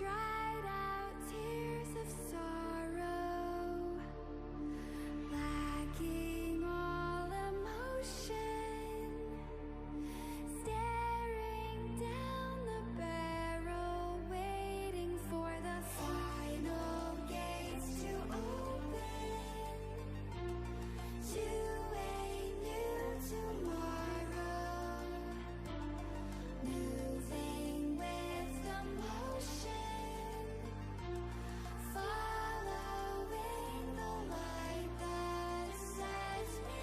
dried out tears of sorrow, lacking all emotion, staring down the barrel, waiting for the final gates to open to a new tomorrow, moving with the motion, following the light that sets me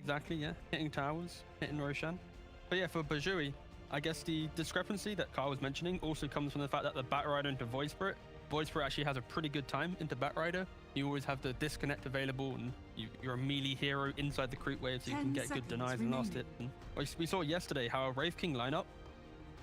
Exactly, yeah. Hitting towers, hitting Roshan. But yeah, for Bajui, I guess the discrepancy that Carl was mentioning also comes from the fact that the Batrider into Void Spirit actually has a pretty good time into Batrider. You always have the disconnect available, and you're a melee hero inside the creep wave, so you can get good denies and last it. And we saw yesterday how a Wraith King lineup,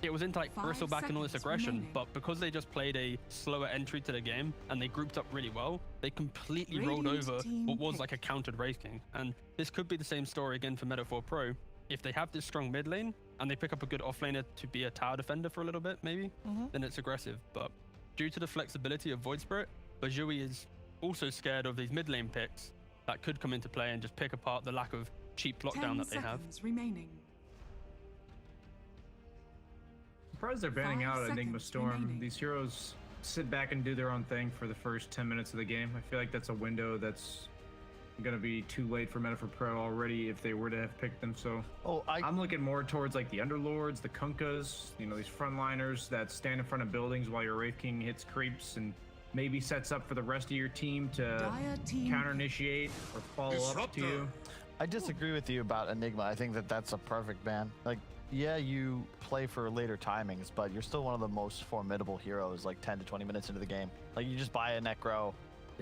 it was into like bristleback and all this aggression, but because they just played a slower entry to the game and they grouped up really well, they completely rolled over what was like a countered Wraith King. And this could be the same story again for Meta4 Pro. If they have this strong mid lane and they pick up a good offlaner to be a tower defender for a little bit, maybe, then it's aggressive. But due to the flexibility of Void Spirit, Bajui is also scared of these mid lane picks that could come into play and just pick apart the lack of cheap lockdown that they have. Remaining. Surprised they're banning out Enigma Storm. These heroes sit back and do their own thing for the first 10 minutes of the game. I feel like that's a window that's going to be too late for Meta4 Pro already if they were to have picked them. So I'm looking more towards like the Underlords, the Kunkas, you know, these frontliners that stand in front of buildings while your Wraith King hits creeps and maybe sets up for the rest of your team to counter initiate or follow up to you. I disagree with you about Enigma. I think that that's a perfect ban. Like, yeah, you play for later timings, but you're still one of the most formidable heroes like 10 to 20 minutes into the game. Like, you just buy a Necro,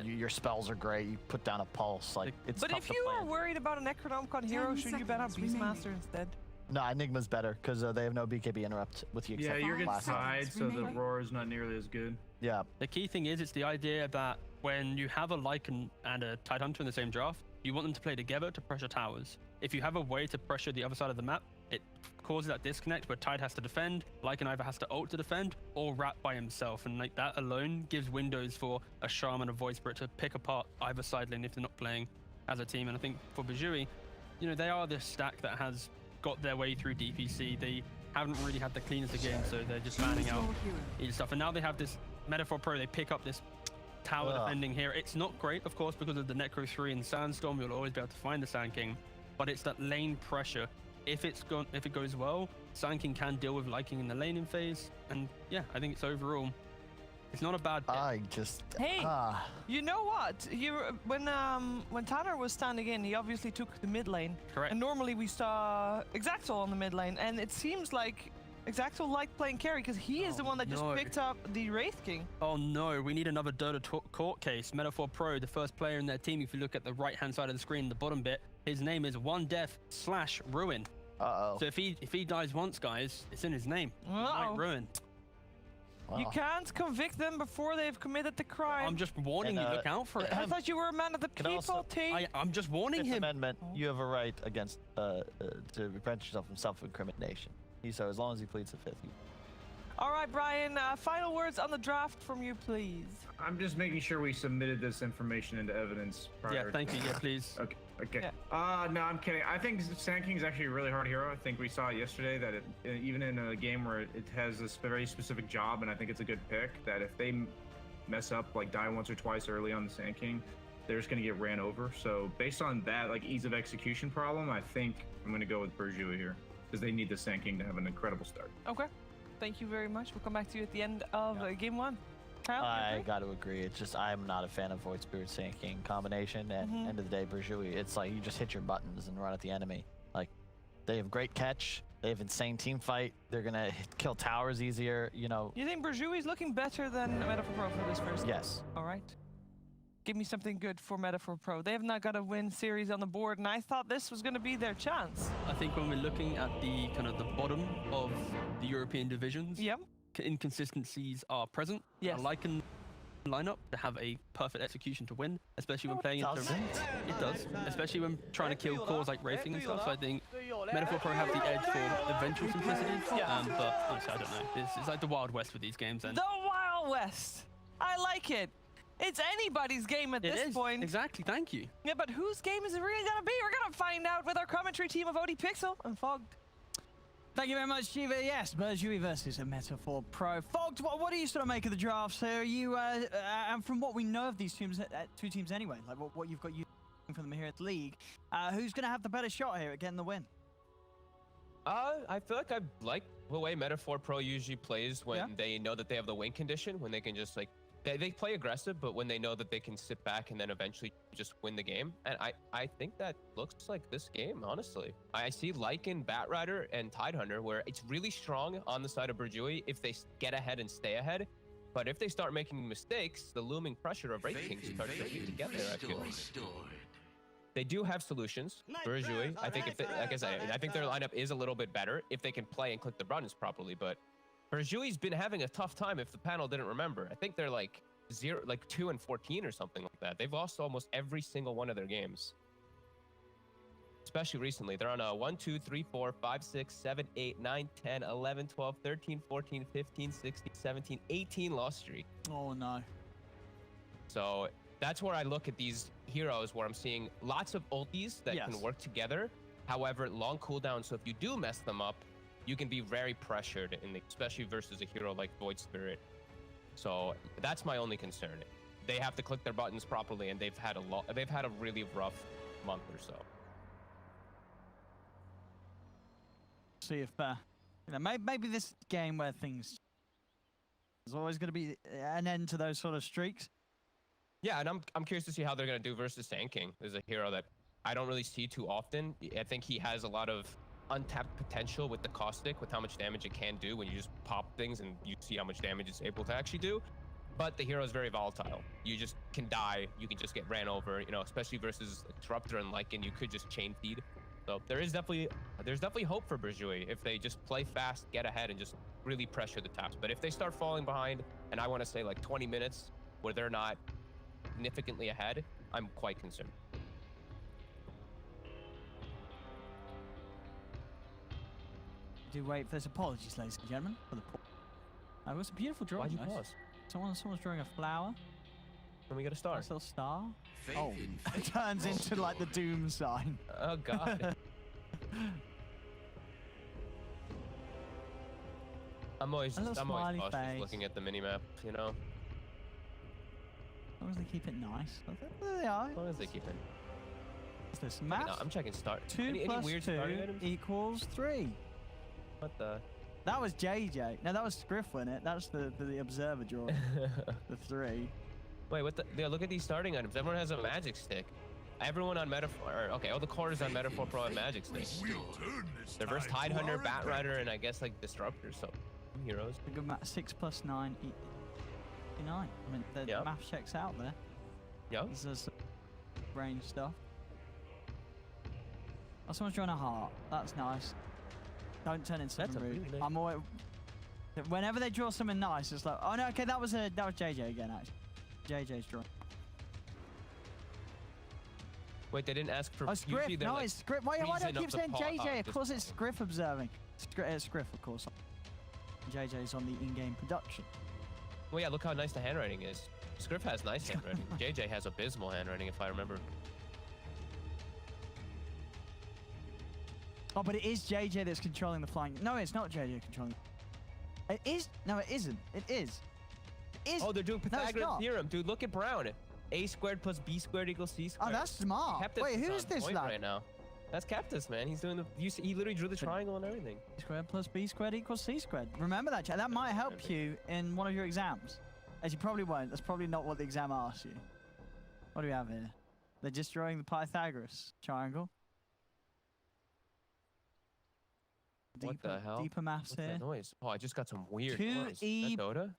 your spells are great, you put down a pulse, like, it's tough to play. But if you are worried about a Necronomicon hero, shouldn't you bet on Beastmaster instead? No, Enigma's better, because they have no BKB interrupt with the Yeah, you're getting tied, so the roar is not nearly as good. Yeah. The key thing is, it's the idea that when you have a Lycan and a Tidehunter in the same draft, you want them to play together to pressure towers. If you have a way to pressure the other side of the map, it causes that disconnect where Tide has to defend, Lycan either has to ult to defend, or wrap by himself. And like that alone gives windows for a Shaman or Void Spirit to pick apart either side lane if they're not playing as a team. And I think for Bajui, you know, they are this stack that has got their way through DPC. They haven't really had the cleanest of games, so they're just banning out each stuff. And now they have this Meta4 Pro, they pick up this tower defending here. It's not great, of course, because of the Necro 3 and Sandstorm. You'll always be able to find the Sand King, but it's that lane pressure. If it goes well, Sand King can deal with Lycan in the laning phase. And yeah, I think it's overall, it's not a bad pick. Hey, you know what? When Tanner was standing in, he obviously took the mid lane. Correct. And normally we saw YapzOr on the mid lane, and it seems like YapzOr liked playing carry because he is the one that just picked up the Wraith King. Oh no, we need another Dota court case. Meta4 Pro, the first player in their team, if you look at the right-hand side of the screen, the bottom bit, his name is OneDeath/Ruin. So if he dies once, guys, it's in his name. Right, Ruin. You can't convict them before they've committed the crime. I'm just warning you, look out for it. I thought you were a man of the people, T. I'm just warning him. Amendment, you have a right against to prevent yourself from self-incrimination. So as long as he pleads the fifth. All right, Brian, final words on the draft from you, please. I'm just making sure we submitted this information into evidence prior. Yeah, thank you. Yeah, please. Okay. Yeah. No, I'm kidding. I think Sand King is actually a really hard hero. I think we saw yesterday that even in a game where it has this very specific job, and I think it's a good pick, that if they mess up, like die once or twice early on the Sand King, they're just going to get ran over. So based on that, like ease of execution problem, I think I'm going to go with Bajui here because they need the Sand King to have an incredible start. Okay. Thank you very much. We'll come back to you at the end of game one. Kyle, I got to agree. It's just I'm not a fan of Void Spirit Sand King combination. At the end of the day, Bajui, it's like you just hit your buttons and run at the enemy. Like they have great catch. They have insane team fight. They're gonna kill towers easier. You know. You think Bajui's looking better than Meta4 Pro for this first? Yes. All right. Give me something good for Meta4 Pro. They have not got a win series on the board, and I thought this was going to be their chance. I think when we're looking at the kind of the bottom of the European divisions, inconsistencies are present. Yes. I like a lineup to have a perfect execution to win, especially when playing into it does, especially when trying to kill cores like Wraithing and stuff. So I think Meta4 Pro have the edge for eventual simplicity. But honestly, I don't know. It's like the Wild West with these games. And the Wild West. I like it. It's anybody's game at this point. Exactly, thank you. Yeah, but whose game is it really going to be? We're going to find out with our commentary team of ODPixel and Fogged. Thank you very much, Shiva. Yes, Bajui versus a Meta4 Pro. Fogged, what do you sort of make of the draft? So are you, and from what we know of these teams, two teams anyway, like what you've got from them here at the league, who's going to have the better shot here at getting the win? I feel like I like the way Meta4 Pro usually plays when they know that they have the win condition, when they can just like they play aggressive, but when they know that they can sit back and then eventually just win the game. And I think that looks like this game, honestly. I see Lycan, Batrider, and Tidehunter, where it's really strong on the side of Burjui if they get ahead and stay ahead. But if they start making mistakes, the looming pressure of Wraith King starts to get there, I feel. They do have solutions. Burjui, I think like I said, I think their lineup is a little bit better if they can play and click the buttons properly. But Burjui's been having a tough time if the panel didn't remember. I think they're like 2 and 14 or something like that. They've lost almost every single one of their games. Especially recently. They're on a 1, 2, 3, 4, 5, 6, 7, 8, 9, 10, 11, 12, 13, 14, 15, 16, 17, 18 loss streak. Oh no. So that's where I look at these heroes where I'm seeing lots of ultis that can work together. However, long cooldown. So if you do mess them up, you can be very pressured, especially versus a hero like Void Spirit. So that's my only concern. They have to click their buttons properly, and they've had a really rough month or so. See if maybe this game where things there's always going to be an end to those sort of streaks. Yeah, and I'm curious to see how they're going to do versus Sand King. There's a hero that I don't really see too often. I think he has a lot of untapped potential with the caustic, with how much damage it can do when you just pop things and you see how much damage it's able to actually do. But the hero is very volatile. You just can die. You can just get ran over, you know, especially versus Disruptor and Lycan. You could just chain feed. So there's definitely hope for Burjui if they just play fast, get ahead, and just really pressure the taps. But if they start falling behind, and I want to say like 20 minutes where they're not significantly ahead, I'm quite concerned. Do wait for this. Apologies, ladies and gentlemen, for the it was a beautiful drawing. Why'd you guys. pause? Someone's drawing a flower. Let me get a star. Nice little star. Oh, it turns into like the doom sign. Oh god. I'm always cautious looking at the minimap, you know. As long as they keep it nice. There they are. As long as they keep it. What's this? Math? I'm checking start. 2 any plus weird 2 starting items? equals 3. What the? That was JJ. No, that was Scriff, wasn't it? That's the observer drawing. The 3. Wait, what the? Yeah, look at these starting items. Everyone has a magic stick. Everyone on Metaphor. Okay, all the cores on Metaphor Pro have magic sticks. They're versus Tidehunter, Batrider, and I guess like Disruptor. So heroes. A good math. 6 plus 9 9. I mean, the math checks out there. Yeah. This is range stuff. Oh, someone's drawing a heart. That's nice. Don't turn into something rude. Really nice. I'm always, whenever they draw something nice, it's like, oh no, okay, that was JJ again, actually. JJ's drawing. Wait, they didn't ask for. Oh, Scriff. No, like, it's Scriff. Why do I keep saying JJ? Of course, it's Scriff Scriff observing. Scriff, of course. JJ's on the in-game production. Well, yeah, look how nice the handwriting is. Scriff has nice handwriting. JJ has abysmal handwriting, if I remember. Oh, but it is JJ that's controlling the flying. No, it's not JJ controlling. It is. No, it isn't. It is. It is. Oh, they're doing Pythagorean no, theorem, dude. Look at Brown. A squared plus B squared equals C squared. Oh, that's smart. Captus Wait, who is on this point lad? right now? That's Captus, man. He's doing the. He literally drew the triangle and everything. A squared plus B squared equals C squared. Remember that, chat. That might help you in one of your exams. As you probably won't. That's probably not what the exam asks you. What do we have here? They're just drawing the Pythagoras triangle. What the hell? Deeper maths What's here. that noise? Oh, I just got some weird 2E noise. Is that Dota?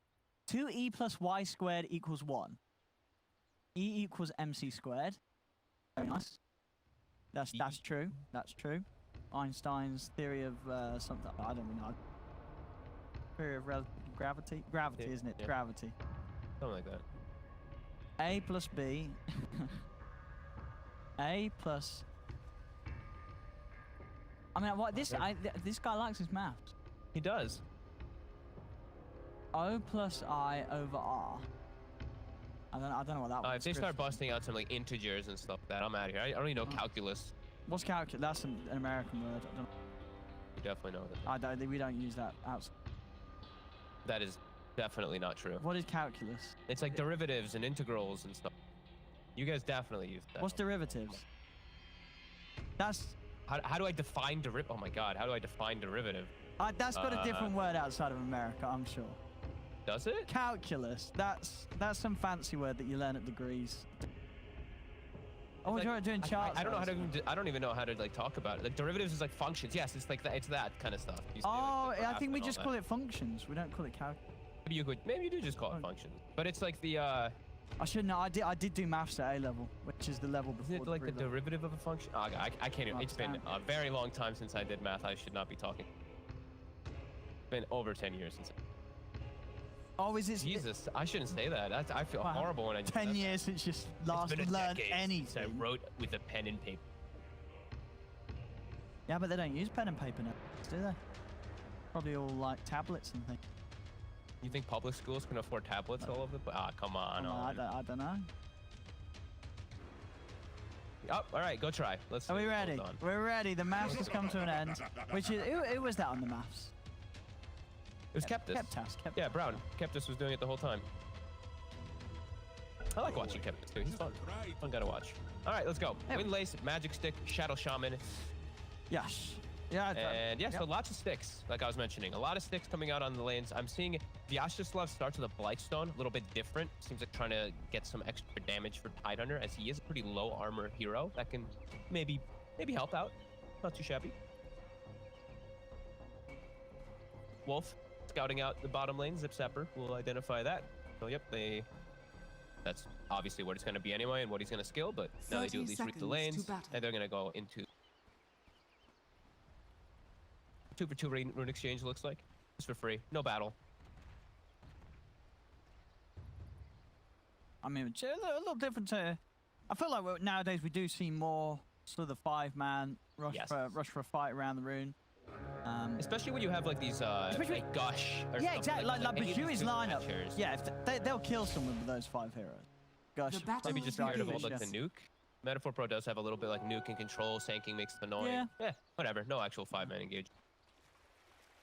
2e plus y squared equals 1. E equals mc squared. Very nice. That's true. That's true. Einstein's theory of something. I don't know. Theory of gravity. Gravity, isn't it? Yeah. Gravity. Something like that. A plus B. A plus. I mean, what this this guy likes his maths. He does. O plus I over R. I don't know what that was. If they start busting out some like integers and stuff like that, I'm out of here. I don't even know calculus. What's calculus? That's an American word. I don't know. You definitely know that. We don't use that outside. That is definitely not true. What is calculus? It's like derivatives and integrals and stuff. You guys definitely use that. What's derivatives? That's. How do I define derivative? Oh my god, how do I define derivative? That's got a different word outside of America, I'm sure. Does it? Calculus. That's some fancy word that you learn at degrees. Oh, Like, you're doing charts. I don't know how to. I don't even know how to like talk about it. Like derivatives is like functions. Yes, it's like that. It's that kind of stuff. You see, Oh, like, I think we and all just that. call it functions. We don't call it calculus. Maybe you could. Maybe you do just call it functions. But it's like the. I should know. I did do maths at A level, which is the level Is before. it like the degree level. derivative of a function? Oh, I can't even. It's been a very long time since I did math. I should not be talking. It's been over 10 years since. Oh, is it? Jesus, I shouldn't say that. I feel Wow. horrible when I do 10 that. years since you last It's been a learned decade anything. since I wrote with a pen and paper. Yeah, but they don't use pen and paper now, do they? Probably all like tablets and things. You think public schools can afford tablets all over the place? Ah, come on. I don't know. Oh, all right, go try. Let's. Are we see. ready? Hold on. We're ready. The maths has come to an end. Which is who was that on the maths? It was Keptus. Keptas. Yeah, Brown. Keptus was doing it the whole time. I like watching Keptus too. He's fun. Fun guy to watch. All right, let's go. Yeah. Wind Lace, Magic Stick, Shadow Shaman, Yes. Yeah. and yeah, so yep. lots of sticks, like I was mentioning. A lot of sticks coming out on the lanes. I'm seeing Vyacheslav starts with a Blightstone, a little bit different. Seems like trying to get some extra damage for Tidehunter, as he is a pretty low armor hero that can maybe help out. Not too shabby. Wolf scouting out the bottom lane. Zip Zapper will identify that. So yep, that's obviously what it's going to be anyway and what he's going to skill, but now they do at 30 least read the seconds lanes, to battle. and they're going to go into 2-for-2 rune exchange, looks like. Just for free. No battle. I mean, it's a little different to. I feel like nowadays we do see more sort of the 5-man rush Yes. for a fight around the rune. Especially when you have like these Especially- like Gush or Yeah, something exactly. Like any of these Bajui's good lineup. matchers. Yeah, if they'll kill someone with those 5 heroes. Gosh, The battle Maybe just scared of all begins. like the nuke. Metaphor Pro does have a little bit like nuke and control. Sanking makes them annoying. Yeah. Whatever. No actual 5-man engage.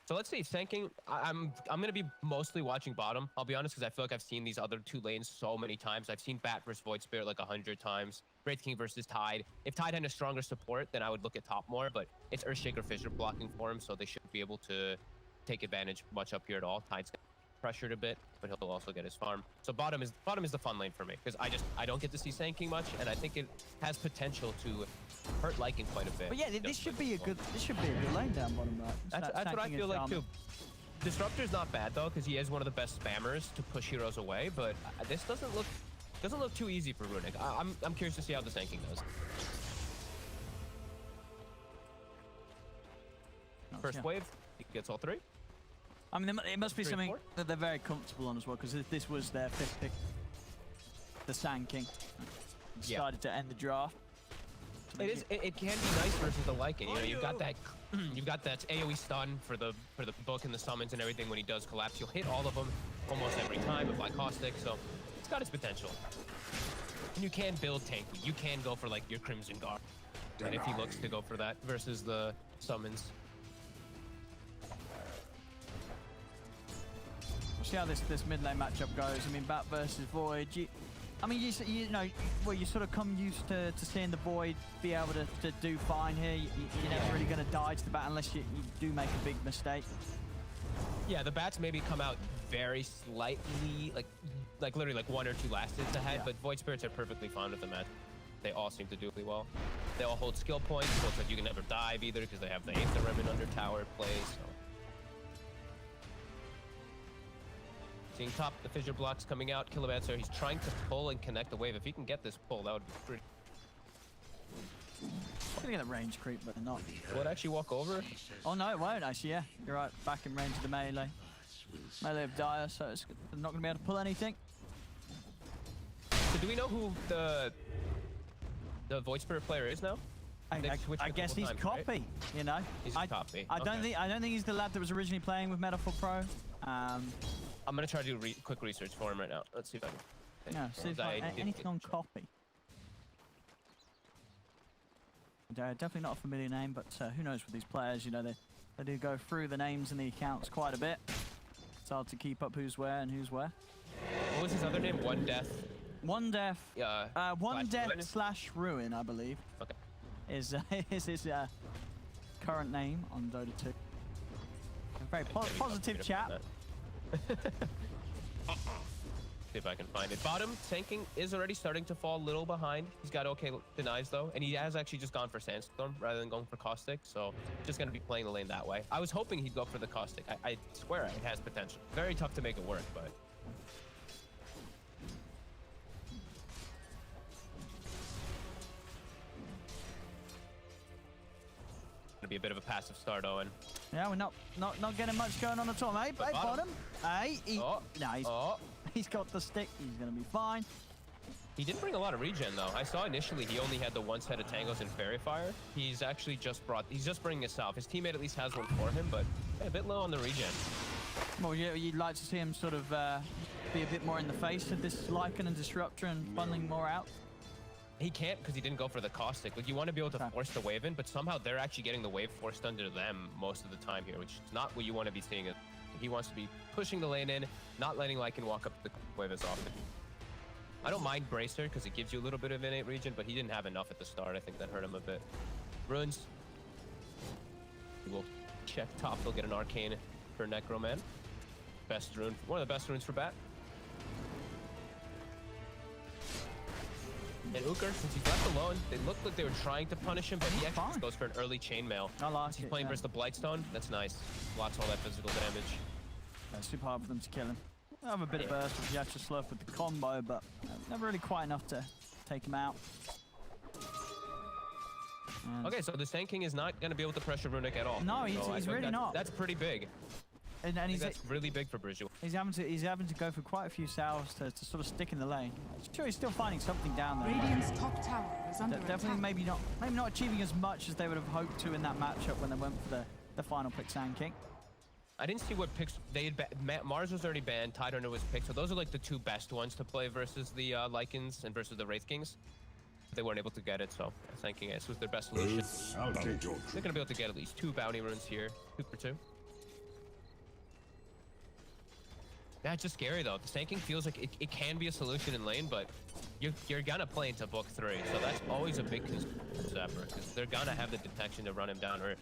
So let's see. Sanking, I'm gonna be mostly watching bottom. I'll be honest, because I feel like I've seen these other 2 lanes so many times. I've seen Bat versus Void Spirit like 100 times. Wraith King versus Tide. If Tide had a stronger support, then I would look at top more. But it's Earthshaker Fissure blocking for him, so they shouldn't be able to take advantage much up here at all. Tide's pressured a bit, but he'll also get his farm. So bottom is the fun lane for me, because I don't get to see Sanking much, and I think it has potential to hurt Lycan quite a bit. But yeah, this should be a good lane down bottom right. That's what I feel like too. Disruptor's not bad though, because he is one of the best spammers to push heroes away. But this doesn't look too easy for Runic. I'm curious to see how the Sanking goes. First wave, he gets all 3. I mean, it must be 3, something 4. that they're very comfortable on as well, because this was their 5th pick, the Sand King. Yeah. Decided to end the draft. It can be nice versus the Lycan. You know, you've got that AoE stun for the book and the summons and everything. When he does collapse, you'll hit all of them almost every time with like caustic. So it's got its potential. And you can build tanky. You can go for like your Crimson Guard, and if he looks to go for that versus the summons. We'll see how this mid lane matchup goes. I mean, Bat versus Void. You know, well, you sort of come used to seeing the Void be able to do fine here. You're never really going to die to the Bat unless you do make a big mistake. Yeah, the Bats maybe come out very slightly, like literally like 1 or 2 last hits ahead, Yeah. but Void Spirits are perfectly fine with the match. They all seem to do really well. They all hold skill points, so it's like you can never dive either because they have the Aether Remnant under tower plays. So. Seeing top, the fissure blocks coming out. Kilomancer, he's trying to pull and connect the wave. If he can get this pull, that would be pretty. I'm going to get a range creep, but not. Will it actually walk over? Oh, no, it won't, actually, yeah. You're right, back in range of the melee. Melee of Dire, so it's not going to be able to pull anything. So do we know who the Void Spirit player is now? I guess he's times, Copy, right? you know. He's Copy. I don't think he's the lad that was originally playing with Metaphor Pro. I'm gonna try to do quick research for him right now. Let's see if I can. Yeah, see if anything on Copy. Definitely not a familiar name, but who knows with these players? You know, they do go through the names and the accounts quite a bit. It's hard to keep up who's where and who's where. What was his other name? One Death. One Death. One Death Ruin? / Ruin, I believe. Okay. Is his current name on Dota 2. A very positive chap. See if I can find it. Bottom, tanking is already starting to fall a little behind. He's got okay denies though, and he has actually just gone for Sandstorm rather than going for Caustic, so just going to be playing the lane that way. I was hoping he'd go for the Caustic. I swear it has potential. Very tough to make it work, but... Gonna be a bit of a passive start, Owen. Yeah, we're not getting much going on at all. Hey, But bottom. Hey, nice. Oh. He's got the stick. He's gonna be fine. He didn't bring a lot of regen though. I saw initially he only had the one set of tangos and fairy fire. He's actually just bringing himself. His teammate at least has one for him, but a bit low on the regen. Well, you'd like to see him sort of be a bit more in the face of this Lycan and Disruptor and funneling more out. He can't because he didn't go for the Caustic. Like, you want to be able to force the wave in, but somehow they're actually getting the wave forced under them most of the time here, which is not what you want to be seeing. He wants to be pushing the lane in, not letting Lycan walk up the wave as often. I don't mind Bracer because it gives you a little bit of innate regen, but he didn't have enough at the start. I think that hurt him a bit. Runes. He will check top. They'll get an Arcane for Necroman. Best rune. One of the best runes for Bat. And Uker, since he's left alone, they looked like they were trying to punish him, but he actually just goes for an early chainmail. I like He's it, playing yeah. versus the Blightstone. That's nice. Blocks all that physical damage. It's super hard for them to kill him. I have a bit of burst with Yatra Slough with the combo, but never really quite enough to take him out. And Okay, so the Sand King is not going to be able to pressure Runic at all. No, he's I think really not. That's pretty big. And I think he's that's really big for Bridget. he's having to go for quite a few salves to sort of stick in the lane. I'm sure he's still finding something down there. Radiant's top tower is under Definitely, attack. maybe not achieving as much as they would have hoped to in that matchup when they went for the final pick, Sand King. I didn't see what picks they had. Mars was already banned. Tidehunter was picked. So those are like the two best ones to play versus the Lycans and versus the Wraith Kings. They weren't able to get it, so Sand King was their best solution. They're gonna be able to get at least 2 bounty runes here, 2 for 2. Yeah, it's just scary though. The Sand King feels like it can be a solution in lane, but you're gonna play into book 3, so that's always a big concern because they're gonna have the detection to run him down, or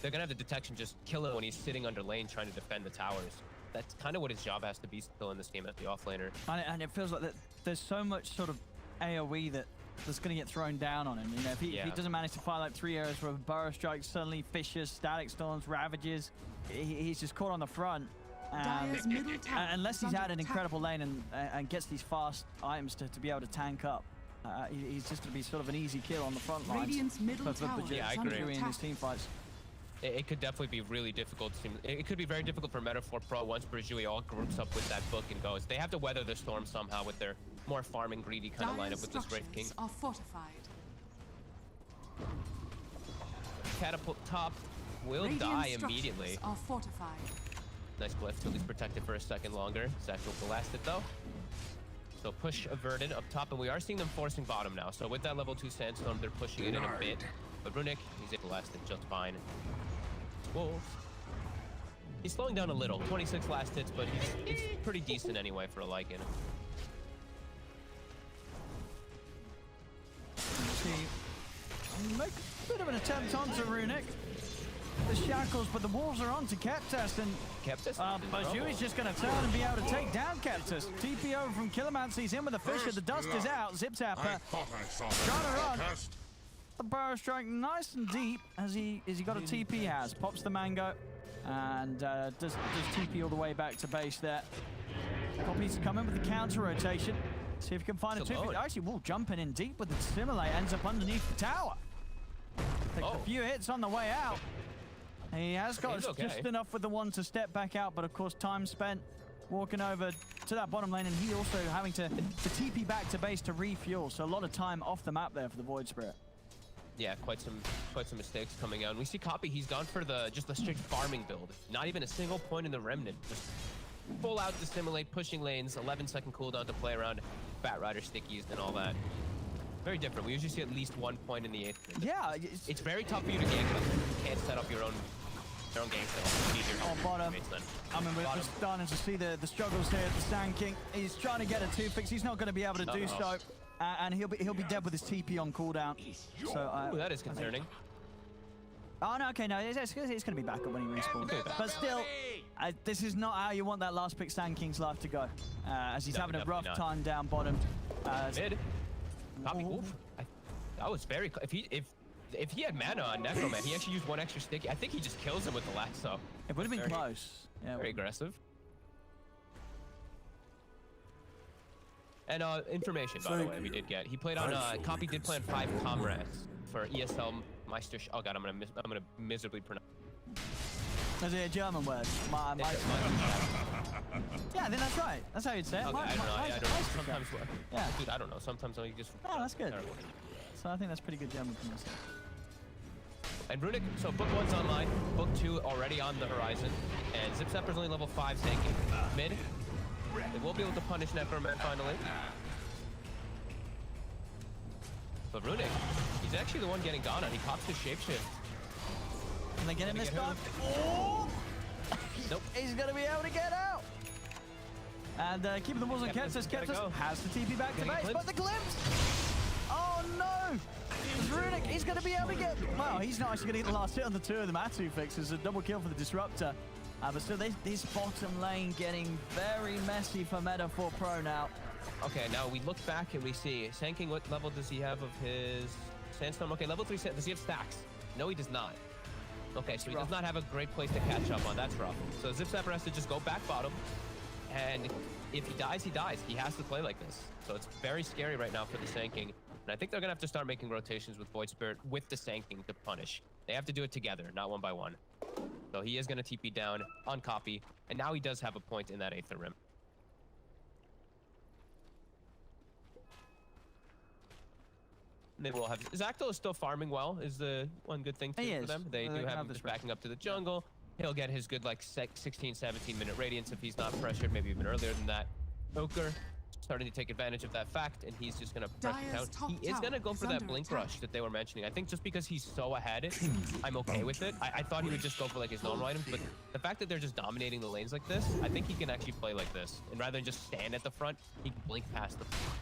they're gonna have the detection just kill him when he's sitting under lane trying to defend the towers. That's kind of what his job has to be still in this game as the offlaner. And it feels like that there's so much sort of AoE that's going to get thrown down on him. You know, if he doesn't manage to fire like 3 arrows with Burrow Strikes, suddenly Fissures, Static Storms, Ravages, he's just caught on the front. Dire's middle tower Unless is he's under had an attack. incredible lane and gets these fast items to be able to tank up, he's just going to be sort of an easy kill on the front lines. Radiant's middle tower Yeah, I is under agree. in his attack. team fights. It could definitely be really difficult. It could be very difficult for Metaphor Pro once Bridget all groups up with that book and goes. They have to weather the storm somehow with their more farming greedy kind of Dire's lineup with this Wraith King. structures are fortified. Catapult top will Radiant die structures immediately. are fortified. Nice glyph till he's protected for a second longer. Satchel will last it though. So push averted up top, and we are seeing them forcing bottom now. So with that level 2 Sandstorm, they're pushing it in a bit. But Runic, he's able to last it just fine. Wolves. He's slowing down a little. 26 last hits, but it's pretty decent anyway for a Lycan. See, make a bit of an attempt onto Runic. The shackles, but the wolves are on to Keptest, and Keptest. Bajui's just going to turn and be able to take down Keptest. TP over from Killermancy, he's in with the Fisher, the dust is out, Zip Zapper trying to run. The Burrow Strike nice and deep as he got a TP has. Pops the Mango and does TP all the way back to base there. Puppey's come in with the counter rotation. See if he can find a It's a 2. load. Actually, Wolf jumping in deep with the Simulate, ends up underneath the tower. Takes a few hits on the way out. He has got He's okay. just enough with the 1 to step back out, but of course time spent walking over to that bottom lane, and he also having to TP back to base to refuel. So a lot of time off the map there for the Void Spirit. Yeah, quite some mistakes coming out. And we see Copy, he's gone for just the strict farming build. Not even a single point in the Remnant. Just full out dissimulate, pushing lanes, 11-second cooldown to play around Bat Rider stickies and all that. Very different. We usually see at least 1 point in the 8th. Yeah, It's very tough for you to gank it. You can't set up your own gang still. It's easier to on bottom. mates then. I mean, we're starting to see the struggles here at the Sand King. He's trying to get a 2-fix. He's not going to be able to do so. And he'll be dead with his TP on cooldown. So Ooh, that is concerning. Oh, no, okay, no, it's going to be back up when he respawns. But still, this is not how you want that last pick Sand King's life to go. As he's having a rough time down bottom. Mid. Puppey. Oof. That was very... If he had mana on Necroman, he actually used one extra stick. I think he just kills him with the lasso. It would have been close. Yeah, very aggressive. And information, by the way, we did get. He played on Copy did play on 5 comrades for ESL Meister. Oh god, I'm gonna miserably pronounce. Is it a German word? Yeah, I think that's right. That's how you'd say it. Okay, I don't know. I don't know. Sometimes, yeah. Dude, I don't know. Sometimes I just. Oh, that's good. So I think that's pretty good German pronunciation. And Runic, so book 1's online, book 2 already on the horizon, and Zip Zapper's only level 5 tanking. Mid, they will be able to punish Necroman finally. But Runic, he's actually the one getting gone on. He pops his shapeshift. Can they get him this time? Oh! Nope. He's gonna be able to get out. And keeping the walls on Keptus. Keptus has the TP back to base, but the glimpse! Oh no! Runic, he's going to be able to get... Well, he's not actually going to get the last hit on the 2 of the Matu fixes. A double kill for the Disruptor. But still, this bottom lane getting very messy for Meta4 Pro now. Okay, now we look back and we see Sand King, what level does he have of his Sandstorm? Okay, level 3, does he have stacks? No, he does not. Okay, so he does not have a great place to catch up on. That's rough. So Zip Zapper has to just go back bottom. And if he dies, he dies. He has to play like this. So it's very scary right now for the Sand King. And I think they're going to have to start making rotations with Void Spirit with the Sand King to punish. They have to do it together, not one by one. So he is going to TP down on Copy. And now he does have a point in that 8th rim. And they will have... Zacto is still farming well, is the one good thing for them. They do have him just backing up to the jungle. He'll get his good, like, 16, 17-minute radiance if he's not pressured, maybe even earlier than that. Oker starting to take advantage of that fact, and he's just going to press it out. He is going to go for that blink rush that they were mentioning. I think just because he's so ahead, I'm okay with it. I thought he would just go for like his normal items, but the fact that they're just dominating the lanes like this, I think he can actually play like this. And rather than just stand at the front, he can blink past the front.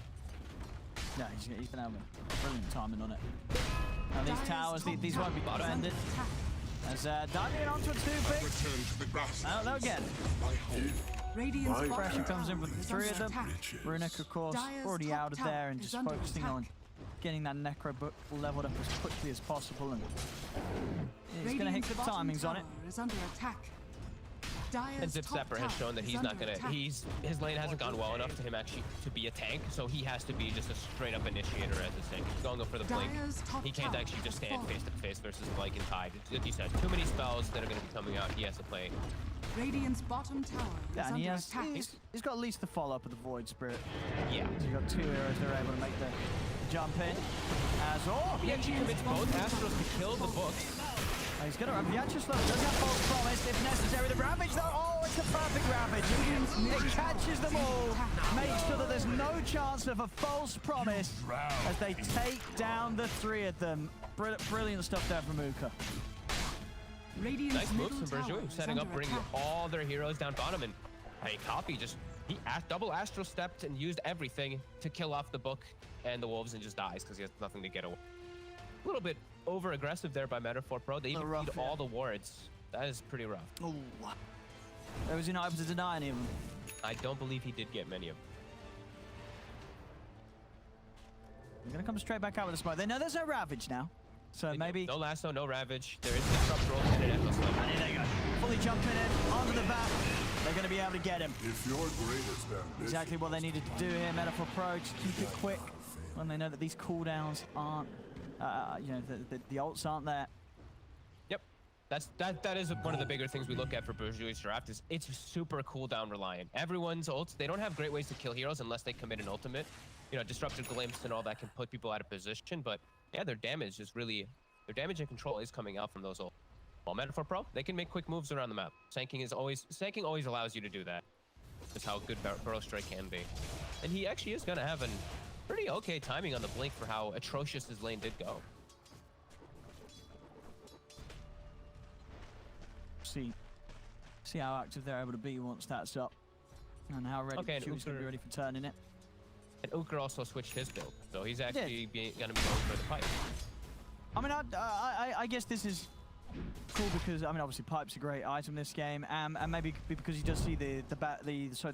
Yeah, he's been having brilliant timing on it. Now these towers, these won't be defended. As diving onto a 2-pick. They'll get it. Pressure comes in with the 3 of them. Runic, of course, already out of there and just focusing on getting that Necro book leveled up as quickly as possible. And he's going to hit good timings on it. And Zip Zapper has shown that he's not gonna. His lane hasn't gone well enough to him actually to be a tank, so he has to be just a straight up initiator as a tank. He's going for the blink. He can't actually just stand face to face versus Blake and Tide. Like you said, too many spells that are going to be coming out. He has to play. Radiant's bottom tower yeah, and he's got at least the follow up of the Void Spirit. Yeah. So you've got 2 heroes that are able to make the jump in. As he actually commits both Astros to kill the books. He's going to have the Atchus does have false promise if necessary. The Ravage though, oh, it's a perfect Ravage. It catches them all, makes sure that there's no chance of a false promise as they take down the 3 of them. Brilliant stuff there from Uka. Nice moves from Burjou, setting up, bringing all their heroes down bottom. And hey, Copy just, he double Astral stepped and used everything to kill off the book and the wolves and just dies because he has nothing to get away. A little bit over aggressive there by Meta4 Pro. They even feed all the wards. That is pretty rough. Oh, was he not able to deny any of them? I don't believe he did get many of them. We're going to come straight back out with the smoke. They know there's no Ravage now. So maybe... No lasso, no Ravage. There is Disrupt roll and an Echo Slam. And there they go. Fully jumping in, onto the back. They're going to be able to get him. If you're greatest ambition, exactly what they needed to do here. Meta4 Pro, just keep it quick when they know that these cooldowns aren't, you know, the ults aren't there. Yep. That is one of the bigger things we look at for Burjoui's draft is it's super cooldown reliant. Everyone's ults, they don't have great ways to kill heroes unless they commit an ultimate. You know, Disruptive Glimpse and all that can put people out of position, but yeah, their damage is really, their damage and control is coming out from those ults. While Meta4 Pro, they can make quick moves around the map. Sand King always allows you to do that. That's how good Burrow Strike can be. And he actually is going to have a pretty okay timing on the blink for how atrocious his lane did go. See how active they're able to be once that's up. And how ready he's going to be ready for turning it. And Uker also switched his build, so he's actually going to be going for the pipe. I mean, I guess this is cool because I mean obviously Pipe's a great item this game, and maybe because he does see the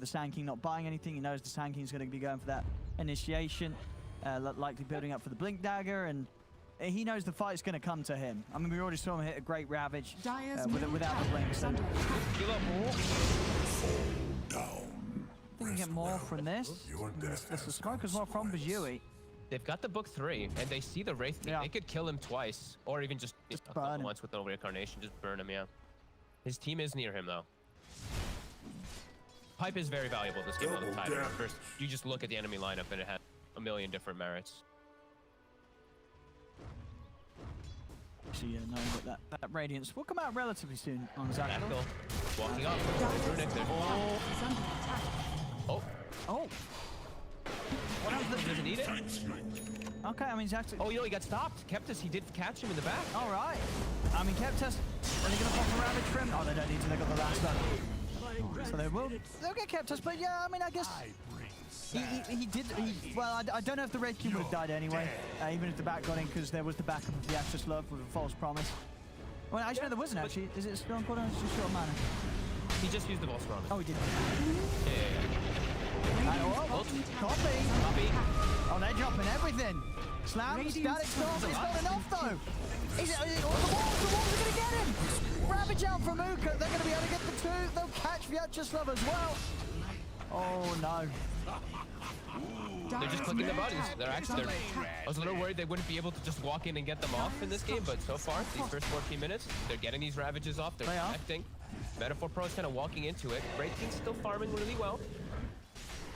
Sand King not buying anything. He knows the Sand King's going to be going for that initiation, likely building up for the Blink Dagger, and he knows the fight's going to come to him. I mean, we already saw him hit a great Ravage without the Blink. So I think we get more from this. There's the smoke as well from Bajui. They've got the book 3, and they see the Wraith King. Yeah. They could kill him twice, or even just burn him. once with no reincarnation. Just burn him, yeah. His team is near him, though. Pipe is very valuable this game on the Titan. First, you just look at the enemy lineup, and it has a million different merits. Actually, yeah, knowing that Radiance will come out relatively soon on Zach. Jackal walking up. Runic there. Oh. Oh. What happens? Doesn't need it. Okay, I mean, Zach's... Oh, he got stopped. Keptus, he did catch him in the back. All right. I mean, Keptus, are they going to pop a Ravage for him? Oh, they don't need to. They got the last one. So they'll get Keptus, but yeah, I mean, I guess he did. Well, I don't know if the Red King would have died anyway, even if the back got in, because there was the backup of the Actress Love with a false promise. Well, actually, no, there wasn't actually. Is it still on cooldown? It's just short mana. He just used the false promise. Oh, he did. Yeah. Copy. Oh, they're dropping everything. Slam, static storm. It's not enough though. The walls are going to get him. Ravage out from Uka. They're going to be able to get the 2. They'll catch Vyacheslav as well. Oh no. They're just clicking the buttons. I was a little worried they wouldn't be able to just walk in and get them off in this game, but so far, these first 14 minutes, they're getting these Ravages off. They're connecting. Metaphor Pro is kind of walking into it. Wraith King's still farming really well.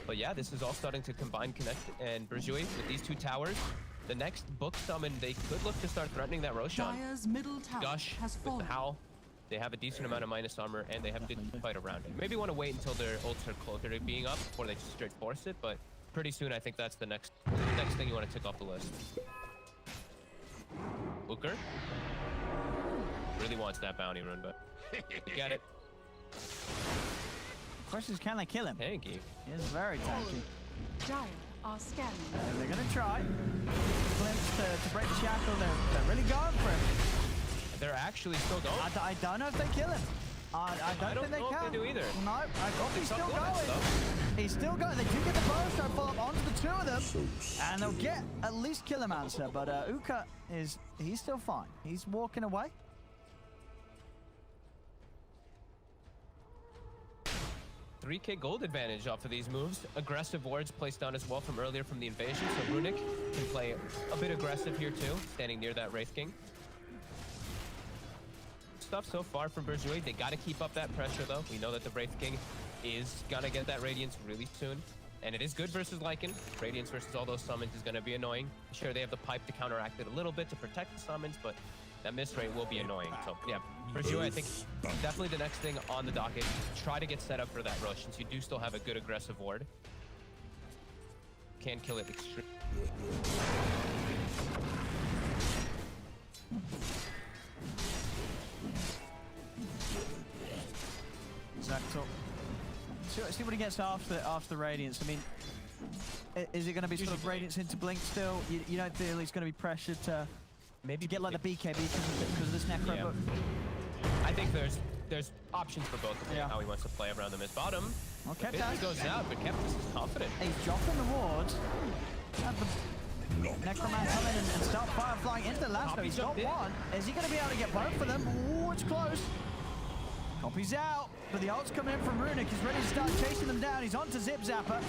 But yeah, this is all starting to combine, connect, and Bajui with these 2 towers. The next book summon, they could look to start threatening that Roshan. Dire's middle tower Gush has with fallen. the Howl. They have a decent amount of minus armor, and they have to fight around it. Maybe want to wait until their ults are closer to being up before they just straight force it, but pretty soon I think that's the next thing you want to tick off the list. Booker really wants that bounty rune, but you get it. Question is, can they kill him? Tanky. He is very tanky. Dire are scanning. They're going to try. Glimpse to break the shackle. They're really going for it. They're actually still going. I don't know if they kill him. I don't think they know can. if they do either. No, I hope he's still going. Though. He's still going. They do get the bow shot pull up onto the 2 of them. And they'll get at least kill him answer. But Uka he's still fine. He's walking away. $3K gold advantage off of these moves. Aggressive wards placed down as well from earlier from the invasion, so Runic can play a bit aggressive here too, standing near that Wraith King. Stuff so far from Bajui. They got to keep up that pressure though. We know that the Wraith King is gonna get that Radiance really soon, and it is good versus Lycan. Radiance versus all those summons is gonna be annoying. Sure, they have the pipe to counteract it a little bit to protect the summons, but that miss rate will be annoying. So yeah, Bajui, I think definitely the next thing on the docket. Try to get set up for that rush, since you do still have a good aggressive ward. Can kill it extremely. Zacto. See what he gets after the Radiance. I mean, is it going to be sort of Radiance into Blink still? You don't feel he's going to be pressured to maybe get like the BKB because of this Necro book? I think there's options for both of them, how he wants to play around the mid bottom. Well, He goes out, but Keptus is confident. He's dropping the wards. Have the Necroman come in and start fire flying into the last though. He's got one. Is he going to be able to get both of them? Ooh, it's close. Copy's out, but the ult's coming in from Runic. He's ready to start chasing them down. He's on to Zip Zapper.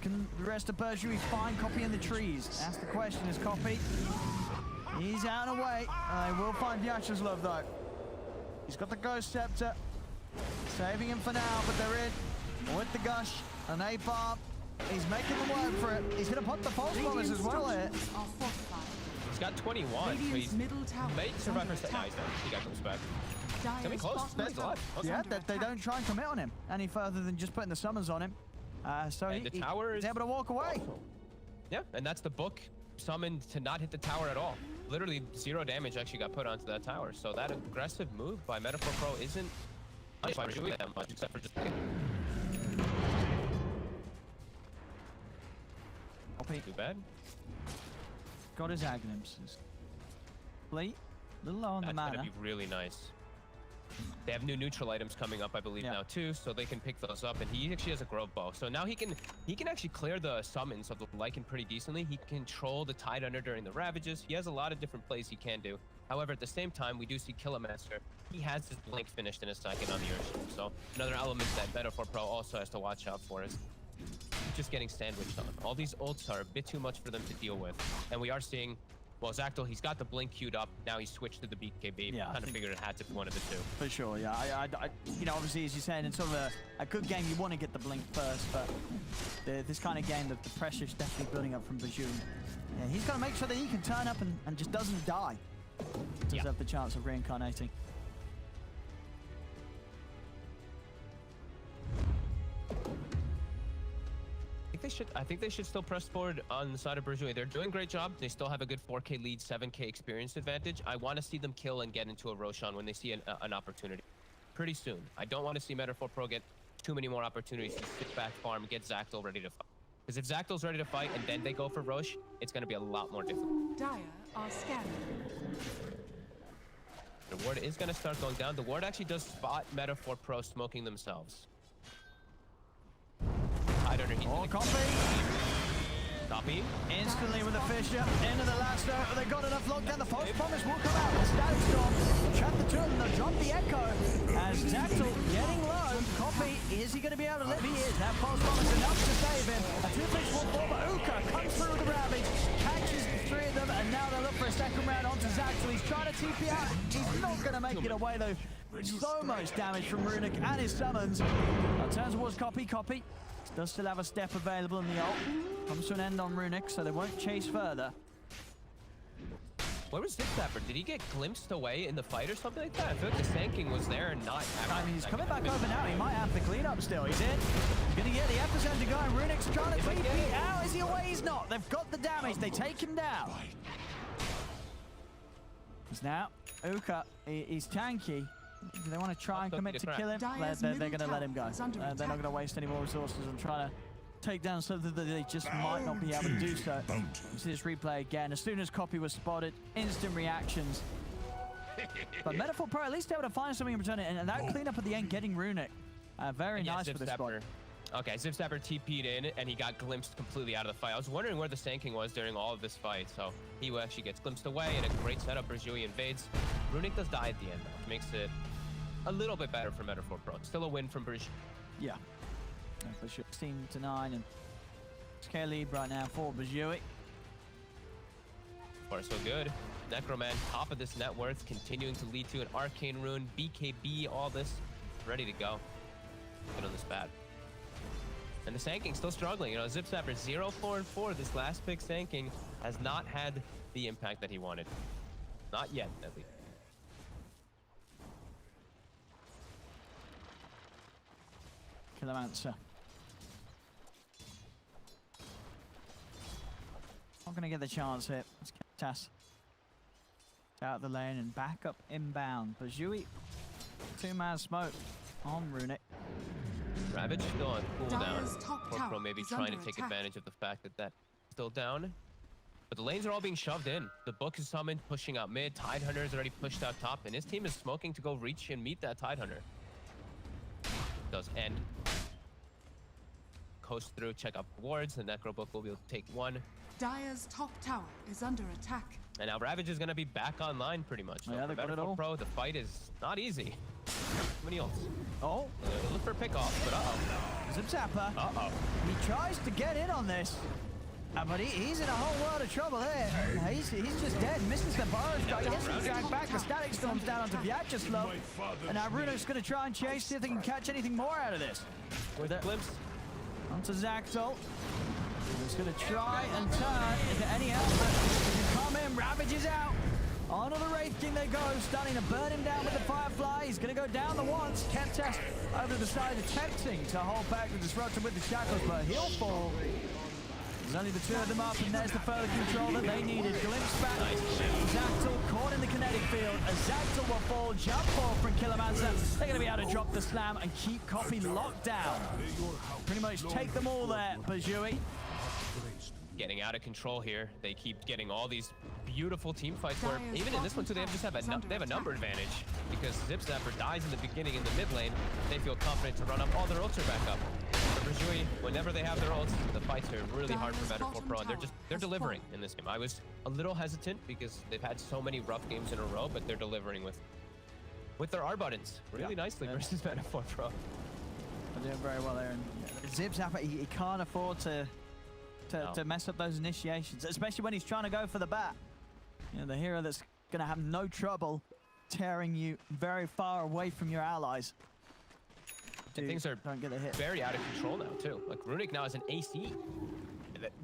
Can the rest of Bajui find Copy in the trees? That's the question, is Copy. He's out and away. They will find Vyacheslav though. He's got the Ghost Scepter. Saving him for now, but they're in with the Gush. An A-bomb. He's making them work for it. He's going to put the false promise as well here. He's got 21, so he's made survive for a second. Nice, he got comes back. It's gonna be close. That's a lot. Yeah, they don't try and commit on him any further than just putting the summons on him. So and the tower is able to walk away. Yeah, and that's the book summoned to not hit the tower at all. Literally 0 damage actually got put onto that tower. So that aggressive move by Metaphor Pro isn't really that much, except for just. Copy. Too bad. Got his Agnums. Fleet. A little low on the That's mana. gonna be really nice. They have new neutral items coming up, I believe, now too, so they can pick those up. And he actually has a grove bow, so now he can actually clear the summons of the Lycan pretty decently. He can control the Tidehunter during the Ravages. He has a lot of different plays he can do. However, at the same time, we do see Killermaster. He has his blink finished in a second on the Earthshield, so another element that Metaphor Pro also has to watch out for is just getting sandwiched on. All these ults are a bit too much for them to deal with, and we are seeing. Well, Zactyl, he's got the blink queued up. Now he's switched to the BKB. Yeah, kind of figured it had to be one of the two. For sure, yeah. I you know, obviously, as you're saying, in sort of a good game, you want to get the blink first, but this kind of game, the pressure's definitely building up from Bajou. Yeah, he's got to make sure that he can turn up and just doesn't die. Does have the chance of reincarnating. I think they should still press forward on the side of Burjui. They're doing a great job. They still have a good 4K lead, 7K experience advantage. I want to see them kill and get into a Roshan when they see an opportunity pretty soon. I don't want to see Metaphor Pro get too many more opportunities to sit back, farm, get Zactyl ready to fight. Because if Zactyl's ready to fight and then they go for Rosh, it's going to be a lot more difficult. Dire are scanning. The ward is going to start going down. The ward actually does spot Metaphor Pro smoking themselves. Oh, Copy. Instantly with the Fisher into the last note. They got enough lockdown. The false promise will come out. The Static Storm trap the two of them. They'll drop the Echo as Zactyl getting low. Copy. Is he going to be able to live? He is. That false promise enough to save him. A 2-6-1-4, but Uka comes through with the Ravage, catches the three of them, and now they look for a second round onto Zactyl. He's trying to TP out. He's not going to make it away though. So much damage from Runic and his summons. Now turns towards Copy. Does still have a step available in the ult. Comes to an end on Runic, so they won't chase further. Where was Zipzapper? Did he get glimpsed away in the fight or something like that? I feel like the Sanking was there and not... I mean, he's coming back over now. He might have the cleanup still. He's in. He's going to get the epicenter going. Runic's trying to TP out. Is he away? He's not. They've got the damage. They take him down. Because now, Uka, he's tanky. They want to try and commit to kill him. They're going to let him go. They're not going to waste any more resources and try to take down something that they just might not be able to do so. You see this replay again. As soon as Copy was spotted, instant reactions. But Metaphor Pro at least able to find something in return, and that cleanup at the end getting Runic. Very nice for this spot. Okay, Zipzapper TP'd in, and he got glimpsed completely out of the fight. I was wondering where the Sanking was during all of this fight, so he actually gets glimpsed away, and a great setup. Burjui invades. Runic does die at the end, though. Makes it a little bit better for Metaphor Pro. Still a win from Burjui. Yeah. For sure. 16-9, and scale lead right now for Burjui. Far so good. Necroman, top of this net worth, continuing to lead to an Arcane Rune, BKB, all this, ready to go. Good on this bat. And the Sanking still struggling. You know, Zipzapper 0-4-4. This last pick Sanking has not had the impact that he wanted. Not yet, at least. Killermancer. Not going to get the chance here. Let's get Tass out of the lane and back up inbound. Burjui, 2-man smoke on Runic. Ravage still on Dyer's cooldown. top Pro tower maybe is trying to under take attack. advantage of the fact that that's still down. But the lanes are all being shoved in. The book is summoned, pushing out mid. Tidehunter is already pushed out top, and his team is smoking to go reach and meet that Tidehunter. Does end. Coast through, check out wards, and Necrobook will be able to take one. Dyer's top tower is under attack. And now Ravage is going to be back online pretty much. So Yeah, they got it all. Pro, the fight is not easy. Too many ults. Oh, Look for a pick off, but uh-oh. Zipzapper. Uh-oh. He tries to get in on this. But he's in a whole world of trouble here. He's just dead. Misses the burrow strike. Gets him dragged back. The Static Storm's down onto Vyacheslav. And now Runic's going to try and chase, see if they can catch anything more out of this. With a glimpse. Onto Zactyl. He's going to try and turn into any help. He can come in. Ravage is out. Onto the Wraith King they go, starting to burn him down with the Firefly. He's going to go down the once. Kemptest over to the side, attempting to hold back the disruption with the shackles, but he'll fall. There's only the two of them up, and there's the further control that they needed. Glimpse back. Zactyl caught in the kinetic field. As Zactyl will fall, jump ball from Killermancer. They're going to be able to drop the slam and keep Copy locked down. Pretty much take them all there, Burjui. getting out of control here. They keep getting all these beautiful team fights where even in this one too, they have a number advantage because ZipZapper dies in the beginning in the mid lane. They feel confident to run up. All their ults are back up. For Brazui, whenever they have their ults, the fights are really hard for MATUMBAMAN Pro, and they're delivering in this game. I was a little hesitant because they've had so many rough games in a row, but they're delivering with their R buttons really nicely versus MATUMBAMAN Pro. They're doing very well there. And ZipZapper, he can't afford to mess up those initiations, especially when he's trying to go for the bat. You know, the hero that's going to have no trouble tearing you very far away from your allies. And things are very out of control now too. Like Runic now is an AC.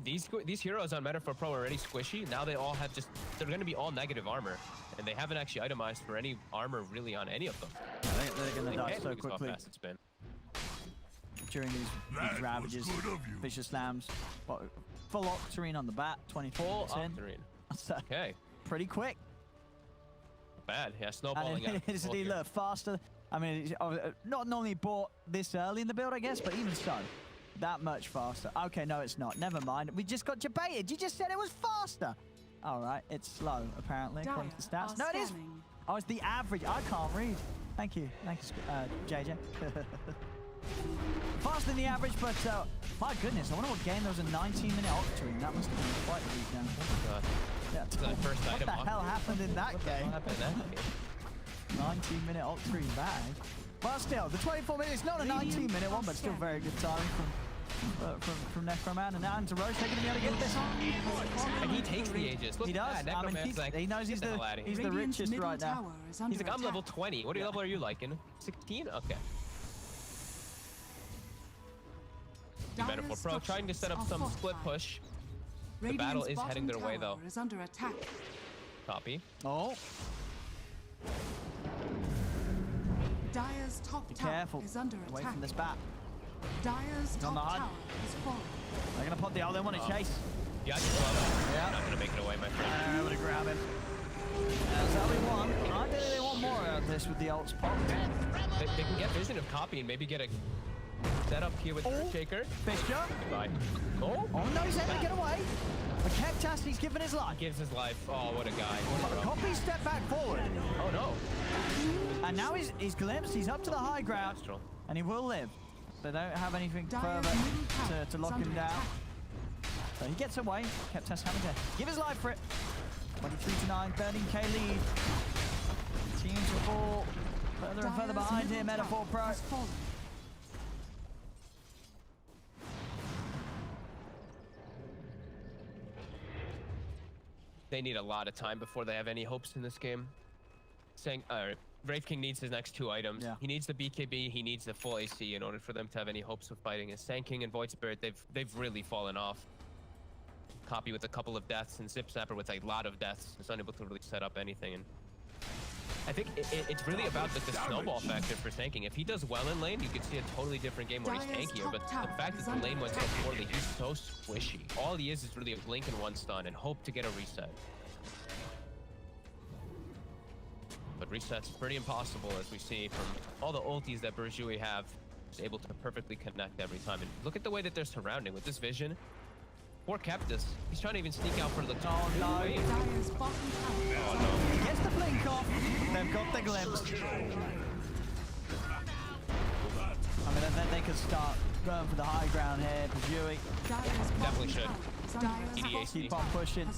These heroes on MATUMBAMAN Pro are already squishy. Now they all have they're going to be all negative armor, and they haven't actually itemized for any armor really on any of them. I think they're going to die so quickly. How fast it's been. During these ravages, vicious slams, full Octarine on the bat, 24 full in. Octarine. That's okay. Pretty quick. Bad, yeah, snowballing out. It's a deal faster. I mean, it's not normally bought this early in the build, I guess, but even so, that much faster. Okay, no, it's not. Never mind. We just got debated. You just said it was faster. All right, it's slow, apparently, according to the stats. No, it is. Oh, it's the average. I can't read. Thank you, JJ. Faster than the average, but my goodness, I wonder what game there was a 19-minute Octarine. That must have been quite a beat down. Oh, God. Yeah, what the hell happened in that game? What happened in that game? 19-minute Octarine bag. Well, still, the 24 minutes, not a 19-minute one, but still very good timing from Necroman. And now into Roche, they're going to be able to get this. And he takes the Aegis. Look He does. At I mean, he knows he's the richest right now. He's like, I'm level 20. What level are you liking? 16? Okay. MATUMBAMAN Pro trying to set up some split push. The battle is heading their way though. Is under attack. Copy. Oh. Dire's top tower is under Away attack. from this bat. Dire's top tower is falling. They're going to put the ult. They want to chase. Yeah, I just love it. Yeah. Not going to make it away, my friend. I'm going to grab him. That's how we want. Ideally, they want more out of this with the ults popped. They can get vision of Copy and maybe get a set up here with Shaker. Fish jump. Goodbye. Oh no, he's able to get away. But Kektas, he's given his life. He gives his life. Oh, what a guy. Copy step back forward. Oh no. And now he's glimpsed. He's up to the high ground. And he will live. They don't have anything further to lock him down. So he gets away. Kektas having to give his life for it. 23-9, 13k lead. Teams will fall further and further behind here. MATUMBAMAN Pro. They need a lot of time before they have any hopes in this game. Wraith King needs his next 2 items. Yeah. He needs the BKB, he needs the full AC in order for them to have any hopes of fighting. As Sand King and Void Spirit, they've really fallen off. Copy with a couple of deaths, and ZipZapper with a lot of deaths is unable to really set up anything. And I think it's really about the snowball factor for Sand King. If he does well in lane, you could see a totally different game where he's tankier. But the fact that the lane went so poorly, he's so squishy. All he is really a blink and 1 stun and hope to get a reset. But resets pretty impossible, as we see from all the ultis that Brazui have. He's able to perfectly connect every time. And look at the way that they're surrounding with this vision. Poor Kektas. He's trying to even sneak out for the Oh no. Oh no. He gets the blink off. They've got the glimpse. I mean, then they could start going for the high ground here. Brazui. Definitely should. Keep on pushing.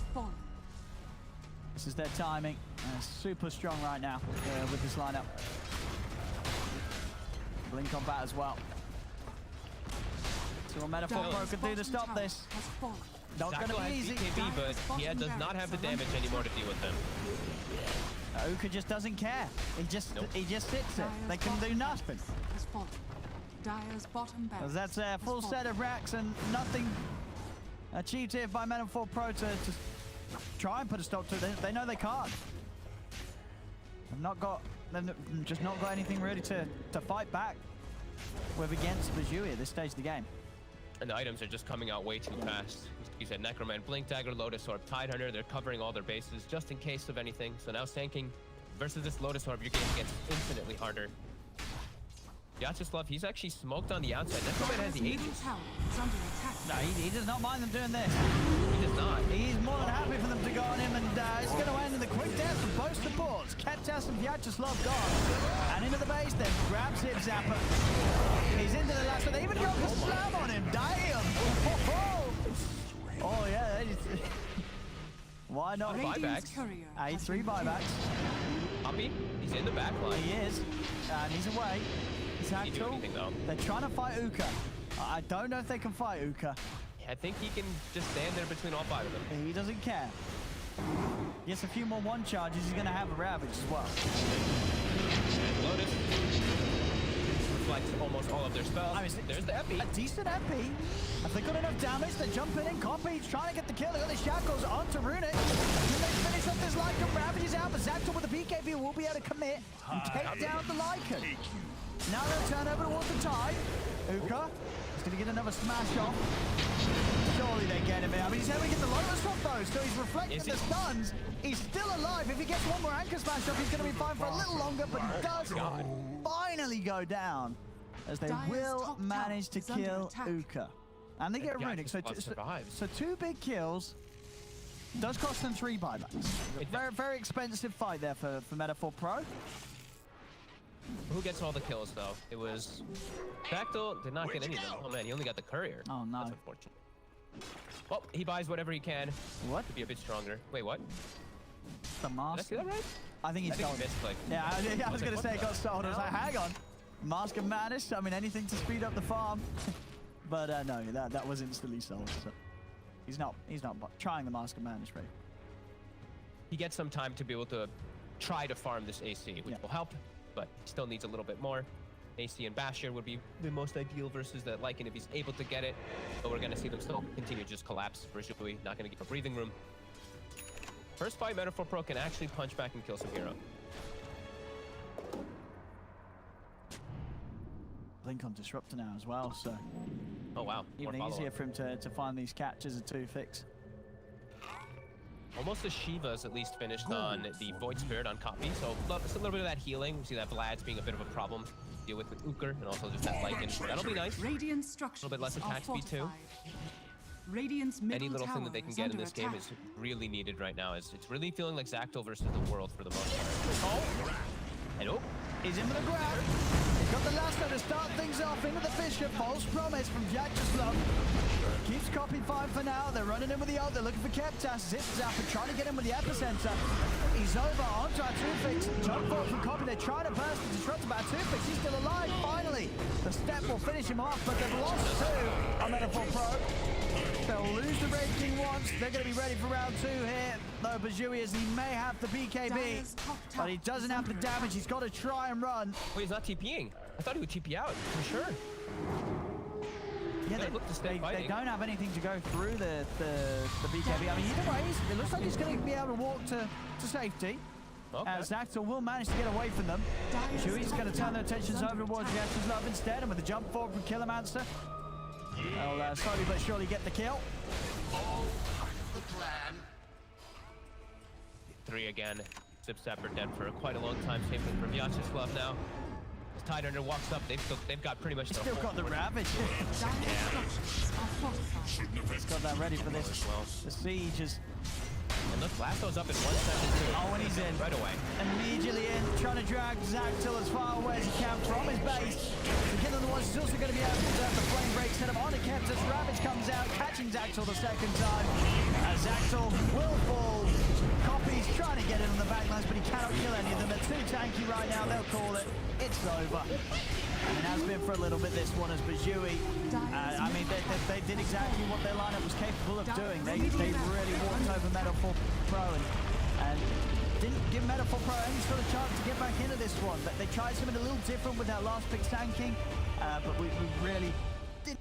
This is their timing. Super strong right now with this lineup. Blink on bat as well. So what MATUMBAMAN Pro could do to stop this. Not going to be easy. BKB, but he does not have the damage anymore to deal with them. Uka just doesn't care. He just sits it. They can do nothing. That's a full set of racks and nothing achieved here by MATUMBAMAN Pro to try and put a stop to it. They know they can't. They've just not got anything really to fight back with against Brazui at this stage of the game. And the items are just coming out way too fast. You said Necroman, Blink Dagger, Lotus Orb, Tidehunter. They're covering all their bases just in case of anything. So now Sand King versus this Lotus Orb, your game gets infinitely harder. Yachislav, he's actually smoked on the outside. Necroman has the Aegis. No, he does not mind them doing this. not. He's more than happy for them to go on him, and it's going to end in the quick death from both supports. Keptas and Vyacheslav gone. And into the base then, grabs him, Zappa. He's into the last one. They even got the slam on him. Damn! Oh, yeah. They just... Why not? Radiant's courier has 3 been buybacks. Puppey, he's in the back line. He is. And he's away. Can he do anything, though? They're trying to fight Uka. I don't know if they can fight Uka. I think he can just stand there between all 5 of them. He doesn't care. Gets a few more 1 charges. He's going to have a Ravage as well. And Lotus reflects almost all of their spells. I mean, there's the epi. A decent epi. If they got enough damage, they're jumping in. Copy, trying to get the kill. They got the shackles onto Runic. Can they finish up this Lycan? Ravage is out, but Zactor with the PKB will be able to commit and take down the Lycan. Now they'll turn over towards the tie. Uka is going to get another smash off. Surely they get him in. I mean, he's able to get the Lotus off though, so he's reflecting the stuns. He's still alive. If he gets one more anchor smash off, he's going to be fine for a little longer, but he does finally go down as they will manage to kill Uka. And they get Runic. So 2 big kills. Does cost them 3 buybacks. Very, very expensive fight there for Metaphor Pro. Who gets all the kills, though? It was... Bactyl did not get any of them. Oh, man, he only got the courier. Oh, no. That's unfortunate. Well, he buys whatever he can. What? To be a bit stronger. Wait, what? The Did I mask. see that right? I think he's I think sold. he missed, like... Yeah, I was going to say it got sold. I was No. like, hang on. Mask of Madness. I mean, anything to speed up the farm. But no, that was instantly sold. So he's not trying the Mask of Madness, right? He gets some time to be able to try to farm this AC, which will help, but still needs a little bit more. AC and Basher would be the most ideal versus the Lycan if he's able to get it, but we're going to see them still continue to just collapse. Virtually not going to give a breathing room. First fight, Metaphor Pro can actually punch back and kill some hero. Blink on Disruptor now as well, so Oh wow, more even easier follow-up. for him to find these catches and 2 fix. Almost the Shiva's at least finished on the Void Spirit on Copy, so it's a little bit of that healing. We see that Vlad's being a bit of a problem to deal with Uker, and also just that Lycan. That'll be nice. Radiant structures A little bit less attack speed too. Radiant's middle Any little thing tower that they can is get in under this game attack. is really needed right now. It's really feeling like Zactyl versus the world for the most part. Oh! And oh! He's in with the grab. Got the lasso to start things off into the Bishop. False promise from Vyacheslav. Keeps Copy 5 for now. They're running in with the ult. They're looking for Keptas. Zip Zapper trying to get him with the epicenter. He's over onto our 2-fix. Jump forward from Copy. They're trying to burst the disrupt about 2-fix. He's still alive. Finally, the step will finish him off, but they've lost 2 on Metaphor Pro. They'll lose the Red King once. They're going to be ready for round 2 here. Though Bajui, as he may have the BKB, but he doesn't have the damage. He's got to try and run. Wait, he's not TPing. I thought he would TP out, for sure. Yeah, they don't have anything to go through the BKB. I mean, either way, it looks like he's going to be able to walk to safety. Okay. Zactyl will manage to get away from them. Bajui's going to turn their attentions over towards Vyacheslav instead, and with the jump forward from Killermancer, they'll slowly but surely get the kill. 3 again. Zip Zapper dead for quite a long time. Same thing for Vyacheslav now. As Tiderunder walks up, they've got pretty much the Still got the Ravage. He's got that ready for this. Well. The siege is... And look, Lasso's up in 1 second too. Oh, and he's in. Right away. Immediately in, trying to drag Zactyl as far away as he can from his base. The Killer of the Ones is also going to be able to observe the flame break set up on the Keptas. Ravage comes out, catching Zactyl the second time. Zactyl will fall. Copy's trying to get in on the backlines, but he cannot kill any of them. They're too tanky right now. They'll call it. It's over. And it has been for a little bit this one as Bajui. I mean, they did exactly what their lineup was capable of doing. They really walked over Metaphor Pro and didn't give Metaphor Pro any sort of chance to get back into this one. But they tried something a little different with that last pick tanking, but we really didn't.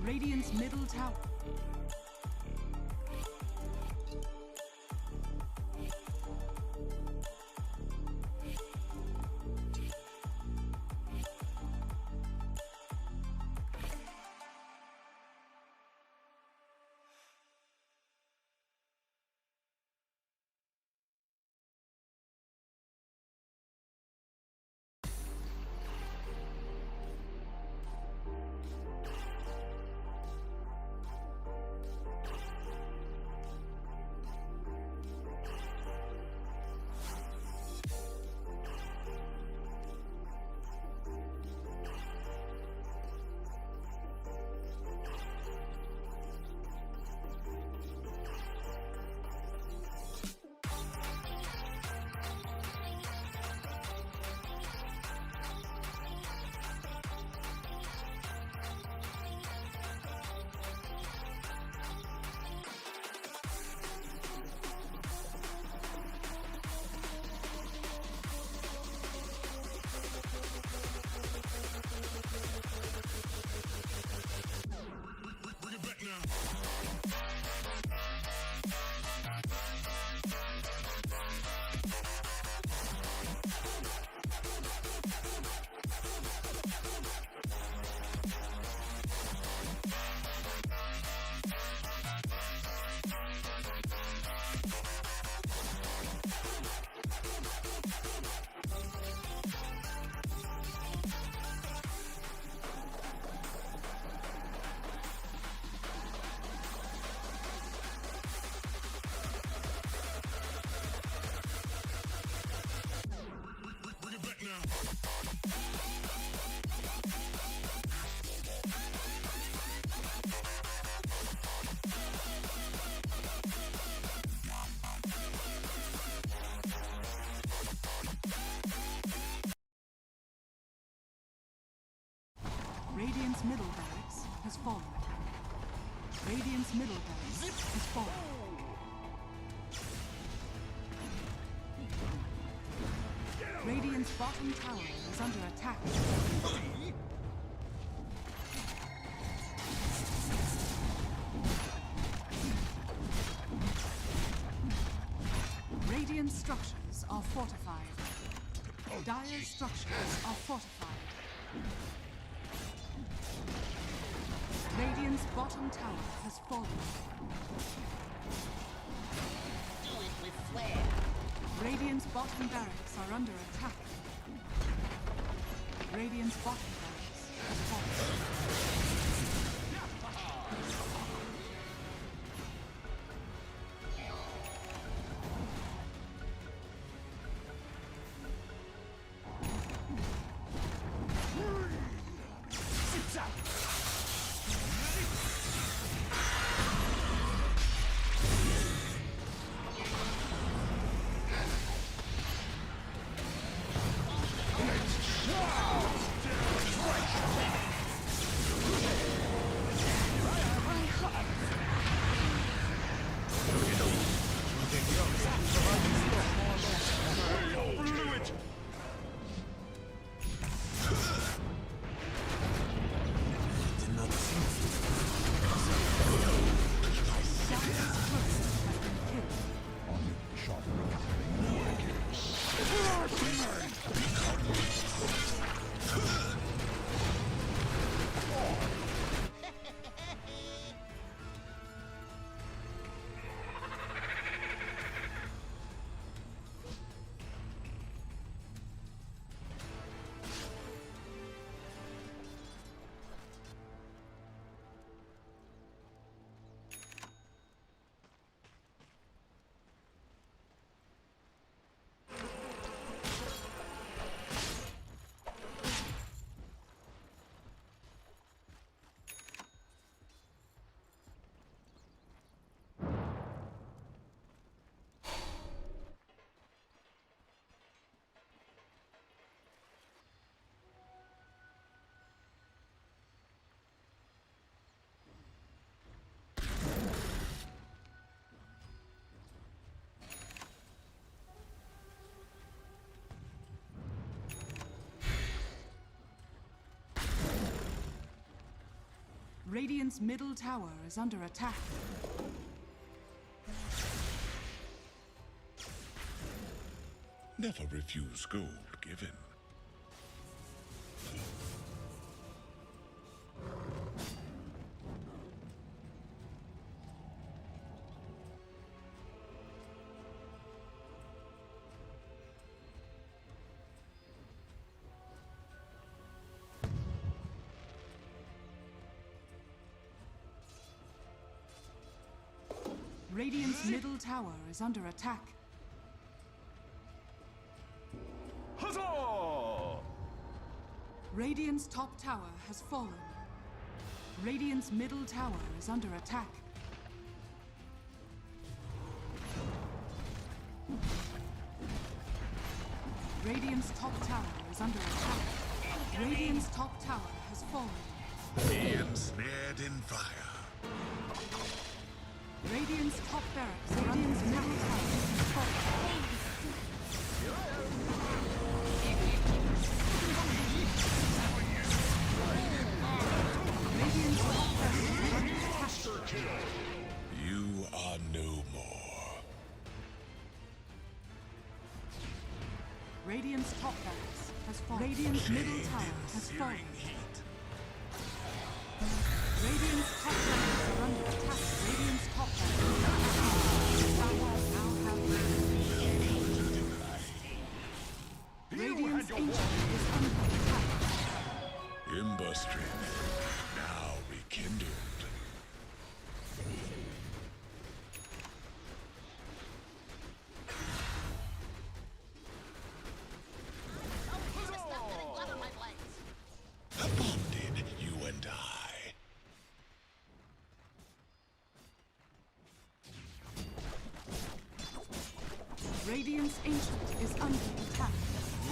Radiant's middle tower. Radiant's middle barracks has fallen. Radiant's middle barracks has fallen. Radiant's bottom tower is under attack. Radiant structures are fortified. Dire structures are fortified. Radiant's bottom tower has fallen. Do it with flair. Radiant's bottom barracks are under attack. Radiant's bottom barracks has fallen. Radiant's middle tower is under attack. Never refuse gold given. Radiant's middle tower is under attack. Huzzah! Radiant's top tower has fallen. Radiant's middle tower is under attack. Radiant's top tower is under attack. Radiant's top tower has fallen. Be ensnared in fire. Radiant's top barracks, Radiant's middle tower has fallen. Radiant's top barracks is under attack. You are no more. Radiant's top barracks has fallen. Radiant's middle tower has fallen. Radiant's top barracks are under attack. Radiant's top barracks now have Radiant's ancient is under attack. Ember strength now rekindled. Stop getting blood on my legs. Bonded, you and I. Radiant's ancient is under attack.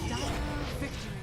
Dire victory.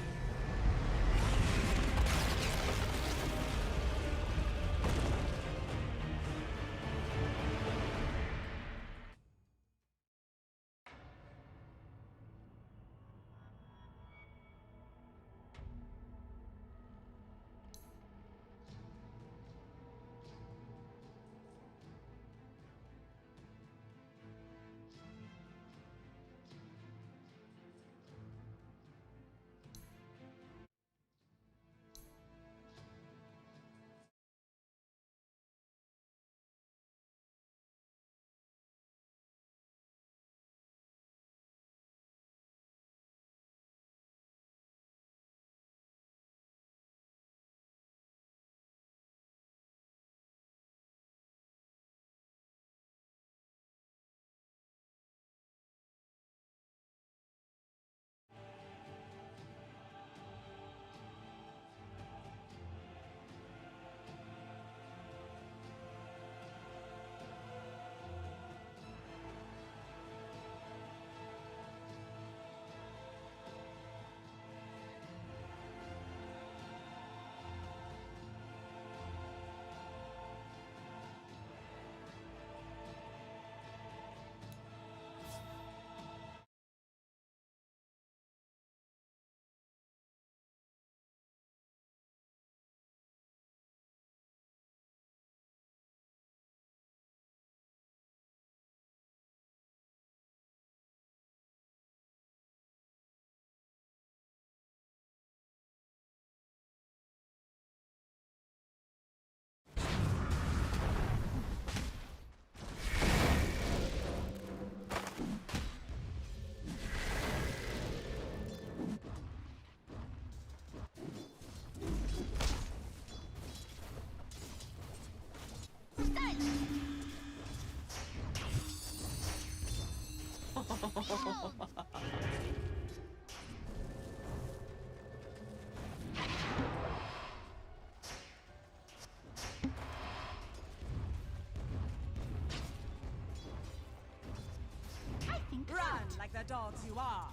Run like the dogs you are.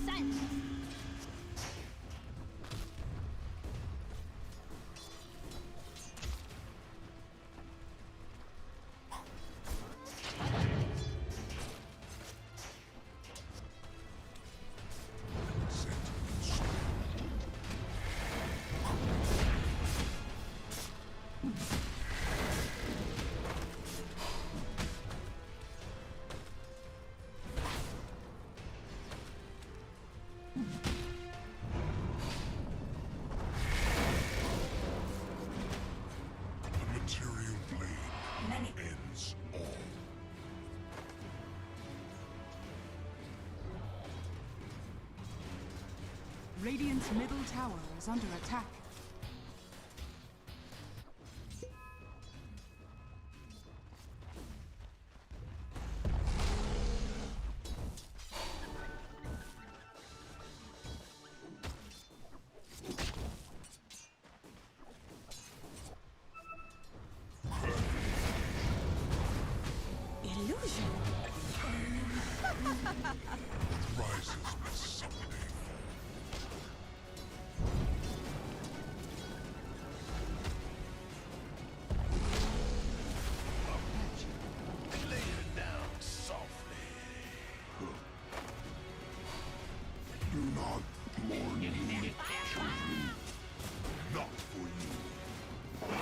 Silence. The material blade ends all. Radiant's middle tower is under attack. Illusion. Rises with someday. Lay her down softly. Do not mourn me, children. Not for you.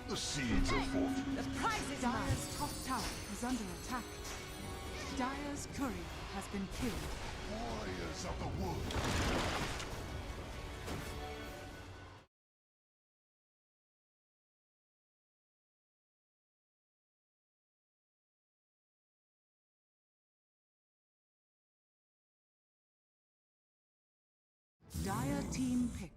The seeds are forfeit. The prize is Dire's top tower is under attack. Dire's courier has been killed. Warriors of the wood. Dire team pick.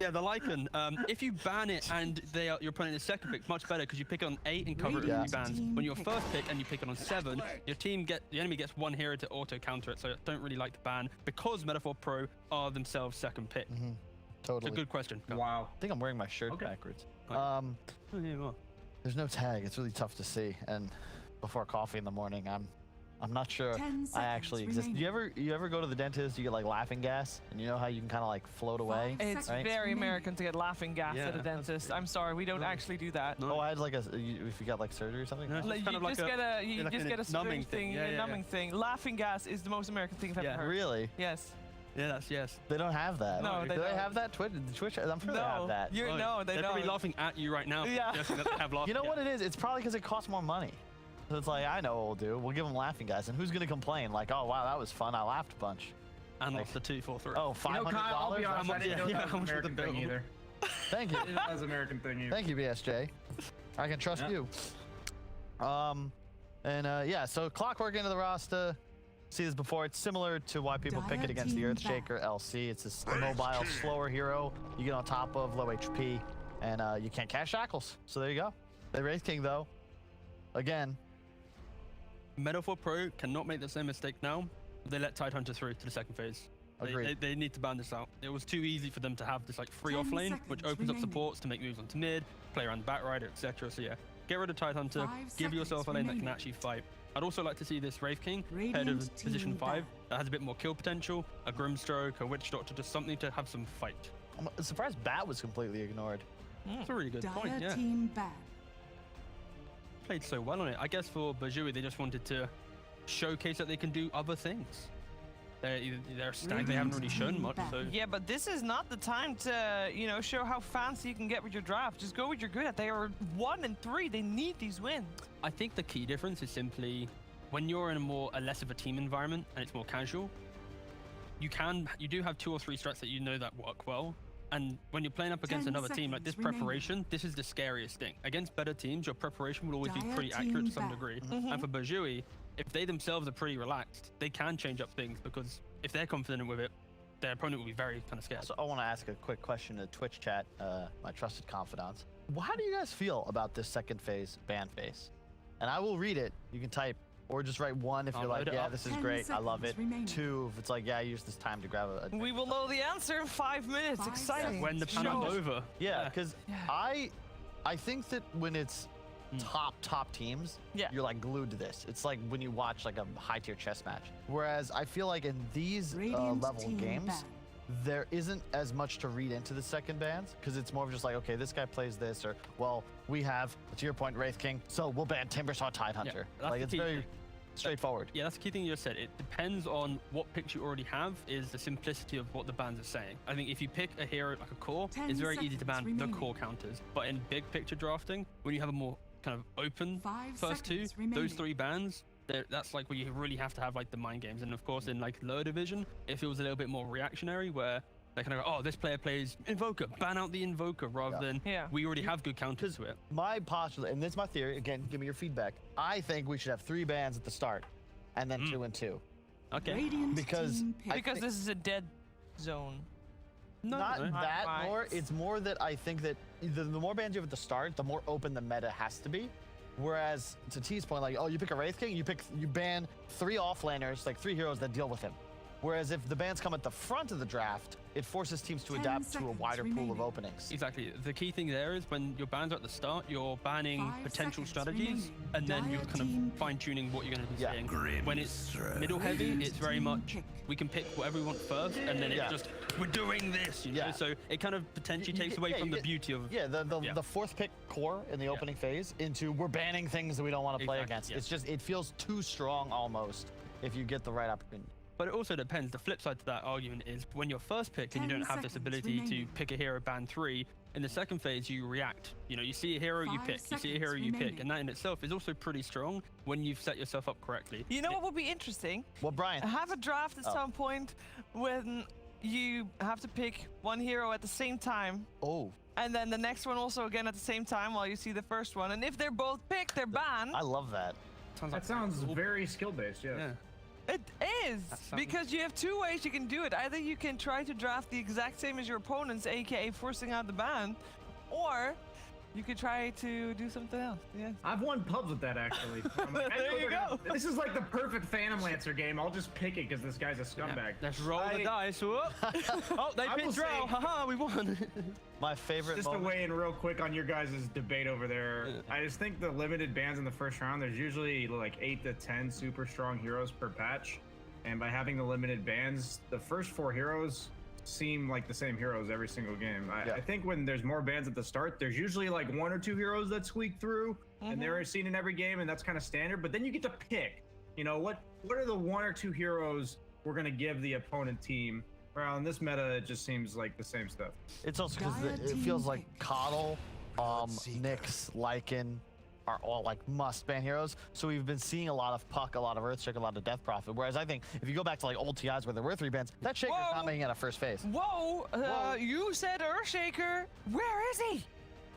Yeah, the Lycan. If you ban it and your opponent is second pick, much better because you pick it on 8 and cover it with Yeah. 2 bans. When you're first pick and you pick it on 7, the enemy gets 1 hero to auto counter it. So I don't really like the ban because Metaphor Pro are themselves second pick. Totally. It's a good question. Go. Wow. I think I'm wearing my shirt Okay. backwards. Right. Oh, here you are. There's no tag. It's really tough to see. And before coffee in the morning, I'm not sure 10 I actually seconds exist. You ever go to the dentist? You get like laughing gas, and you know how you can kind of like float away. It's Right? very American to get laughing gas Yeah, at a that's dentist. good. I'm sorry, we don't actually do that. No. Oh, I had like if you got like surgery or something. No, it's Like, kind you of like just a- get a you like just a get a numbing numbing thing, thing. Yeah, a yeah, numbing thing. Laughing gas is the most American thing I've Yeah. ever heard. Really? Yes. Yeah, that's yes. They don't have that. No, do they they don't. have that? Twitch? I'm sure they have No, that. you're Oh, no, they They're don't. probably laughing at you right now. Yeah. Guessing that they have laughing You know what gas. it is? It's probably because it costs more money. So it's like, I know what we'll do. We'll give them laughing guys. And who's going to complain? Like, oh, wow, that was fun. I laughed a bunch. And lost the 2, 4, 3. Oh, You know, $500? Kyle, I'll be honest, I didn't know yeah, that how was much an was the American thing bill? either. Thank you. That was an American thing either. Thank you, BSJ. I can trust Yeah. you. Yeah, so Clockwork into the roster. See this before. It's similar to why people pick it against the Dire Earthshaker LC. It's this mobile, slower hero. You get on top of low HP, and you can't cast shackles. So there you go. The Wraith King, though, again, Metaphor Pro cannot make the same mistake now. They let Tidehunter through to the second phase. Agreed. They need to ban this out. It was too easy for them to have this like free 10 off lane, which seconds opens up remaining. supports to make moves onto mid, play around the Batrider, etc. So yeah, get rid of Tidehunter, 5 give yourself a seconds lane that can remaining. actually fight. I'd also like to see this Wraith King head Radiant of position team 5 back. that has a bit more kill potential, a Grimstroke, a Witch Doctor, just something to have some fight. I'm surprised Bat was completely ignored. That's a really good point. Dire Yeah, team ban. played so well on it. I guess for Bajui, they just wanted to showcase that they can do other things. They're stacked. They haven't really shown much. So Yeah, but this is not the time to, show how fancy you can get with your draft. Just go with your good at. They are 1 and 3. They need these wins. I think the key difference is simply when you're in a less of a team environment and it's more casual, you do have 2 or 3 strats that you know that work well. And when you're playing up against 10 another team, like this seconds remaining. preparation, this is the scariest thing. Against better teams, your preparation will always be Dire pretty team accurate to some back. degree. Mm-hmm. And for Bajui, if they themselves are pretty relaxed, they can change up things because if they're confident with it, their opponent will be very kind of scared. So I want to ask a quick question to the Twitch chat, my trusted confidants. How do you guys feel about this second phase ban phase? And I will read it. You can type or just write 1 if I'll you're like, load it yeah, up. this is 10 great, I love it. seconds remaining. 2 if it's like, yeah, I use this time to grab a We will know the answer in 5 minutes. 5 Exciting. When the panel's Show us. over. Yeah, because Yeah. I think that when it's top teams, Yeah. you're like glued to this. It's like when you watch like a high tier chess match. Whereas I feel like in these Radiant level team games, ban. there isn't as much to read into the second bans because it's more of just like, okay, this guy plays this, or well, we have, to your point, Wraith King, so we'll ban Timbersaw Tidehunter. that's Like the it's key very thing. straightforward. Yeah, that's the key thing you just said. It depends on what picks you already have, is the simplicity of what the bans are saying. I think if you pick a hero like a core, 10 it's very easy to ban seconds the remaining. core counters. But in big picture drafting, when you have a more kind of open 5 first 2, seconds remaining. those 3 bans, that's like where you really have to have like the mind games. And of course, in like lower division, it feels a little bit more reactionary where they kind of go, oh, this player plays Invoker, ban out the Invoker, rather than we already have good counters to it. My postulate, and this is my theory, again, give me your feedback. I think we should have 3 bans at the start and then 2 and 2. Okay. Radiant Because team pick. Because this is a dead zone. Not no. that Right. more. It's more that I think that the more bans you have at the start, the more open the meta has to be. Whereas to T's point, like, oh, you pick a Wraith King, you ban 3 offlaners, like 3 heroes that deal with him. Whereas if the bans come at the front of the draft, it forces teams to 10 adapt to a seconds wider pool of remaining. openings. Exactly. The key thing there is when your bans are at the start, you're banning 5 potential seconds strategies, remaining. and then you're Dire kind team of fine-tuning what you're going to be Yeah. saying. When it's middle heavy, Radiant it's very team much pick. we can pick whatever we want first, and then it's Yeah. just we're doing this, you know. Yeah. So it kind of potentially takes away yeah, from you the get- beauty of Yeah, the Yeah. 4th pick core in the opening phase into we're banning things that we don't want to play Exactly, against. yeah. It's just, it feels too strong almost if you get the right opportunity. But it also depends. The flip side to that argument is when you're first pick and you 10 don't have this seconds ability remaining. to pick a hero ban 3, in the second phase you react. You know, you see a hero, you 5 pick. You see a hero, seconds you pick. remaining. And that in itself is also pretty strong when you've set yourself up correctly. You know what would be interesting? Well, Brian, Have a draft at Oh. some point when you have to pick 1 hero at the same time, oh, and then the next one also again at the same time while you see the first one. And if they're both picked, they're banned. I love that. Sounds That sounds very skill-based, yeah. Yeah. It is, sounds- because you have 2 ways you can do it. Either you can try to draft the exact same as your opponents, aka forcing out the ban, or you could try to do something else. Yeah. I've won pubs with that, actually. I'm like, I There know you they're go. This is like the perfect Phantom Lancer game. I'll just pick it because this guy's a scumbag. Let's roll the dice. Whoop. Oh, they I will picked draw. say- Haha, we won. My favorite Just to moment. weigh in real quick on your guys' debate over there, I just think the limited bans in the first round, there's usually like 8 to 10 super strong heroes per patch. And by having the limited bans, the first 4 heroes seem like the same heroes every single game. Yeah. I think when there's more bans at the start, there's usually like 1 or 2 heroes that squeak through, and they're seen in every game, and that's kind of standard. But then you get to pick, you know, what are the 1 or 2 heroes we're gonna give the opponent team? Well, in this meta, it just seems like the same stuff. It's also because Dire it team feels like pick. Coddle, Nyx, Lycan are all like must-ban heroes. So we've been seeing a lot of Puck, a lot of Earthshake, a lot of Death Prophet. Whereas I think if you go back to like old TIs where there were 3 bans, that Shaker's Whoa. not making it a first phase. Whoa, you said Earthshaker. Where is he?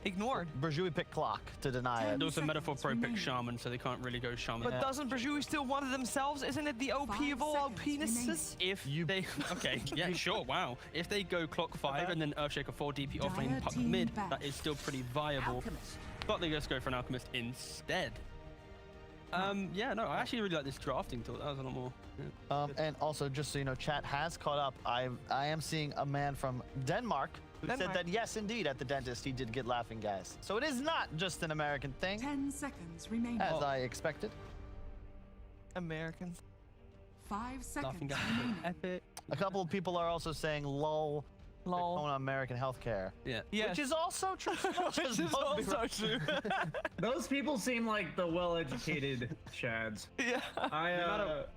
Ignored. Burjui picked Clock to deny it. And also Metaphor seconds Pro pick remaining. Shaman, so they can't really go Shaman. But doesn't Brajui still one of themselves? Isn't it the OP 5 of all seconds penises? If they okay, yeah, sure, wow. If they go Clock 5 and then Earthshaker 4 DP offlane Dire Puck team mid, back. that is still pretty viable. Alchemist. But they just go for an Alchemist instead. Yeah, no, I actually really like this drafting tool. That was a lot more. Yeah. And also, just so you know, chat has caught up. I am seeing a man from Denmark who said Denmark. that yes, indeed, at the dentist he did get laughing gas. So it is not just an American thing, 10 seconds remaining. as I expected. Americans. 5 Laughing seconds gas. remaining. Epic. A couple of people are also saying lol. Lol. On American healthcare, Yeah. Yes. which is also true. Which is also true. Those people seem like the well-educated Shads. Yeah. I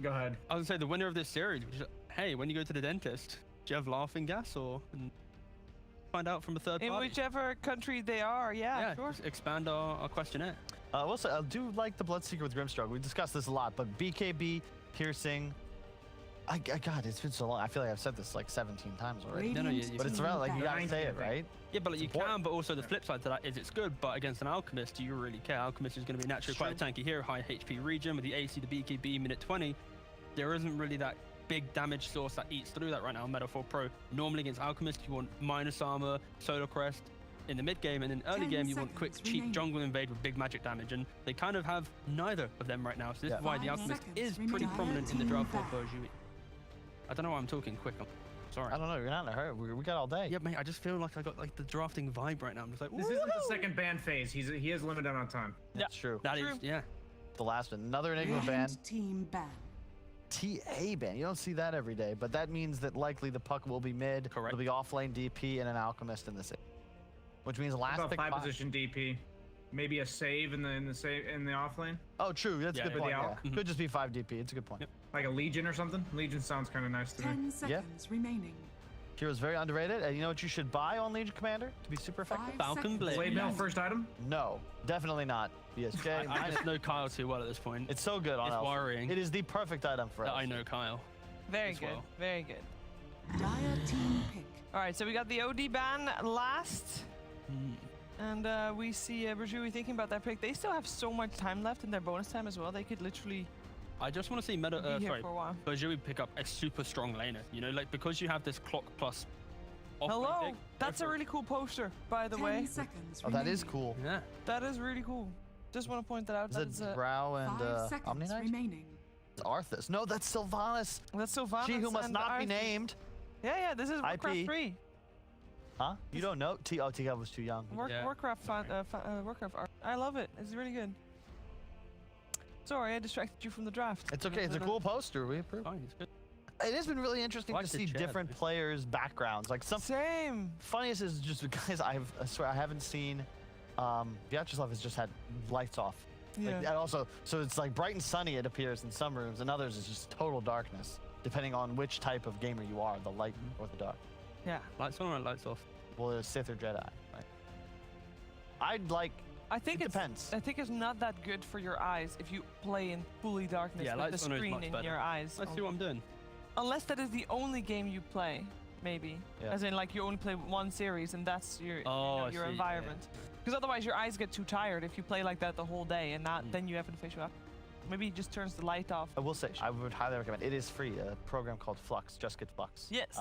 go ahead. I was gonna say the winner of this series, which is, hey, when you go to the dentist, do you have laughing gas or and find out from a third In party? whichever country they are, yeah, sure. just expand our questionnaire. Also, I do like the Bloodseeker with Grimstroke. We discussed this a lot, but BKB, piercing, God, it's been so long. I feel like I've said this like 17 times already. No, Radiant but It's team around like you ban. gotta say it, right? Yeah, but like, you important. can, but also the flip side to that is it's good, but against an Alchemist, do you really care? Alchemist is going to be naturally quite a tanky hero, high HP region with the AC, the BKB, minute 20. There isn't really that big damage source that eats through that right now in Meta 4 Pro. Normally against Alchemist, you want minus armor, solar crest in the mid game, and in early 10 game, you want quick, seconds cheap remaining. jungle invade with big magic damage, and they kind of have neither of them right now. So this Yeah. is why the 5 Alchemist seconds is pretty remaining. prominent in the Team draft for back. Burjui. I don't know why I'm talking quick. I'm sorry. I don't know. You're not in a hurry. We got all day. Yeah, mate, I just feel like I got like the drafting vibe right now. I'm just like, This isn't the second ban phase. He has limited amount of time. That's true. that is, True. yeah. The last one. Another Enigma ban. Radiant team ban. TA ban. You don't see that every day, but that means that likely the puck will be mid. Correct. It'll be off lane DP and an Alchemist in the same. Which means last About pick 5 five. position DP. Maybe a save in the off lane, Oh, true. That's Yeah, a good yeah. point. With the Yeah. Alch? Mhm. Could just be 5 DP. It's a good point. Yep. like a Legion or something. Legion sounds kind of nice to me. 10 seconds remaining. Hero's very underrated. And you know what you should buy on Legion Commander to be super effective? 5 Falcon seconds Blade. Blade Mail remaining. first item. No, definitely not. BSJ. I just know Kyle too well at this point. It's so good on It's Alpha. worrying. It is the perfect item for that us. I know Kyle. Very as good. well. Very good. Dire team pick. All right, so we got the OD ban last. And we see Burjui thinking about that pick. They still have so much time left in their bonus time as well. They could literally I just want to see Meta, be here sorry, for a while. Burjui pick up a super strong laner. You know, like because you have this clock plus. off-lane Hello, pick, go that's a for it. really cool poster, by the 10 way. seconds Oh, that is remaining. cool. Yeah. That is really cool. Just want to point that out. Is That it is, Brow and 5 seconds Omni Knight? remaining. It's Arthas. No, that's Sylvanas. that's Sylvanas. She who must and not be Arthur. named. Yeah, this is Warcraft IP. 3. Huh? You don't know? T-Gov was too young. Yeah. Warcraft Warcraft art. I love it. It's really good. Sorry, I distracted you from the draft. It's okay. It's a cool poster. We approve. Fine, it's good. It has been really interesting Like to the see chair, different though. players' backgrounds. Like some Same. funniest is just guys. I swear I haven't seen. Vyacheslav has just had lights off. Like, Yeah. and also, so it's like bright and sunny. It appears in some rooms, and others is just total darkness, depending on which type of gamer you are, the light or the dark. Yeah. Lights on or lights off? Well, it's Sith or Jedi, right? I'd like. I think It it's depends. I think it's not that good for your eyes if you play in fully darkness Yeah, with the lights on is screen much in better. your eyes. Let's see what I'm doing. Unless that is the only game you play, maybe. Yeah. As in, like, you only play one series and that's your Oh, I your see, yeah. environment. Because otherwise your eyes get too tired if you play like that the whole day and not then you have to face you up. Maybe it just turns the light off. I will say, I would highly recommend. It is free. A program called Flux. Just get Flux. Yes.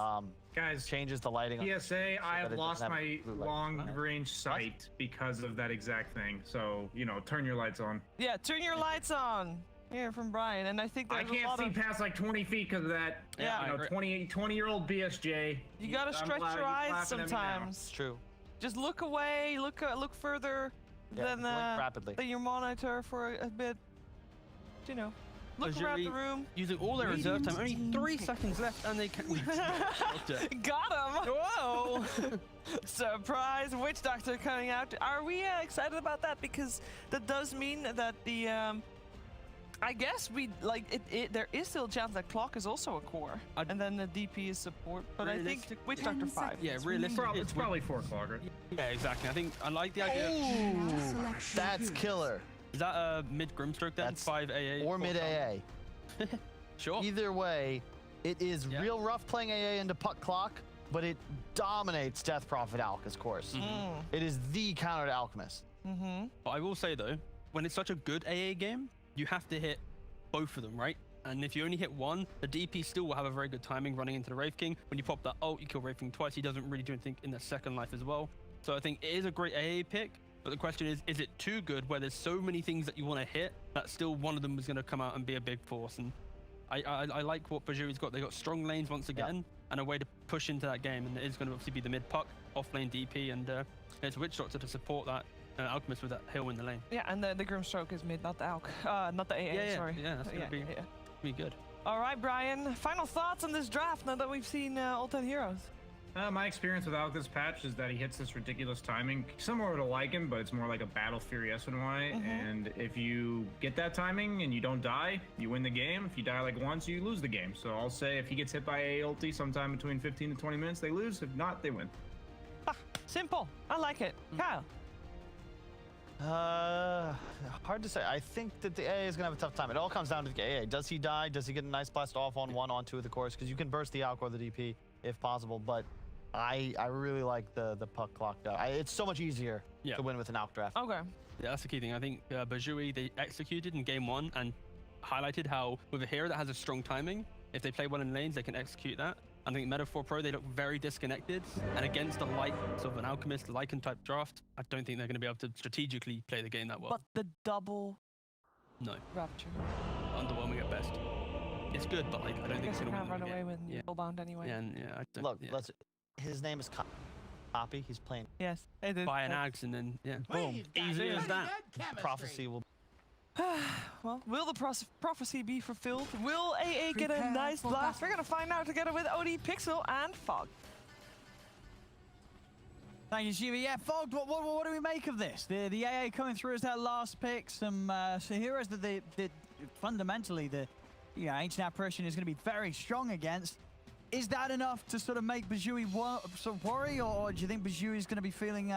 Guys, Changes the lighting. on- PSA, I that have it lost doesn't have my blue light. long-range sight because of that exact thing. So, turn your lights on. Yeah, turn your lights on. Here from Brian, and I think I there's a can't lot see of past like 20 feet because of that. Yeah, I 20-year-old BSJ. you gotta I'm stretch glad your he's eyes laughing at me now. sometimes. It's true. Just look away, look further Yeah, than blink rapidly. than your monitor for a bit. Look around the Burjui room. Using all their reserve time, only Radiant 3 team seconds left, and they can. We blocked it. Got him! Whoa! Surprise! Witch Doctor coming out. Are we excited about that? Because that does mean that the I guess we like it. There is still a chance that Clock is also a core, and then the DP is support. But I think Realistic- Witch 10 Doctor 5. Yeah, seconds realistically, remaining. It's probably 4 o'clock, right? Yeah, exactly. I think I like the idea. Now Ooh, select your that's heroes. killer. Is that a mid Grimstroke then? That's- 5 AA? Or 4 mid Falcon? AA. Sure. Either way, it is Yeah. real rough playing AA into puck clock, but it dominates Death Prophet Alch's course. It is the counter to Alchemist. But I will say though, when it's such a good AA game, you have to hit both of them, right? And if you only hit one, the DP still will have a very good timing running into the Wraith King. When you pop that ult, you kill Wraith King twice. He doesn't really do anything in the second life as well. So I think it is a great AA pick. But the question is it too good where there's so many things that you want to hit that still one of them is going to come out and be a big force? And I like what Bajui's got. They got strong lanes once again and a way to push into that game. And it is going to obviously be the mid puck, off lane DP, and there's Witch Doctor to support that Alchemist with that hill in the lane. Yeah, and the Grimstroke is mid, not the Alch. Not the AA, Yeah, sorry. yeah, that's gonna be good. All right, Brian. Final thoughts on this draft now that we've seen all 10 heroes. My experience with Alk this patch is that he hits this ridiculous timing, similar to Lycan, but it's more like a Battle Fury SNY. And if you get that timing and you don't die, you win the game. If you die like once, you lose the game. So I'll say if he gets hit by a ulti sometime between 15 to 20 minutes, they lose. If not, they win. Simple. I like it. Kyle. Hard to say. I think that the AA is gonna have a tough time. It all comes down to the AA. Does he die? Does he get a nice blast off on 1 on 2 of the course? Because you can burst the Alk or the DP if possible. But I really like the puck clock. It's so much easier to win with an Alk draft. Okay. Yeah, that's the key thing. I think Bajui, they executed in game 1 and highlighted how with a hero that has a strong timing, if they play well in lanes, they can execute that. I think Meta 4 Pro, they look very disconnected. And against a light sort of an Alchemist, Lycan type draft, I don't think they're going to be able to strategically play the game that well. But the double No. Rapture. Underwhelming at best. It's good, but like, I don't I think guess it's you going to can't win run the away game. when you're spellbound anyway. Yeah, and I don't, Look, his name is Puppey. He's playing. Yes. It is. buy an Ags and then, boom. got Easy as pretty that. good chemistry. Prophecy will. Well, will the prophecy be fulfilled? Will AA get a Prepare nice for blast? battle. We're going to find out together with OD Pixel and Fog. Thank you, Shiva. Yeah, Fog, what do we make of this? The AA coming through as that last pick. Some heroes that fundamentally the Ancient Apparition is going to be very strong against. Is that enough to sort of make Bajui sort of worry, or do you think Bajui is going to be feeling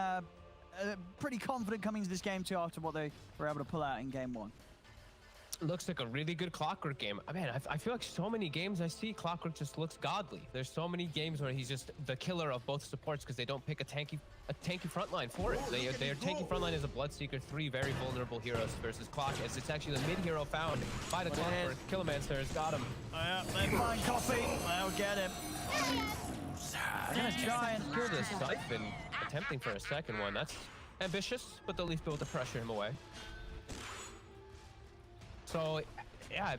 pretty confident coming into this game too after what they were able to pull out in game 1? Looks like a really good Clockwork game. I mean, I feel like so many games I see Clockwork just looks godly. There's so many games where he's just the killer of both supports because they don't pick a tanky frontline for it. Their tanky frontline is a Bloodseeker, 3 very vulnerable heroes versus Clock, as it's actually the mid hero found by the Clockwork. Killermancer has got him. They find Coffee. They'll get him. Gonna try and Kill this Siphon, attempting for a second one. That's ambitious, but they'll at least be able to pressure him away. So, yeah,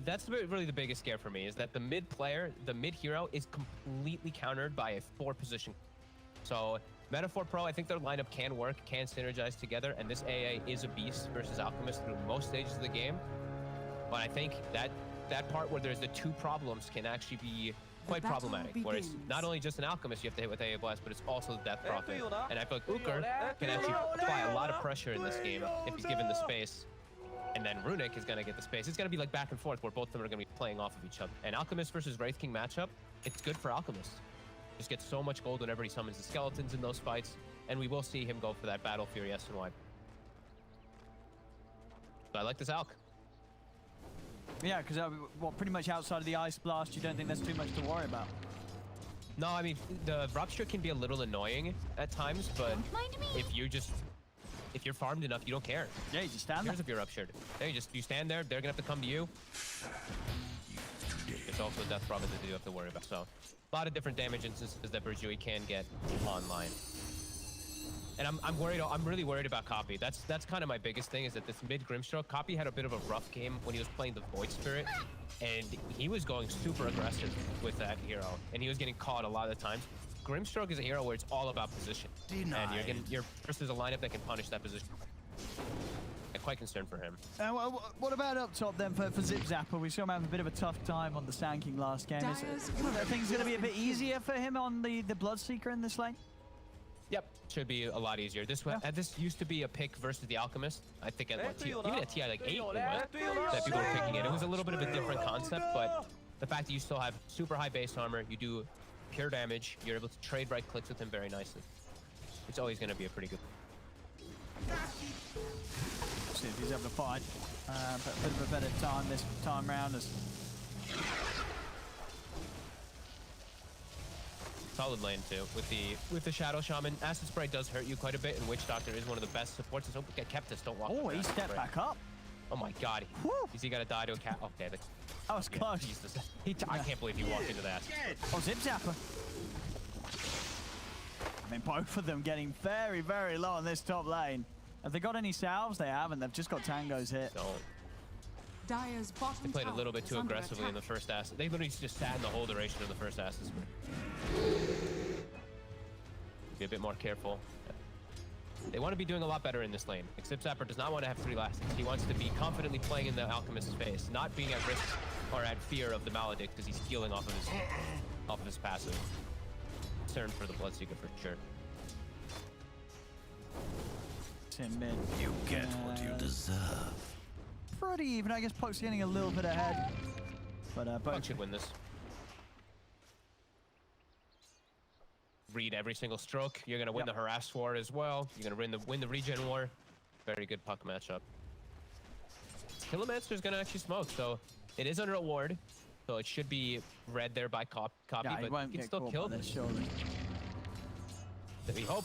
that's really the biggest scare for me, is that the mid player, the mid hero, is completely countered by a 4 position. So, Meta 4 Pro, I think their lineup can work, can synergize together, and this AA is a beast versus Alchemist through most stages of the game. But I think that part where there's the 2 problems can actually be quite battle problematic, where it's begins. not only just an Alchemist you have to hit with AA Blast, but it's also the Death Prophet. And I feel like Uker can actually apply a lot of pressure in this game if he's given the space. And then Runic is going to get the space. It's going to be like back and forth where both of them are going to be playing off of each other. And Alchemist versus Wraith King matchup, it's good for Alchemist. Just gets so much gold whenever he summons the skeletons in those fights. And we will see him go for that Battle Fury SNY. So I like this Alk. Yeah, because pretty much outside of the Ice Blast, you don't think there's too much to worry about? No, I mean, the Rupture can be a little annoying at times, but if you're farmed enough, you don't care. Yeah, you just stand there. Here's if you're Ruptured. You stand there, they're gonna have to come to you. It's also Death Prophet that you have to worry about. So, a lot of different damage instances that Bajui can get online. And I'm really worried about Copy. That's kind of my biggest thing, is that this mid Grimstroke, Copy had a bit of a rough game when he was playing the Void Spirit, and he was going super aggressive with that hero, and he was getting caught a lot of the times. Grimstroke is a hero where it's all about position, and you're versus a lineup that can punish that position. I'm quite concerned for him. What about up top then for Zip Zapper? We saw him have a bit of a tough time on the Sand King last game. Are things going to be a bit easier for him on the Bloodseeker in this lane? Yep, should be a lot easier. This used to be a pick versus the Alchemist. I think at even at TI like 8 it was, that people were picking it. It was a little bit of a different concept, but the fact that you still have super high base armor, you do pure damage, you're able to trade right clicks with him very nicely. It's always going to be a pretty good. See if he's able to find a bit of a better time this time round. Solid lane too with the Shadow Shaman. Acid Spray does hurt you quite a bit, and Witch Doctor is one of the best supports. So don't kept us. Don't walk. Oh, he stepped back up. Oh my God! Is he gonna die to a cat? Okay, that was close. Jesus. I can't believe he walked into that. Oh, Zip Zapper. I mean, both of them getting very, very low on this top lane. Have they got any salves? They haven't. They've just got tangos hit. No. Dire's bottom They played a little bit tower too is under aggressively in the attack. first acid. They literally just sat in the whole duration of the first acid. Be a bit more careful. They want to be doing a lot better in this lane. Except Zapper does not want to have 3 lasts. He wants to be confidently playing in the Alchemist's space, not being at risk or at fear of the Maledict because he's healing off of his passive. Concern for the Bloodseeker for sure. It's in mid. You get what you deserve. Pretty even. I guess Puck's getting a little bit ahead. But Puck both should win this. Read every single stroke. You're gonna win the harass war as well. You're gonna win the regen war. Very good puck matchup. Killomancer's gonna actually smoke, so it is under a ward. So it should be read there by Copy, Yeah, he but won't he can get still caught kill by them. this, surely. That we hope.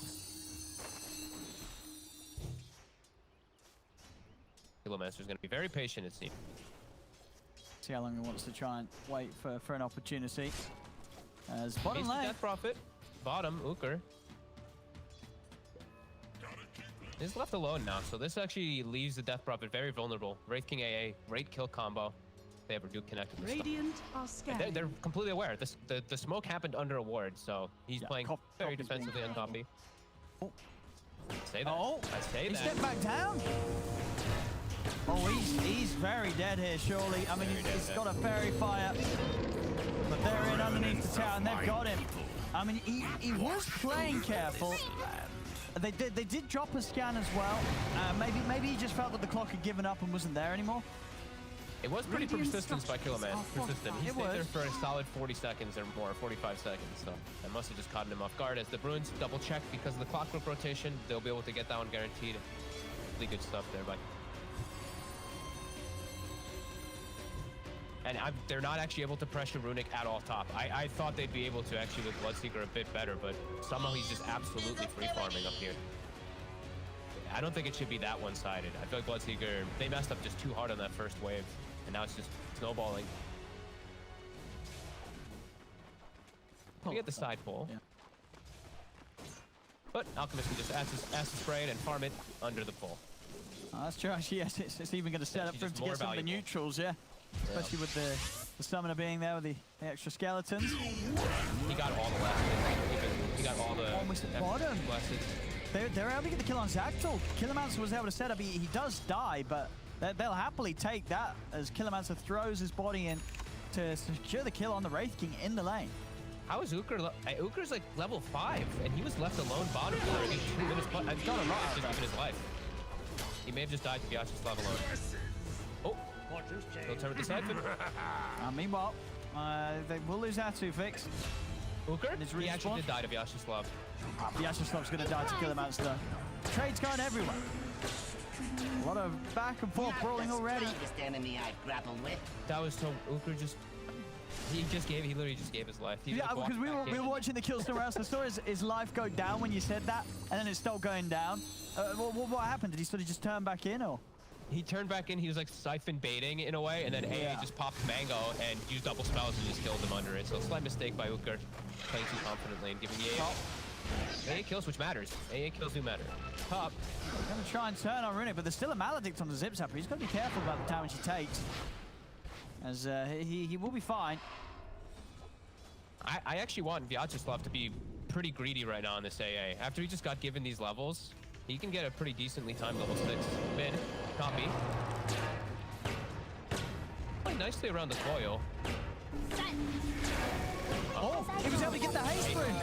Killomancer's gonna be very patient, it seems. See how long he wants to try and wait for an opportunity. As bottom He's the lane. Death Prophet. Bottom, Uker. He's left alone now, so this actually leaves the Death Prophet very vulnerable. Wraith King AA, great kill combo. They ever do connect with this stuff. Radiant are And scanning. they're completely aware. The smoke happened under a ward, so he's Yeah, playing very Copy's being defensively on Copy. Oh. Say that. Oh, I say he that. stepped back down. Oh, he's very dead here, surely. I mean, he's got a fairy fire, but they're in underneath the tower, and they've got him. I mean, he was playing careful. They did drop a scan as well. Maybe he just felt that the clock had given up and wasn't there anymore. It was pretty Radiant persistent by structures Killman. are Persistent. He It stayed there was. for a solid 40 seconds or more, 45 seconds. So I must have just caught him off guard. As the Bruins double check because of the clockwork rotation, they'll be able to get that one guaranteed. Really good stuff there, but. And they're not actually able to pressure Runic at all top. I thought they'd be able to actually with Bloodseeker a bit better, but somehow he's just absolutely free farming up here. I don't think it should be that one-sided. I feel like Bloodseeker, they messed up just too hard on that first wave, and now it's just snowballing. We get the side pull. Yeah. But Alchemist can just acid spray it and farm it under the pull. Oh, that's true, actually, yes. It's even going to set up Actually for him just to get more some of the valuable. neutrals, yeah. Especially with the summoner being there with the extra skeletons. He got all the last hits. He got all the Almost at bottom. last hits. They're able to get the kill on Zactal. Killomancer was able to set up. He does die, but they'll happily take that as Killomancer throws his body in to secure the kill on the Wraith King in the lane. How is Uker? Uker's like level 5, and he was left alone bottom for a good 2 minutes. I've got a lot just given his life. He may have just died to Vyacheslav alone. Oh, he'll turn with the siphon. Meanwhile, they will lose Atu fix. Uker? And his He actually respawn. did die to Vyacheslav. Vyacheslav's going to die to Killomancer. Trade's going everywhere. A lot of back and forth brawling already. Strongest enemy I've grappled with. That was so Uker just. He literally just gave his life. He Yeah, just walked because we back were in. watching the kill somewhere else. The story is his life go down when you said that, and then it stopped going down. What happened? Did he sort of just turn back in, or? He turned back in. He was like siphon baiting in a way, and then AA just popped Mango and used double spells and just killed him under it. So slight mistake by Uker, playing too confidently and giving the AA kills, which matters. AA kills do matter. Top. Going to try and turn on Runic, but there's still a Maledict on the Zip Zapper. He's got to be careful about the damage he takes, as he will be fine. I actually want Vyacheslav to be pretty greedy right now on this AA. After he just got given these levels, he can get a pretty decently timed level 6. Mid, copy. Playing nicely around the coil. Oh, he was able to get the haste rune.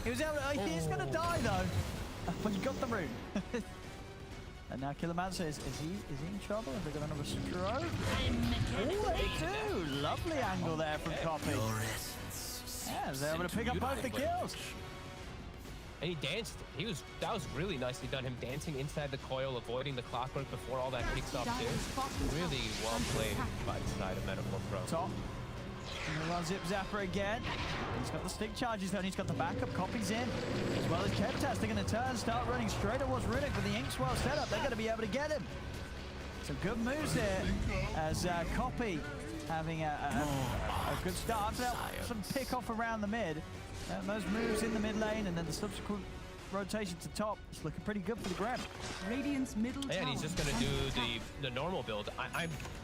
He was able to, he's going to die though. But he got the rune. And now Killomancer is he in trouble? Have they got another stroke? Oh, they do. Lovely angle there from Copy. Yeah, they're able to pick up both the kills. And he danced. That was really nicely done. Him dancing inside the coil, avoiding the clockwork before all that kicks off too. Really well played by the side of Metaphor Pro. Top. And we'll run Zip Zapper again. He's got the stick charges though, and he's got the backup. Copies in. As well as Kevtas, they're going to turn, start running straight towards Runic with the Inkswell setup. They're going to be able to get him. Some good moves here as Copy having a good start. After that, some pick off around the mid. Those moves in the mid lane and then the subsequent rotation to top. It's looking pretty good for the Graham. Radiant's middle tower. And he's just going to do the normal build.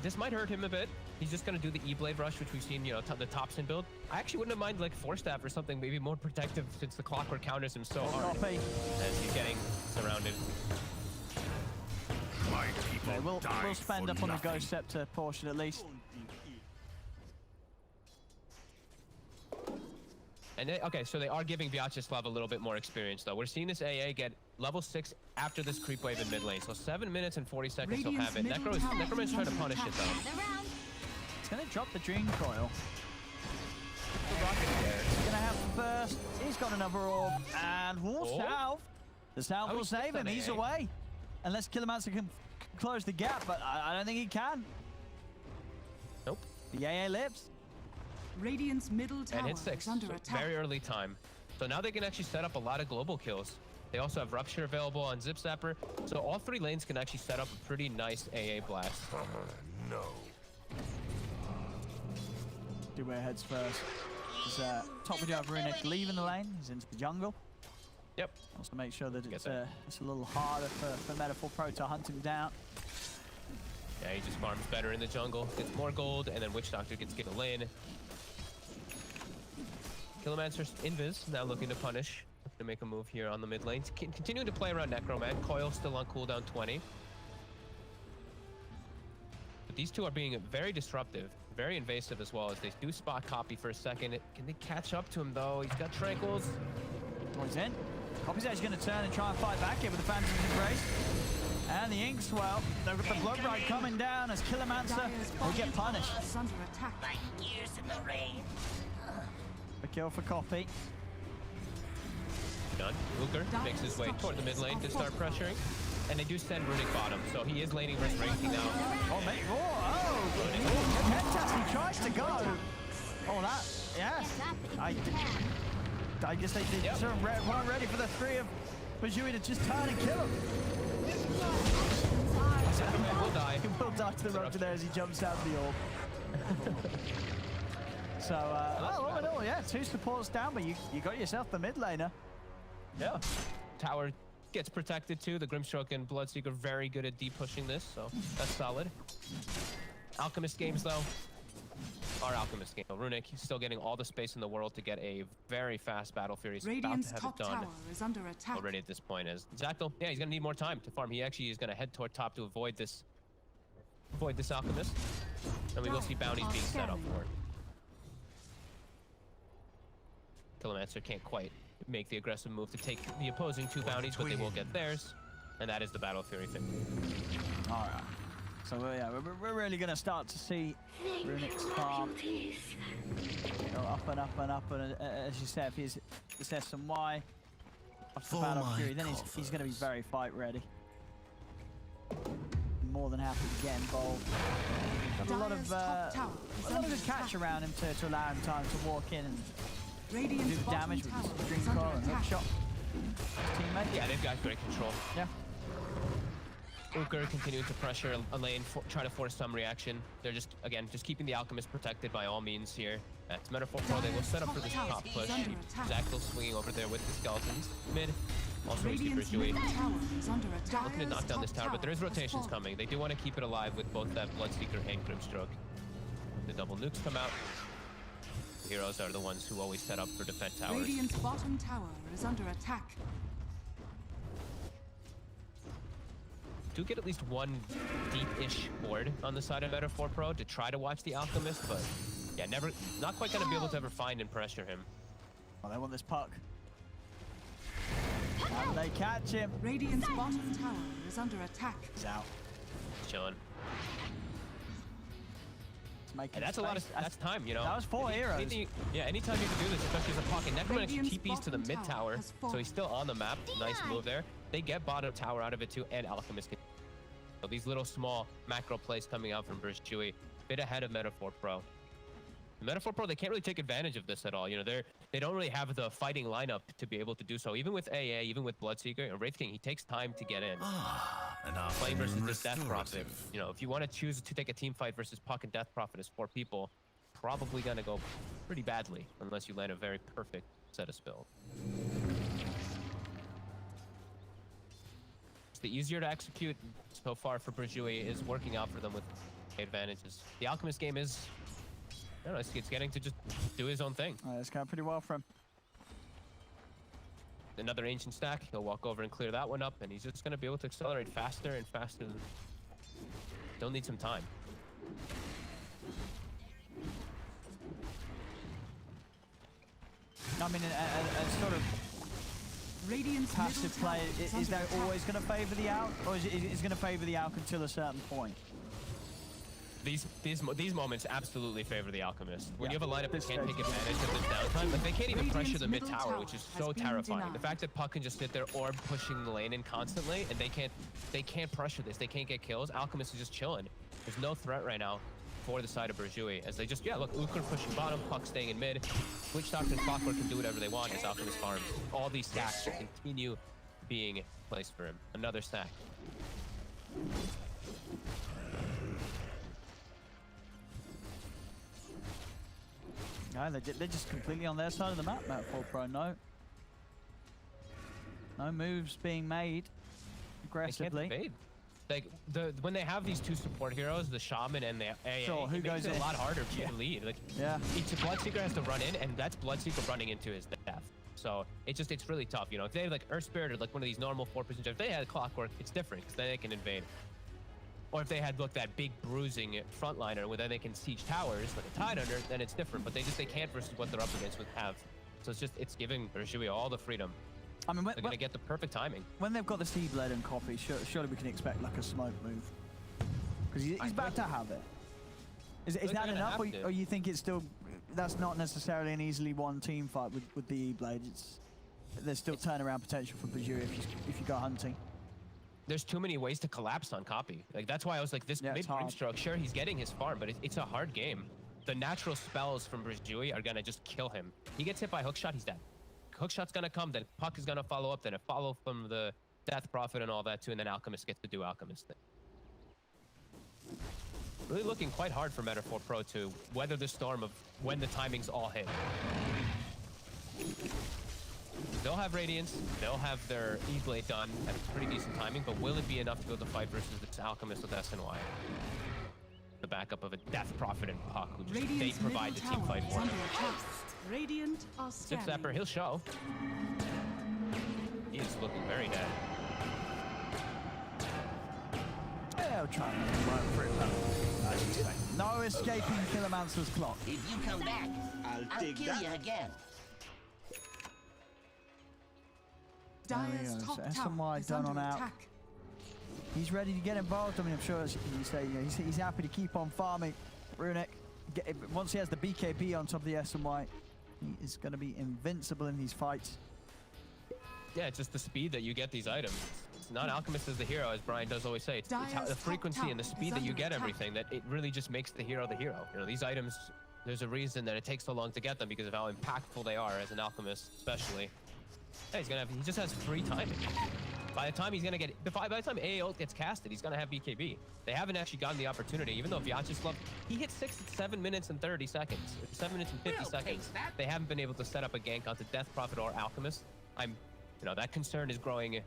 This might hurt him a bit. He's just going to do the E-Blade Rush, which we've seen, the Topson build. I actually wouldn't have minded like Force Staff or something, maybe more protective since the Clockwork counters him so hard. Copy. As he's getting surrounded. My people We'll died spend for up on the nothing. Ghost Scepter portion at least. And okay, so they are giving Vyacheslav a little bit more experience, though. We're seeing this AA get level 6 after this creep wave in mid lane. So 7 minutes and 40 seconds he'll have it. Necroman's trying to punish it, though. He's going to drop the Dream Coil. He's going to have the burst. He's got another orb. And Wolf South. The South will save him. He's away. unless Killermancer can close the gap, but I don't think he can. Nope. The AA lives. Radiant's middle tower And hit 6. is under So attack. very early time. So now they can actually set up a lot of global kills. They also have Rupture available on Zip Zapper. So all 3 lanes can actually set up a pretty nice AA blast. No. Beware heads first. He's top of the other Runic leaving the lane. He's into the jungle. Yep. Wants to make sure that Get it's that. it's a little harder for Metaphor Pro to hunt him down. Yeah, he just farms better in the jungle, gets more gold, and then Witch Doctor gets get a lane. Killermancer's invis now looking to punish. To make a move here on the mid lane. Continuing to play around Necroman. Coil still on cooldown 20. But these two are being very disruptive, very invasive as well, as they do spot copy for a second. Can they catch up to him though? He's got Tranquils. Oh, he's in. Copy's actually going to turn and try and fight back here with the Phantom's Embrace. And the Inkswell. They've got the Blood Ride coming down as Killermancer Dire's will get bottom punished. tower is under attack. Like gears in the rain. A kill for Copy. Done. Luker makes his way toward the mid lane to start pressuring. And they do send Runic bottom, so he is laning versus Ranking now. Oh, mate. Oh, Pentas, he tries to go. Oh, that, yes. I guess they Yep. sort of weren't ready for the 3 of Bajui to just turn and kill him. Necroman will die. He will die to the rupture there as he jumps out of the orb. So, all in all, yeah, 2 supports down, but you got yourself the mid laner. Yeah. Tower gets protected too. The Grimstroke and Bloodseeker very good at deep pushing this, so that's solid. Alchemist games though. Our Alchemist game. Runic, he's still getting all the space in the world to get a very fast Battle Fury. He's about Radiant's to have top it done tower is under attack. already at this point. As Zactyl, yeah, he's gonna need more time to farm. He actually is gonna head toward top to avoid this Alchemist. And we will see bounties being set up for it. Killermancer can't quite make the aggressive move to take the opposing 2 bounties, but they will get theirs. And that is the Battle Fury thing. All right. So, yeah, we're really going to start to see Runic's farm go up and up and up. And as you said, if he's this S&Y off the Battle Fury, then he's going to be very fight ready. More than happy to get involved. Got a lot of good catch around him to allow him time to walk in and Radiant's do the bottom damage with tower his is Dream under Coil and attack. Hookshot. Teammate. Yeah, they've got great control. Yeah. Uker continuing to pressure a lane, trying to force some reaction. They're just keeping the Alchemist protected by all means here. That's Metaphor Pro. They will set up for this top push. Zactyl swinging over there with the skeletons. Mid. Also we see Radiant's Bridgeway middle tower is under attack. looking to knock down this tower, but there is rotations coming. They do want to keep it alive with both that Bloodseeker and Grimstroke. The double nukes come out. Heroes are the ones who always set up for defense towers. Radiant's bottom tower is under attack. Do get at least one deep-ish board on the side of Metaphor Pro to try to watch the Alchemist, but yeah, not quite gonna be able to ever find and pressure him. Oh, they want this puck. And they catch him. Radiant's bottom tower is under attack. He's out. Chilling. It's making And that's a lot of space. that's time, you know. That was 4 heroes. Anytime you can do this, especially as a pocket. Necroman actually Radiant's TPs to the bottom mid tower tower, has so fallen. he's still on the map. Nice move there. They get bottom tower out of it too, and Alchemist can. So these little small macro plays coming out from Bridgeway, bit ahead of Metaphor Pro. The Metaphor Pro, they can't really take advantage of this at all. You know, they don't really have the fighting lineup to be able to do so. Even with AA, even with Bloodseeker and Wraith King, he takes time to get in. An Playing versus afternoon this Death Prophet, restorative. you know, if you want to choose to take a team fight versus Puck and Death Prophet as 4 people, probably gonna go pretty badly unless you land a very perfect set of spells. It's the easier to execute so far for Bridgeway is working out for them with advantages. The Alchemist game is, I don't know, it's getting to just do his own thing. It's going pretty well for him. Another ancient stack, he'll walk over and clear that one up, and he's just gonna be able to accelerate faster and faster. They'll need some time. I mean, a sort of Radiant's passive middle play, tower is under that attack. always going to favour the Alc? Or is it going to favour the Alc until a certain point? These moments absolutely favor the Alchemist. When Yeah. you have a lineup that can't take advantage of this downtime, like they can't even pressure the mid Radiant's tower, middle which is tower so has been terrifying. denied. The fact that Puck can just sit there orb pushing the lane in constantly, and they can't pressure this. They can't get kills. Alchemist is just chilling. There's no threat right now for the side of Burjui as they just look, Ukr pushing bottom, Puck staying in mid. Witch Doctor and Clockwork can do whatever they want as Alchemist farms. All these stacks will continue being placed for him. Another stack. No, they're just completely on their side of the map, Metaphor Pro. No moves being made aggressively. They can't evade. Like when they have these two support heroes, the Shaman and the AA, Sure, who it makes goes it in? a lot harder to lead. Like Yeah. each Bloodseeker has to run in, and that's Bloodseeker running into his death. So it's really tough. You know, if they had like Earth Spirit or like one of these normal 4% jumps, if they had Clockwork, it's different because then they can invade. Or if they had that big bruising frontliner where then they can siege towers like a Tide Hunter, then it's different. But they can't versus what they're up against with have. So it's giving Burjui all the freedom. I mean, They're gonna get the perfect timing. when they've got the Sea Blade and Coffee, surely we can expect like a smoke move. Because he's about to have it. Is they're that gonna enough, have or, to. or you think it's still... That's not necessarily an easily won team fight with the E-Blade. There's still turnaround potential for Burjui if you go hunting. There's too many ways to collapse on copy. Like that's why I was like, this Yeah, mid it's hard. Grimstroke, sure he's getting his farm, but it's a hard game. The natural spells from Burjui are gonna just kill him. He gets hit by hookshot, he's dead. Hookshot's gonna come, then Puck is gonna follow up, then a follow from the Death Prophet and all that too, and then Alchemist gets to do Alchemist thing. Really looking quite hard for Metaphor Pro to weather the storm of when the timings all hit. They'll have Radiance, they'll have their E-Blade done at pretty decent timing, but will it be enough to go to fight versus this Alchemist with SNY? The backup of a Death Prophet and Puck, who just they Radiant's provide the middle team tower fight is for. under attack. Radiant are Zip scanning. Zapper, he'll show. He is looking very dead. Yeah, I'll try and work through that. No escaping Killermancer's clock. If you come back, I'll kill you again. Dire's There we go. top So tower SMY is done under on out. attack. He's ready to get involved. I mean, I'm sure as you say, he's happy to keep on farming. Runic, once he has the BKB on top of the SMY, he is going to be invincible in these fights. Yeah, it's just the speed that you get these items. It's not Alchemist as the hero, as Brian does always say. It's how Dire's the top frequency and the tower speed is that you under get attack. everything that it really just makes the hero the hero. You know, these items, there's a reason that it takes so long to get them because of how impactful they are as an Alchemist, especially. Yeah, he just has free timing. By the time by the time AA ult gets casted, he's gonna have BKB. They haven't actually gotten the opportunity, even though Vyacheslav, he hit 7 minutes and 30 seconds, 7 minutes and 50 We'll seconds. taste that. They haven't been able to set up a gank onto Death Prophet or Alchemist. That concern is growing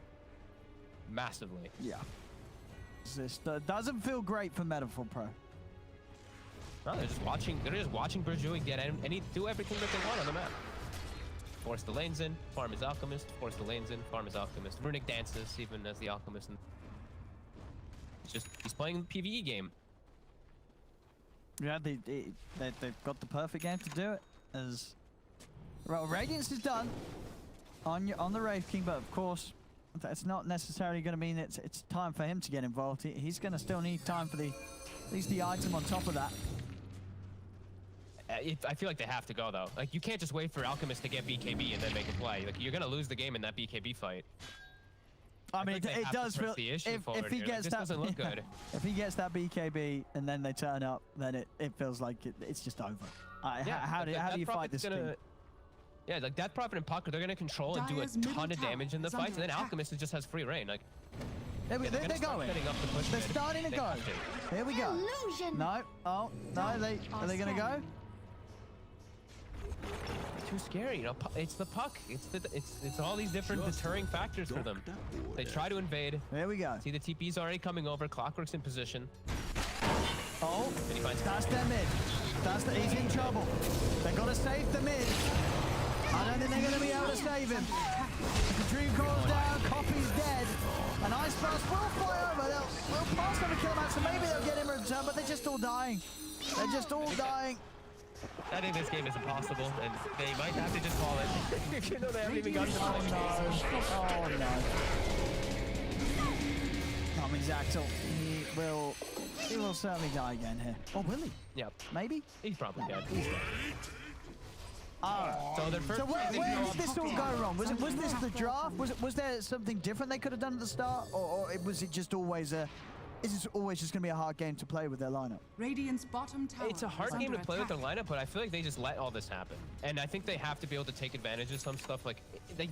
massively. Yeah. This doesn't feel great for Metaphor Pro. No, they're just watching Burjui do everything that they want on the map. Force the lanes in, farm his Alchemist, force the lanes in, farm his Alchemist. Runic dances even as the Alchemist. And he's playing the PvE game. Yeah, they've got the perfect game to do it. Well, Radiance is done on the Wraith King, but of course, that's not necessarily going to mean it's time for him to get involved. He's going to still need time for at least the item on top of that. I feel like they have to go though. Like you can't just wait for Alchemist to get BKB and then make a play. Like you're gonna lose the game in that BKB fight. I mean, feel like they it have to does press feel the issue if forward he here. gets This that doesn't look good. If he gets that BKB and then they turn up, then it feels like it's just over. How do you fight this thing? Yeah, like Death Prophet and Puck, they're gonna control and do Dire's a middle ton of tower damage in the is fights, under and then attack. Alchemist just has free reign. Like They're gonna going. start setting up the push They're mid. starting to They go. have to. Here we go. Illusion. No. Oh, no. Are they going to go? Too scary, it's the Puck. It's all these different deterring factors for them. They try to invade. Here we go. See the TP's already coming over. Clockwork's in position. Oh, And he finds that's their mid. He's in trouble. They've got to save the mid. I don't think they're going to be able to save him. The Dream Core's down. Copy's dead. An Ice Blast will fly over. They'll pass over Killmaster. Maybe they'll get him in return, but they're just all dying. They're just all dying. I think this game is impossible, and they might have to just call it. You know they haven't even gotten to Oh finish. no. Oh no. I mean, Zaxel, he will he will certainly die again here. Or will he? Yep. Maybe? He's probably dead. Alright. So their first So where they did go up- this all go wrong? Was this the draft? Was there something different they could have done at the start, or was it just always a? Is this always just going to be a hard game to play with their lineup? Radiant's bottom tower. It's a hard is game to under play with their attack. lineup, but I feel like they just let all this happen. And I think they have to be able to take advantage of some stuff. Like,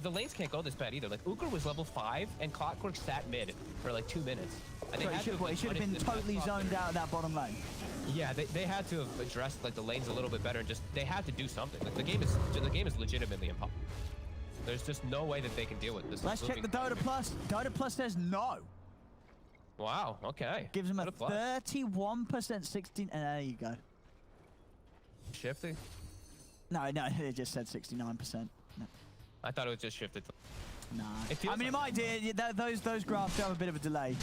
the lanes can't go this bad either. Like, Uker was level 5, and Clockwork sat mid for like 2 minutes. And they So had to he should have been totally zoned out of that bottom lane. Yeah, they had to have addressed like the lanes a little bit better, and just they had to do something. Like the game is legitimately impossible. There's just no way that they can deal with this. Let's check the Dota Plus. Dota Plus says no. Wow. Okay. Gives him a Dota Plus. 31%, 16. And there you go. Shifty. No, it just said 69%. No. I thought it was just shifted. Nah. It feels I mean, like it might do. Those graphs have a bit of a delay.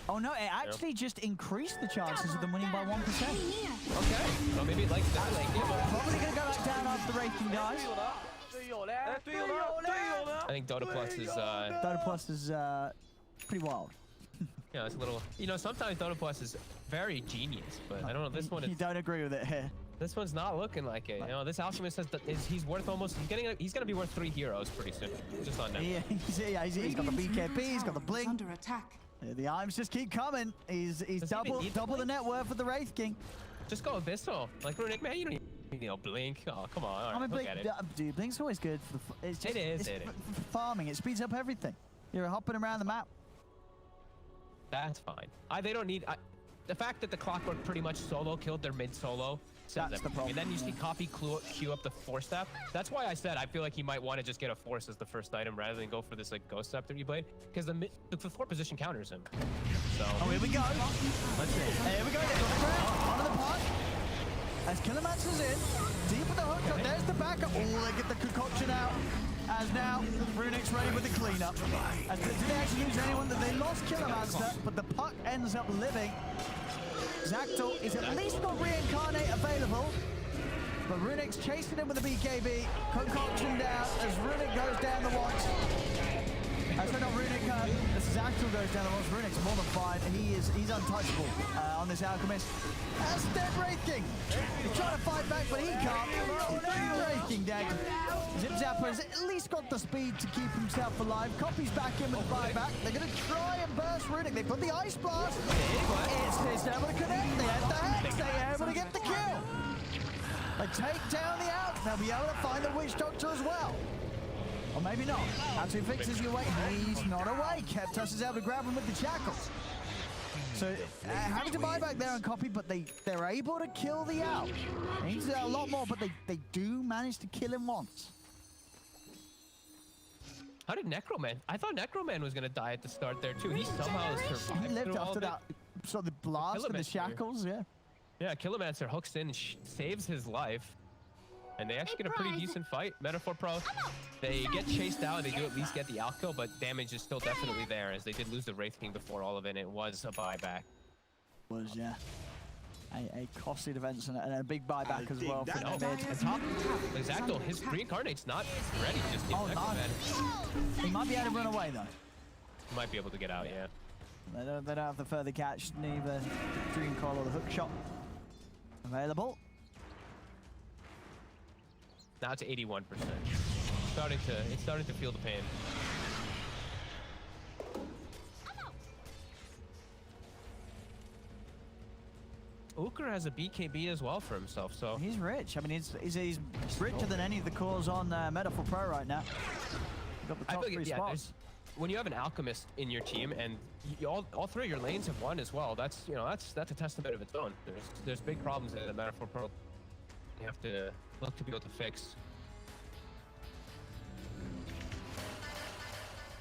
Oh no! It actually just increased the chances of them winning by 1%. Okay. So maybe it likes that lane. Probably gonna go back down after the rating, guys. I think Dota Plus is Dota Plus is pretty wild. yeah, it's a little. You know, sometimes Dota Plus is very genius, but I don't know. This one You is. don't agree with it here. This one's not looking like it. You know, this Alchemist says that he's worth almost. He's gonna be worth 3 heroes pretty soon. Just on that. Yeah, he's got the BKB, he's got the Is blink. under attack. The arms just keep coming. He's Does he even double need the the blink? net worth of the Wraith King. Just go Abyssal. Like Runic, man, you don't need blink. Oh, come on. All right, I mean, look blink, at it. dude, blink's always good for the. It's just, It is, it's it is. for farming. It speeds up everything. You're hopping around the map. That's fine. They don't need. The fact that the Clockwork pretty much solo killed their mid solo. That's the problem, And then you see yeah. Copy queue up the Force Staff. That's why I said I feel like he might want to just get a Force as the first item rather than go for this like Ghost Scepter you played, because the 4 position counters him. So. Oh, here we go. Let's see. Here we go. They've got the ground onto the pot. As Killermancer's in, deep with the hook shot. There's the backup. Oh, they get the concoction out. As now, Runic's ready with the cleanup. As did they actually use anyone that they lost Killermancer, but the puck ends up living. Zactal is at least got Reincarnate available, but Runic's chasing him with the BKB. Concoction down as Runic goes down the watch. So not Runic, as Zactal goes down the watch. Runic's more than fine. He's untouchable on this Alchemist. That's dead Wraith King. He's trying to fight back, but he can't. Wraith King dead. Zip Zapper has at least got the speed to keep himself alive. Copy's back in with the buyback. They're going to try and burst Runic. They put the Ice Blast. It's able to connect. They had the Hex. They're able to get the kill. They take down the out. They'll be able to find the Witch Doctor as well. Or maybe not. Actually fixes you away. He's not away. Keptus is able to grab him with the Shackles. So having to buy back there and Copy, but they're able to kill the out. Needs a lot more, but they do manage to kill him once. How did Necroman? I thought Necroman was gonna die at the start there too. He somehow survived. He lived through all after of it. that, sort of the blast and the Killermancer. shackles, yeah. Yeah, Killermancer hooks in and saves his life. And they actually get a pretty decent fight. Metaphor Pro, they get chased out. They do at least get the out kill, but damage is still definitely there as they did lose the Wraith King before all of it. And it was a buyback. Was, yeah. A costly defense and a big buyback as well for No, the mid. the top. Exacto, his reincarnate's not ready. Just Oh, Necroman. He might be able to run away though. Might be able to get out, yeah. They don't have the further catch, neither Dream Call or the hook shot available. Now it's 81%. It's starting to feel the pain. Uker has a BKB as well for himself, so He's rich. I mean, he's richer than any of the cores on Metaphor Pro right now. Got the I top feel 3 like, yeah, spots. when you have an alchemist in your team and all 3 of your lanes have won as well, that's a testament of its own. There's big problems in the Metaphor Pro. You have to look to be able to fix.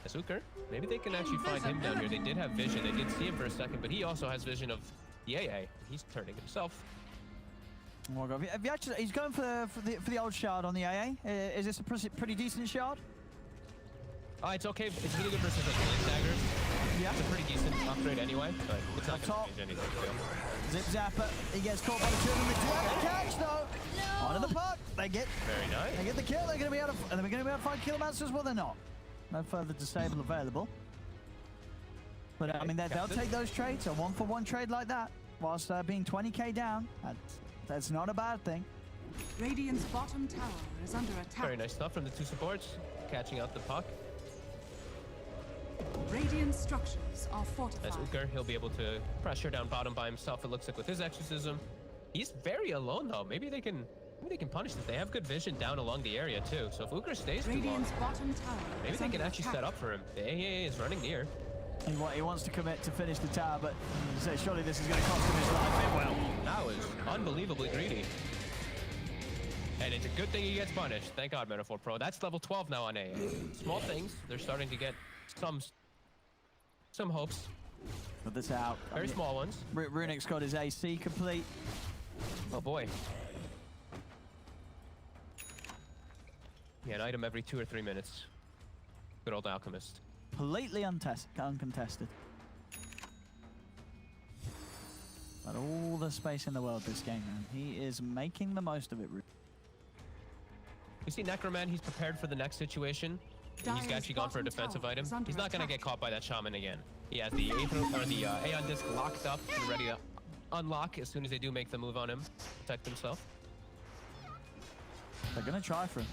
Uker, maybe they can actually find him down here. They did have vision. They did see him for a second, but he also has vision of the AA. He's turning himself. Oh my God. Have you actually, he's going for the old shard on the AA. Is this a pretty decent shard? It's okay. It's really good versus like Blade Daggers. Yeah. It's a pretty decent upgrade anyway, but it's not Top. going to change anything. So. Zip Zapper. He gets caught by the children. They do have the catch though. Onto the puck. They get Very nice. the kill. They're going to be able to. Are they going to be able to find Killmancers? Well, they're not. No further disable available. But I mean, they'll take those trades, a 1-for-1 trade like that, whilst being 20k down. That's not a bad thing. Radiant's bottom tower is under attack. Very nice stuff from the two supports, catching out the puck. Radiant structures are fortified. As Uker, he'll be able to pressure down bottom by himself, it looks like, with his exorcism. He's very alone, though. Maybe they can punish this. They have good vision down along the area, too. So if Uker stays too long, Radiant's bottom tower maybe is they can under actually attack. set up for him. The AA is running near. He wants to commit to finish the tower, but surely this is going to cost him his life. It will. That was unbelievably greedy. And it's a good thing he gets punished. Thank God, Metaphor Pro. That's level 12 now on AA. Small things. They're starting to get some hopes. Put this out. Very small ones. Runik's got his AC complete. Oh boy. Yeah, an item every 2 or 3 minutes. Good old alchemist. Completely uncontested. But all the space in the world this game, man. He is making the most of it. You see Necroman, he's prepared for the next situation. He's Dire's actually gone for a bottom defensive tower item. is under He's not going to attack. get caught by that shaman again. He has the Aeon disc locked up and ready to unlock as soon as they do make the move on him. Protect himself. They're going to try for him.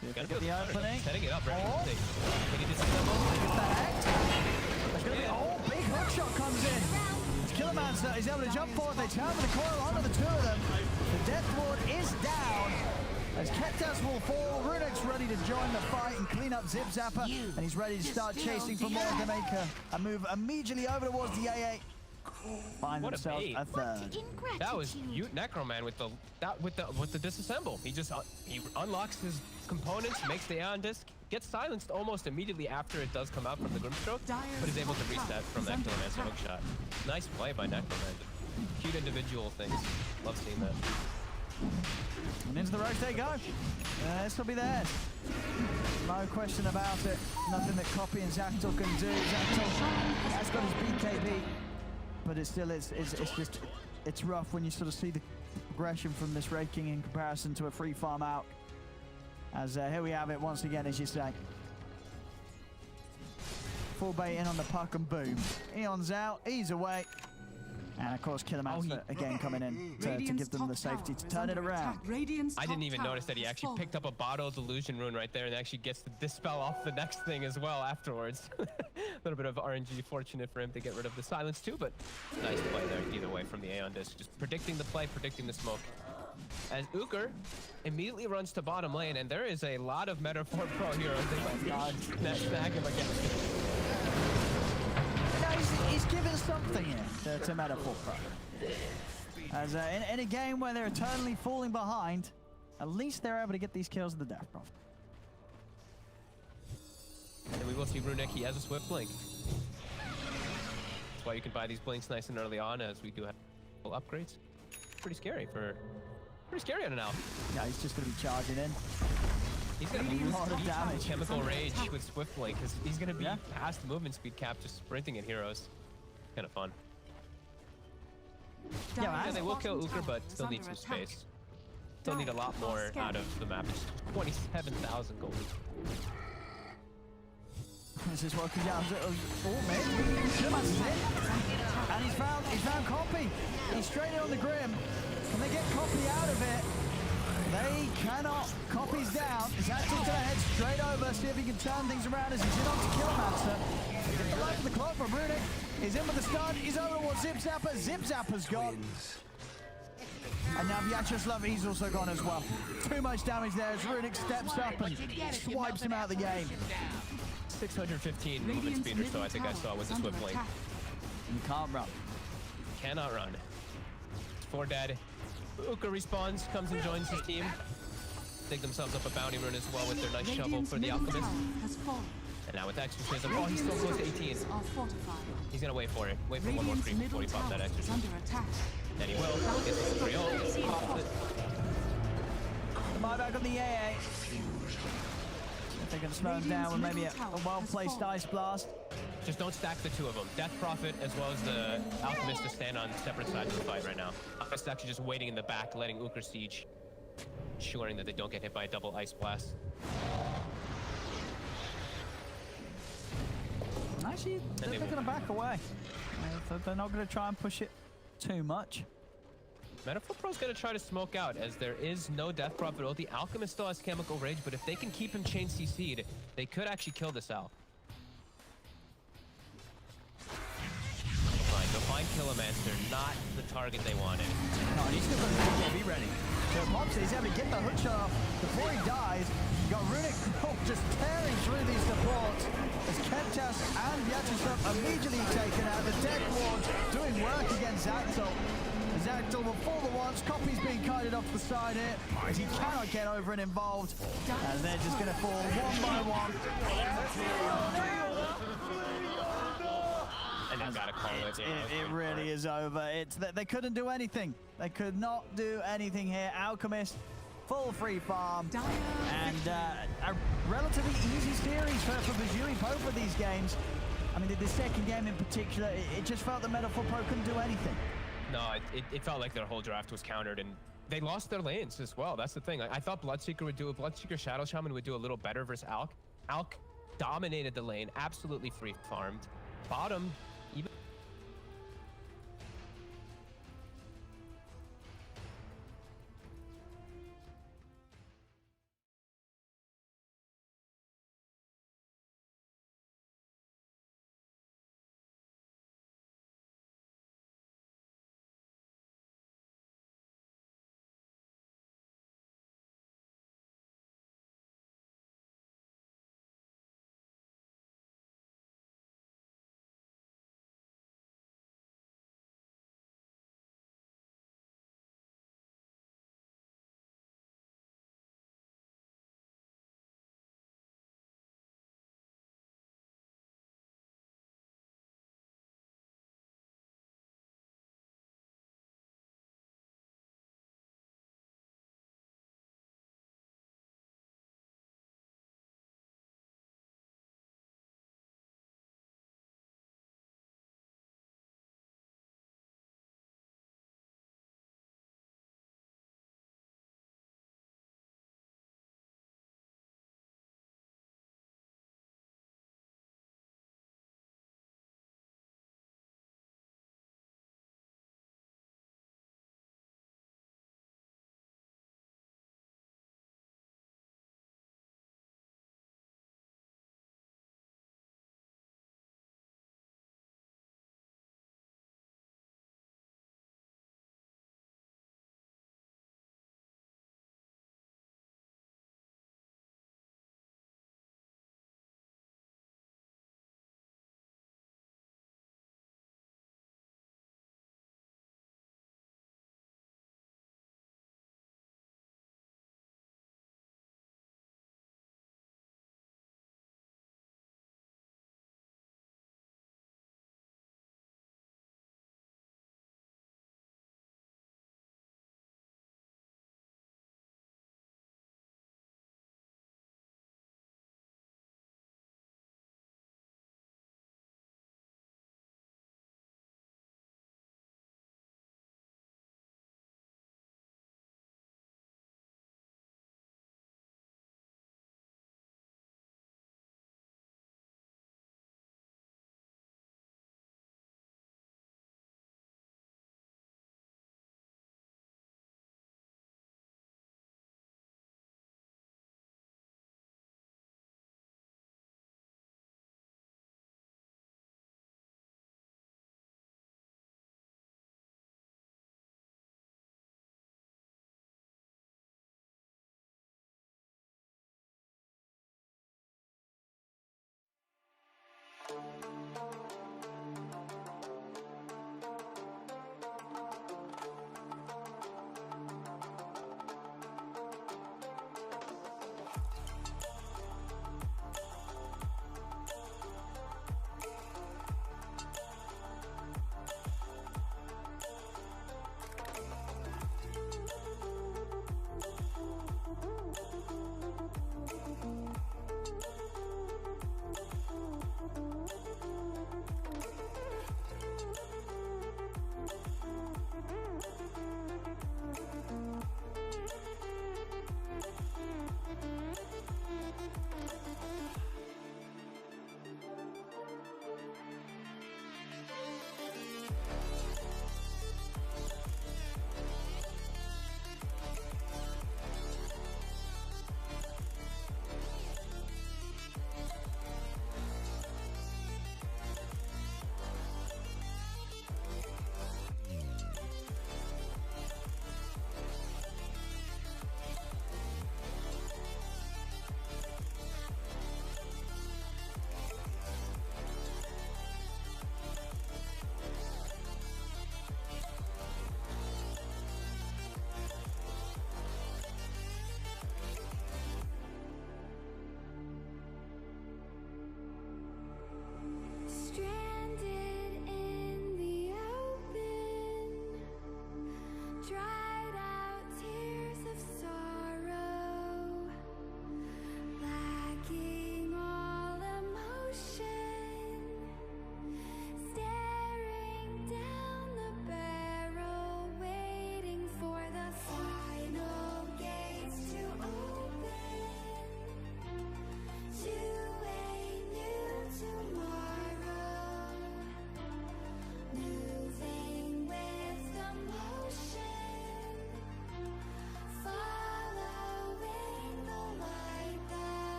See if they Gotta get the opening. Setting it up, right? Oh. Can he disassemble? Back. There's going to be big hook shot comes in. As Killermancer is able to jump forward. They turn with the coil onto the two of them. The Death Ward is down. As Keptas will fall, Runik's ready to join the fight and clean up Zip Zapper. And he's ready to start chasing for more to make a move immediately over towards the AA. Find What a themselves bait. a third. That was Necroman with the disassemble. He just he unlocks his components, makes the Aeon disc, gets silenced almost immediately after it does come out from the Grimstroke, but is able to reset from that Killermancer hook shot. Nice play by Necroman. Cute individual things. Love seeing that. And into the roach they go. This will be theirs. No question about it. Nothing that Copy and Zactal can do. Zactal has got his BKB, but it's it's rough when you sort of see the progression from this raking in comparison to a free farm out. As here we have it once again, as you say. Full bait in on the puck and boom. Eon's out, he's away. And of course, Killermancer again coming in to give them the safety to turn it around. I didn't even notice that he actually picked up a bottle delusion rune right there and actually gets to dispel off the next thing as well afterwards. A little bit of RNG, fortunate for him to get rid of the silence too, but nice play there either way from the Aeon disc. Just predicting the play, predicting the smoke. As Uker immediately runs to bottom lane, and there is a lot of Metaphor Pro heroes. They might snag him again. He's given something here to Metaphor Pro. As in a game where they're eternally falling behind, at least they're able to get these kills of the Death Prophet. And we will see Runik, he has a swift blink. That's why you can buy these blinks nice and early on, as we do have upgrades. Pretty scary on an elf. Yeah, he's just going to be charging in. He's going to be a lot of damage. Chemical Rage with Swift Blink, because he's going to be past movement speed cap, just sprinting at heroes. Kind of fun. Yeah, they will kill Uker, but still need some space. Still need a lot more out of the map. It's 27,000 gold. This is working out. Oh, man. Killermancer's in. And he's found Copy. He's straight in on the Grim. Can they get Copy out of it? They cannot. Copy's down. Zactal's going to head straight over, see if he can turn things around as he's in on to Killermancer. Get the light of the clock from Runik. He's in with the stun. He's over towards Zip Zapper. Zip Zapper's gone. And now Vyacheslav, he's also gone as well. Too much damage there as Runik steps up and swipes him out of the game. 615 movement speed or so, I think I saw with the Swift Blink. You can't run. Cannot run. 4 dead. Uka respawns, comes and joins his team. Dig themselves up a bounty rune as well with their nice shovel for the alchemist. And now with exorcism, oh, he's so close to 18. He's gonna wait for it. Wait for one more creep before he pops that exorcism. And he will. Gets the 3-0. Pops it. The buyback on the AA. If they can slow him down with maybe a well-placed ice blast. Just don't stack the two of them. Death Prophet as well as the Alchemist to stand on separate sides of the fight right now. Alchemist actually just waiting in the back, letting Uker siege, ensuring that they don't get hit by a double ice blast. Actually, they're going to back away. They're not going to try and push it too much. Metaphor Pro's gonna try to smoke out as there is no Death Prophet ulti. Alchemist still has Chemical Rage, but if they can keep him chain CC'd, they could actually kill this Al. Fine, go find Killomancer, not the target they wanted. No, he's still got the DPC ready. So Puppey is able to get the hook shot off before he dies. You got Runic just tearing through these supports as Kentas and Yatusov immediately taken out. The deck ward doing work against Zactyl. Zactyl will fall the once. Copy's being kited off the side here as he cannot get over and involved. And they're just going to fall one by one. And they've got to call it. It really is over. It's that they couldn't do anything. They could not do anything here. Alchemist, full free farm. And a relatively easy series for Bajui both of these games. I mean, the second game in particular, it just felt that Metaphor Pro couldn't do anything. No, it felt like their whole draft was countered, and they lost their lanes as well. That's the thing. I thought Bloodseeker Shadow Shaman would do a little better versus Alk. Alk dominated the lane, absolutely free farmed. Bottom, even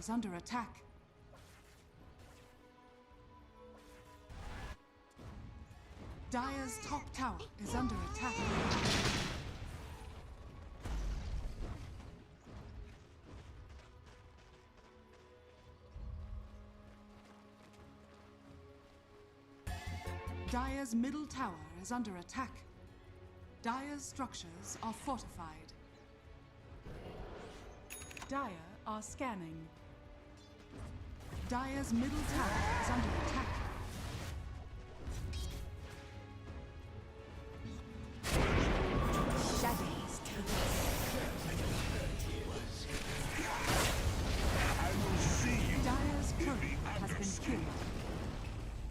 is under attack. Dire's top tower is under attack. Dire's middle tower is under attack. Dire's structures are fortified. Dire are scanning. Dire's middle tower is under attack. Shadows take Dire's turret has been killed.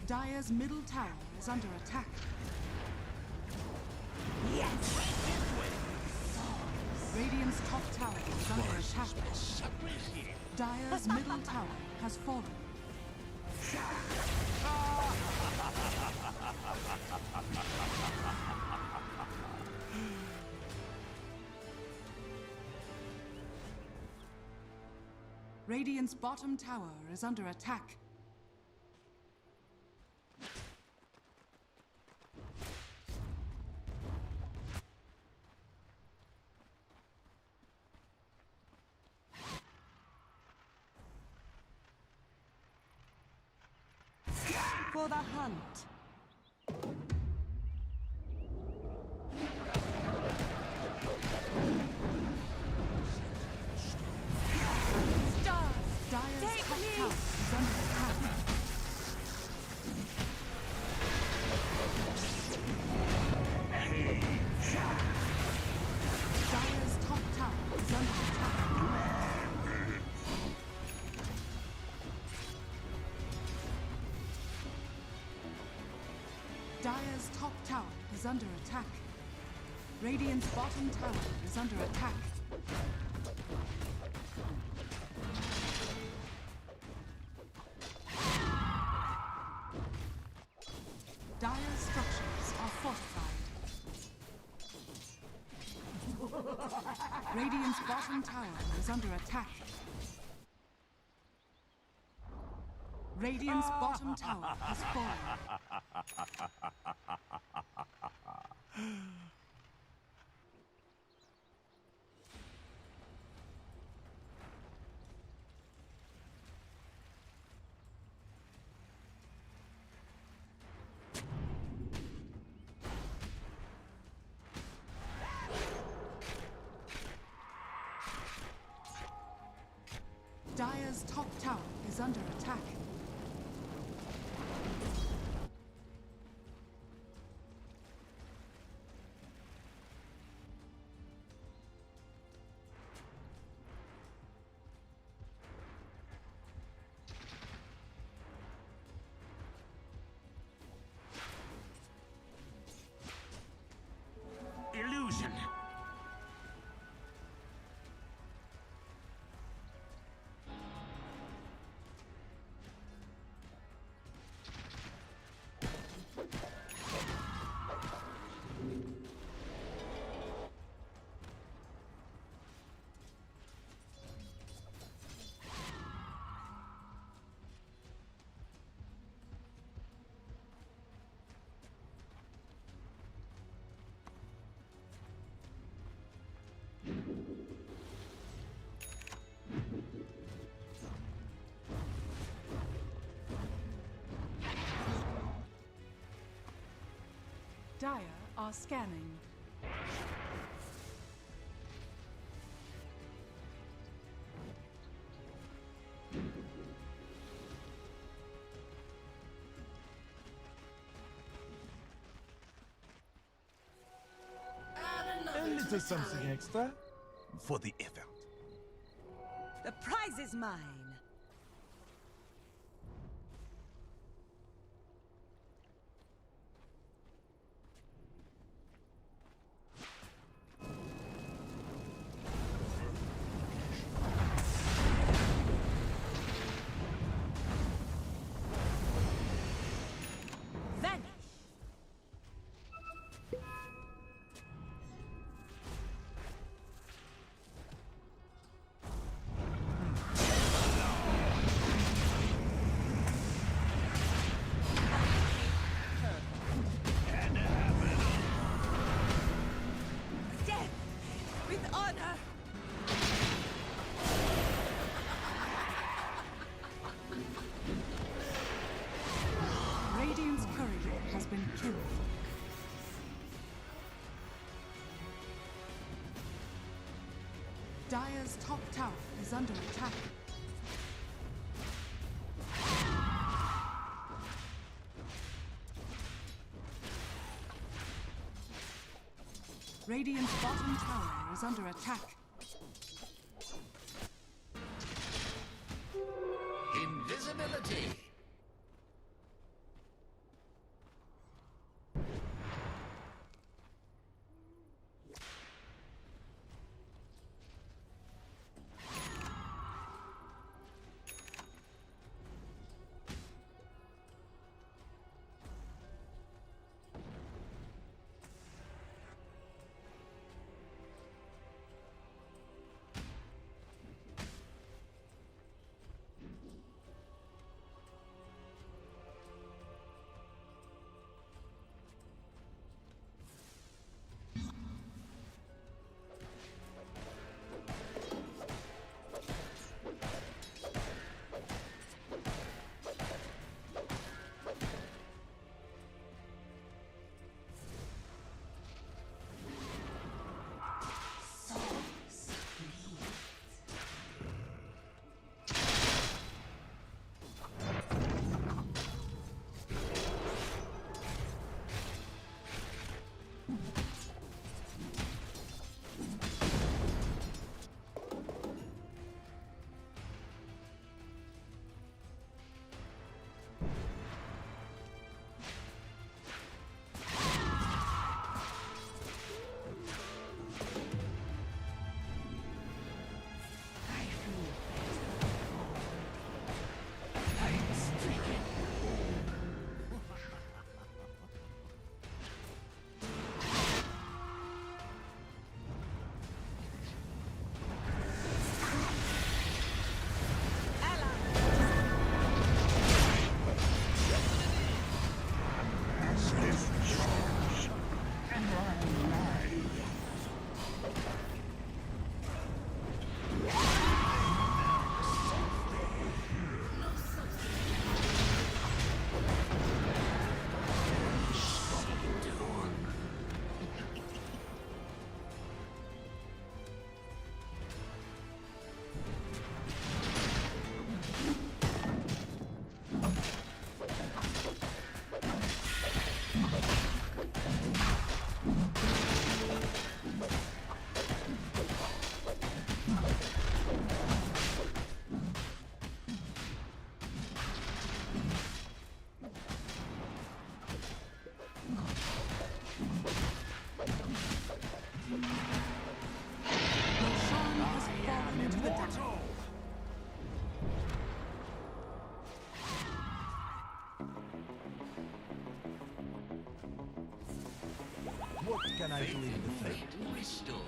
Dire's middle tower is under attack. Radiant's top tower is under attack. Dire's middle tower has fallen. Radiant's bottom tower is under attack. for the hunt. Dire's top tower is under attack. Dire's top tower is under attack. Dire's top tower is under attack. Radiant's bottom tower is under attack. Dire's structures are fortified. Radiant's bottom tower is under attack. Radiant's bottom tower has fallen. Dire's top tower is under attack. Illusion. Dire are scanning. A little something extra for the effort. The prize is mine. Vanish. honor! Radiant's courier has been killed. Dire's top tower is under attack. Radiant's bottom tower is under attack. Invisibility. What can I do in the fate? Restored.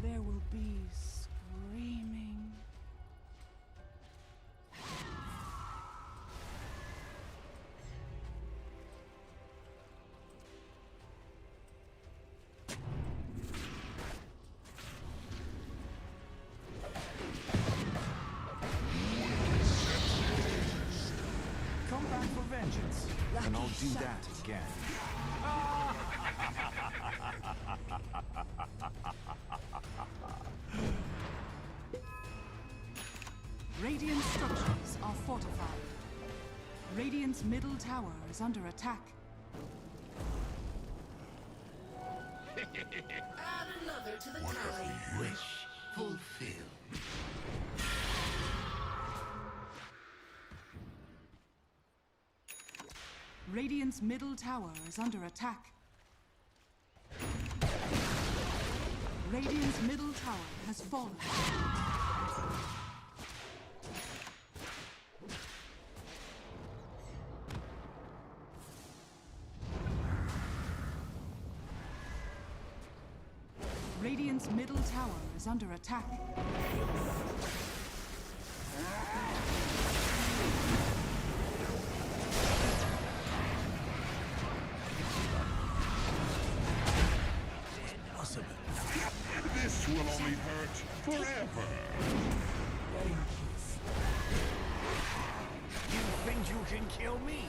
There will be screaming. Come back for vengeance, and I'll do that again. Radiant structures are fortified. Radiant's middle tower is under attack. Add another to the tally. Wish fulfilled. Radiant's middle tower is under attack. Radiant's middle tower has fallen. Radiant's middle tower is under attack. This forever. You think you can kill me?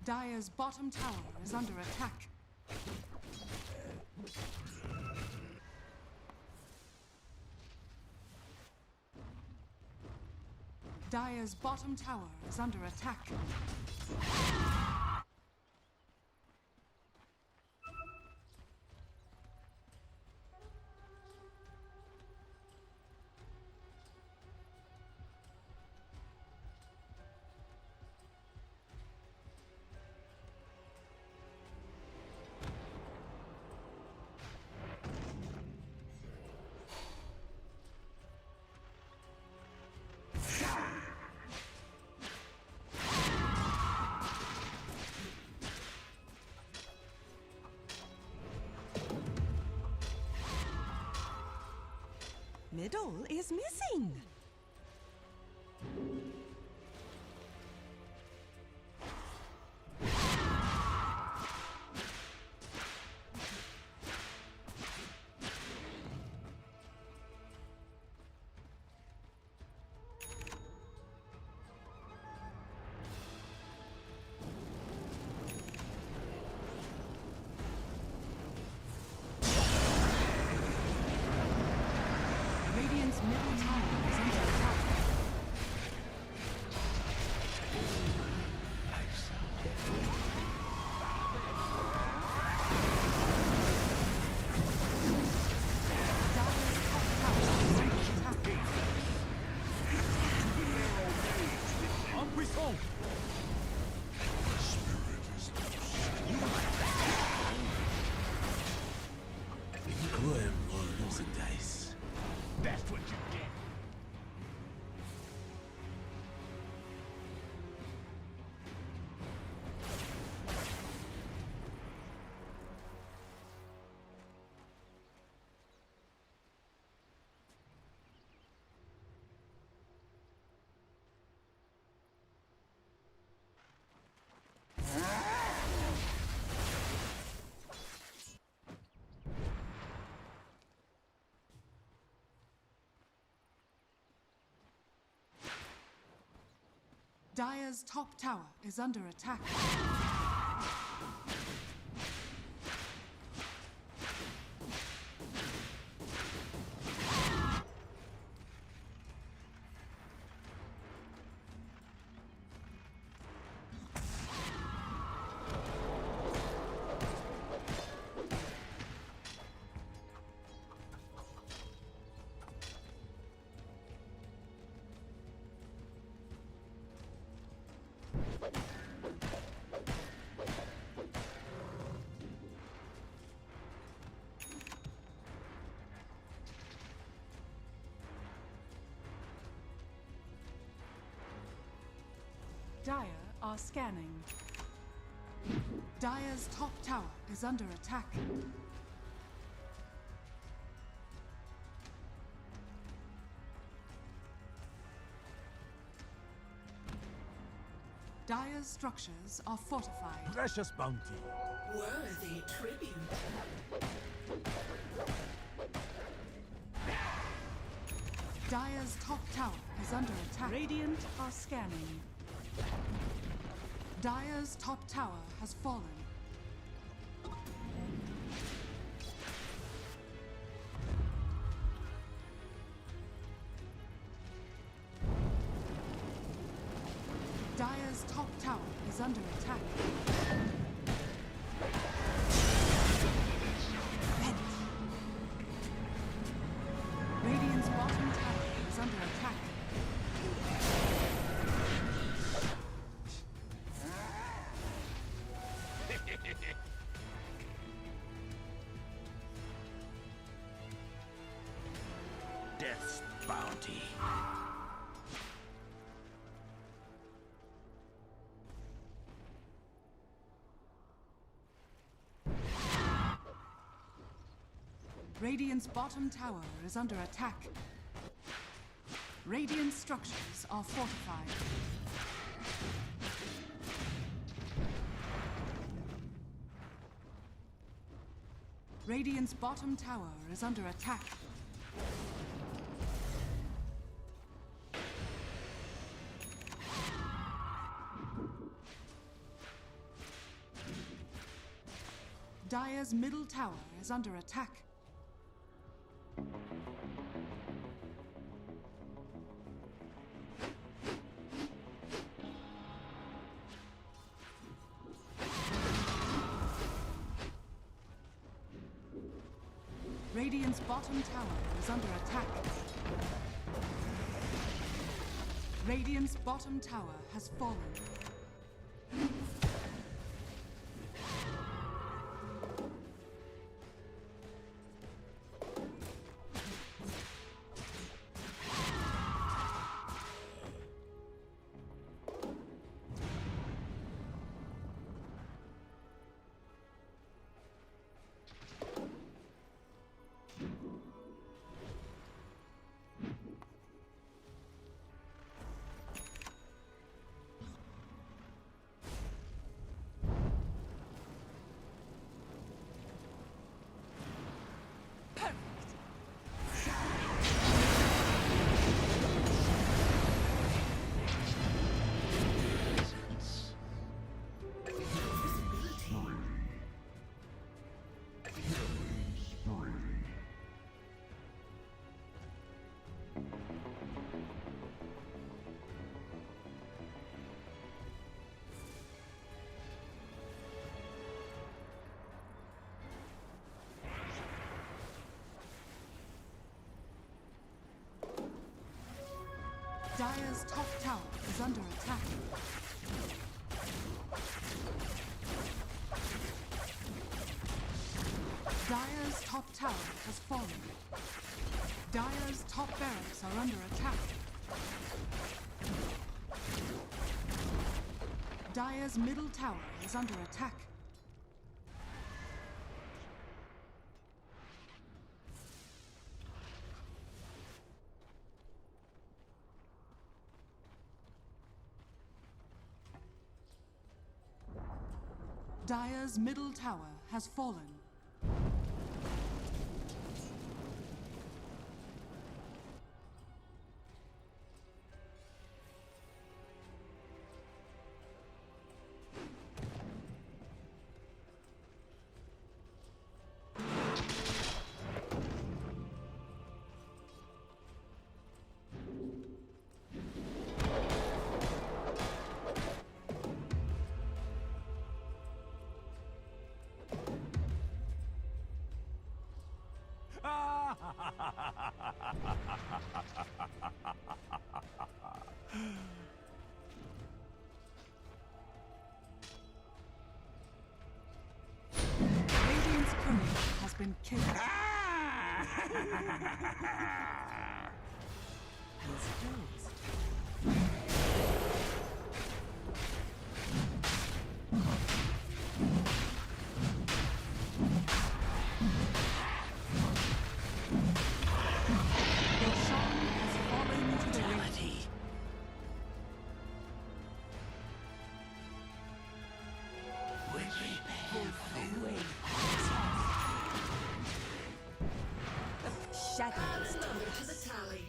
Dire's bottom tower is under attack. Dire's bottom tower is under attack. Middle is missing. Radiant's middle tower is under attack. Dire's top tower is under attack. En puissant! Grim rolls the dice. That's what you get. Dire's top tower is under attack. Dire are scanning. Dire's top tower is under attack. Dire's structures are fortified. Precious bounty. Worthy tribute. Dire's top tower is under attack. Radiant are scanning. Dire's top tower has fallen. Dire's top tower is under attack. Radiant's bottom tower is under attack. Radiant's bottom tower is under attack. Radiant structures are fortified. Radiant's bottom tower is under attack. Dire's middle tower is under attack. Radiant's bottom tower is under attack. Radiant's bottom tower has fallen. Dire's top tower is under attack. Dire's top tower has fallen. Dire's top barracks are under attack. Dire's middle tower is under attack. Dire's middle tower has fallen. Radiant's courier has been killed. His kills. Shadows To the tally.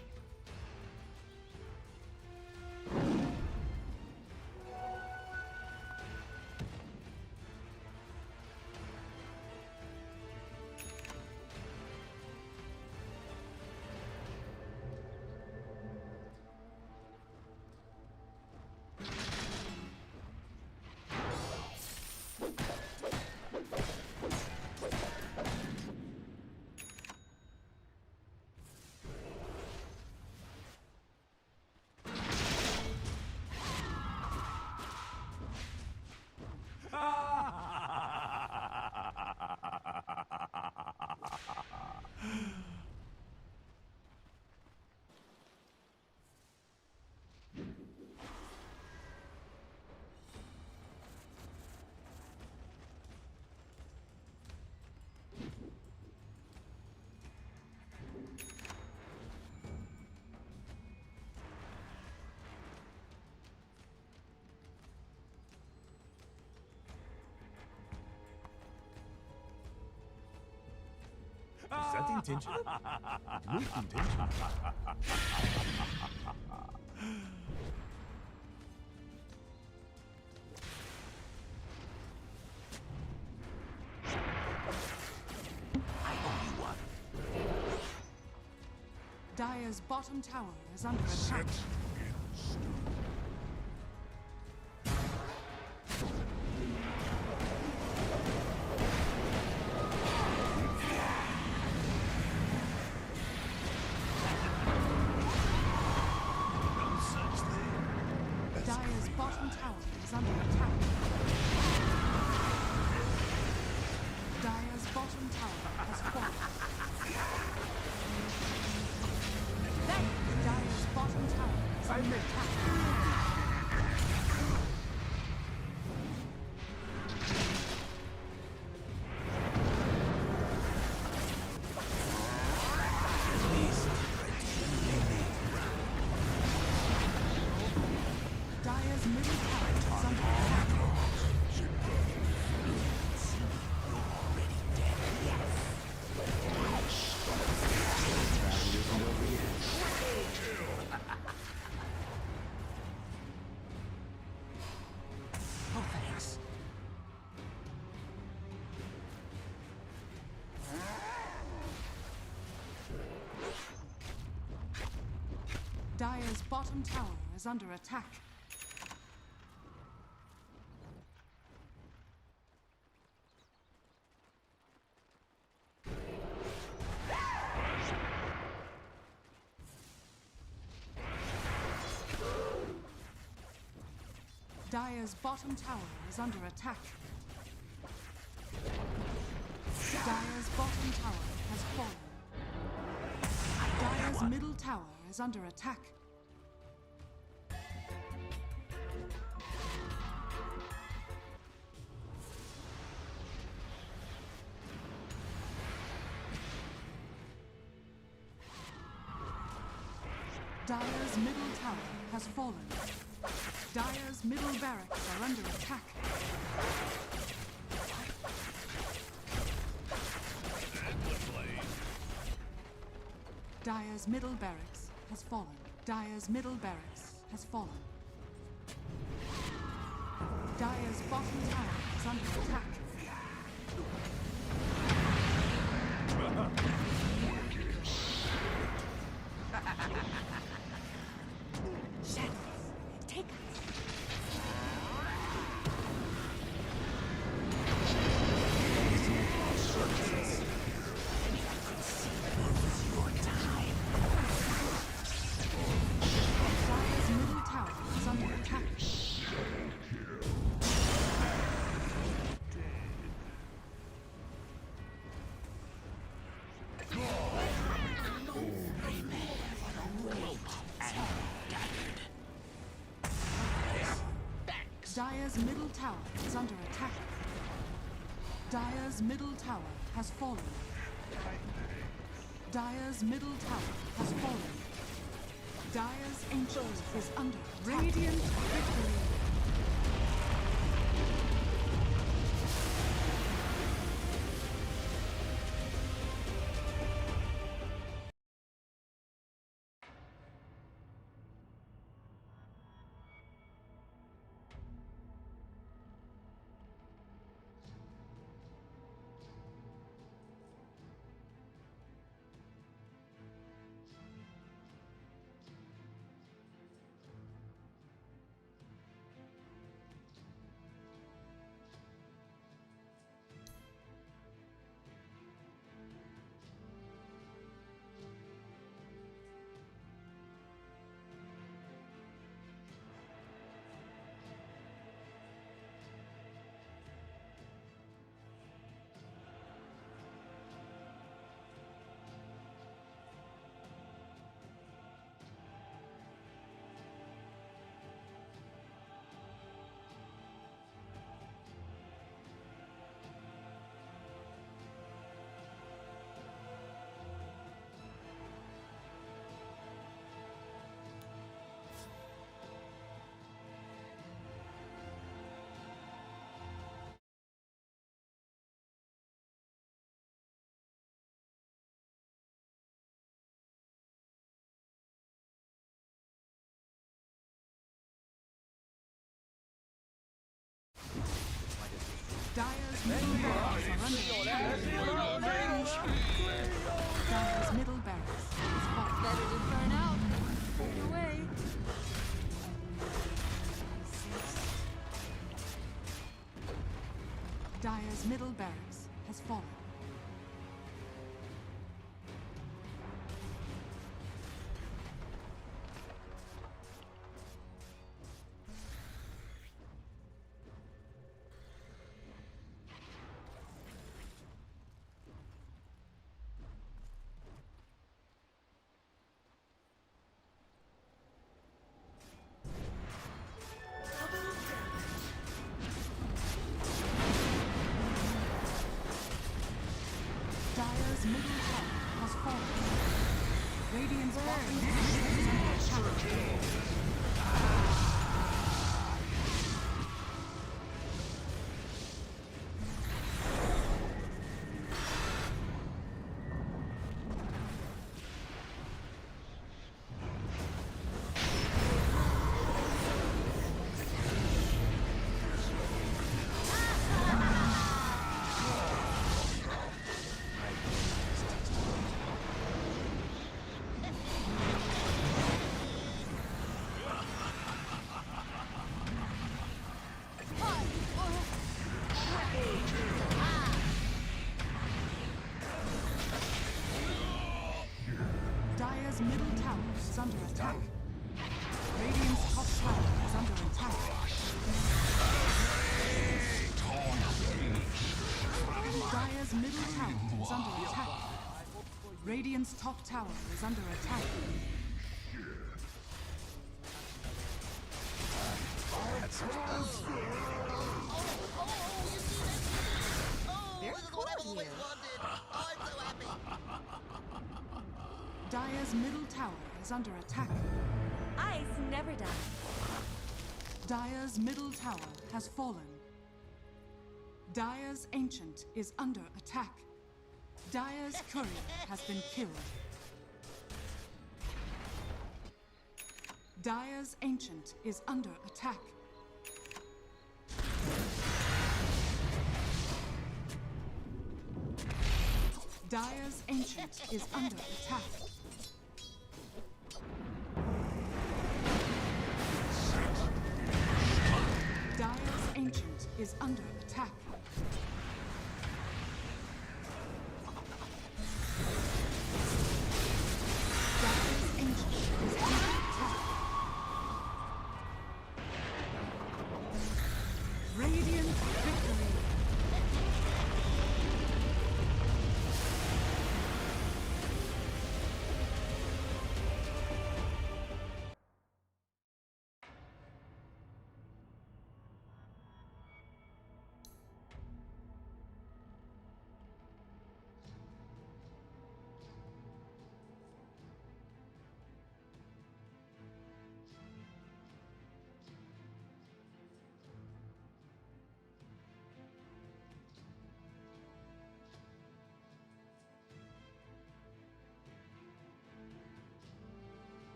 Certo intentional. Muito intentional. Dire's bottom tower is under attack. Dire's bottom tower is under attack. Dire's bottom tower has fallen. Dire's bottom tower is under attack. Dire's middle tower is under attack. Dire's bottom tower is under attack. Dire's bottom tower is under attack. Dire's bottom tower has fallen. Dire's middle tower is under attack. Dire's middle tower has fallen. Dire's middle barracks are under attack. Dire's middle barracks has fallen. Dire's middle barracks has fallen. Dire's bottom tower is under attack. Shadows, take us. Dire's middle tower is under attack. Dire's middle tower is under attack. Dire's middle tower has fallen. Dire's middle tower has fallen. Dire's ancient is under attack. Radiant victory. Dyer's middle barracks are under attack. Dyer's middle barracks is falling. Better to burn out. Burn away. Dyer's middle barracks has fallen. Dyer's middle tower has fallen. Radiant's bottom tower is under attack. Dyer's middle tower is under attack. Radiant's top tower is under attack. Dyer's middle tower is under attack. Radiant's top tower is under attack. Dyer's middle tower is under attack. Ice never dies. Dyer's middle tower has fallen. Dyer's ancient is under attack. Dyer's courier has been killed. Dyer's ancient is under attack. Dyer's ancient is under attack. Dyer's ancient is under attack. Dyer's ancient is under attack. Radiant victory.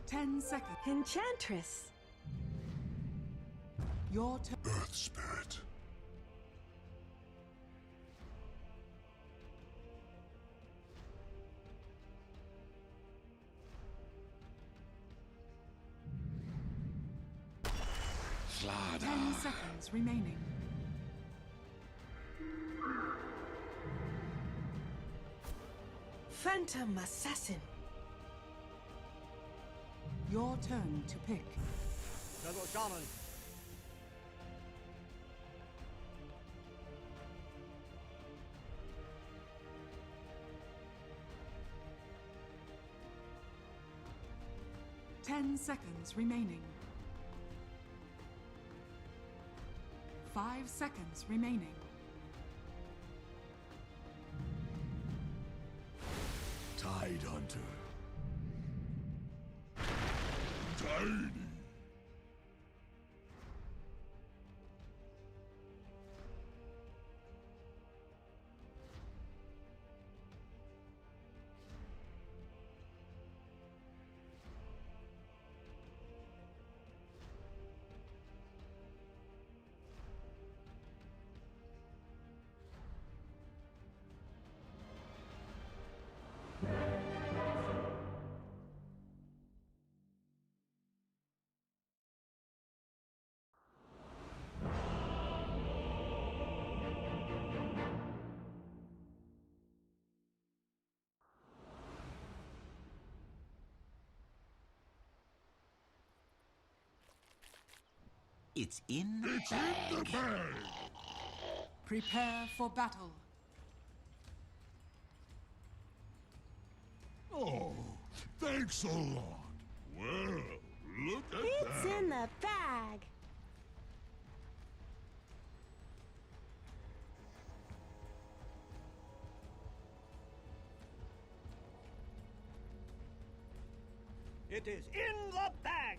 Ten seconds. Enchantress. Your turn. Earth Spirit. Flada. 10 seconds remaining. Phantom Assassin. Your turn to pick. 10 seconds remaining. 5 seconds remaining. Tidehunter. Tiny. It's in the It's bag. in the bag. Prepare for battle. Oh, thanks a lot. Well, look at It's that. in the bag. It is in the bag!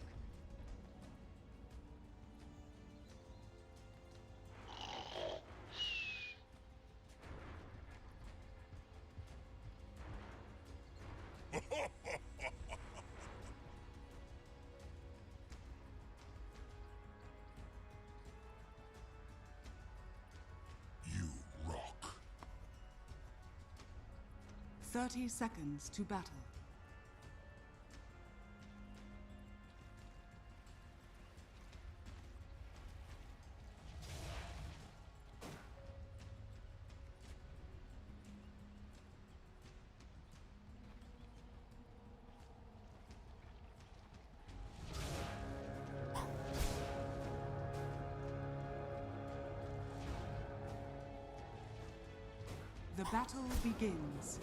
You rock. 30 seconds to battle. The battle begins.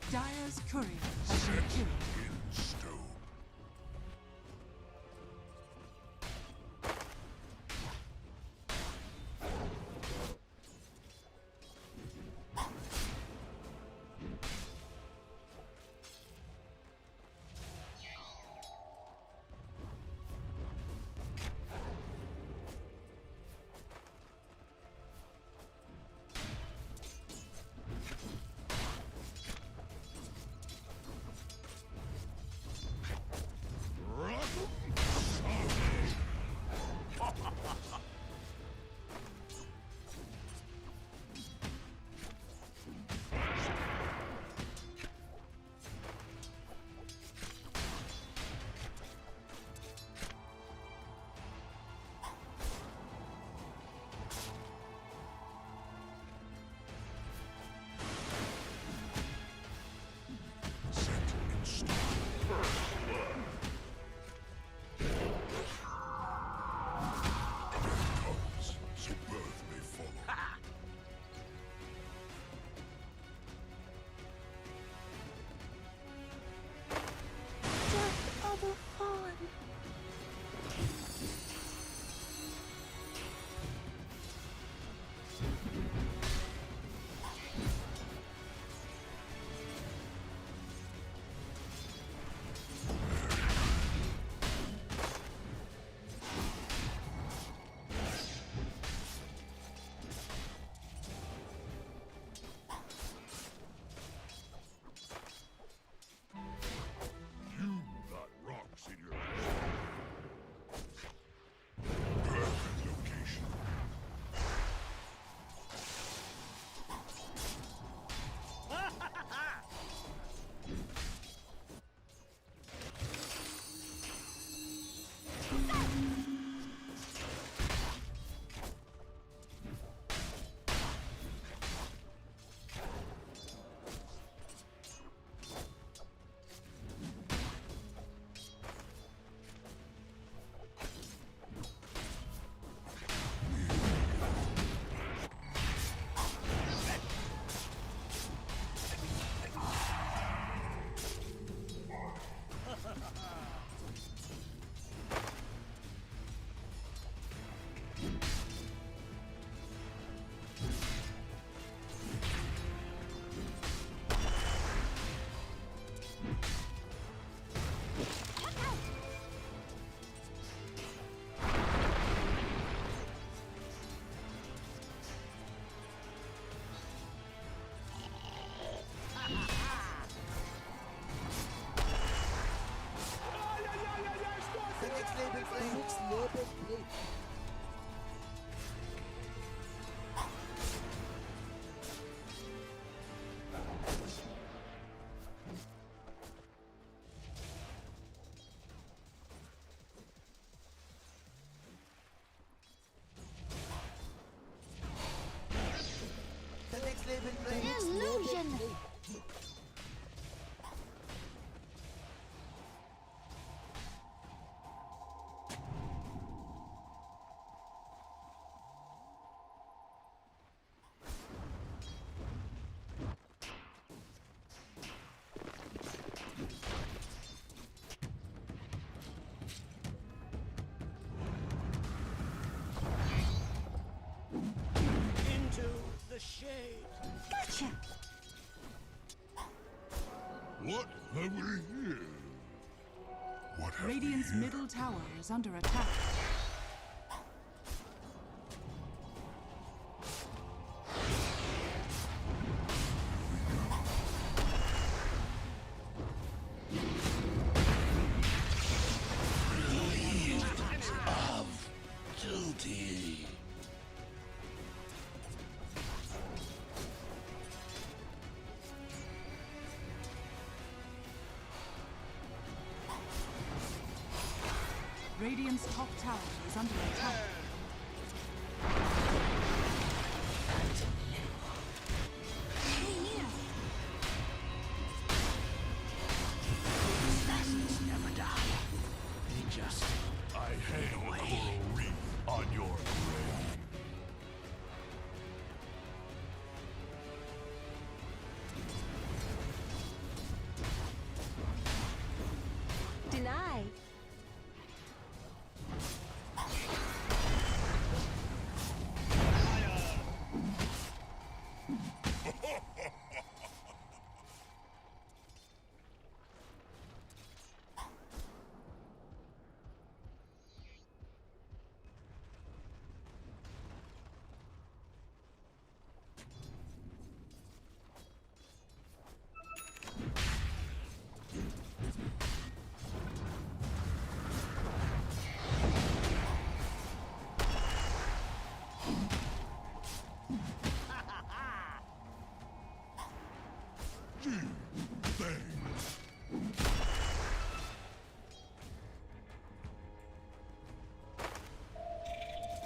Dire's courier has been killed. In stone. Illusion! Into the shade. Gotcha! What have we here? What have Radiant's we here? middle tower is under attack. Of duty. Radiant's top tower is under attack. Assassins never die. They just I hang a coral reef on your grave. Denied.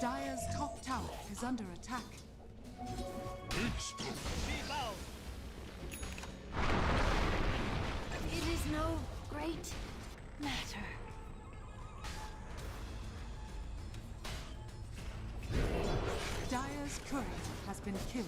Dire's top tower is under attack. It is no great matter. Dire's courier has been killed.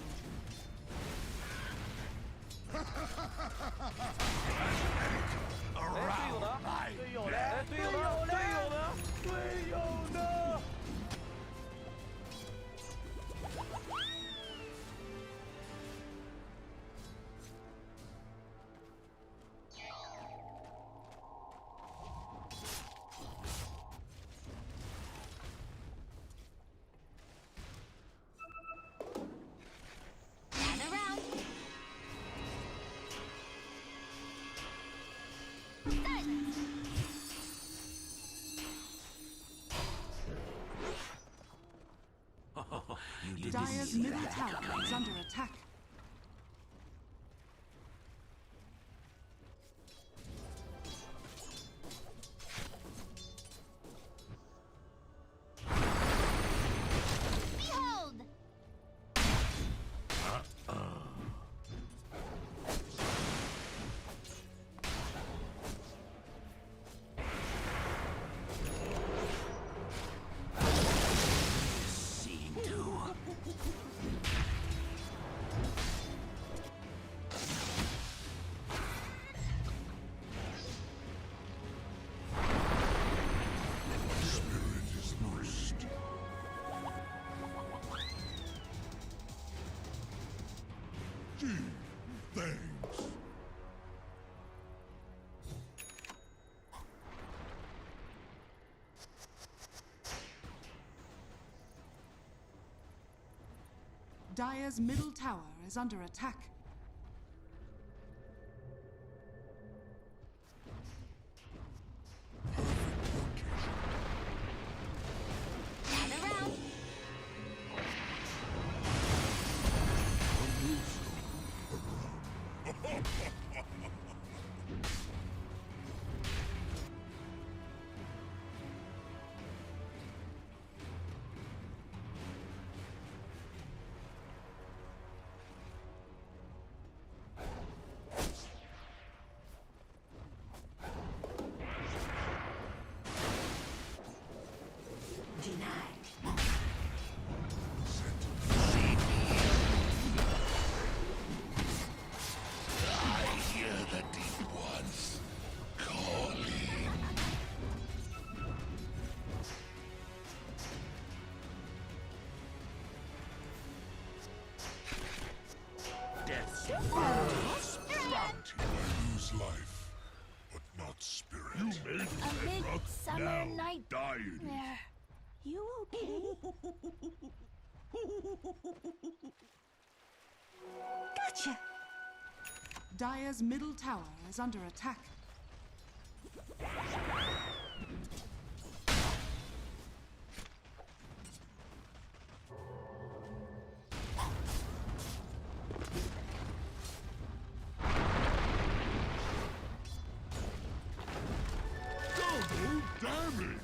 Gather round. Silence. Dire's middle tower is under attack. Dire's middle tower is under attack. Gather round. Life, but not spirit. You made it, A midsummer night. Dying. There. You okay? Gotcha. Dire's middle tower is under attack. Double damage.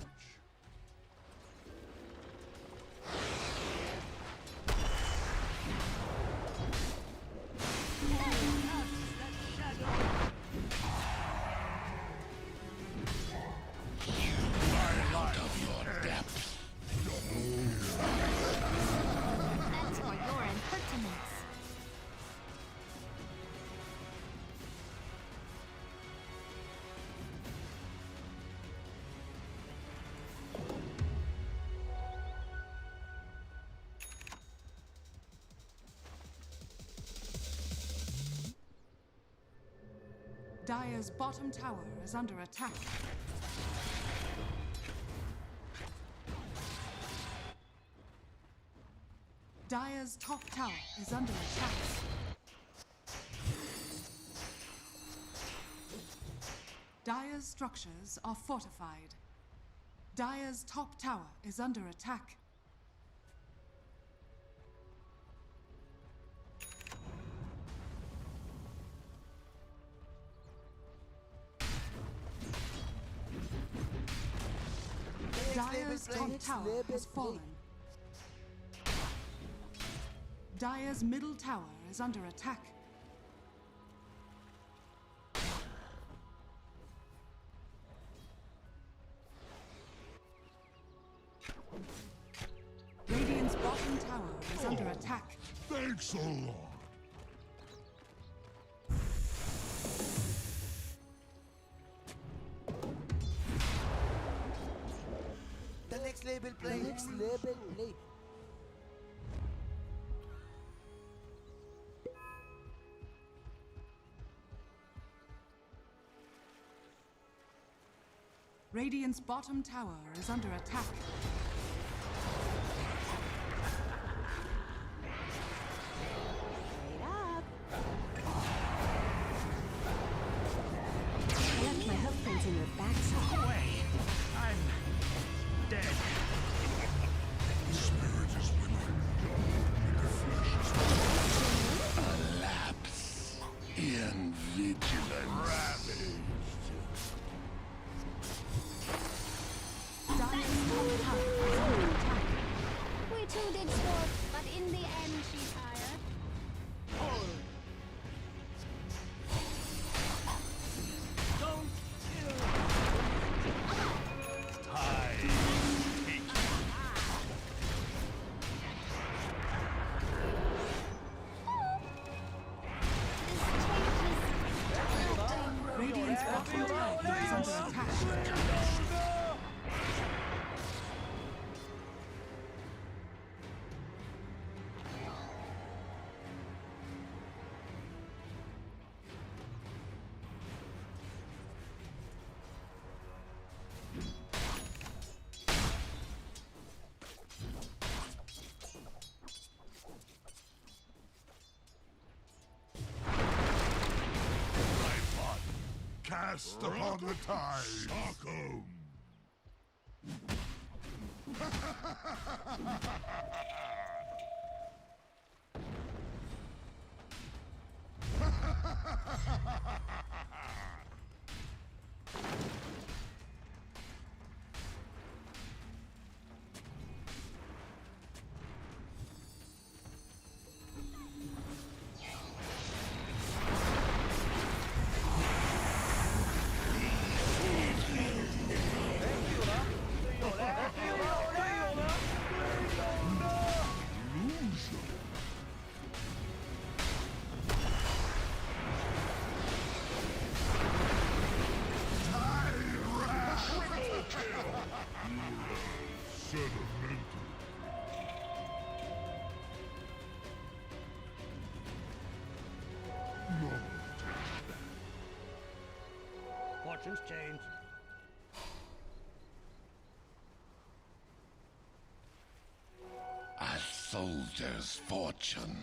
That's for your impertinence. Dire's bottom tower is under attack. Dire's top tower is under attack. Dire's structures are fortified. Dire's top tower is under attack. Dire's top tower has fallen. Dire's middle tower is under attack. Radiant's bottom tower is under attack. Thanks a lot. The next label play. The next label play. Radiant's bottom tower is under attack. Straight up. I left my hoof prints in your backside. Away! I'm dead. Spirit is willing, and the flesh is weak. A lapse in vigilance. Ravaged. Dire's top tower is under attack. We two did sword, but in the end she tired. Don't kill. Radiant's bottom tower is under attack. rest upon the tide. Sock 'em. Fortunes change. A soldier's fortune.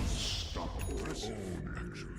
Stop pressing, actually.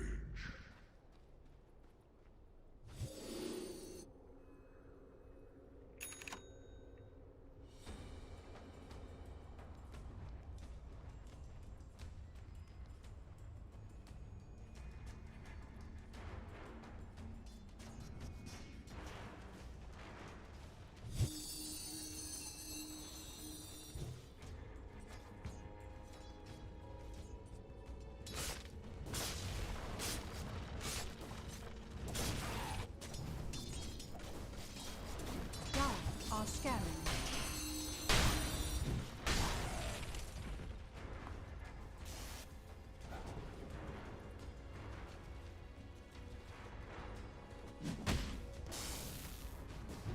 Are scanning.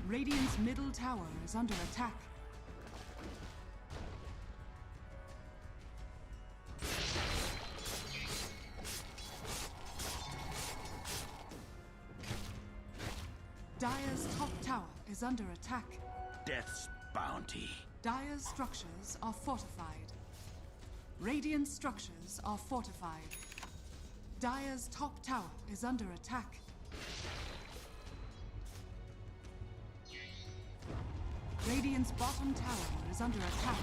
Radiant's middle tower is under attack. Dire's top tower is under attack. Death's bounty. Dire's structures are fortified. Radiant structures are fortified. Dire's top tower is under attack. Radiant's bottom tower is under attack.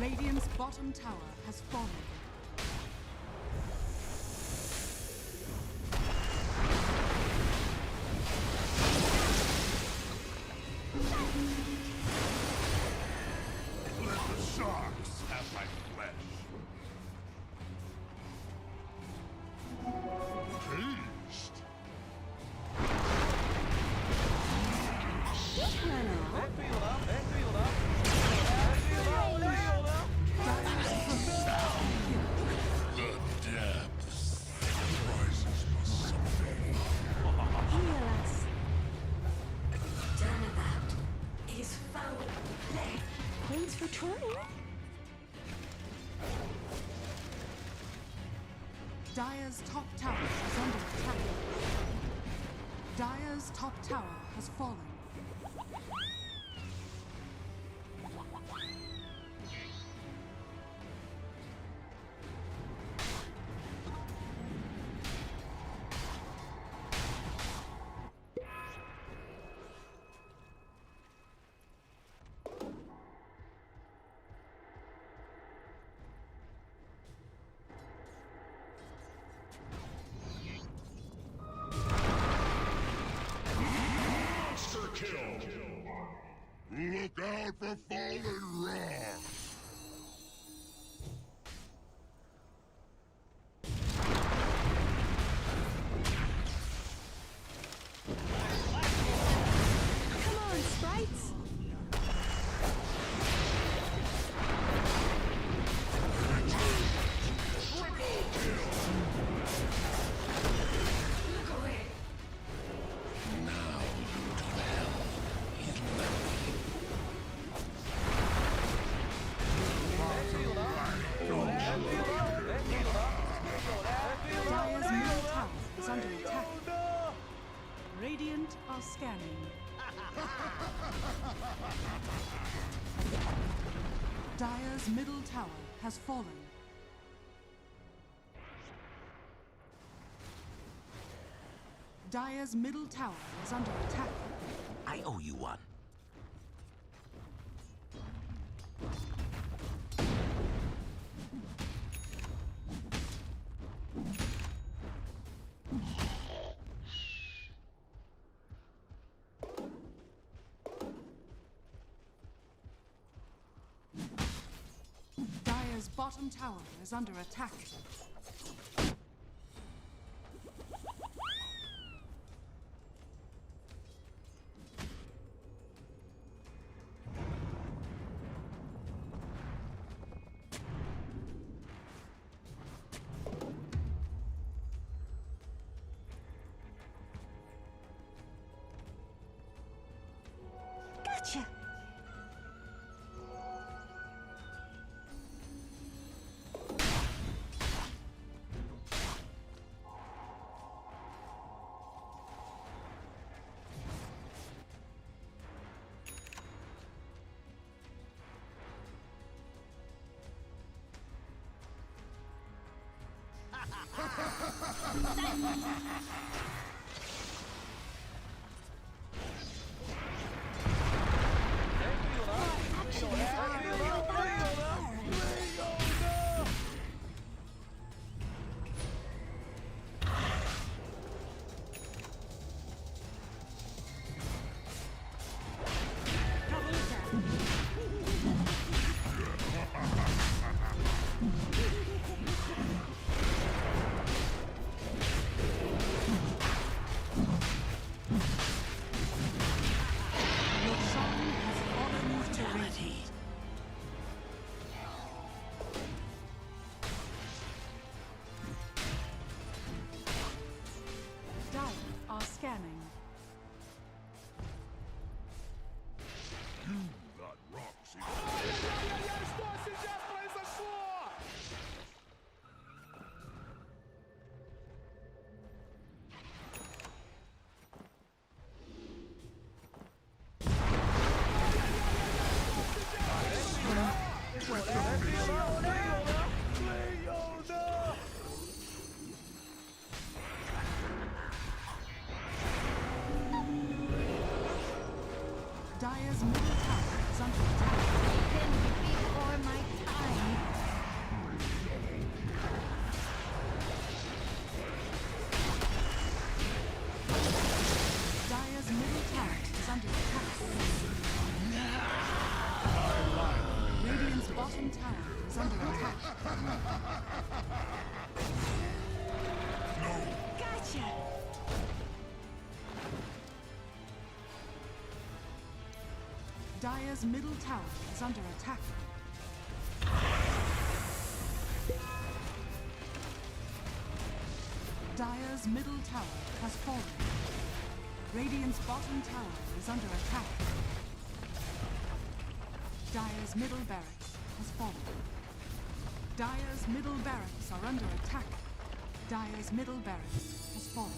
Radiant's bottom tower has fallen. Let the sharks have my flesh. Taste. The depths. Rises must someday. Heal us. Turnabout is foul play. Thanks for trying. Dire's top tower is under attack. Dire's top tower has fallen. Monster kill. Look out for fallen rocks. Come on, sprites. Look away. Now to hell is nothing. Dire's middle tower has fallen. Dire's middle tower is under attack. I owe you one. Dire's bottom tower is under attack. Gotcha. Scanning. That rocks. Dire's middle tower is under attack. Before my time. Dire's middle tower is under attack. Radiant's bottom tower is under attack. Gotcha. Dire's middle tower is under attack. Dire's middle tower has fallen. Radiant's bottom tower is under attack. Dire's middle barracks has fallen. Dire's middle barracks are under attack. Dire's middle barracks has fallen.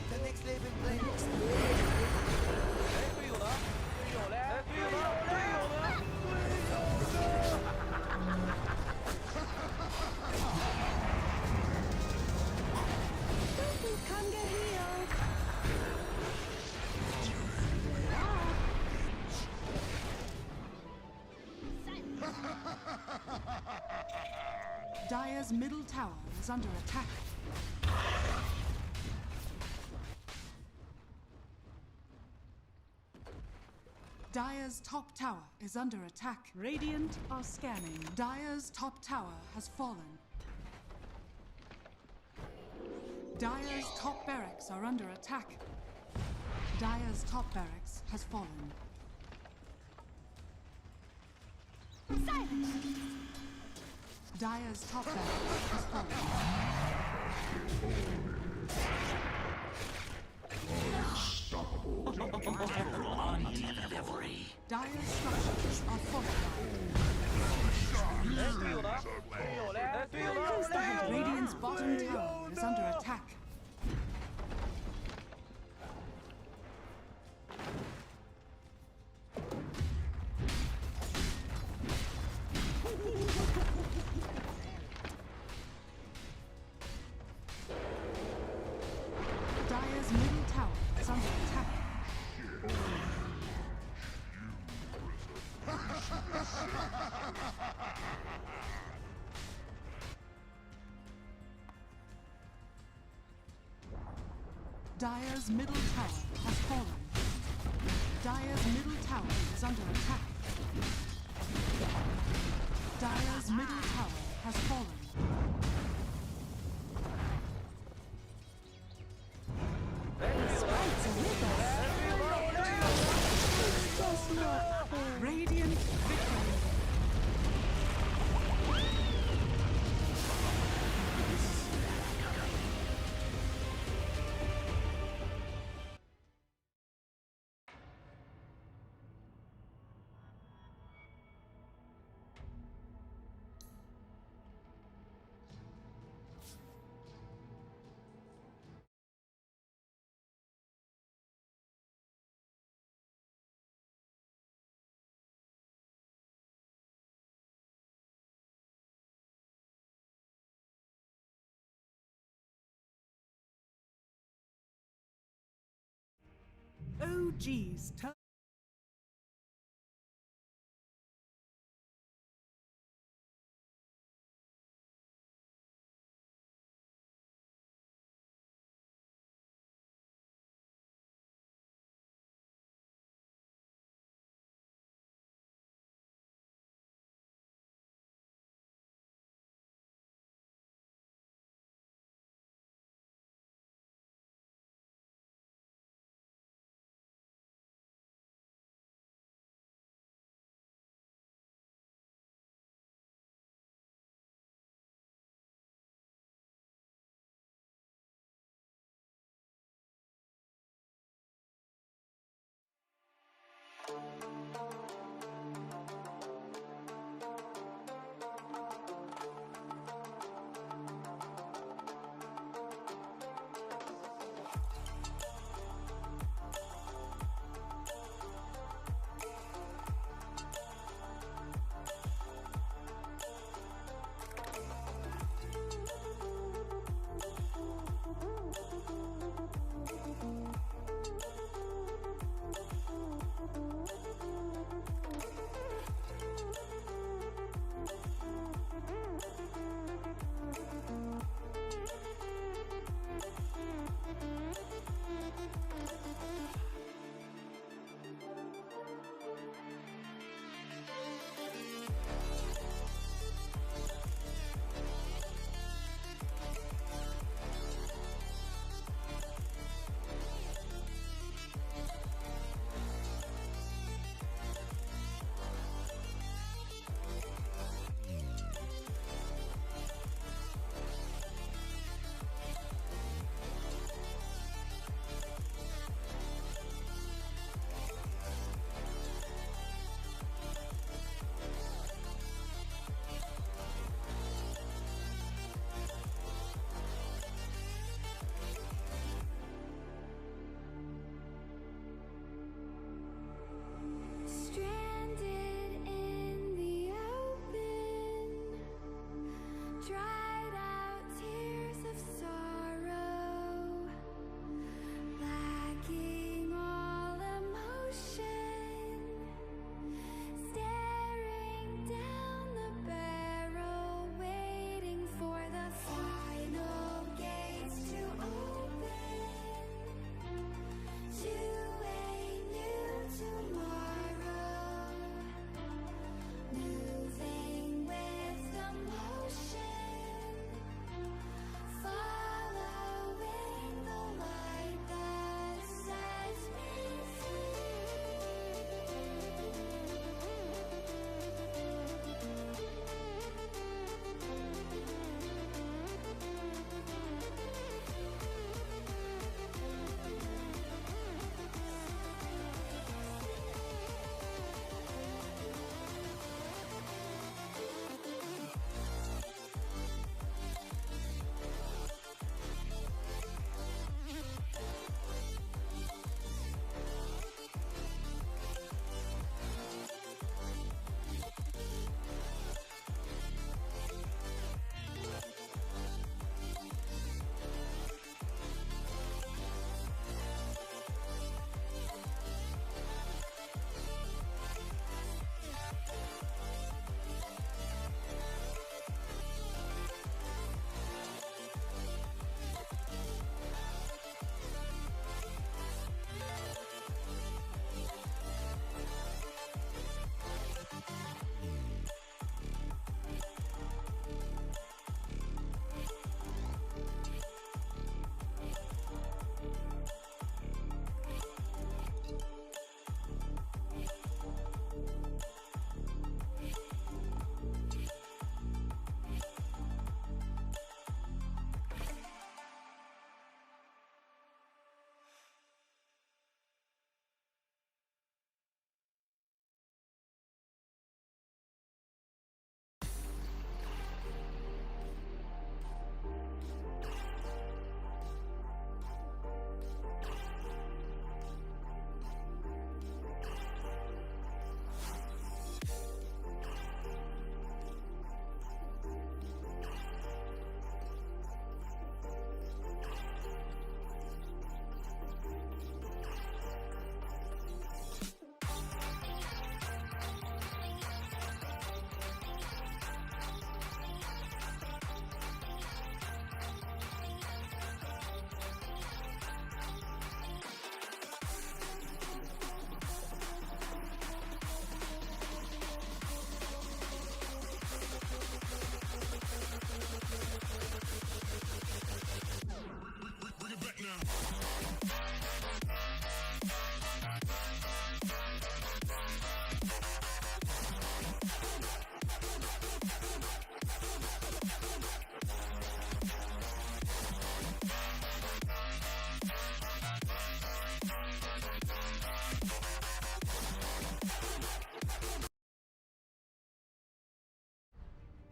The next level players. Come get healed. Dire's middle tower is under attack. Dire's top tower is under attack. Radiant are scanning. Dire's top tower has fallen. Dire's top barracks are under attack. Dire's top barracks has fallen. Silence. Dire's top barracks has fallen. Unstoppable. On delivery. Dire's structures are fortified. Radiant's bottom tower is is under attack. Dire's middle tower is under attack. Dire's middle tower has fallen. Dire's middle tower is under attack. Dire's middle tower has fallen. Radiant victory. Oh geez,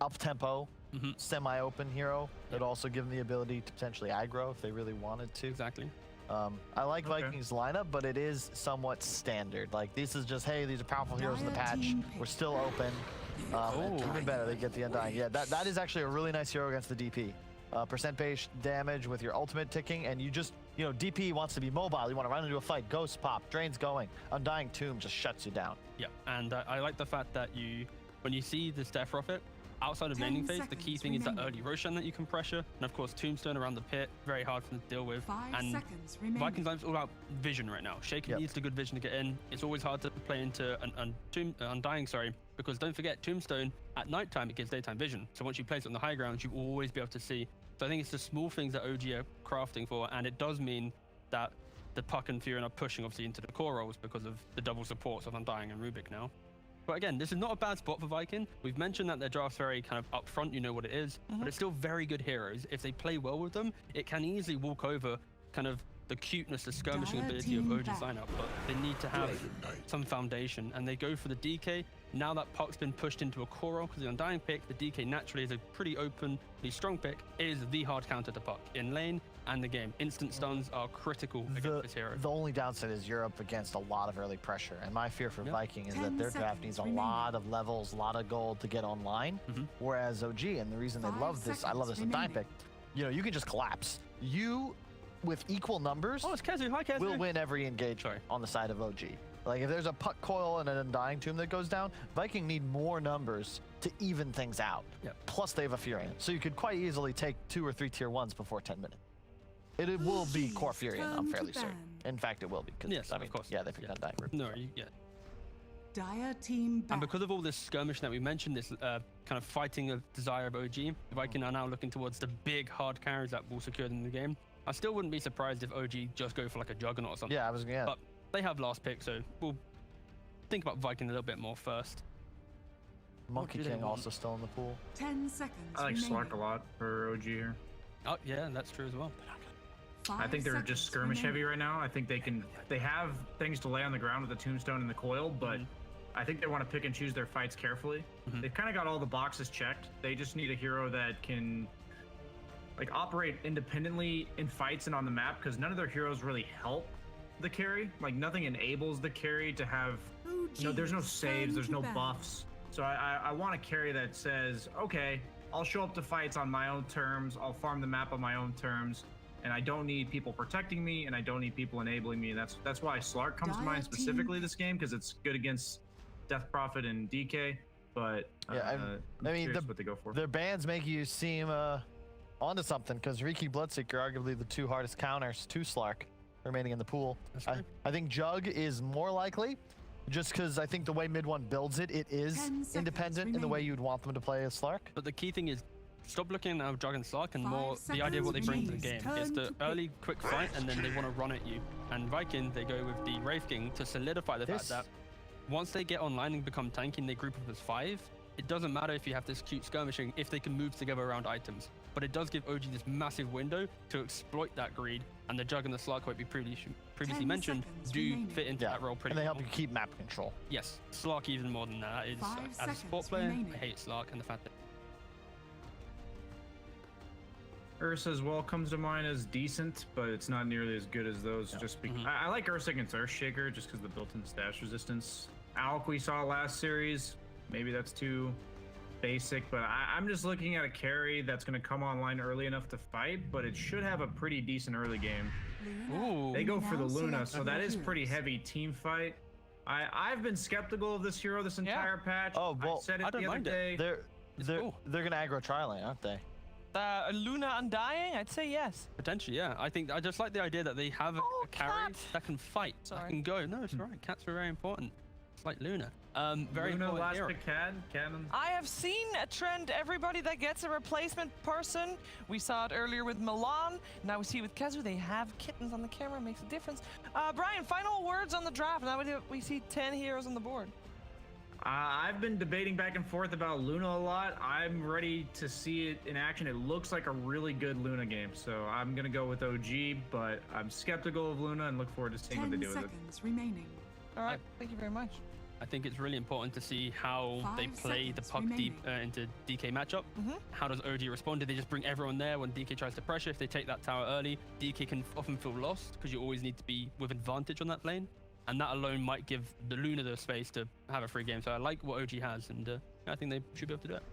up-tempo, semi-open hero. It'd also give them the ability to potentially aggro if they really wanted to. Exactly. I like Vikings lineup, but it is somewhat standard. Like, this is just, hey, these are powerful heroes in the patch. We're still open. Even better, they get the Undying. Yeah, that is actually a really nice hero against the DP. Percent base damage with your ultimate ticking, and you just, you know, DP wants to be mobile. You want to run into a fight, ghost pop, drain's going. Undying Tomb just shuts you down. Yeah, and I like the fact that when you see this Death Prophet, outside of laning phase, the key thing is that early Roshan that you can pressure, and of course Tombstone around the pit, very hard for them to deal with. And Vikings lineup's all about vision right now. Shaken needs the good vision to get in. It's always hard to play into Undying, because don't forget Tombstone at nighttime it gives daytime vision. So once you place it on the high ground, you will always be able to see. So I think it's the small things that OG are crafting for, and it does mean that the Puck and Fury are pushing obviously into the core roles because of the double supports of Undying and Rubik now. But again, this is not a bad spot for Viking. We've mentioned that their draft's very kind of upfront, you know what it is, but it's still very good heroes. If they play well with them, it can easily walk over kind of the cuteness, the skirmishing ability of OG's lineup, but they need to have some foundation, and they go for the DK. Now that Puck's been pushed into a core role because the Undying pick, the DK naturally is a pretty openly strong pick. It is the hard counter to Puck in lane and the game. Instant stuns are critical against this hero. The only downside is you're up against a lot of early pressure, and my fear for Viking is that their draft needs a lot of levels, a lot of gold to get online, whereas OG, and the reason they love this, I love this Undying pick, you know, you can just collapse. You, with equal numbers, it's Kezu. Hi, Kezu. will win every engage on the side of OG. Like, if there's a Puck coil and an Undying Tomb that goes down, Viking need more numbers to even things out. Plus, they have a Furion. So you could quite easily take 2 or 3 tier 1s before 10 minutes. It will be core Furion, I'm fairly certain. In fact, it will be. Yes, I mean, of course. Yeah, they picked Undying. No, Dire team back. And because of all this skirmish that we mentioned, this kind of fighting of desire of OG, Viking are now looking towards the big hard carries that will secure them in the game. I still wouldn't be surprised if OG just go for like a Juggernaut or something. Yeah, But they have last pick, so we'll think about Viking a little bit more first. Monkey King also still in the pool. 10 seconds. I like Slark a lot for OG here. Oh yeah, that's true as well. I think they're just skirmish heavy right now. I think they have things to lay on the ground with the Tombstone and the coil, but I think they want to pick and choose their fights carefully. They've kind of got all the boxes checked. They just need a hero that can like operate independently in fights and on the map, because none of their heroes really help the carry. Like, nothing enables the carry to have, you know, there's no saves, there's no buffs. So I want a carry that says, okay, I'll show up to fights on my own terms, I'll farm the map on my own terms, and I don't need people protecting me, and I don't need people enabling me. And that's why Slark comes to mind specifically this game, because it's good against Death Prophet and DK. But yeah, I mean, what they go for. Their bans make you seem onto something, because Riki Bloodseeker are arguably the 2 hardest counters to Slark remaining in the pool. I think Jug is more likely, just because I think the way mid one builds it is independent in the way you'd want them to play as Slark. But the key thing is, stop looking at Jug and Slark and more the idea of what they bring to the game. It's the early quick fight, and then they want to run at you. And Viking, they go with the Wraith King to solidify the fact that once they get online and become tanky and they group up as 5, it doesn't matter if you have this cute skirmishing if they can move together around items. But it does give OG this massive window to exploit that greed, and the Jug and the Slark, what we previously mentioned, do fit into that role pretty well. And they help you keep map control. Yes, Slark even more than that. As a support player, I hate Slark, and the fact that Ursa as well comes to mind as decent, but it's not nearly as good as those. Just because I like Ursa against Earthshaker just because of the built-in stash resistance. Alk we saw last series, maybe that's too basic, but I'm just looking at a carry that's going to come online early enough to fight, but it should have a pretty decent early game. Ooh. They go for the Luna, so that is pretty heavy team fight. I've been skeptical of this hero this entire patch. Oh, well, I said it the other day. They're gonna aggro tri-lane, aren't they? Luna Undying? I'd say yes. Potentially, yeah. I just like the idea that they have a carry that can fight, that can go. No, it's right. Cats are very important. It's like Luna. Very Luna, important last hero. pick Cannon. I have seen a trend, everybody that gets a replacement person. We saw it earlier with Milan. Now we see it with Kezu. They have kittens on the camera. Makes a difference. Brian, final words on the draft. Now we see 10 heroes on the board. I've been debating back and forth about Luna a lot. I'm ready to see it in action. It looks like a really good Luna game, so I'm going to go with OG, but I'm skeptical of Luna and look forward to seeing what they do with it. 10 seconds remaining. All right, thank you very much. I think it's really important to see how they 5 play the seconds puck deep remaining. into DK matchup. How does OG respond? Do they just bring everyone there when DK tries to pressure? If they take that tower early, DK can often feel lost because you always need to be with advantage on that lane. And that alone might give the Luna the space to have a free game. So I like what OG has, and I think they should be able to do it.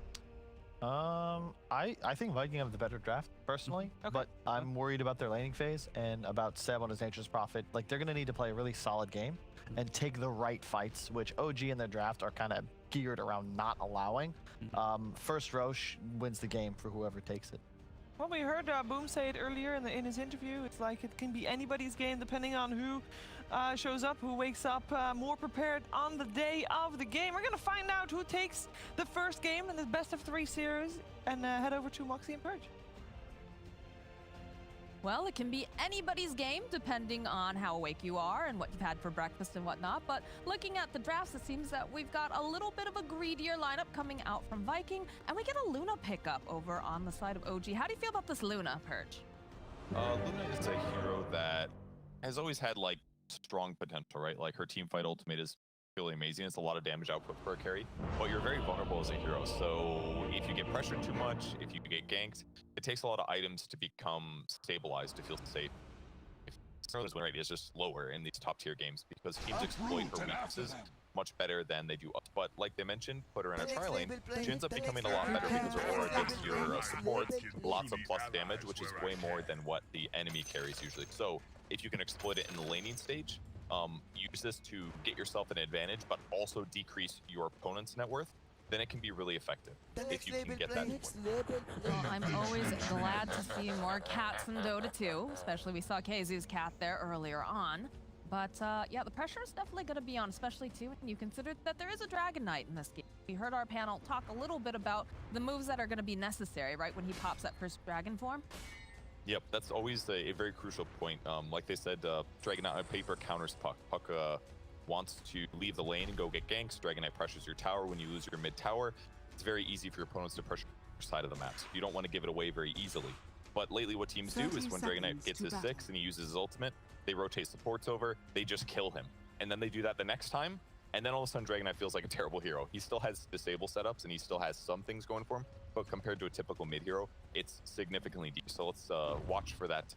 I think Viking have the better draft personally, but I'm worried about their laning phase and about Seb on his Nature's Prophet. Like, they're gonna need to play a really solid game and take the right fights, which OG in their draft are kind of geared around not allowing. First Roche wins the game for whoever takes it. Well, we heard Boom say it earlier in his interview. It's like it can be anybody's game depending on who shows up, who wakes up more prepared on the day of the game. We're going to find out who takes the first game in the best of 3 series and head over to Moxie and Purge. Well, it can be anybody's game depending on how awake you are and what you've had for breakfast and whatnot. But looking at the drafts, it seems that we've got a little bit of a greedier lineup coming out from Viking, and we get a Luna pickup over on the side of OG. How do you feel about this Luna, Purge? Luna is a hero that has always had like strong potential, right? Like her team fight ultimate is really amazing. It's a lot of damage output for a carry, but you're very vulnerable as a hero. So if you get pressured too much, if you get ganked, it takes a lot of items to become stabilized to feel safe. If Sterling's win rate is just lower in these top tier games because teams exploit her weaknesses much better than they do us. But like they mentioned, put her in a tri lane, she ends up becoming a lot better because her aura gives your support lots of plus damage, which is way more than what the enemy carries usually. So if you can exploit it in the laning stage, use this to get yourself an advantage, but also decrease your opponent's net worth, then it can be really effective if you can get that. Well, I'm always glad to see more cats in Dota 2, especially we saw Kazu's cat there earlier on. But yeah, the pressure is definitely going to be on, especially too when you consider that there is a Dragon Knight in this game. We heard our panel talk a little bit about the moves that are going to be necessary, right, when he pops that first dragon form. Yep, that's always a very crucial point. Like they said, Dragon Knight on paper counters Puck. Puck wants to leave the lane and go get ganks. Dragon Knight pressures your tower. When you lose your mid tower, it's very easy for your opponents to pressure your side of the map. So you don't want to give it away very easily. But lately what teams do is when Dragon Knight gets his 6 and he uses his ultimate, they rotate supports over, they just kill him. And then they do that the next time, and then all of a sudden Dragon Knight feels like a terrible hero. He still has disable setups and he still has some things going for him, but compared to a typical mid hero, it's significantly deep. So let's watch for that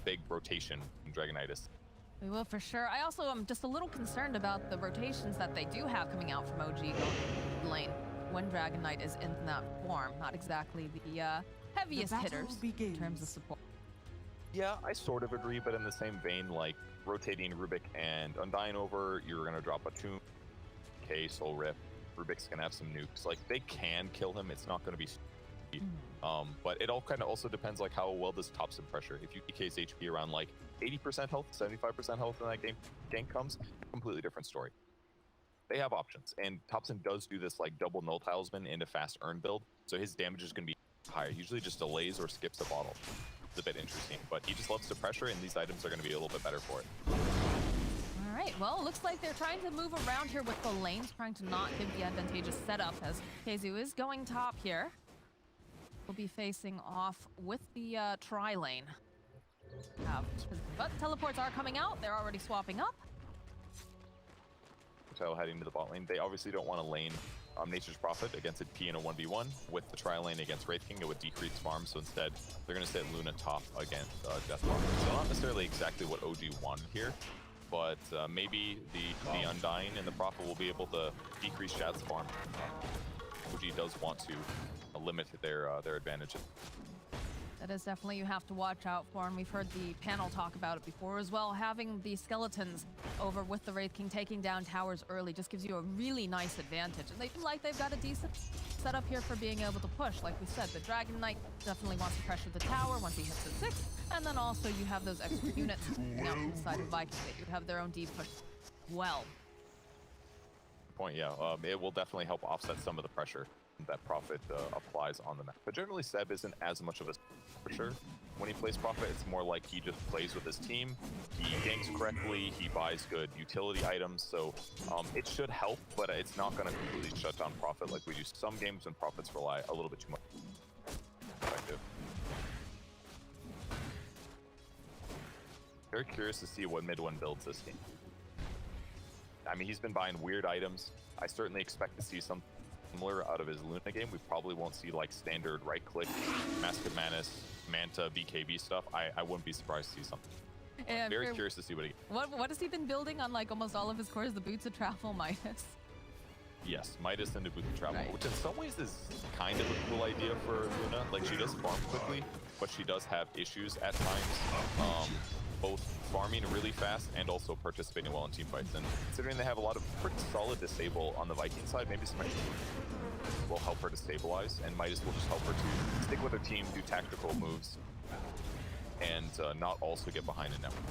big rotation in Dragon Knight. We will for sure. I also am just a little concerned about the rotations that they do have coming out from OG going lane when Dragon Knight is in that form. Not exactly the heaviest hitters in terms of support. Yeah, I sort of agree, but in the same vein, like rotating Rubik and Undying over, you're gonna drop a Tomb, K, Soul Rip. Rubik's gonna have some nukes. Like they can kill him. It's not gonna be. But it all kind of also depends like how well does Thompson pressure. If you DK's HP around like 80% health, 75% health in that game, gank comes, completely different story. They have options, and Thompson does do this like double null talisman into fast earn build, so his damage is gonna be higher. Usually just delays or skips a bottle. It's a bit interesting, but he just loves to pressure, and these items are gonna be a little bit better for it. All right, well, looks like they're trying to move around here with the lanes, trying to not give the advantageous setup as Kazu is going top here. We'll be facing off with the tri-lane. But teleports are coming out. They're already swapping up. So heading to the bot lane. They obviously don't want to lane Nature's Prophet against a P in a 1v1. With the tri-lane against Wraith King, it would decrease farm. So instead, they're going to sit Luna top against Death Prophet. So not necessarily exactly what OG wanted here, but maybe the Undying and the Prophet will be able to decrease Shad's farm. OG does want to limit their advantages. That is definitely you have to watch out for, and we've heard the panel talk about it before as well. Having the skeletons over with the Wraith King taking down towers early just gives you a really nice advantage, and they feel like they've got a decent setup here for being able to push. Like we said, the Dragon Knight definitely wants to pressure the tower once he hits the 6, and then also you have those extra units out inside of Viking that you have their own deep push well. Point, yeah, it will definitely help offset some of the pressure that Prophet applies on the map. But generally Seb isn't as much of a pusher when he plays Prophet. It's more like he just plays with his team, he ganks correctly, he buys good utility items, so it should help, but it's not going to completely shut down Prophet like we do some games when Prophets rely a little bit too much. Effective. Very curious to see what mid one builds this game. I mean, he's been buying weird items. I certainly expect to see something similar out of his Luna game. We probably won't see like standard right-click, Mask of Manus, Manta, BKB stuff. I wouldn't be surprised to see something. And Very curious to see what he. What has he been building on like almost all of his cores? The Boots of Travel Midas. Yes, Midas and the Boot of Travel, Right. which in some ways is kind of a cool idea for Luna. Like, she does farm quickly, but she does have issues at times. Both farming really fast and also participating well in team fights. And considering they have a lot of pretty solid disable on the Viking side, maybe some will help her to stabilize, and Midas will just help her to stick with her team, do tactical moves, and not also get behind a network.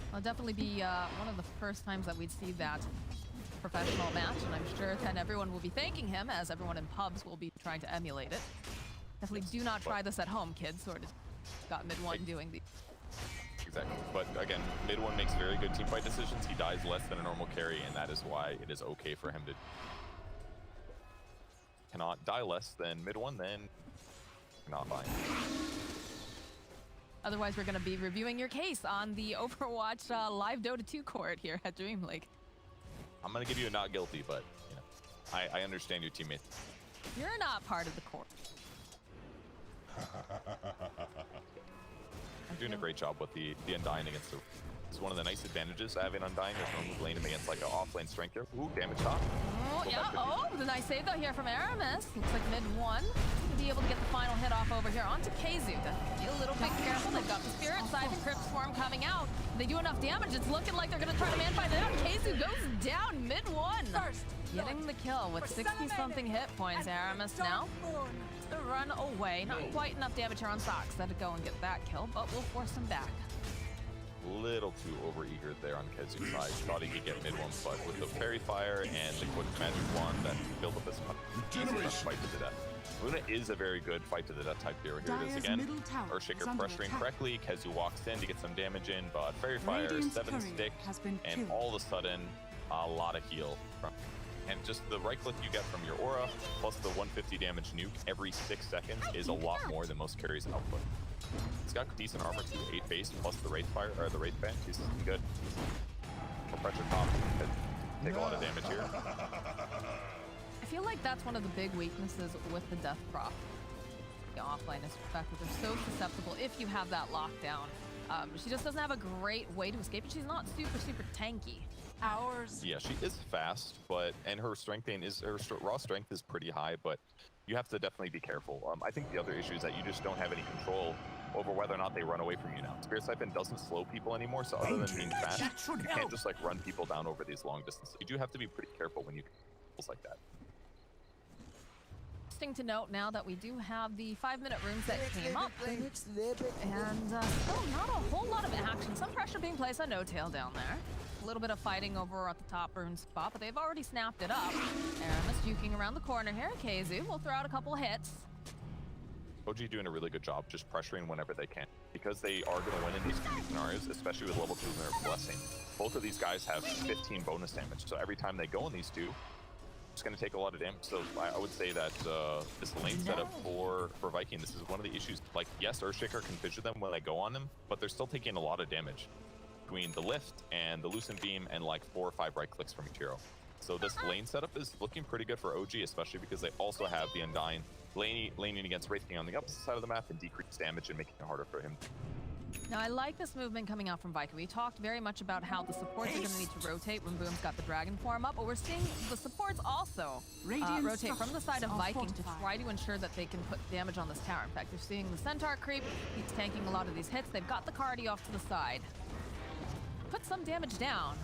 It'll definitely be one of the first times that we'd see that professional match, and I'm sure then everyone will be thanking him, as everyone in pubs will be trying to emulate it. Definitely do not try this at home, kids. Sort of got mid one doing the. Exactly. But again, mid one makes very good team fight decisions. He dies less than a normal carry, and that is why it is okay for him to cannot die less than mid one, then not fine. Otherwise, we're going to be reviewing your case on the Overwatch live Dota 2 court here at DreamLeague. I'm gonna give you a not guilty, but you know, I understand your teammates. You're not part of the court. You're doing a great job with the Undying against the. It's one of the nice advantages of having Undying. There's no move lane him against like an off-lane strength here. Ooh, damage top. Oh, yeah. Oh, the nice save though here from Aramis. Looks like mid one. To be able to get the final hit off over here onto KheZu. Be a little bit careful. They've got the Spirit Scythe and Crypt Swarm coming out. They do enough damage. It's looking like they're going to try to man fight it out. KheZu goes down mid one. Getting the kill with 60-something hit points. Aramis now to run away. Not quite enough damage here on Socks. That'll go and get that kill, but we'll force him back. Little too overeager there on KheZu's side. Thought he could get mid one, but with the Fairy Fire and the quick magic wand that build up this fight to the death. Luna is a very good fight to the death type hero. Here it is again. Earthshaker pressuring correctly. KheZu walks in to get some damage in, but Fairy Fire, 7 stick, and all of a sudden, a lot of heal. And just the right click you get from your aura, plus the 150 damage nuke every 6 seconds is a lot more than most carries output. He's got decent armor too, 8 base plus the Wraith Fire, or the Wraith Band. He's good. For pressure top, take a lot of damage here. I feel like that's one of the big weaknesses with the Death Prop. The offline is the fact that they're so susceptible if you have that lockdown. She just doesn't have a great way to escape it. She's not super tanky. Yeah, she is fast, and her strength gain is, her raw strength is pretty high, but you have to definitely be careful. I think the other issue is that you just don't have any control over whether or not they run away from you now. Spirit Siphon doesn't slow people anymore, so other than being fast, you can't just like run people down over these long distances. You do have to be pretty careful when you do like that. Interesting to note now that we do have the 5-minute rooms that came up, and still not a whole lot of action. Some pressure being placed on No Tail down there. A little bit of fighting over at the top rune spot, but they've already snapped it up. Aramis juking around the corner here. KheZu will throw out a couple hits. OG doing a really good job just pressuring whenever they can. Because they are going to win in these 2 scenarios, especially with level 2 Lunar Blessing. Both of these guys have 15 bonus damage, so every time they go in these 2, it's going to take a lot of damage. So I would say that this lane setup for Viking, this is one of the issues. Like, yes, Earthshaker can fissure them when they go on them, but they're still taking a lot of damage between the lift and the Lucent Beam and like 4 or 5 right clicks from each hero. So this lane setup is looking pretty good for OG, especially because they also have the Undying laning against Wraith King on the opposite side of the map and decrease damage and making it harder for him. Now, I like this movement coming out from Viking. We talked very much about how the supports are going to need to rotate when Boom's got the dragon form up, but we're seeing the supports also rotate from the side of Viking to try to ensure that they can put damage on this tower. In fact, you're seeing the Centaur creep. He's tanking a lot of these hits. They've got the Cardi off to the side. Put some damage down.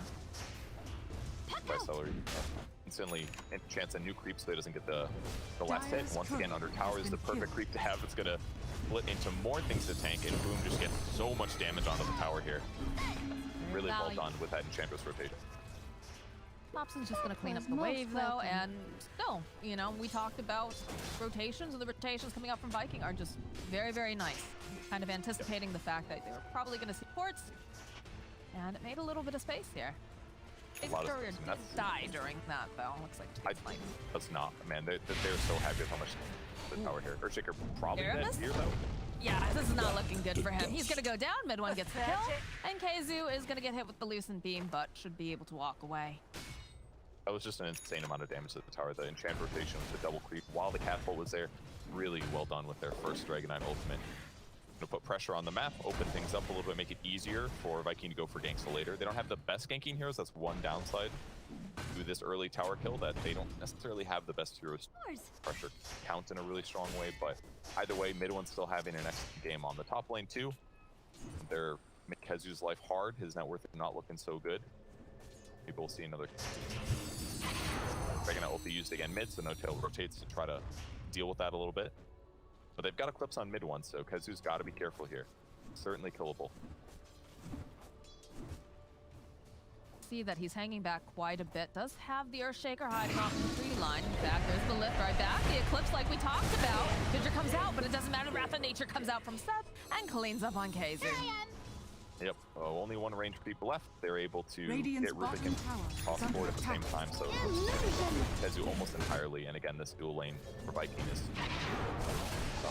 By Celery. Instantly chance a new creep so he doesn't get the last hit. Once again, under tower is the perfect creep to have. It's going to split into more things to tank, and Boom just gets so much damage onto the tower here. Really well done with that Enchantress rotation. Thompson's just going to clean up the wave, though, and still, you know, we talked about rotations, and the rotations coming up from Viking are just very nice. Kind of anticipating the fact that they were probably going to see ports, and it made a little bit of space here. His courier did die during that, though. Looks like that's not, man. They're so happy with how much the tower here. Earthshaker probably dead here, though. Yeah, this is not looking good for him. He's going to go down. Mid one gets the kill. And KheZu is going to get hit with the Lucent Beam, but should be able to walk away. That was just an insane amount of damage to the tower. The enchant rotation with the double creep while the catapult was there. Really well done with their first Dragon Knight ultimate. To put pressure on the map, open things up a little bit, make it easier for Viking to go for ganks later. They don't have the best ganking heroes. That's one downside to this early tower kill, that they don't necessarily have the best heroes. Pressure count in a really strong way, but either way, mid one's still having an excellent game. On the top lane too, they're make Kezu's life hard. His net worth is not looking so good. Maybe we'll see another Dragon Knight ulti used again mid, so No Tail rotates to try to deal with that a little bit. But they've got Eclipse on mid one, so Kezu's got to be careful here. Certainly killable. See that he's hanging back quite a bit. Does have the Earthshaker hiding off the tree line. In fact, there's the lift right back. The Eclipse like we talked about. Fissure comes out, but it doesn't matter. Wrath of Nature comes out from Seth and cleans up on KZ. Yep, only one range people left. They're able to Radiant's get Rubik and off the board at the same time, so Kezu almost entirely. And again, this dual lane for Viking is...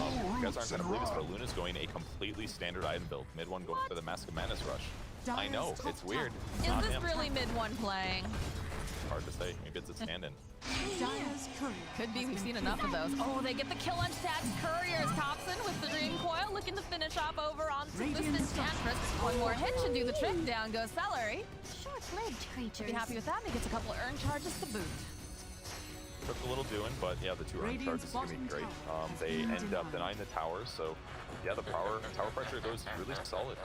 you guys aren't going to believe this, but Luna's going a completely standard item build. Mid one going for the Mask of Madness rush. I know, it's weird. Is this really mid one playing? Hard to say. Maybe it's a stand-in. Could be. We've seen enough of those. Oh, they get the kill on stats. Courier's Thompson with the Dream Coil, looking to finish off over onto this Enchantress. One more hit should do the trick. Down goes Celery. Short-lived creatures. Be happy with that. And he gets a couple of earn charges to boot. Took a little doing, but yeah, the 2 earn charges are going to be great. They end up denying the towers, so yeah, the tower pressure goes really solid.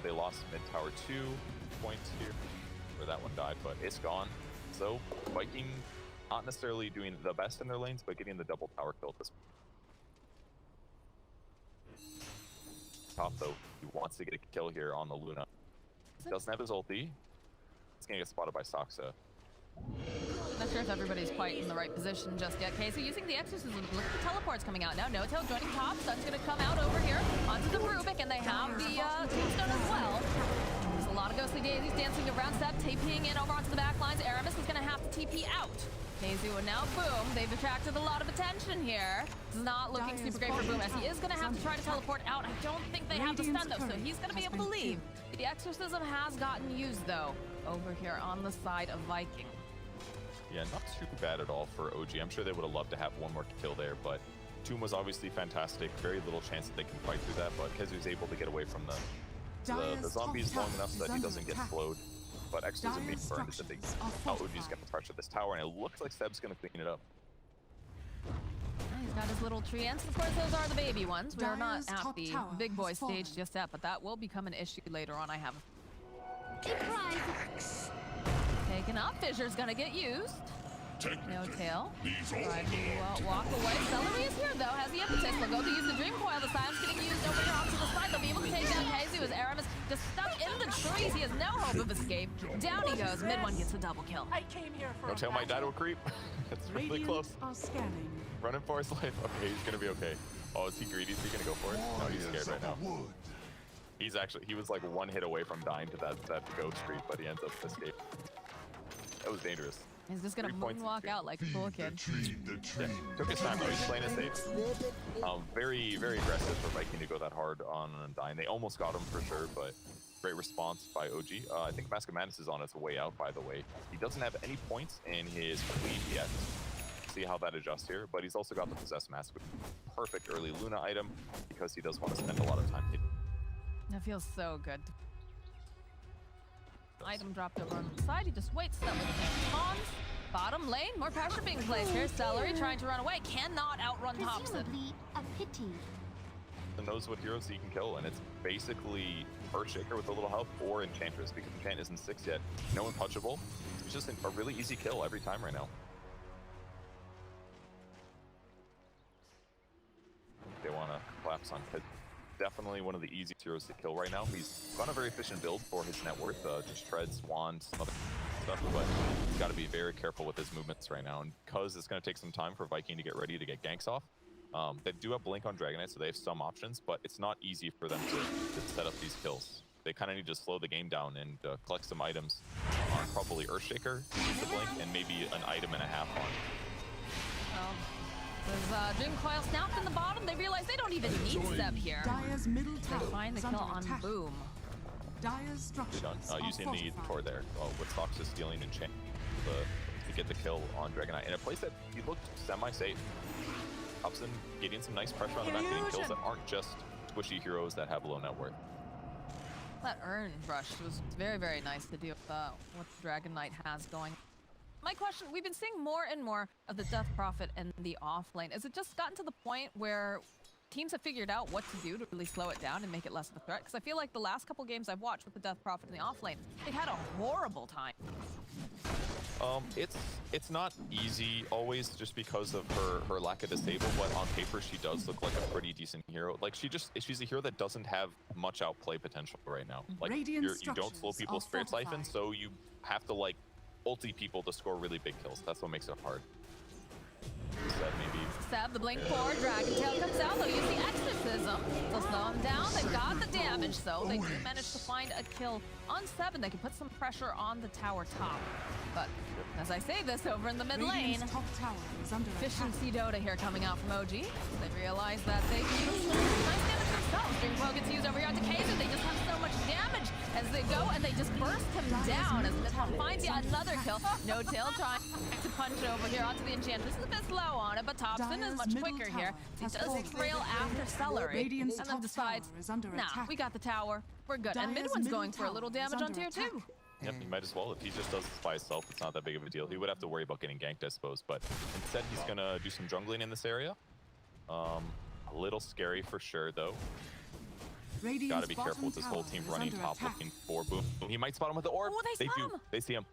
They lost mid tower 2 points here, where that one died, but it's gone. So Viking not necessarily doing the best in their lanes, but getting the double tower kill at this point. Top though, he wants to get a kill here on the Luna. He doesn't have his ulti. He's gonna get spotted by Soxa. Not sure if everybody's quite in the right position just yet. Okay, so using the exorcism, look at the teleports coming out now. No Tail joining top. Sun's gonna come out over here onto the Rubik, and they have the tombstone as well. There's a lot of ghostly daisies dancing around Seb, TPing in over onto the back lines. Aramis is gonna have to TP out. KZ and now Boom. They've attracted a lot of attention here. It's not looking super great for Boom, as he is gonna have to try to teleport out. I don't think they have the stun though, so he's gonna be able to leave. The exorcism has gotten used though, over here on the side of Viking. Yeah, not too bad at all for OG. I'm sure they would have loved to have one more kill there, but Tomb was obviously fantastic. Very little chance that they can fight through that, but Kezu's able to get away from the zombies long enough so that he doesn't get slowed. But Exorcism being burned is a big deal. Now OG's got the pressure this tower, and it looks like Seb's going to clean it up. He's got his little tree ants. Of course, those are the baby ones. We are not at the big boy stage just yet, but that will become an issue later on. I have taken up. Fissure's gonna get used. No Tail. Try to walk away. Celery is here though. Has the impetus. They'll go to use the Dream Coil. The Silence getting used over here onto the side. They'll be able to take down KZ as Aramis just stuck in the trees. He has no hope of escape. Down he goes. Mid one gets a double kill. I came here for No Tail might die to a creep. It's really close. Running for his life. Okay, he's gonna be okay. Oh, is he greedy? Is he gonna go for it? No, he's scared right now. He was like one hit away from dying to that ghost creep, but he ends up escaping. That was dangerous. He's just gonna moonwalk out like a cool kid. Yeah, took his time though. He's playing it safe. Very, very aggressive for Viking to go that hard on Undyne. They almost got him for sure, but great response by OG. I think Mask of Madness is on its way out, by the way. He doesn't have any points in his fleet yet. See how that adjusts here, but he's also got the Possessed Mask, which is a perfect early Luna item because he does want to spend a lot of time hitting. That feels so good. Item dropped over on the side. He just waits. That looks like bottom lane. More pressure being placed here. Celery trying to run away. Cannot outrun Thompson. A pity. And knows what heroes he can kill, and it's basically Earthshaker with a little help or Enchantress because Enchant isn't 6 yet. No untouchable. It's just a really easy kill every time right now. They want to collapse on Kid. Definitely one of the easiest heroes to kill right now. He's got a very efficient build for his net worth, just treads, wand, some other stuff, but he's got to be very careful with his movements right now. And because it's going to take some time for Viking to get ready to get ganks off, they do have Blink on Dragon Knight, so they have some options, but it's not easy for them to set up these kills. They kind of need to slow the game down and collect some items on probably Earthshaker, use the Blink, and maybe an item and a half on. There's Dream Coil snapped in the bottom. They realize they don't even need Step here. They find the kill on Boom. Dyer's structures using the Tor there. With Soxa stealing Enchant, the to get the kill on Dragon Knight in a place that he looked semi-safe. Hobson getting some nice pressure on the back, getting kills that aren't just squishy heroes that have low net worth. That Urn rush was very, very nice to deal with what the Dragon Knight has going. My question, we've been seeing more and more of the Death Prophet in the off lane. Has it just gotten to the point where teams have figured out what to do to really slow it down and make it less of a threat? Because I feel like the last couple games I've watched with the Death Prophet in the off lane, they've had a horrible time. It's not easy always just because of her lack of disable, but on paper she does look like a pretty decent hero. Like she's a hero that doesn't have much outplay potential right now. Like you don't slow people's Spirit Siphon, so you have to like ulti people to score really big kills. That's what makes it hard. Seb, the Blink 4, Dragon Tail comes out, they'll use the Exorcism. They'll slow him down, they've got the damage, so they do manage to find a kill on 7. They can put some pressure on the tower top. But as I say this over in the mid lane, efficiency Dota here coming out from OG. They realize that they can use nice damage themselves. Dreamflow gets used over here on Decazer. They just have so much damage as they go, and they just burst him down as Midland finds yet another kill. No Tail trying to punch over here onto the enchant. This is a bit slow on it, but Thompson is much quicker here. He does trail after Celery, and then decides, nah, we got the tower. We're good. And Midwin's going for a little damage on tier 2. Yep, he might as well. If he just does this by himself, it's not that big of a deal. He would have to worry about getting ganked, I suppose. But instead, he's going to do some jungling in this area. A little scary for sure, though. Got to be careful with this whole team running top looking for boom. He might spot him with the orb. Oh, they do. They see him.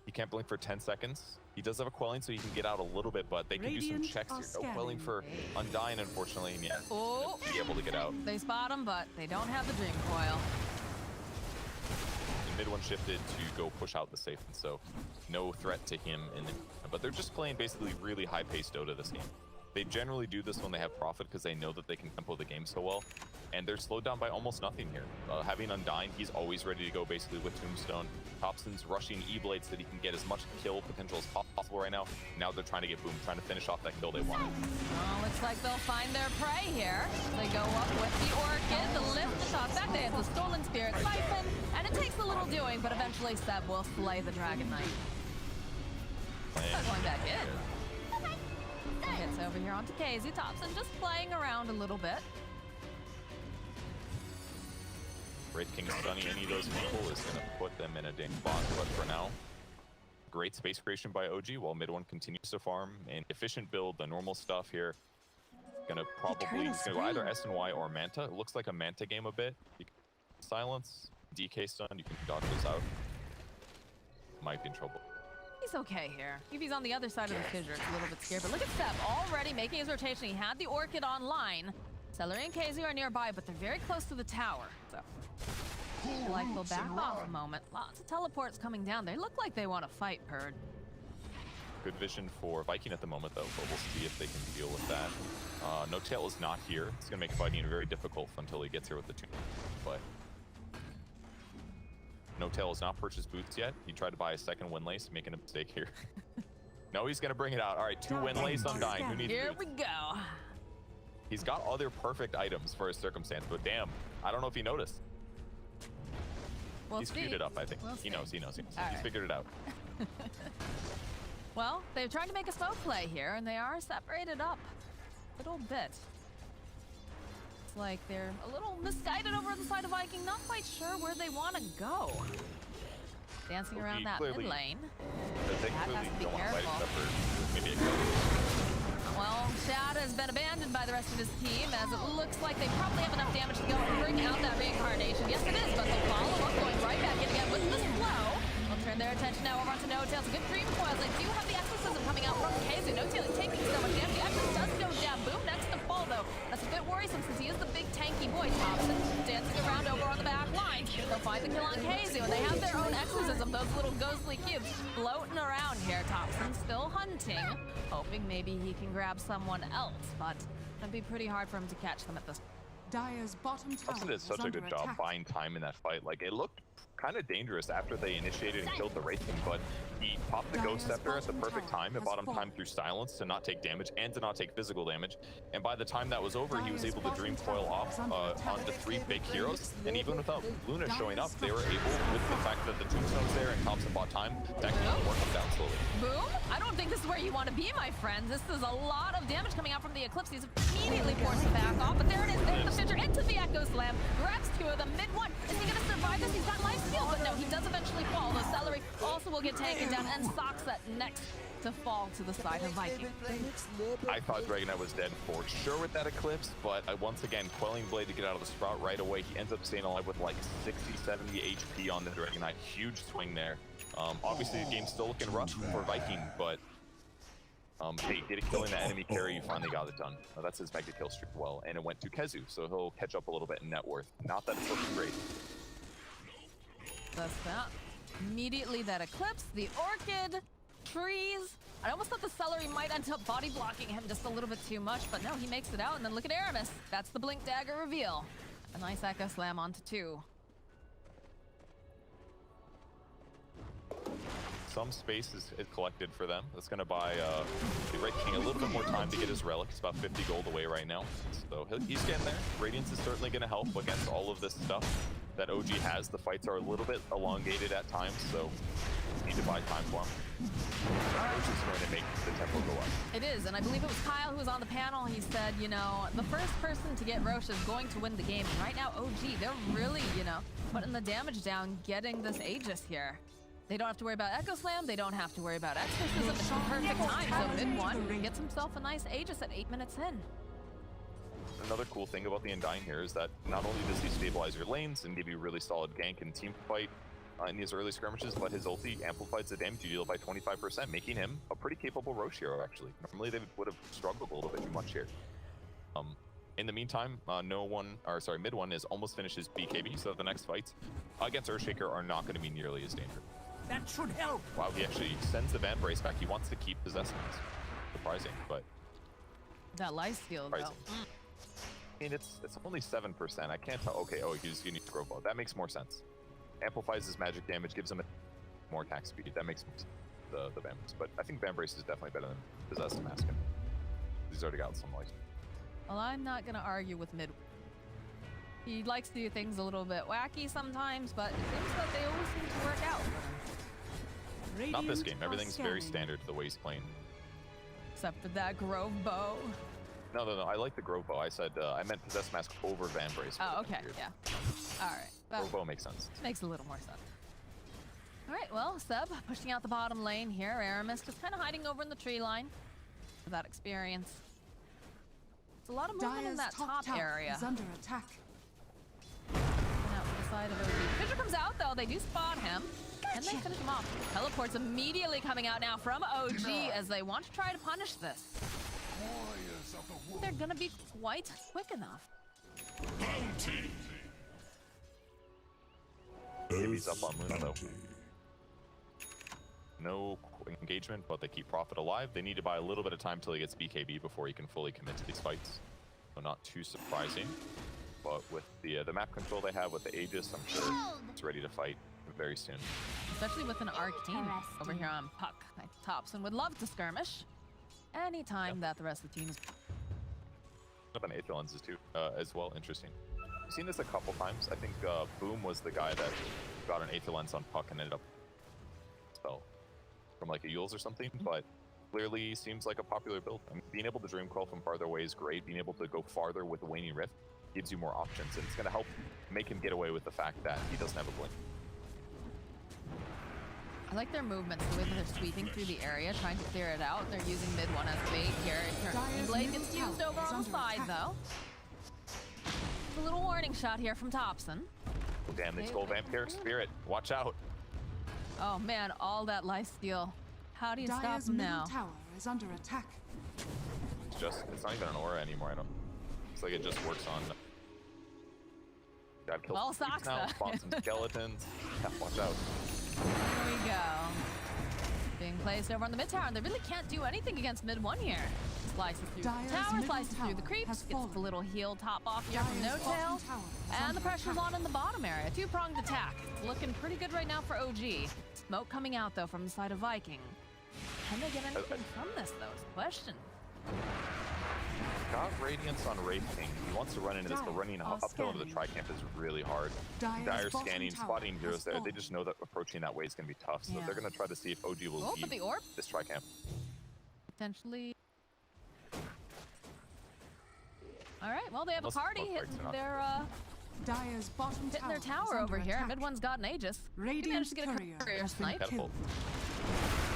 He can't blink for 10 seconds. He does have a quelling, so he can get out a little bit, but they can do some checks here. No quelling for Undying, unfortunately. And yeah, be able to get out. They spot him, but they don't have the Dream Coil. Mid one shifted to go push out the safe, and so no threat to him. But they're just playing basically really high-paced Dota this game. They generally do this when they have Prophet because they know that they can tempo the game so well, and they're slowed down by almost nothing here. Having Undying, he's always ready to go basically with Tombstone. Thompson's rushing E-Blades so that he can get as much kill potential as possible right now. Now they're trying to get Boom, trying to finish off that kill they wanted. Well, looks like they'll find their prey here. They go up with the Orchid, the lift, the toss back. They have the Stolen Spirit Siphon, and it takes a little doing, but eventually Seb will slay the Dragon Knight. Going back in. Hits over here onto KZ. Thompson just playing around a little bit. Wraith King stunning any of those people is going to put them in a dang spot, but for now, great space creation by OG while mid one continues to farm. An efficient build, the normal stuff here. Gonna go either S and Y or Manta. It looks like a Manta game a bit. You can silence, DK stun, you can dodge those out. Might be in trouble. He's okay here. If he's on the other side of the fissure, it's a little bit scared. But look at Seb already making his rotation. He had the Orchid online. Celery and KZ are nearby, but they're very close to the tower. So I feel like they'll back off a moment. Lots of teleports coming down. They look like they want to fight, Purd. Good vision for Viking at the moment, though, but we'll see if they can deal with that. No Tail is not here. It's going to make fighting very difficult until he gets here with the tomb. But No Tail has not purchased boots yet. He tried to buy a second wind lace, making a mistake here. No, he's going to bring it out. All right, 2 wind lace Undying. Who needs Here boots? we go. He's got other perfect items for his circumstance, but damn, I don't know if he noticed. We'll He's see. queued it up, I think. We'll He knows. He's right. figured it out. Well, they've tried to make a smoke play here, and they are separated up a little bit. It's like they're a little misguided over on the side of Viking, not quite sure where they want to go. Dancing around that mid lane. They That has to be don't want to fight careful. except for maybe a kill. Well, Shad has been abandoned by the rest of his team, as it looks like they probably have enough damage to go and bring out that reincarnation. Yes, it is, but they'll follow up, going right back in again with the slow. They'll turn their attention now over onto No Tail. It's a good dream coil. They do have the exorcism coming out from KZ. No Tail is taking so much damage. He actually does go down. Boom, next to fall, though. That's a bit worrisome since he is the big tanky boy. Thompson dancing around over on the back line. They'll find the kill on KZ, and they have their own exorcism. Those little ghostly cubes floating around here. Thompson still hunting, hoping maybe he can grab someone else, but it'd be pretty hard for him to catch them at this. Dire's bottom tower Thompson did such a good job buying time in that fight. Like, it looked kind of dangerous after they initiated and killed the Wraith King, but he popped the Ghost Scepter at the perfect time. It bought him time through silence to not take damage and to not take physical damage. And by the time that was over, he was able to Dream Coil off onto 3 big heroes. And even without Luna showing up, they were able, with the fact that the Tombstone's there and Thompson bought time, to actually work him down slowly. Boom! I don't think this is where you want to be, my friends. This is a lot of damage coming out from the Eclipse. He's immediately forced to back off, but there it is. There's the Fissure into the Echo Slam. Grabs 2 of them. Mid 1. Is he going to survive this? He's got life steal, but no, he does eventually fall. The Celery also will get taken down, and Sox that next to fall to the side of Viking. I thought Dragonite was dead for sure with that Eclipse, but once again, Quelling Blade to get out of the Sprout right away. He ends up staying alive with like 60, 70 HP on the Dragonite. Huge swing there. Obviously, the game's still looking rough for Viking, but hey, killing that enemy carry, you finally got it done. That's his mega kill streak well, and it went to Kezu, so he'll catch up a little bit in net worth. Not that it's looking great. That's that. Immediately that Eclipse, the Orchid, trees. I almost thought the Celery might end up body blocking him just a little bit too much, but no, he makes it out. And then look at Aramis. That's the Blink Dagger reveal. A nice Echo Slam onto 2. Some space is collected for them. That's going to buy the Red King a little bit more time to get his relic. He's about 50 gold away right now. So he's getting there. Radiance is certainly going to help against all of this stuff that OG has. The fights are a little bit elongated at times, so need to buy time for him. Roche is going to make the tempo go up. It is, and I believe it was Kyle who was on the panel. He said, you know, the first person to get Roche is going to win the game. And right now, OG, they're really, you know, putting the damage down, getting this Aegis here. They don't have to worry about Echo Slam. They don't have to worry about Exorcism. It's the perfect time. So mid 1 gets himself a nice Aegis at 8 minutes in. Another cool thing about the Undying here is that not only does he stabilize your lanes and give you really solid gank and team fight in these early skirmishes, but his ulti amplifies the damage you deal by 25%, making him a pretty capable Roche hero, actually. Normally they would have struggled a little bit too much here. In the meantime, mid 1 is almost finished his BKB, so the next fights against Earthshaker are not going to be nearly as dangerous. That should help. Wow, he actually sends the Van Brace back. He wants to keep possessing. Surprising, but that life steal though. I mean, it's only 7%. I can't tell. Okay, he's going to grow bow. That makes more sense. Amplifies his magic damage, gives him more attack speed. That makes the Van Brace. But I think Van Brace is definitely better than Possess and Handsken. He's already got some life. Well, I'm not going to argue with mid. He likes to do things a little bit wacky sometimes, but it seems that they always seem to work out. Not this game. Everything's very standard the way he's playing. Except for that Grove Bow. No. I like the Grove Bow. I said I meant Possess Mask over Van Brace. Oh, okay. Yeah. All right. Grove Bow makes sense. Makes a little more sense. All right. Well, Seb pushing out the bottom lane here. Aramis just kind of hiding over in the tree line for that experience. It's a lot of movement in that top area. Is under attack. Out to the side of OG. Fissure comes out though. They do spot him. And they finish him off. Teleport's immediately coming out now from OG as they want to try to punish this. They're gonna be quite quick enough. He's up on Luna though. No engagement, but they keep Prophet alive. They need to buy a little bit of time till he gets BKB before he can fully commit to these fights. So not too surprising. But with the map control they have with the Aegis, I'm sure it's ready to fight very soon. Especially with an Arcane over here on Puck. Thompson would love to skirmish anytime that the rest of the team is up on Aether lenses too, as well. Interesting. I've seen this a couple times. I think Boom was the guy that got an Aether lens on Puck and ended up spell from like a Yules or something, but clearly seems like a popular build. I mean, being able to Dream Coil from farther away is great. Being able to go farther with the Waning Rift gives you more options, and it's going to help make him get away with the fact that he doesn't have a blink. I like their movements, the way that they're sweeping through the area, trying to clear it out. They're using mid 1 as bait here. Blade gets used over on the side, though. A little warning shot here from Thompson. Oh, damn, they stole Vampiric Spirit. Watch out. Oh, man, all that life steal. How do you stop him now? Tower is under attack. It's not even an aura anymore, I don't. It's like it just works on. God kills well, now, spawns some skeletons. Yeah, watch out. Here we go. Being placed over on the mid tower, and they really can't do anything against mid 1 here. Slices through the tower, slices through the creeps, gets the little heal top off here from No Tail, and the pressure's on in the bottom area. Two-pronged attack. looking pretty good right now for OG. Smoke coming out, though, from the side of Viking. Can they get anything from this, though, is the question. Got Radiance on Wraith King. He wants to run into this, but running uphill into the tri-camp is really hard. Dire scanning, spotting heroes there. They just know that approaching that way is going to be tough, so they're going to try to see if OG will leave the orb. this tri-camp. Potentially. All right, well, they have a party hitting their, Dire's bottom hitting their tower over here. Mid one's got an Aegis. He managed to get a courier snipe. Catapult.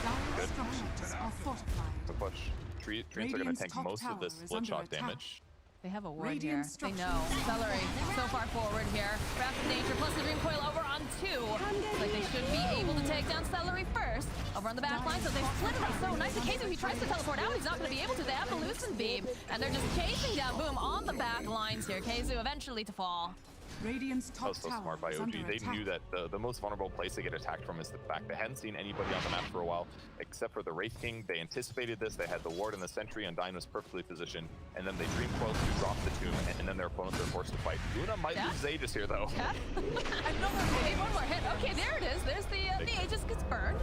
Dire's structures are fortified. Good push. Trees are going to tank most of this split shot damage. They have a ward here. They know. Celery so far forward here. Rapid Nature plus the Dream Coil over on 2. Looks like they should be able to take down Celery first. Over on the back line, so they split it up so nice. Keizu, he tries to teleport out. He's not going to be able to. They have the Lucent Beam, and they're just chasing down Boom on the back lines here. Keizu eventually to fall. Radiant's That was so smart by OG. They knew that the most vulnerable place to get attacked from is the back. They hadn't seen anybody on the map for a while, except for the Wraith King. They anticipated this. They had the ward and the sentry, and Undyne was perfectly positioned. And then they Dream Coiled to drop the tomb, and then their opponents are forced to fight. Luna might lose Aegis here, though. Yeah. Maybe one more hit. Okay, there it is. There's the Aegis gets burned.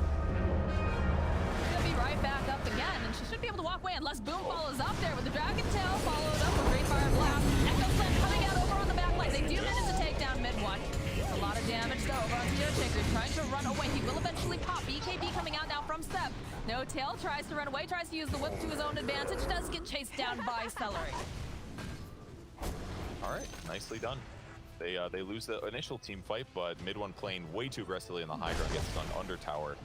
Gonna be right back up again, and she should be able to walk away unless Boom follows up there with the Dragon Tail, followed up with Great Fire Blast. Echo Slam coming out over on the back line. They do manage to take down mid one. A lot of damage though over on Shaker, trying to run away. He will eventually pop. BKB coming out now from Seb. No Tail tries to run away, tries to use the whip to his own advantage. Does get chased down by Celery. All right, nicely done. They lose the initial team fight, but mid one playing way too aggressively in the high ground, gets done under tower.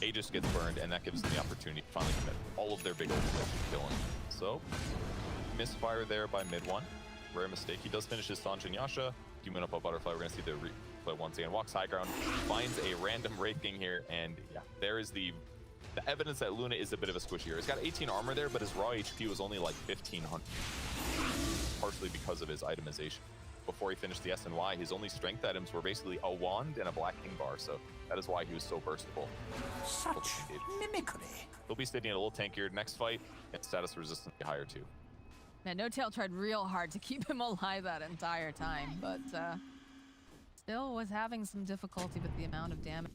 Aegis gets burned, and that gives them the opportunity to finally commit all of their big ultimates and kill him. So, misfire there by mid one. Rare mistake. He does finish his Sanj and Yasha. Human up a butterfly. We're gonna see the replay once again. Walks high ground, finds a random Wraith King here, and yeah, there is the evidence that Luna is a bit of a squishier. He's got 18 armor there, but his raw HP was only like 1500, partially because of his itemization. Before he finished the SNY, his only strength items were basically a wand and a Black King bar, so that is why he was so burstable. Such mimicry. He'll be sitting a little tankier next fight, and status resistance be higher too. Man, No Tail tried real hard to keep him alive that entire time, but still was having some difficulty with the amount of damage.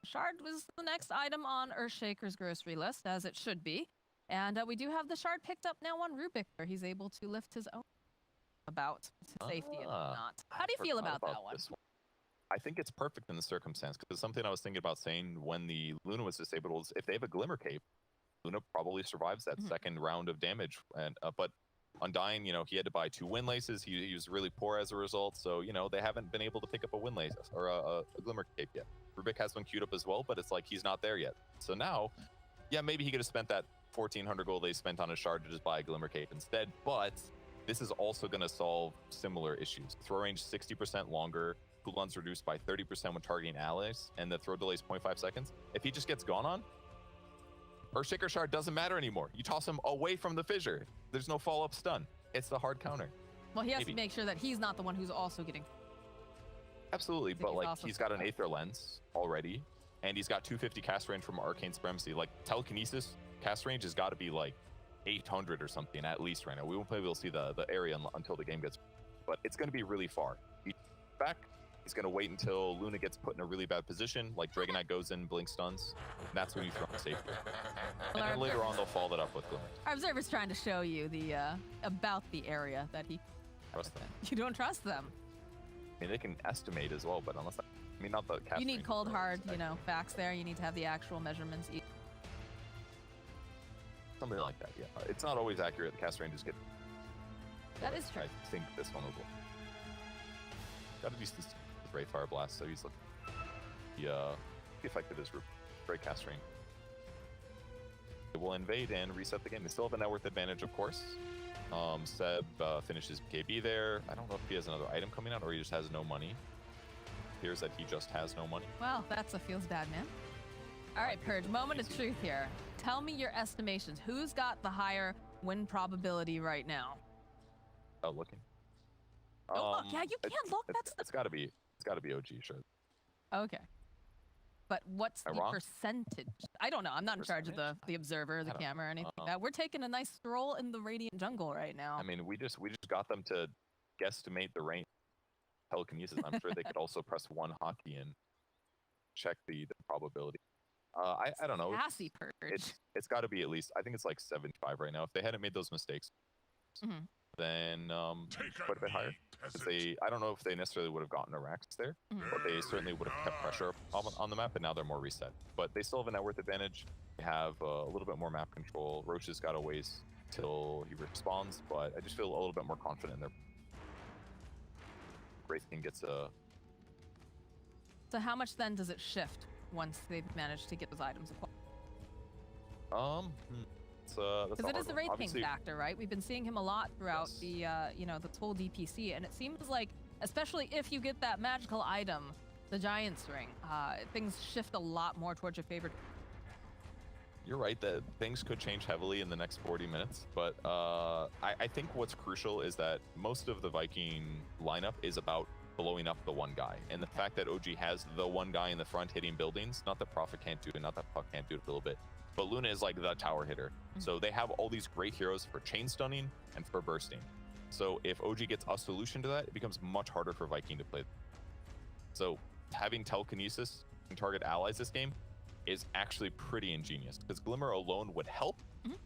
Shard was the next item on Earthshaker's grocery list, as it should be. And we do have the Shard picked up now on Rubik, where he's able to lift his own about safety and whatnot. How do you feel about that one? I think it's perfect in the circumstance, because something I was thinking about saying when the Luna was disabled was if they have a Glimmer Cape, Luna probably survives that second round of damage. And but Undyne, you know, he had to buy 2 wind laces. He was really poor as a result, so you know they haven't been able to pick up a wind lace or a Glimmer Cape yet. Rubik has one queued up as well, but it's like he's not there yet. So now, yeah, maybe he could have spent that 1,400 gold they spent on a Shard to just buy a Glimmer Cape instead, but this is also going to solve similar issues. Throw range 60% longer, cooldowns reduced by 30% when targeting allies, and the throw delay is 0.5 seconds. If he just gets gone on, Earthshaker Shard doesn't matter anymore. You toss him away from the fissure. There's no follow-up stun. It's the hard counter. Well, he has to make sure that he's not the one who's also getting... Absolutely, but like he's got an Aether Lens already, and he's got 250 cast range from Arcane Supremacy. Like telekinesis cast range has got to be like 800 or something at least right now. We won't be able to see the area until the game gets, but it's going to be really far. He's back. He's going to wait until Luna gets put in a really bad position, like Dragon Knight goes in, blink stuns, and that's when you throw him safely. And then later on, they'll follow that up with Glimmer. Our observer's trying to show you the about the area that he... Trust them. You don't trust them. I mean, they can estimate as well, but unless... I mean, not the cast You need range, cold, hard, you know, facts there. You need to have the actual measurements. Something like that, yeah. It's not always accurate. The cast ranges get... That is true. I think this one will go. Got a decent Ray Fire Blast, so he's looking effective as great cast range. They will invade and reset the game. They still have a net worth advantage, of course. Seb finishes KB there. I don't know if he has another item coming out or he just has no money. Appears that he just has no money. Well, that's a feels bad, man. All right, Purge, moment of truth here. Tell me your estimations. Who's got the higher win probability right now? Oh, looking. Oh, look, yeah, you can't look. It's got to be OG, sure. Okay. But what's the percentage? I don't know. I'm not in charge of the observer, the camera, or anything like that. We're taking a nice stroll in the Radiant jungle right now. I mean, we just got them to guesstimate the range. telekinesis, I'm sure they could also press one hotkey and check the probability. I don't know. Sassy purge. It's got to be at least, I think it's like 75 right now. If they hadn't made those mistakes, then quite a bit higher. I don't know if they necessarily would have gotten a Rax there, but they certainly would have kept pressure on the map, and now they're more reset. But they still have a net worth advantage. They have a little bit more map control. Roche has got a ways till he respawns, but I just feel a little bit more confident in their Wraithking gets a... So how much then does it shift once they've managed to get those items acquired? Because it is the Wraith King factor, right? We've been seeing him a lot throughout the, the full DPC, and it seems like, especially if you get that magical item, the Giant's Ring, things shift a lot more towards your favorite. You're right that things could change heavily in the next 40 minutes, but I think what's crucial is that most of the Viking lineup is about blowing up the one guy, and the fact that OG has the one guy in the front hitting buildings, not that Prophet can't do it, not that Puck can't do it a little bit, but Luna is like the tower hitter. So they have all these great heroes for chain stunning and for bursting. So if OG gets a solution to that, it becomes much harder for Viking to play. So having telekinesis and target allies this game is actually pretty ingenious, because Glimmer alone would help,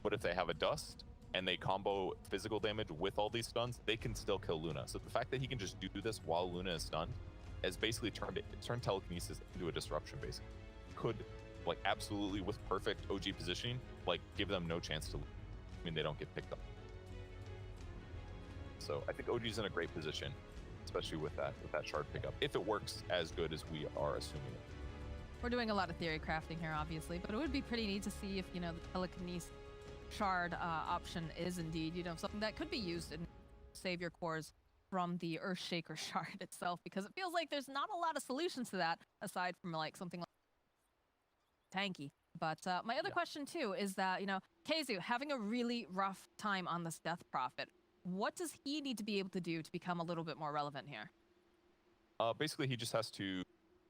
but if they have a dust and they combo physical damage with all these stuns, they can still kill Luna. So the fact that he can just do this while Luna is stunned has basically turned telekinesis into a disruption. Basically, could like absolutely with perfect OG positioning, like give them no chance to. I mean, they don't get picked up. So I think OG's in a great position, especially with that shard pickup, if it works as good as we are assuming it. We're doing a lot of theory crafting here, obviously, but it would be pretty neat to see if, the telekinesis shard option is indeed, something that could be used and save your cores from the Earthshaker shard itself, because it feels like there's not a lot of solutions to that aside from like something like tanky. But my other question too is that, Keizu having a really rough time on this Death Prophet. What does he need to be able to do to become a little bit more relevant here? Basically, he just has to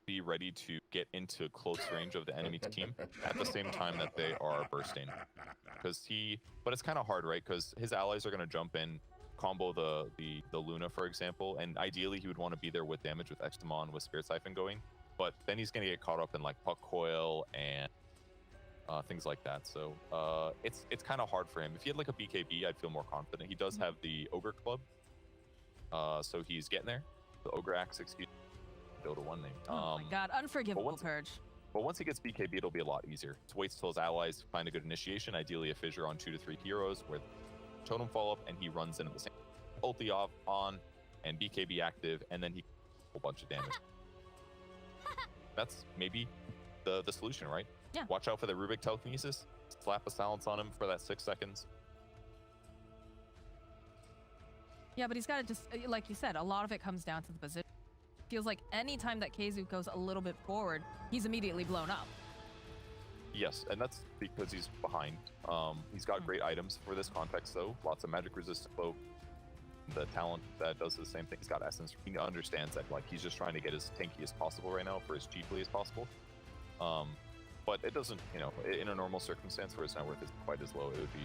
be ready to get into close range of the enemy team at the same time that they are bursting. But it's kind of hard, right? Because his allies are going to jump in, combo the Luna, for example, and ideally he would want to be there with damage with Extamon, with Spirit Siphon going, but then he's going to get caught up in like Puck Coil and things like that. So it's kind of hard for him. If he had like a BKB, I'd feel more confident. He does have the Ogre Club, so he's getting there. The Ogre Axe, excuse me. Dota 1 name. Oh my god, unforgivable purge. But once he gets BKB, it'll be a lot easier. So waits till his allies find a good initiation, ideally a fissure on 2 to 3 heroes where totem fall up and he runs in at the same ulti off on and BKB active, and then he a whole bunch of damage. That's maybe the solution, right? Yeah. Watch out for the Rubik telekinesis, slap a silence on him for that 6 seconds. Yeah, but he's got to just, like you said, a lot of it comes down to the position. Feels like any time that Keizu goes a little bit forward, he's immediately blown up. Yes, and that's because he's behind. He's got great items for this context, though. Lots of magic resistant cloak. The talent that does the same thing. He's got essence. He understands that like he's just trying to get as tanky as possible right now for as cheaply as possible. But it doesn't, in a normal circumstance where his net worth is quite as low, it would be.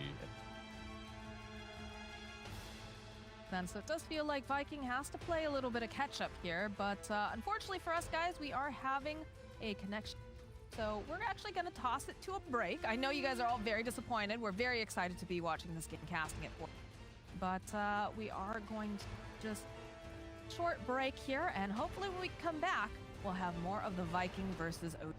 Then, so it does feel like Viking has to play a little bit of catch up here, but unfortunately for us guys, we are having a connection. So we're actually going to toss it to a break. I know you guys are all very disappointed. We're very excited to be watching this game, casting it for. But we are going to just short break here, and hopefully when we come back, we'll have more of the Viking versus OG.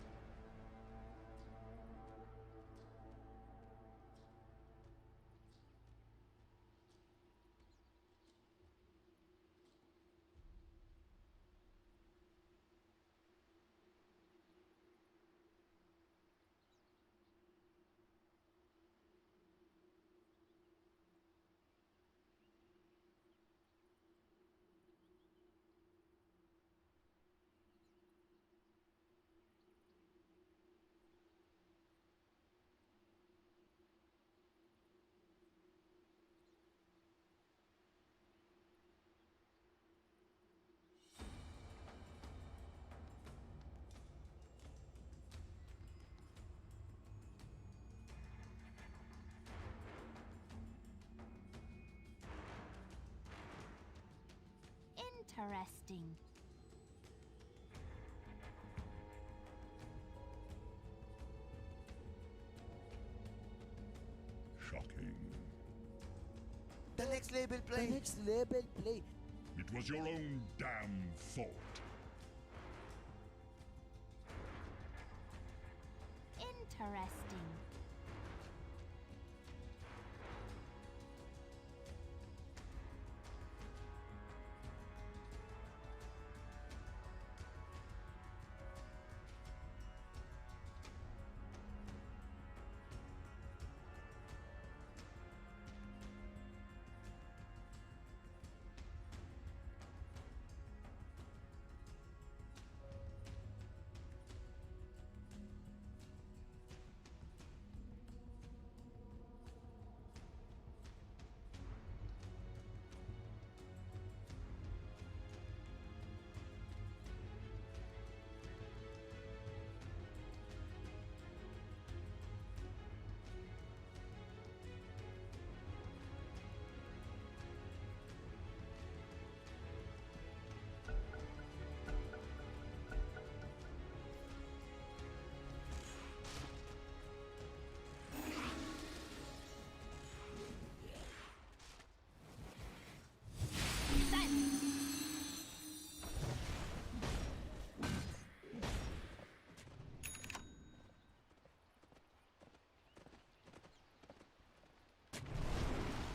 Interesting. Shocking. The next label play. The next label play. It was your own damn fault. Interesting.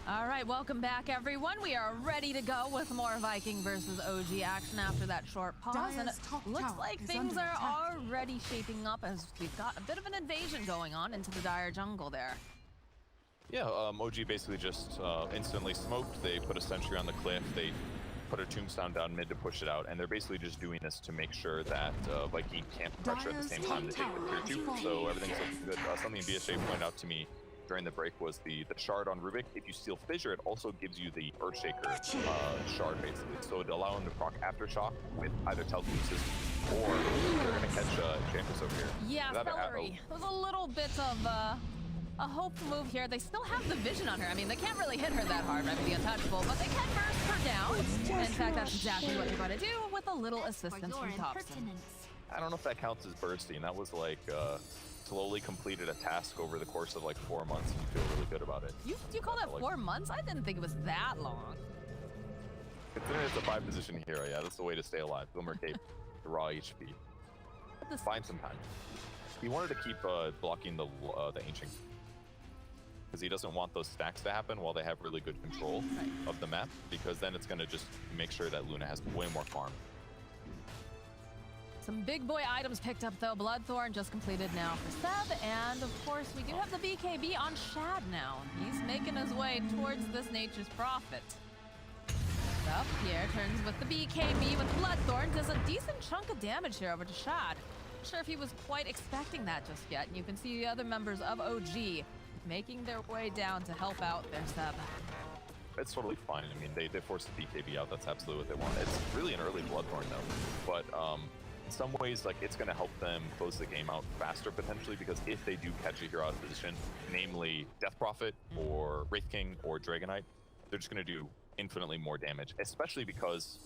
All right, welcome back, everyone. We are ready to go with more Viking versus OG action after that short pause. And it looks like things are already shaping up as we've got a bit of an invasion going on into the Dire jungle there. Yeah, OG basically just instantly smoked. They put a sentry on the cliff. They put a tombstone down mid to push it out, and they're basically just doing this to make sure that Viking can't pressure at the same time they take the tier 2. So everything's looking good. Something BSJ pointed out to me during the break was the shard on Rubik. If you steal Fissure, it also gives you the Earthshaker shard, basically. So it'd allow him to proc Aftershock with either telekinesis or they're going to catch Jampus over here. Yeah, Celery. It was a little bit of a hopeful move here. They still have the vision on her. I mean, they can't really hit her that hard, right, with the untouchable, but they can burst her down. And in fact, that's exactly what they're going to do with a little assistance from Thompson. I don't know if that counts as bursting. That was like slowly completed a task over the course of like 4 months, and you feel really good about it. You call that 4 months? I didn't think it was that long. Considering it's a 5-position hero, yeah, that's the way to stay alive. Boomer Cape, the raw HP. Find some time. He wanted to keep blocking the Ancient, because he doesn't want those stacks to happen while they have really good control of the map, because then it's going to just make sure that Luna has way more farm. Some big boy items picked up, though. Bloodthorn just completed now for Seb. And, of course, we do have the BKB on Shad now. He's making his way towards this Nature's Prophet. Up here, turns with the BKB with Bloodthorn. Does a decent chunk of damage here over to Shad. Not sure if he was quite expecting that just yet. And you can see the other members of OG making their way down to help out their Seb. It's totally fine. I mean, they forced the BKB out. That's absolutely what they want. It's really an early Bloodthorn, though. But, in some ways, like, it's going to help them close the game out faster, potentially, because if they do catch a hero out of position, namely Death Prophet or Wraith King or Dragonite, they're just going to do infinitely more damage, especially because,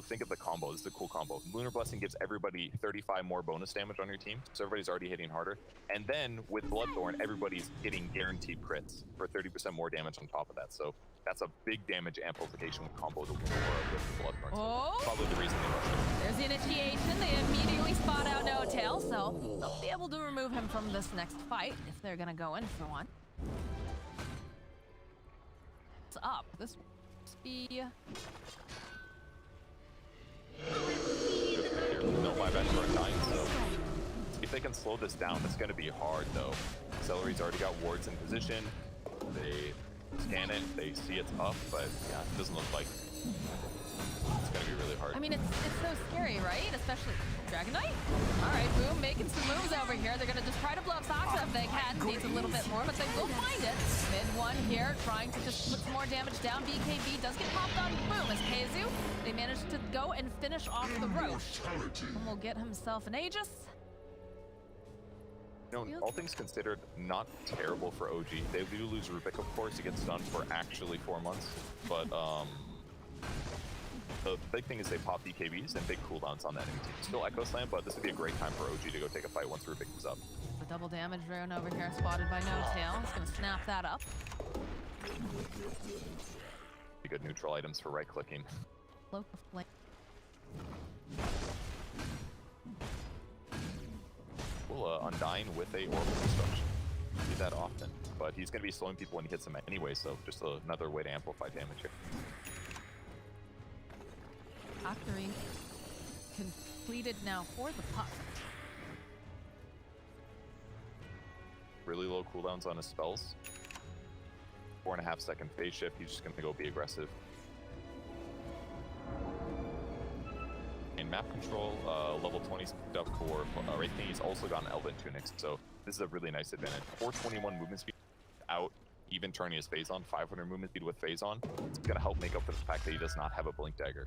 think of the combo. This is a cool combo. Lunar Blessing gives everybody 35 more bonus damage on your team, so everybody's already hitting harder. And then with Bloodthorn, everybody's hitting guaranteed crits for 30% more damage on top of that. So that's a big damage amplification with combo with Bloodthorn. Oh! So probably the reason they rushed it. There's the initiation. They immediately spot out No Tail, so they'll be able to remove him from this next fight if they're going to go in for one. It's up. This must be... No, my bad for a 9, so if they can slow this down, it's going to be hard, though. Celery's already got wards in position. They scan it, they see it's up, but yeah, it doesn't look like it's going to be really hard. I mean, it's so scary, right? Especially Dragonite. All right, Boom making some moves over here. They're going to just try to blow up Saksa if they can. Needs a little bit more, but they will find it. Mid one here, trying to just put some more damage down. BKB does get popped on Boom as Keizu. They managed to go and finish off the Roche. And will get himself an Aegis. You know, all things considered, not terrible for OG. They do lose Rubik, of course. He gets stunned for actually 4 months, but The big thing is they pop BKBs and big cooldowns on the enemy team. Still Echo Slam, but this would be a great time for OG to go take a fight once Rubik comes up. The double damage rune over here spotted by No Tail. He's gonna snap that up. Be good neutral items for right clicking. Cloak of Flame. Well, Undying with a Orbital Destruction. Do that often, but he's going to be slowing people when he hits them anyway, so just another way to amplify damage here. Factory completed now for the Pup. Really low cooldowns on his spells. 4.5 second phase shift, he's just going to go be aggressive. In map control, level 20 picked up for Wraith King. He's also got an Elven Tunic, so this is a really nice advantage. 421 movement speed out, even turning his phase on. 500 movement speed with phase on. It's going to help make up for the fact that he does not have a Blink Dagger.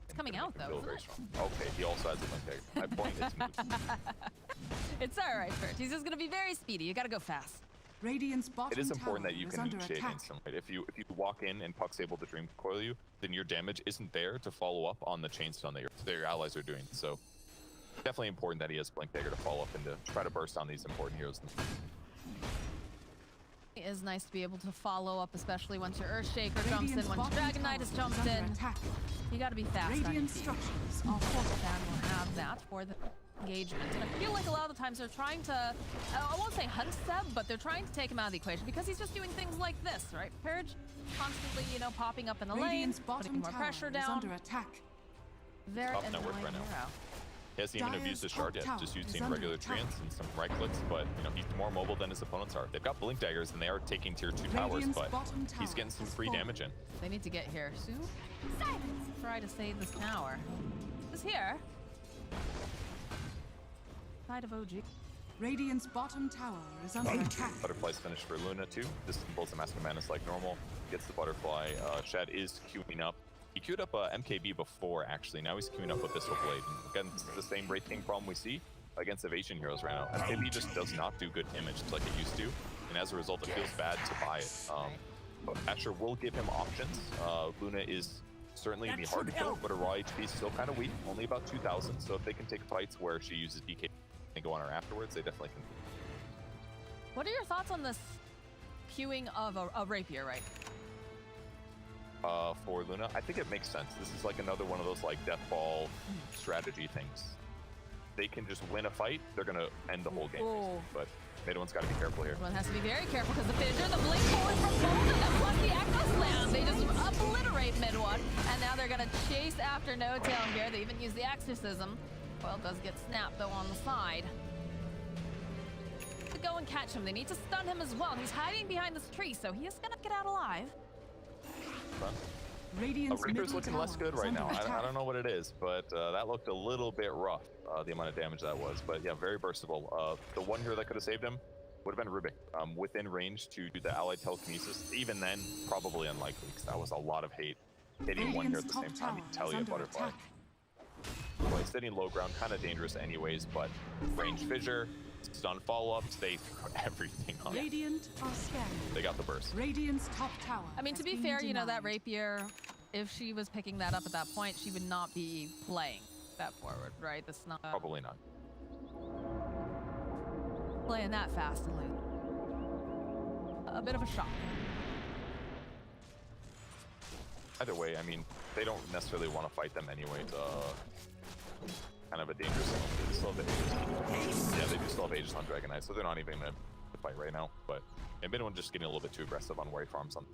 It's coming out though, isn't it? Okay, he also has a Blink Dagger. My point is moot. It's alright, Bert. He's just gonna be very speedy. You gotta go fast. Radiant's bottom It is important that you tower can is under initiate attack. instant, right? If you walk in and Puck's able to dream coil you, then your damage isn't there to follow up on the chain stun that your allies are doing. So definitely important that he has Blink Dagger to follow up and to try to burst down these important heroes. It is nice to be able to follow up, especially once your Earthshaker jumps in, once your Dragon Knight has jumped in. You gotta be fast on your Radiant feet. structures are fortified. And we'll have that for the engagement. And I feel like a lot of the times they're trying to, I won't say hunt Seb, but they're trying to take him out of the equation because he's just doing things like this, right? Purge constantly, you know, popping up in the lane, Radiant's putting bottom more tower pressure is down. under attack. Very Tough annoying network right now. hero. He hasn't even abused his shard yet, just using regular treants and some right clicks, but you know, he's more mobile than his opponents are. They've got Blink Daggers and they are taking tier 2 towers, but he's getting some free damage in. They need to get here soon. Try to save this tower. Who's here? Side of OG. Radiant's bottom tower is under attack. Butterfly's finished for Luna too. This pulls the Master Madness like normal. Gets the butterfly. Shad is queuing up. He queued up MKB before, actually. Now he's queuing up with Abyssal Blade. And again, this is the same Wraith King problem we see against Evasion heroes right now. MKB just does not do good damage like it used to, and as a result, it feels bad to buy it. But Asher will give him options. Luna is certainly going to be hard to kill, but her raw HP is still kind of weak, only about 2,000. So if they can take fights where she uses DK and go on her afterwards, they definitely can. What are your thoughts on this queuing of a rapier, right? For Luna, I think it makes sense. This is like another one of those like death ball strategy things. They can just win a fight, they're gonna end the whole game. But Mid-one's gotta be careful here. One has to be very careful because the fissure, the blink forward from Bolden, and plus the Echo Slam. They just obliterate Mid-one, and now they're gonna chase after No Tail here. They even use the Exorcism. Well, does get snapped though on the side. To go and catch him, they need to stun him as well. He's hiding behind this tree, so he is gonna get out alive. Reaper's looking less good right now. I don't know what it is, but that looked a little bit rough, the amount of damage that was. But yeah, very burstable. The one hero that could have saved him would have been Rubik. Within range to do the allied telekinesis. Even then, probably unlikely, because that was a lot of hate. Hitting one hero at the same time, you can tell you a butterfly. Well, he's sitting low ground, kind of dangerous anyways, but range fissure, stun follow-ups, they throw everything on it. Radiant are scanning. They got the burst. Radiant's top tower. I mean, to be fair, you know, that rapier, if she was picking that up at that point, she would not be playing that forward, right? That's not... Probably not. Playing that fast and late. A bit of a shock. Either way, I mean, they don't necessarily want to fight them anyway. It's kind of a dangerous one. They do still have Aegis. Yeah, they do still have Aegis on Dragon Knight, so they're not even going to fight right now. But Mid-one just getting a little bit too aggressive on where he farms on.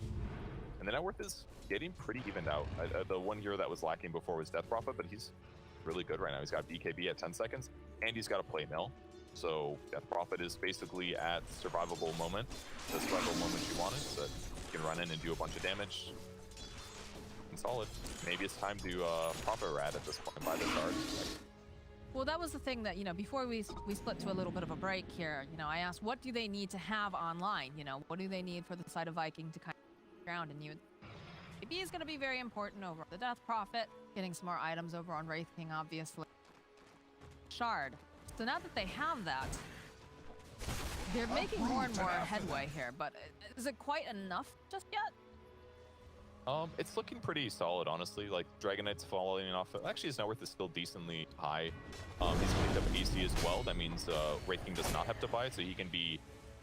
And the net worth is getting pretty evened out. The one hero that was lacking before was Death Prophet, but he's really good right now. He's got BKB at 10 seconds, and he's got a play mill. So Death Prophet is basically at survivable moment, the survivable moment you wanted, so that you can run in and do a bunch of damage. And solid. Maybe it's time to Prophet Rad at this point, buy the cards. Well, that was the thing that, you know, before we split to a little bit of a break here, you know, I asked, what do they need to have online? You know, what do they need for the side of Viking to kind of ground? And BKB is going to be very important over the Death Prophet, getting some more items over on Wraith King, obviously. Shard. So now that they have that, they're making more and more headway here, but is it quite enough just yet? It's looking pretty solid, honestly. Like Dragon Knight's following off. Actually, his net worth is still decently high. He's picked up AC as well. That means Wraith King does not have to buy it, so he can be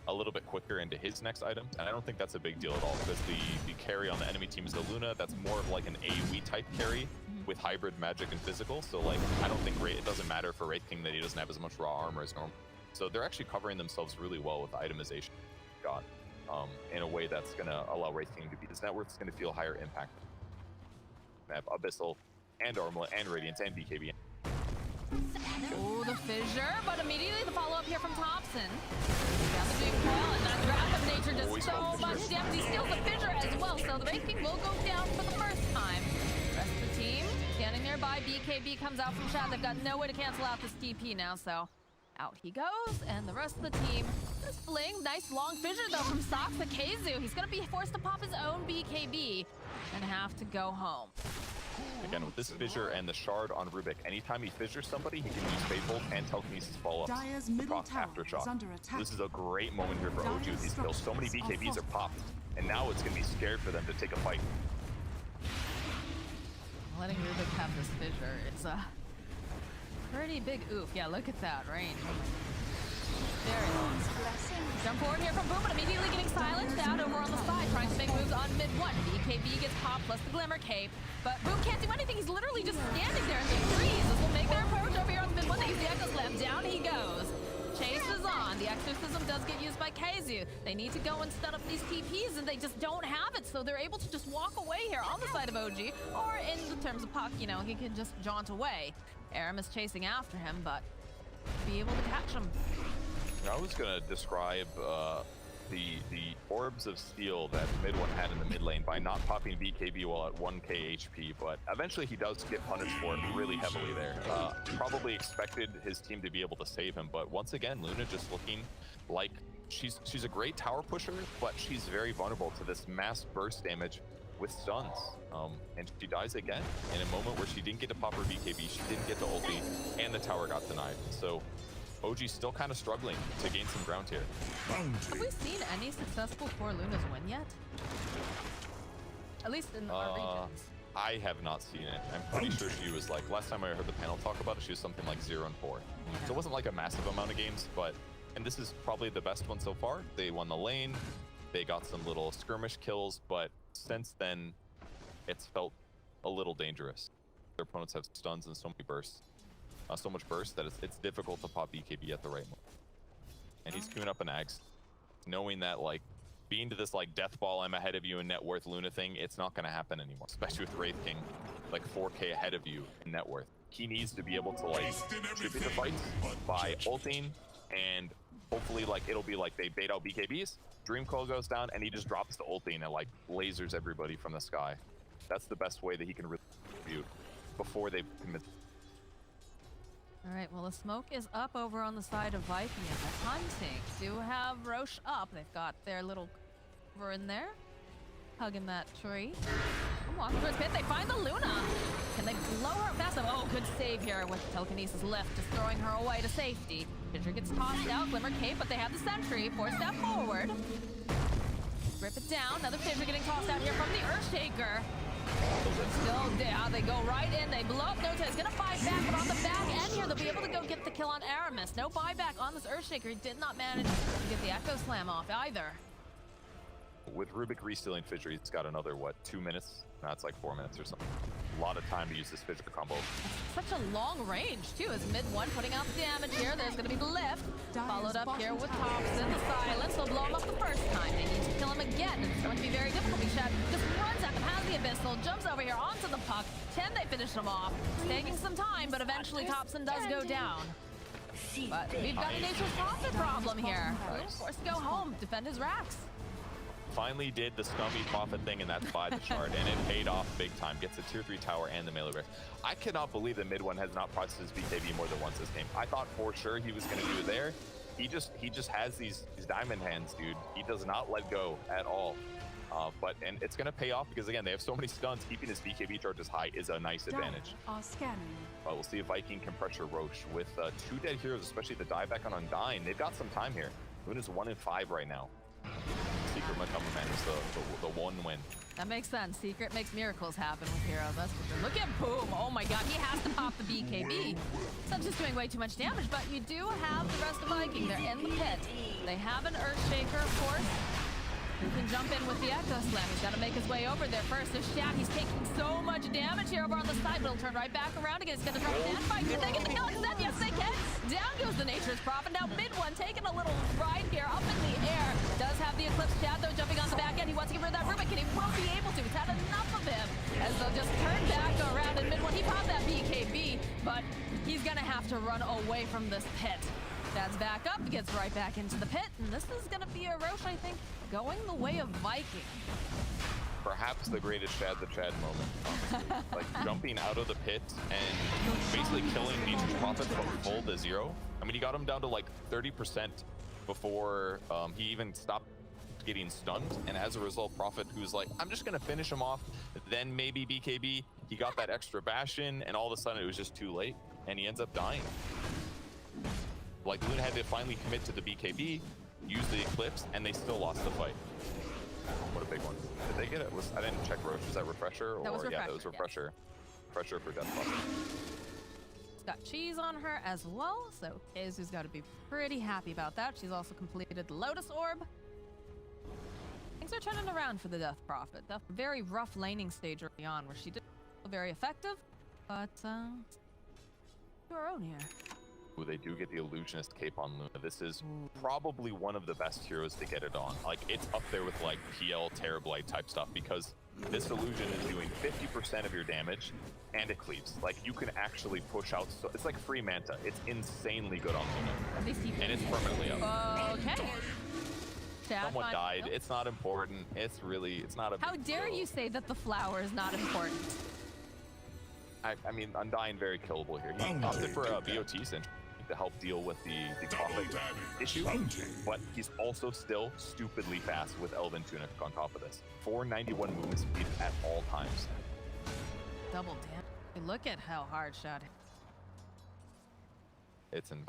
a little bit quicker into his next item. And I don't think that's a big deal at all, because the carry on the enemy team is the Luna. That's more of like an AoE type carry with hybrid magic and physical. So like, I don't think it doesn't matter for Wraith King that he doesn't have as much raw armor as normal. So they're actually covering themselves really well with the itemization got. In a way that's going to allow Wraith King to be his net worth is going to feel higher impact. They have Abyssal and Armlet and Radiance and BKB. Oh, the fissure, but immediately the follow-up here from Thompson. Got the big coil, and that Wrath of Nature does so much damage. He steals the fissure as well, so the Wraith King will go down for the first time. Rest of the team standing nearby. BKB comes out from Shad. They've got no way to cancel out this TP now, so out he goes, and the rest of the team just fling. Nice long fissure though from Saksa Keizu. He's gonna be forced to pop his own BKB and have to go home. Again, with this fissure and the shard on Rubik, anytime he fissures somebody, he can use Fateful and Telekinesis follow-up across Aftershock. So this is a great moment here for OG with these kills. So many BKBs are popped, and now it's gonna be scared for them to take a fight. Letting Rubik have this fissure is a pretty big oof. Yeah, look at that range. Very long. Jump forward here from Boom, but immediately getting silenced out over on the side, trying to make moves on mid one. BKB gets popped, plus the Glimmer Cape. But Boom can't do anything. He's literally just standing there in the freeze. This will make their approach over here on the mid one. They use the Echo Slam. Down he goes. Chase is on. The Exorcism does get used by Keizu. They need to go and set up these TPs, and they just don't have it. So they're able to just walk away here on the side of OG. Or in the terms of Puck, you know, he can just jaunt away. Aram is chasing after him, but be able to catch him. I was gonna describe the orbs of steel that mid one had in the mid lane by not popping BKB while at 1k HP, but eventually he does get punished for it really heavily there. Probably expected his team to be able to save him, but once again, Luna just looking like she's a great tower pusher, but she's very vulnerable to this mass burst damage with stuns. And she dies again in a moment where she didn't get to pop her BKB, she didn't get to ulti, and the tower got denied. So OG's still kind of struggling to gain some ground here. Have we seen any successful for Luna's win yet? At least in our regions. I have not seen it. I'm pretty sure she was like, last time I heard the panel talk about it, she was something like 0-4. So it wasn't like a massive amount of games, but, and this is probably the best one so far. They won the lane, they got some little skirmish kills, but since then, it's felt a little dangerous. Their opponents have stuns and so many bursts. So much burst that it's difficult to pop BKB at the right moment. And he's queuing up an Axe, knowing that like being to this like death ball, I'm ahead of you in net worth Luna thing, it's not going to happen anymore, especially with Wraith King like 4k ahead of you in net worth. He needs to be able to like tribute the fights by ulting, and hopefully like it'll be like they bait out BKBs, Dream Coil goes down, and he just drops the ulting and like lasers everybody from the sky. That's the best way that he can tribute before they commit. All right, well, the smoke is up over on the side of Viking, and the hunting do have Roche up. They've got their little cover in there, hugging that tree. Walking towards pit, they find the Luna. Can they blow her fast enough? Oh, good save here with telekinesis left, just throwing her away to safety. Fissure gets tossed out, Glimmer Cape, but they have the sentry. 4-step forward. Rip it down. Another Fissure getting tossed out here from the Earthshaker. Still down, they go right in, they blow up Nota. He's gonna fight back, but on the back end here, they'll be able to go get the kill on Aramis. No buyback on this Earthshaker. He did not manage to get the Echo Slam off either. With Rubik re-stealing Fissure, he's got another, what, 2 minutes? No, it's like 4 minutes or something. A lot of time to use this Fissure combo. Such a long range, too, as mid one putting out the damage here. There's going to be the lift. Followed up here with Thompson, the silence. They'll blow him up the first time. They need to kill him again. It's going to be very difficult. Shad just runs at them, has the Abyssal, jumps over here onto the puck. Can they finish him off? It's taking some time, but eventually Thompson does go down. But we've got a Nature's Prophet problem here. Forced to go home, defend his racks. Finally did the scummy Prophet thing, and that's by the shard, and it paid off big time. Gets a tier 3 tower and the melee rest. I cannot believe that mid one has not processed his BKB more than once this game. I thought for sure he was going to do it there. He just has these diamond hands, dude. He does not let go at all. And it's going to pay off because again, they have so many stuns. Keeping his BKB charges high is a nice advantage. But we'll see if Viking can pressure Roche with 2 dead heroes, especially the dieback on Undying. They've got some time here. Luna's 1 in 5 right now. Secret MATUMBAMAN is the one win. That makes sense. Secret makes miracles happen with heroes. That's for sure. Look at Boom. Oh my god, he has to pop the BKB. That's just doing way too much damage, but you do have the rest of Viking. They're in the pit. They have an Earthshaker, of course. Who can jump in with the Echo Slam. He's got to make his way over there first. There's Shad. He's taking so much damage here over on the side, but he'll turn right back around again. He's going to drop a fight. Can they get the kill? Instead, yes, they can. Down goes the Nature's Prophet. Now mid one, taking a little ride here up in the air. Does have the Eclipse Shad, though, jumping on the back end. He wants to get rid of that Rubik, and he will be able to. He's had enough of him. As they'll just turn back around in mid one. He popped that BKB, but he's going to have to run away from this pit. Shad's back up, gets right back into the pit, and this is going to be a Roche, I think, going the way of Viking. Perhaps the greatest Shad the Chad moment, honestly. Like jumping out of the pit and basically killing Nature's Prophet from full to 0. I mean, he got him down to like 30% before he even stopped getting stunned. And as a result, Prophet, who's like, I'm just going to finish him off, then maybe BKB, he got that extra Bastion, and all of a sudden it was just too late, and he ends up dying. Like, Luna had to finally commit to the BKB, use the Eclipse, and they still lost the fight. What a big one. Did they get it? I didn't check Roche. Was that Refresher? That was Refresher, yeah, that was Refresher. Yeah. Refresher for Death Prophet. She's got cheese on her as well, so Kazu's got to be pretty happy about that. She's also completed the Lotus Orb. Things are turning around for the Death Prophet. The very rough laning stage early on, where she did feel very effective, but to her own here. Ooh, they do get the Illusionist cape on Luna. This is probably one of the best heroes to get it on. Like, it's up there with like PL Terrorblight type stuff, because this illusion is doing 50% of your damage and it cleaves. Like, you can actually push out, so it's like free Manta. It's insanely good on Luna. And it's permanently up. Okay. Someone died. It's not important. It's not a How dare you say that the flower is not important? I mean, Undying very killable here. He opted for a BOT Sentry to help deal with the Prophet issue, but he's also still stupidly fast with Elven Tunic on top of this. 491 movement speed at all times. Double damage. Look at how hard shot. It's an.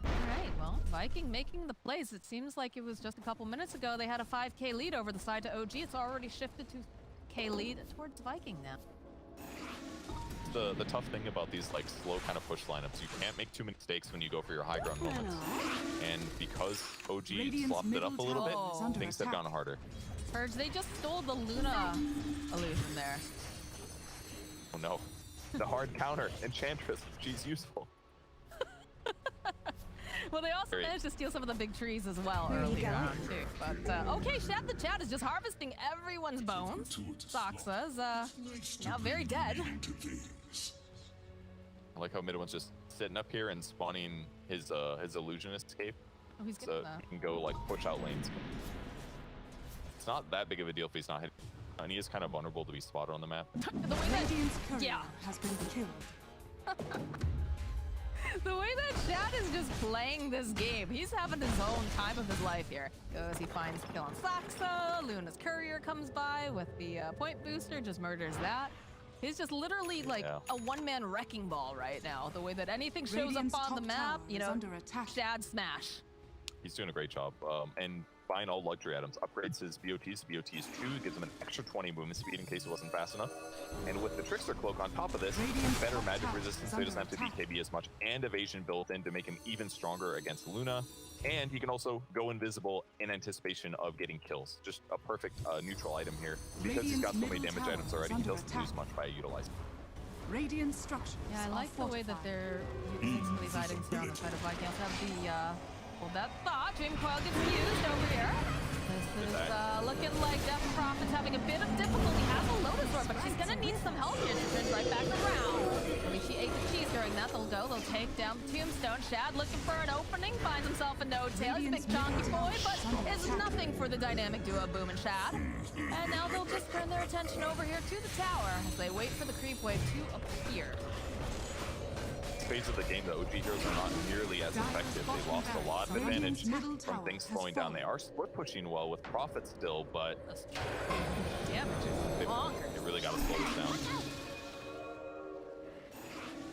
Alright, well, Viking making the plays. It seems like it was just a couple minutes ago they had a 5k lead over the side to OG. It's already shifted to K lead towards Viking now. The tough thing about these like slow kind of push lineups, you can't make too many mistakes when you go for your high ground moments. And because OG slopped it up a little bit, things have gone harder. Purge, they just stole the Luna illusion there. Oh no. The hard counter, Enchantress, she's useful. Well, they also managed to steal some of the big trees as well earlier on, too. But, okay, Shad the Chat is just harvesting everyone's bones. Soxa's, now very dead. I like how Midwin's just sitting up here and spawning his Illusionist cape. Oh, he's so he can go, like, push out lanes. It's not that big of a deal if he's not hitting. And he is kind of vulnerable to be spotted on the map. The way that, has been killed. The way that Shad is just playing this game, he's having his own time of his life here. Goes, he finds kill on Soxa, Luna's courier comes by with the point booster, just murders that. He's just literally like a one-man wrecking ball right now. The way that anything shows up on the map, you know, Shad smash. He's doing a great job. And buying all luxury items, upgrades his BOTs to BOTs 2, gives him an extra 20 movement speed in case it wasn't fast enough. And with the Trickster Cloak on top of this, better magic resistance, so he doesn't have to BKB as much, and evasion built in to make him even stronger against Luna. And he can also go invisible in anticipation of getting kills. Just a perfect neutral item here. Because he's got so many damage items already, he doesn't lose much by utilizing. Radiant structures. Yeah, I like the way that they're using some of these items here on the side of Viking. Have the well, that thought Dream Coil gets used over here. This is looking like Death Prophet's having a bit of difficulty. Has a Lotus Orb, but she's gonna need some help here. She turns right back around. I mean, she ate the cheese during that. They'll take down the Tombstone. Shad looking for an opening, finds himself a no tail. He's a big chonky boy, but is nothing for the dynamic duo Boom and Shad. And now they'll just turn their attention over here to the tower as they wait for the creep wave to appear. Phase of the game, the OG heroes are not nearly as effective. They lost a lot of advantage from things slowing down. They are split pushing well with Prophet still, but they really got to slow this down.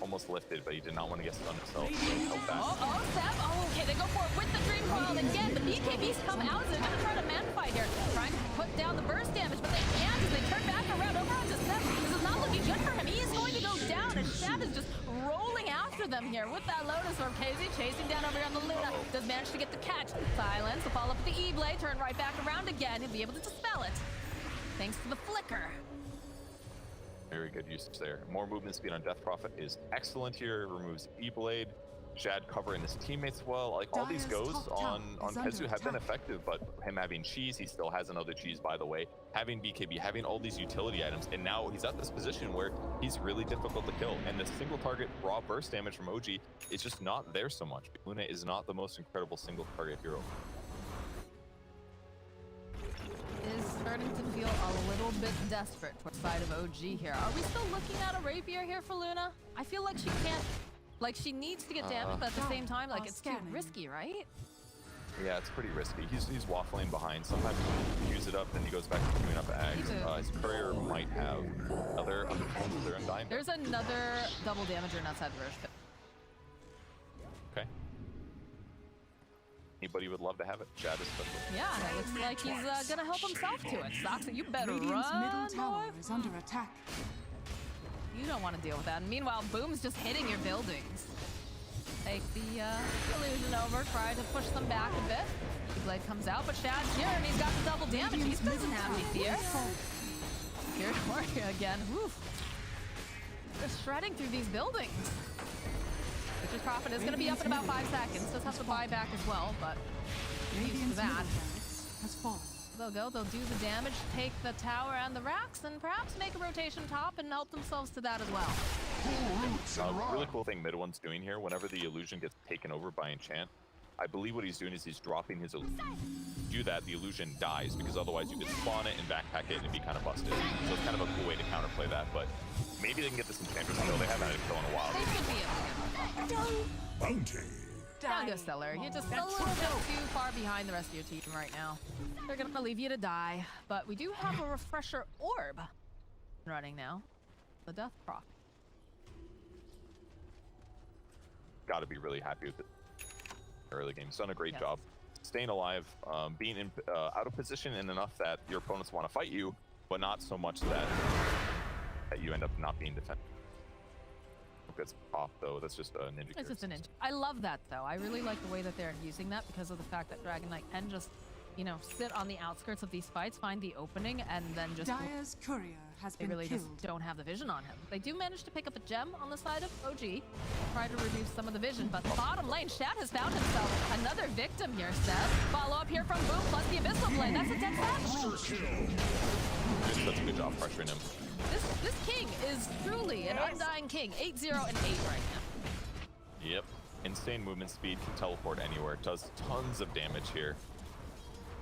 almost lifted, but he did not want to get stunned himself. So he held back. Seb. Oh, okay, they go for it with the Dream Coil again. The BKBs come out, so they're gonna try to man fight here. Trying to put down the burst damage, but they can't as they turn back around over onto Seb. This is not looking good for him. He is going to go down, and Shad is just rolling after them here with that Lotus Orb. KZ chasing down over here on the Luna. Does manage to get the catch. Silence, the follow up with the E-Blade, turn right back around again. He'll be able to dispel it. Thanks to the flicker. Very good usage there. More movement speed on Death Prophet is excellent here. Removes E-Blade. Shad covering his teammates well. Like all these goes on Kezu have been effective, but him having cheese, he still has another cheese by the way. Having BKB, having all these utility items, and now he's at this position where he's really difficult to kill. And the single target raw burst damage from OG is just not there so much. Luna is not the most incredible single target hero. Is starting to feel a little bit desperate towards the side of OG here. Are we still looking at a rapier here for Luna? I feel like she can't, like she needs to get damage, but at the same time, like it's too risky, right? Yeah, it's pretty risky. He's waffling behind. Sometimes he use it up, then he goes back to queuing up Ags. His courier might have other undertones there in Dime. There's another double damager outside the Roche pit. Okay. Anybody would love to have it. Chad is special. Yeah, it looks like he's gonna help himself to it. Soxa, you better Radiant's run, middle tower boy. is under attack. You don't want to deal with that. And meanwhile, Boom's just hitting your buildings. Take the illusion over, try to push them back a bit. The blade comes out, but Shad's here and he's got the double damage. He doesn't have any fear. Here, Moria again. Woof. They're shredding through these buildings. Witch's Prophet is going to be up in about 5 seconds. Does have to buy back as well, but used to that. Has fallen. They'll go, they'll do the damage, take the tower and the racks, and perhaps make a rotation top and help themselves to that as well. Really cool thing Mid One's doing here, whenever the illusion gets taken over by enchant, I believe what he's doing is he's dropping his illusion. Do that, the illusion dies, because otherwise you could spawn it and backpack it and it'd be kind of busted. So it's kind of a cool way to counterplay that, but maybe they can get this enchantress kill. They haven't had a kill in a while. They should be able to. Bounty. Down goes Stellar. You're just a little bit too far behind the rest of your team right now. They're gonna leave you to die, but we do have a refresher orb running now. The Death Prophet. Got to be really happy with it. Early game. He's done a great job staying alive, being in, out of position in enough that your opponents want to fight you, but not so much that you end up not being defended. It's off though. That's just a ninja. It's just a ninja. I love that though. I really like the way that they're using that because of the fact that Dragon Knight can just, you know, sit on the outskirts of these fights, find the opening, and then just. Dire's courier has been really killed. just don't have the vision on him. They do manage to pick up a gem on the side of OG, try to reduce some of the vision, but bottom lane, Shad has found himself another victim here. Seb, follow up here from Boom plus the Abyssal Blade. That's a dead match. Did such a good job pressuring him. This king is truly an undying king. 8-0 and 8 right now. Yep. Insane movement speed, can teleport anywhere, does tons of damage here.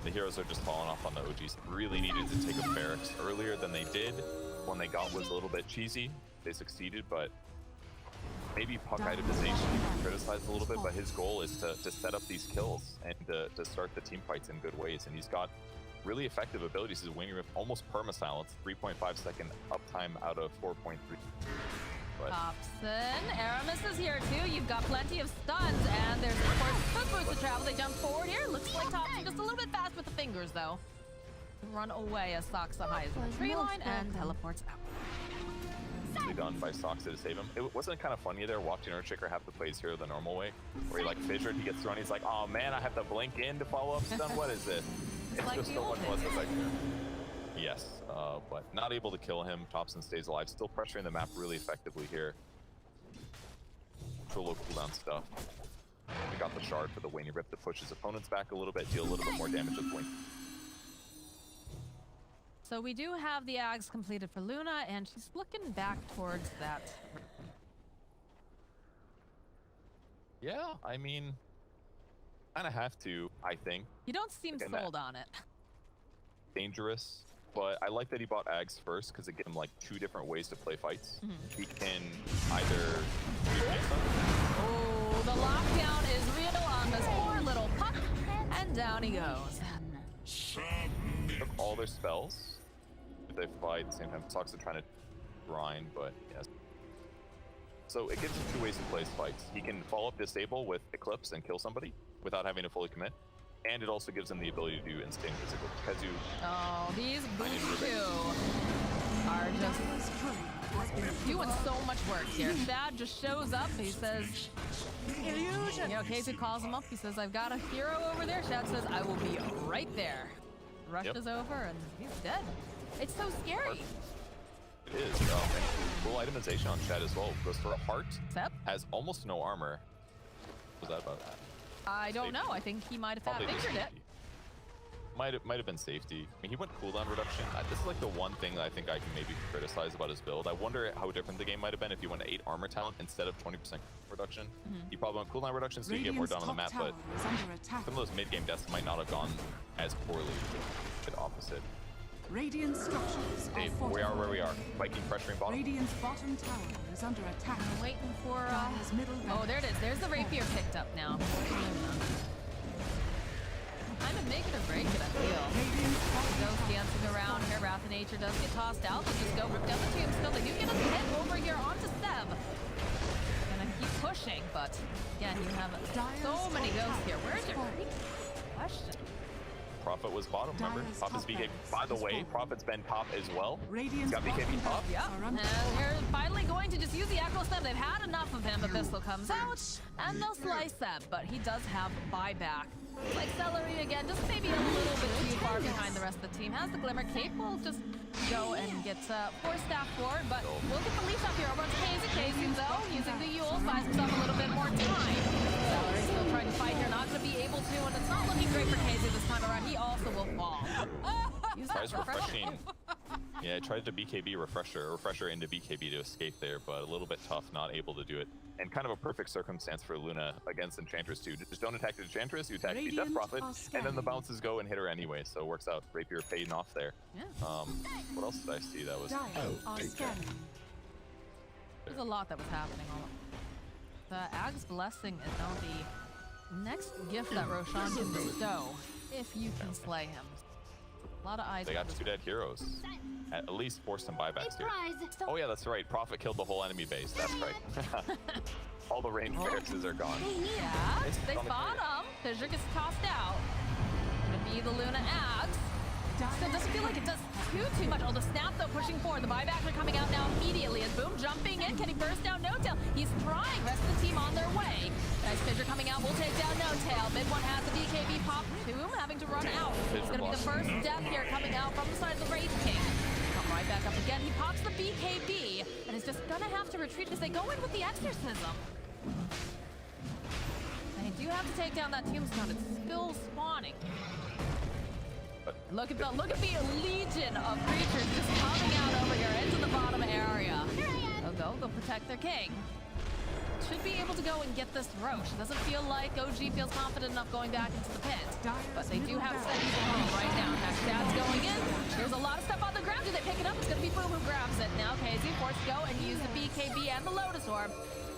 The heroes are just falling off on the OGs. Really needed to take a barracks earlier than they did. One they got was a little bit cheesy. They succeeded, but maybe puck itemization you can criticize a little bit, but his goal is to set up these kills and to start the team fights in good ways. And he's got really effective abilities. His Winging Whip almost perma-silence, 3.5 second uptime out of 4.3. Thompson, Aramis is here too. You've got plenty of stuns, and there's of course foot boots to travel. They jump forward here. Looks like Thompson just a little bit fast with the fingers though. Run away as Soxa hides in the tree line and teleports out. Done by Soxa to save him. It wasn't kind of funny there watching Earthshaker have to play his hero the normal way, where he like fissured, he gets thrown, he's like, oh man, I have to blink in to follow up stun. What is this? It's like just so much less effective. Yes, but not able to kill him. Thompson stays alive, still pressuring the map really effectively here. Ultra low cooldown stuff. We got the shard for the Wayne Rip to push his opponents back a little bit, deal a little bit more damage with Wayne. So we do have the Ags completed for Luna, and she's looking back towards that. Yeah, I mean, kind of have to, I think. You don't seem sold on it. Dangerous, but I like that he bought Ags first because it gives him like 2 different ways to play fights. He can either oh, the lockdown is real on this poor little puck, and down he goes. Took all their spells. They fly at the same time. Soxa trying to grind, but yes. So it gives him two ways to play his fights. He can follow up disable with Eclipse and kill somebody without having to fully commit. And it also gives him the ability to do instant physical. Kazu. Oh, these boots too are just doing so much work here. Shad just shows up. He says, illusion. You know, Casey calls him up. He says, I've got a hero over there. Shad says, I will be right there. Rushes over and he's dead. It's so scary. It is. And full itemization on Shad as well. Goes for a heart. Has almost no armor. What was that about? I don't know. I think he might have Probably figured it. Might have been safety. I mean, he went cooldown reduction. This is like the one thing that I think I can maybe criticize about his build. I wonder how different the game might have been if he went to 8 armor talent instead of 20% reduction. He probably went cooldown reduction so you get more done on the map, but some of those mid-game deaths might not have gone as poorly. The opposite. Radiant structures Dave, we are where we are. Viking pressuring bottom. Radiant's bottom tower is under attack. I'm waiting for middle. Oh, there it is. There's the rapier picked up now. Kind of make it or break it, I feel. Goes dancing around here. Wrath of Nature does get tossed out. They just go rip down the tombstone. They do get a hit over here onto Seb. Gonna keep pushing, but again, you have so many ghosts here. Where's your question? Prophet was bottom, remember? Prophet's BKB. By the way, Prophet's been top as well. He's got BKB top. Yep. And they're finally going to just use the Echo Stem. They've had enough of him. Abyssal comes out, and they'll slice Seb, but he does have buyback. Like Celery again, just maybe a little bit too far behind the rest of the team. Has the Glimmer. Cape will just go and get 4 staff forward, but we'll get the leash up here over to Casey. Casey, though, using the Yule, buys himself a little bit more time. Celery still trying to fight here, not going to be able to, and it's not looking great for Casey this time around. He also will fall. Tries refreshing. Yeah, tried to BKB refresher into BKB to escape there, but a little bit tough, not able to do it. And kind of a perfect circumstance for Luna against Enchantress too. Just don't attack the Enchantress, you attack the Death Prophet, and then the bounces go and hit her anyway, so it works out. Rapier paying off there. Yeah. What else did I see that was... There's a lot that was happening. The Ag's Blessing is now the next gift that Roshan can bestow, if you can slay him. A lot of eyes. They got 2 dead heroes. At least force some buybacks here. Oh yeah, that's right. Prophet killed the whole enemy base. That's right. All the range barracks are gone. Yeah, they fought him. Fissure gets tossed out. Gonna be the Luna Axe. Still doesn't feel like it does too much. Oh, the snap though pushing forward. The buybacks are coming out now immediately. As Boom jumping in, can he burst down No Tail? He's trying. Rest of the team on their way. Nice Fissure coming out. We'll take down No Tail. Mid one has the BKB pop. Boom having to run out. It's gonna be the first death here coming out from the side of the Wraith King. Come right back up again. He pops the BKB and is just gonna have to retreat as they go in with the Exorcism. They do have to take down that tombstone. It's still spawning. Look at the legion of creatures just coming out over here into the bottom area. They'll protect their king. Should be able to go and get this Roche. Doesn't feel like OG feels confident enough going back into the pit. But they do have settings at home right now. Shad's going in. There's a lot of stuff on the ground. Do they pick it up? It's going to be Boom who grabs it. Now KZ forced to go and use the BKB and the Lotus Orb.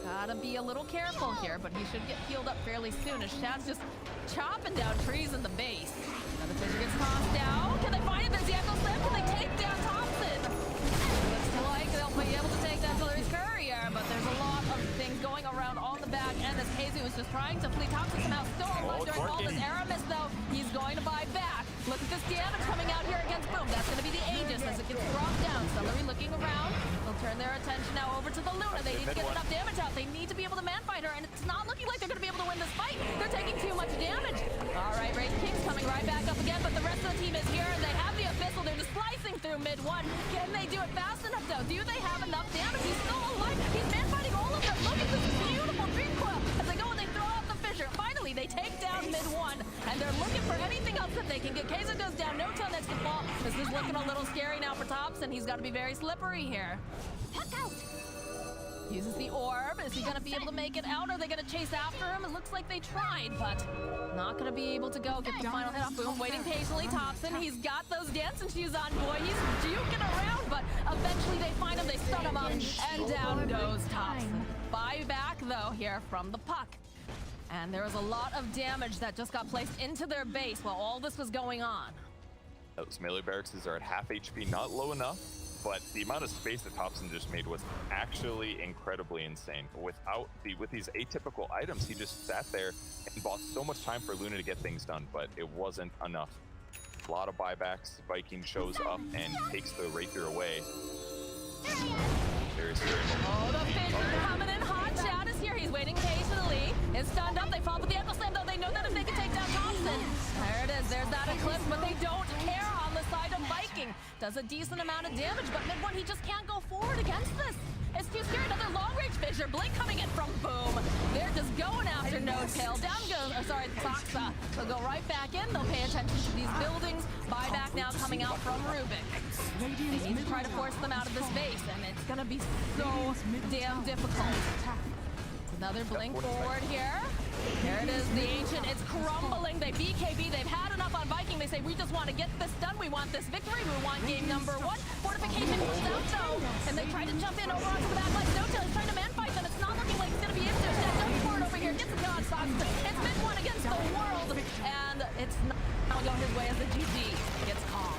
Gotta be a little careful here, but he should get healed up fairly soon as Shad's just chopping down trees in the base. Another Fissure gets tossed down. Can they find it? There's the Echo Slam. Can they take down Thompson? Looks like they'll be able to take down Hillary's Courier, but there's a lot of things going around on the back end as KZ was just trying to flee. Thompson somehow still alive during all this Aramis, though. He's going to buy back. Look at this damage coming out here against Boom. That's going to be the Aegis as it gets dropped down. Celery looking around. They'll turn their attention now over to the Luna. They need to get enough damage out. They need to be able to man-fight her, and it's not looking like they're going to be able to win this fight. They're taking too much damage. All right, Wraith King's coming right back up again, but the rest of the team is here, and they have the Abyssal. They're just slicing through mid one. Can they do it fast enough, though? Do they have enough damage? He's still alive. He's man-fighting all of them. Look at this beautiful dream coil as they go and they throw out the Fissure. Finally, they take down mid one, and they're looking for anything else that they can get. Kaiser goes down. No Tail next to fall. This is looking a little scary now for Thompson. He's got to be very slippery here. Uses the orb. Is he going to be able to make it out? Are they going to chase after him? It looks like they tried, but not going to be able to go get the final hit off. Boom, waiting patiently. Thompson, he's got those dancing shoes on, boy. He's juking around, but eventually they find him. They stun him up, and down goes Thompson. Buyback, though, here from the puck. And there was a lot of damage that just got placed into their base while all this was going on. Those melee barracks are at half HP, not low enough. but the amount of space that Thompson just made was actually incredibly insane. With these atypical items, he just sat there and bought so much time for Luna to get things done, but it wasn't enough. A lot of buybacks. Viking shows up and takes the Wraither away. Very scary moment. Oh, the fissure coming in hot. Chad is here. He's waiting patiently. It's stunned up. They fall with the ankle slam, though. They know that if they can take down Thompson. There it is. There's that eclipse, but they don't care on the side of Viking. Does a decent amount of damage, but mid one, he just can't go forward against this. It's too scary. Another long-range fissure. Blink coming in from Boom. They're just going after No Tail. Down goes, Toxa. They'll go right back in. They'll pay attention to these buildings. Buyback now coming out from Rubik. They need to try to force them out of this base, and it's going to be so damn difficult. Another blink forward here. There it is, the Ancient. It's crumbling. They BKB. They've had enough on Viking. They say, we just want to get this done. We want this victory. We want game number 1. Fortification pushed out, though. And they try to jump in over onto the back line. Snowtail is trying to man-fight them. It's not looking like it's going to be into it. Jump forward over here. Gets a kill on Soxton. It's mid one against the world. And it's not going his way as the GG gets calm.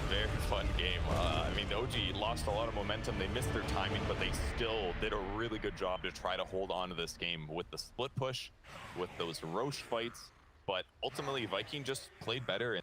Very fun game. I mean, OG lost a lot of momentum. They missed their timing, but they still did a really good job to try to hold on to this game with the split push, with those Roche fights. But ultimately, Viking just played better.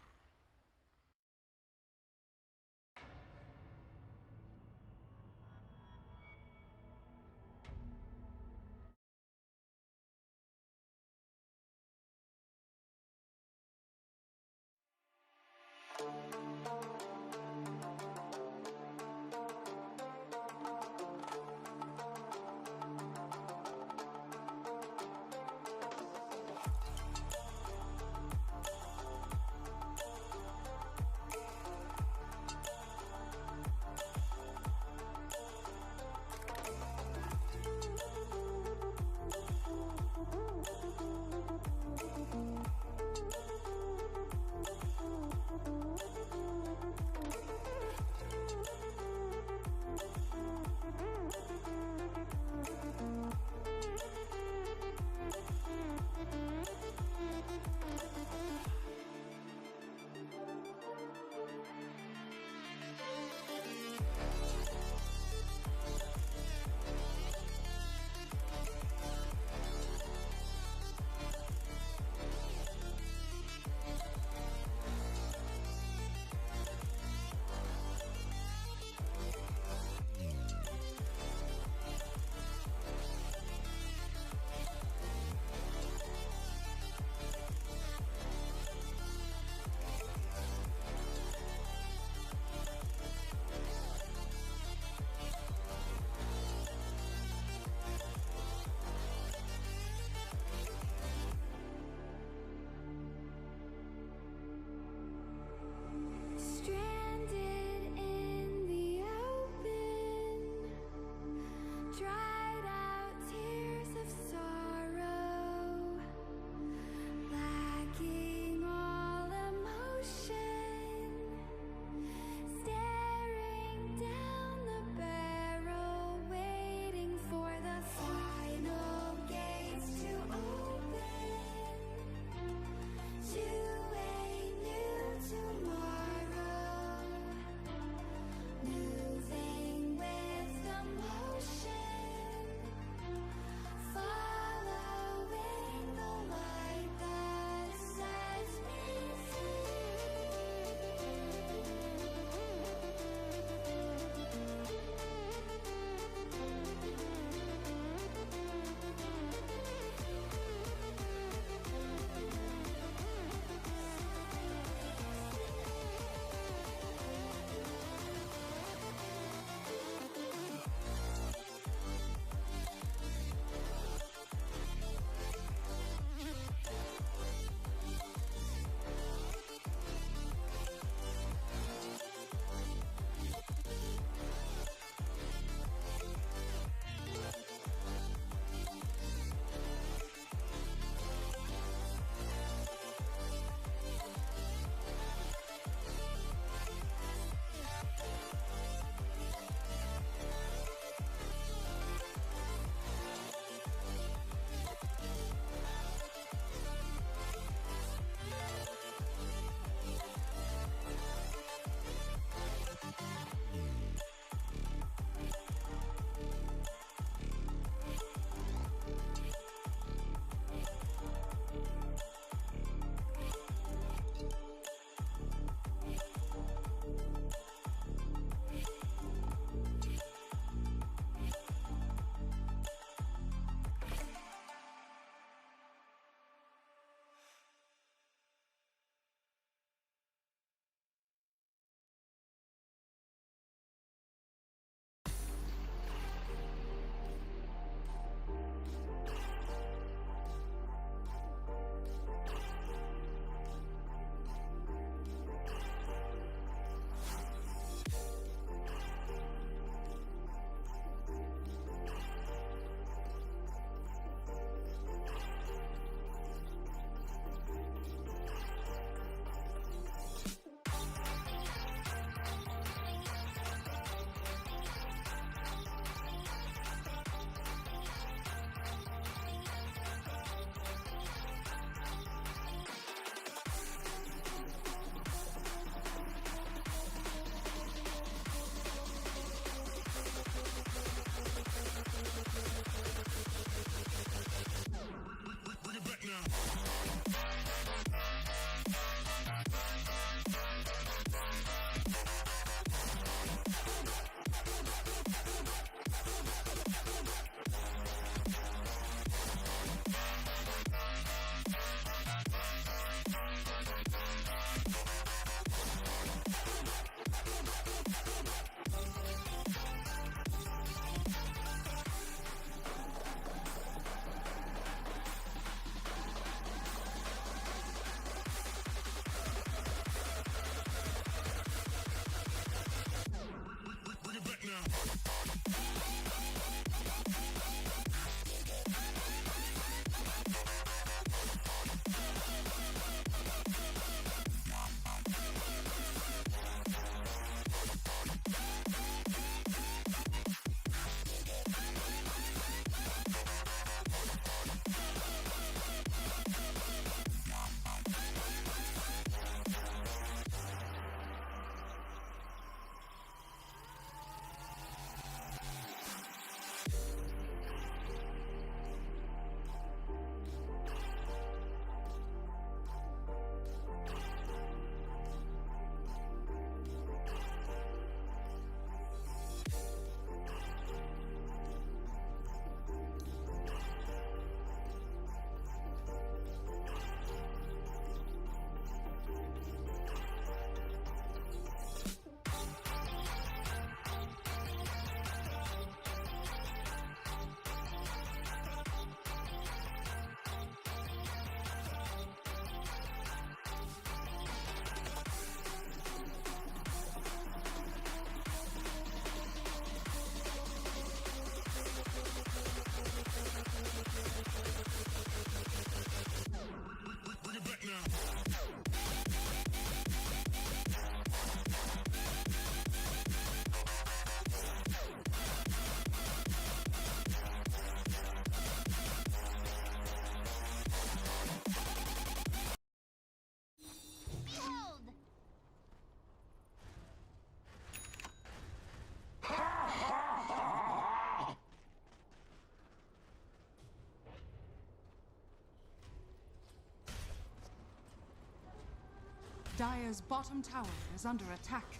Dire's bottom tower is under attack.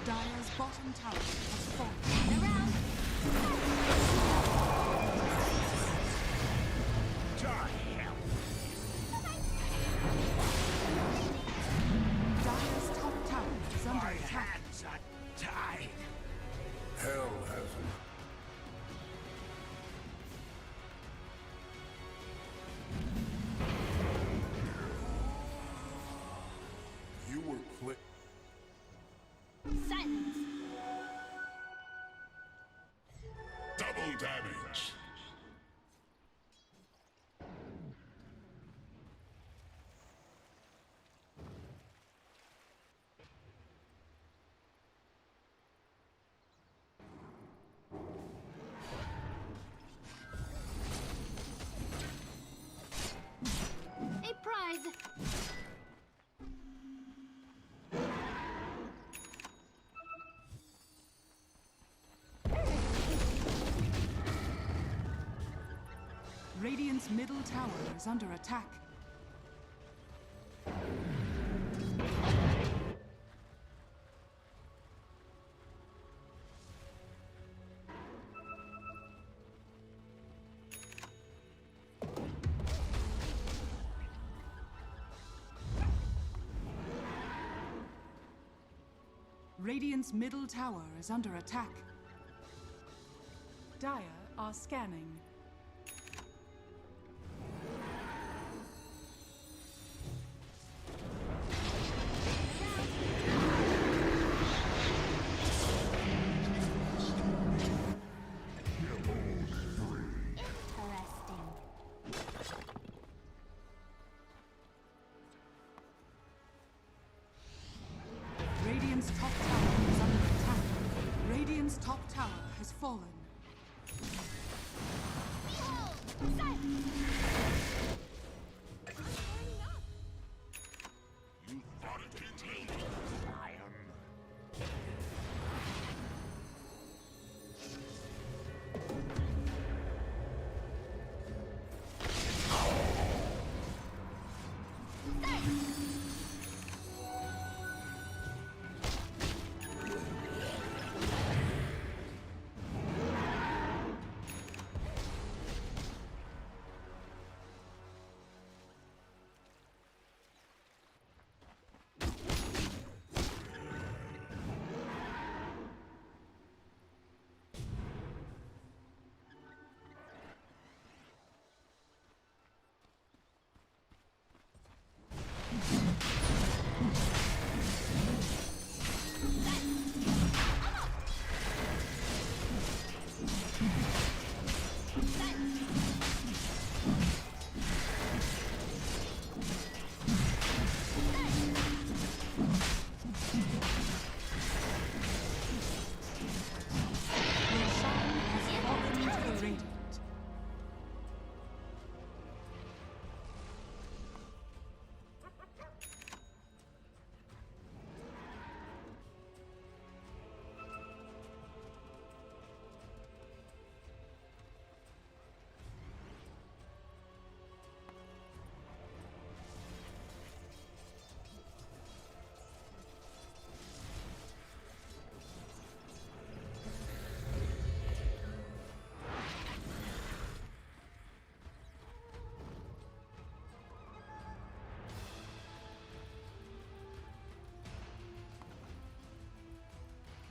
Dire's bottom tower has fallen. Around. Dire's top tower is under attack. Hands are tied. Hell has it. You were click. Silence. Double damage. A prize. Radiant's middle tower is under attack. Radiant's middle tower is under attack. Dire are scanning. Radiant's top tower is under attack. Radiant's top tower has fallen. Behold! Silence!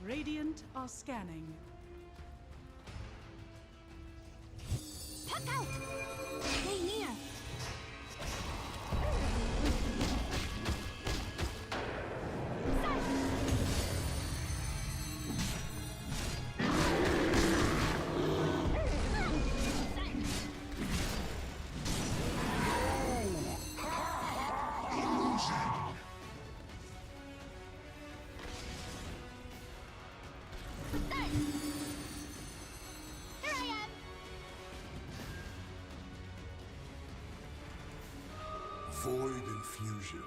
Radiant are scanning. Puck out! Stay near! Void infusion.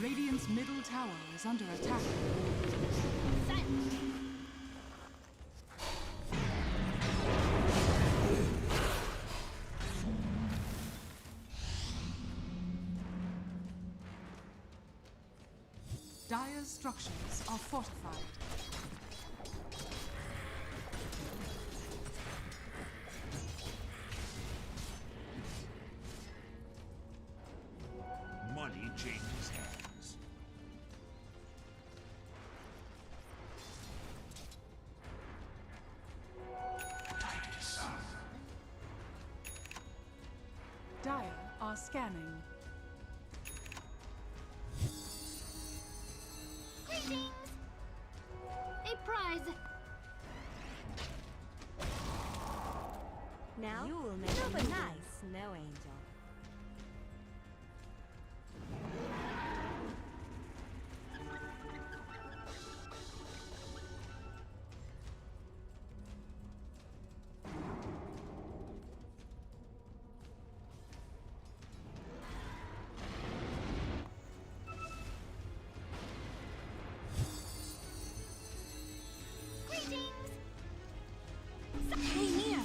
Radiant's middle tower is under attack. Dire's structures are fortified. Money changes hands. Dire are scanning. Greetings! A prize! Now, You will make super a nice. snow angel. Greetings! Stay near!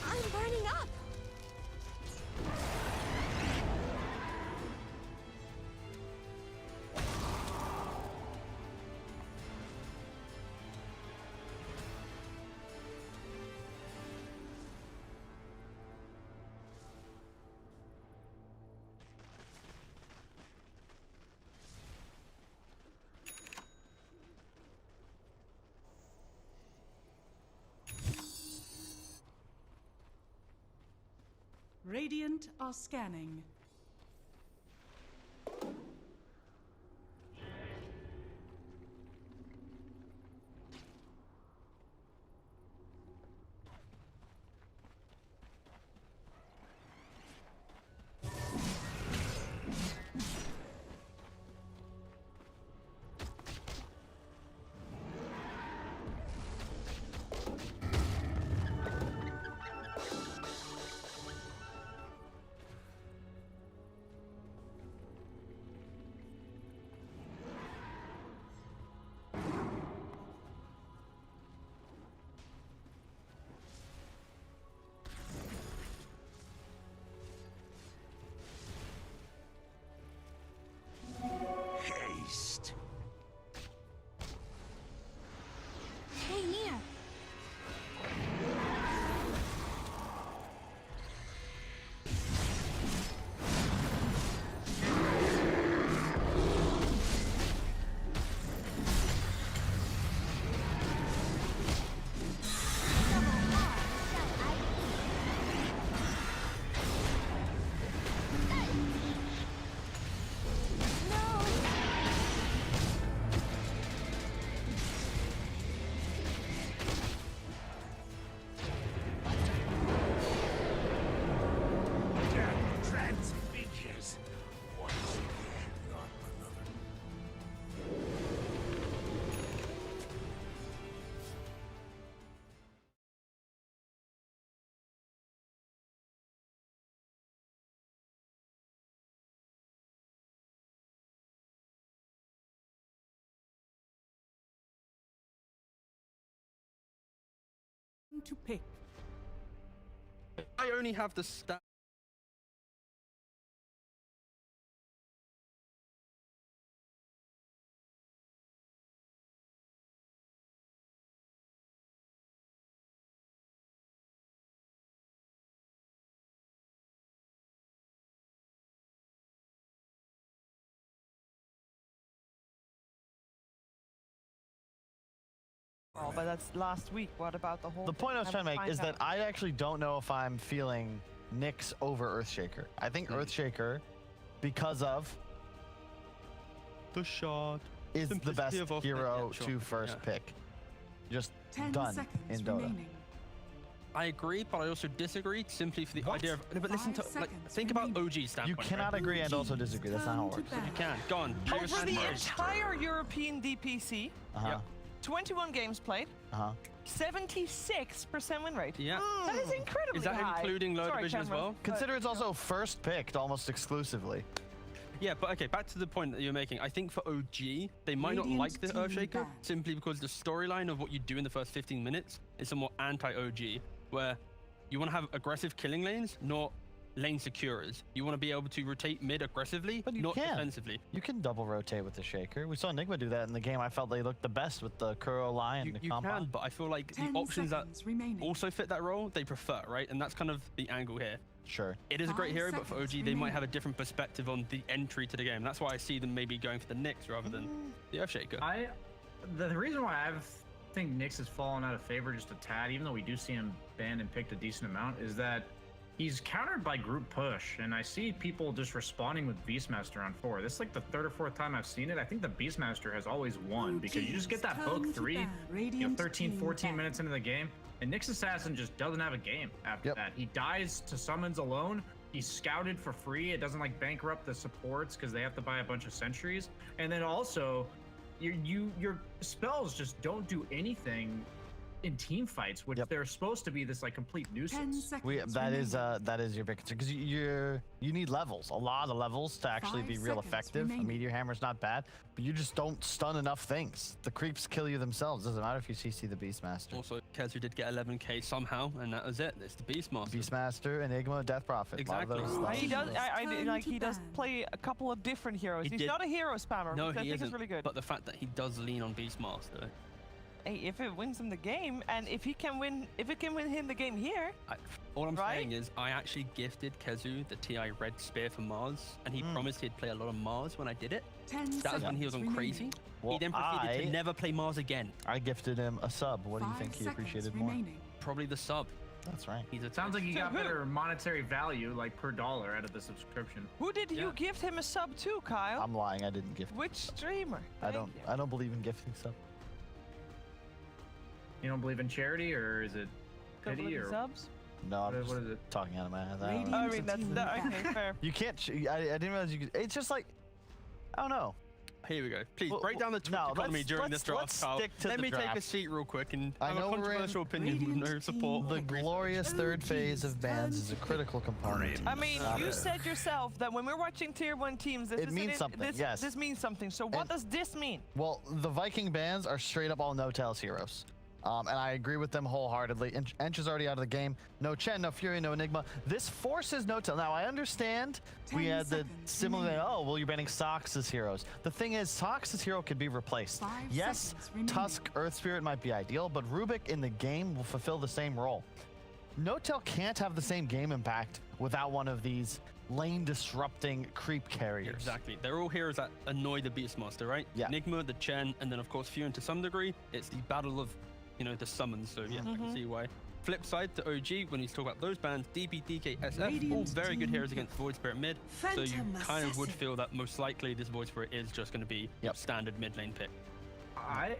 I'm burning up! Radiant are scanning. to pick. I only have the stat. Oh, but that's last week. What about the whole The point I was trying to make find is that out. I actually don't know if I'm feeling Nyx over Earthshaker. I think Earthshaker, because of the shot, is the simplicity best of hero yeah, sure. to first pick. Just 10 done seconds in Dota. remaining. I agree, but I also disagree simply for the idea of. No, but listen to 5 like seconds think about remaining. OG standpoint. You cannot right? agree and also disagree. That's not how it works. You can. Go on. Over the entire European DPC, Uh-huh. 21 games played, Uh-huh. 76% win rate. Yeah. That is incredibly Is that high. including low Sorry, division as Cameron, well? but- Consider it's also first picked almost exclusively. Yeah, but okay, back to the point that you're making. I think for OG, they might not Radiant like the team Earthshaker ban. simply because the storyline of what you do in the first 15 minutes is somewhat anti-OG, where you want to have aggressive killing lanes, not lane securers. You want to be able to rotate mid aggressively, But you not can. defensively. You can double rotate with the Shaker. We saw Enigma do that in the game. I felt they looked the best with the Kuro Lion. You the can, compound. but I feel like the 10 options that seconds remaining. also fit that role, they prefer, right? And that's kind of the angle here. Sure. It is a great 5 hero, but for OG, seconds they might remaining. have a different perspective on the entry to the game. That's why I see them maybe going for the Nyx rather than the Earthshaker. The reason why I think Nyx has fallen out of favor just a tad, even though we do see him banned and picked a decent amount, is that he's countered by group push, and I see people just responding with Beastmaster on 4. This is like the 3rd or 4th time I've seen it. I think the Beastmaster has always won because you just get that poke 3, 13, 14 minutes into the game, and Nyx Assassin just doesn't have a game after that. He dies to summons alone. He's scouted for free. It doesn't like bankrupt the supports because they have to buy a bunch of sentries, and then also your spells just don't do anything in team fights, which they're supposed to be this like complete 10 nuisance. seconds That is remaining. your big concern because you need levels, a lot of levels to actually 5 be real seconds effective. remaining. A meteor hammer's not bad, but you just don't stun enough things. The creeps kill you themselves. Doesn't matter if you CC the Beastmaster. Also, Kezu did get 11k somehow, and that was it. It's the Beastmaster. Beastmaster, Enigma, Death Prophet. Exactly. A lot of those He does. Time Like to he does ban. play a couple of different heroes. He He's did- not a hero spammer, No, which I he think isn't. is really good. But the fact that he does lean on Beastmaster. Hey, if it wins him the game, and if it can win him the game here, All I'm Right? saying is I actually gifted Kezu the TI Red Spear for Mars, and he promised he'd play a lot of Mars when I did it. 10 That was when he was on seconds crazy. remaining. Well, He then proceeded to never play Mars again. I gifted him a sub. What do you 5 think he seconds appreciated more? remaining. Probably the sub. That's right. He's a Sounds like he To got who? better monetary value, like per dollar, out of the subscription. who did you gift him a sub to, Kyle? I'm lying. I didn't gift. Which streamer? I Thank don't. you. I don't believe in gifting sub. You don't believe in charity, or is it Double pity, the or subs? No, I'm what just is it? talking out of my ass. I don't Radiant know. I mean, that's team okay. Fair. You can't. I didn't realize you could. It's just like, I don't know. Here we go. Please Well, break down the Twitch no, economy let's- during let's- this draft, let's Kyle. stick to Let the me take a draft. seat real quick and I have know a we're in controversial opinion with no Radiant support. The team. glorious third phase of bans is a critical component. I mean, you said yourself that when we're watching tier 1 teams, this It is means something, yes. This means something. So what And- does this mean? Well, the Viking bans are straight up all no-tails heroes. And I agree with them wholeheartedly. Ench is already out of the game. No Chen, no Fury, no Enigma. This forces no-tail. Now, I understand we 10 had the seconds similar, remaining. oh, well, you're banning Sox's heroes. The thing is, Sox's hero could be replaced. 5 Yes, seconds remaining. Tusk, Earth Spirit might be ideal, but Rubik in the game will fulfill the same role. No-tail can't have the same game impact without one of these lane-disrupting creep carriers. Exactly. They're all heroes that annoy the Beastmaster, right? Yeah. Enigma, the Chen, and then of course Fury to some degree. It's the battle of, the summons. So yeah, I can see why. Flip side to OG, when he's talking about those bands, DP, DK, SF, all Radiant very good team heroes against Void Spirit mid. So you Phantom kind of would Assassin. feel that most likely this Void Spirit is just going to be standard mid lane pick. I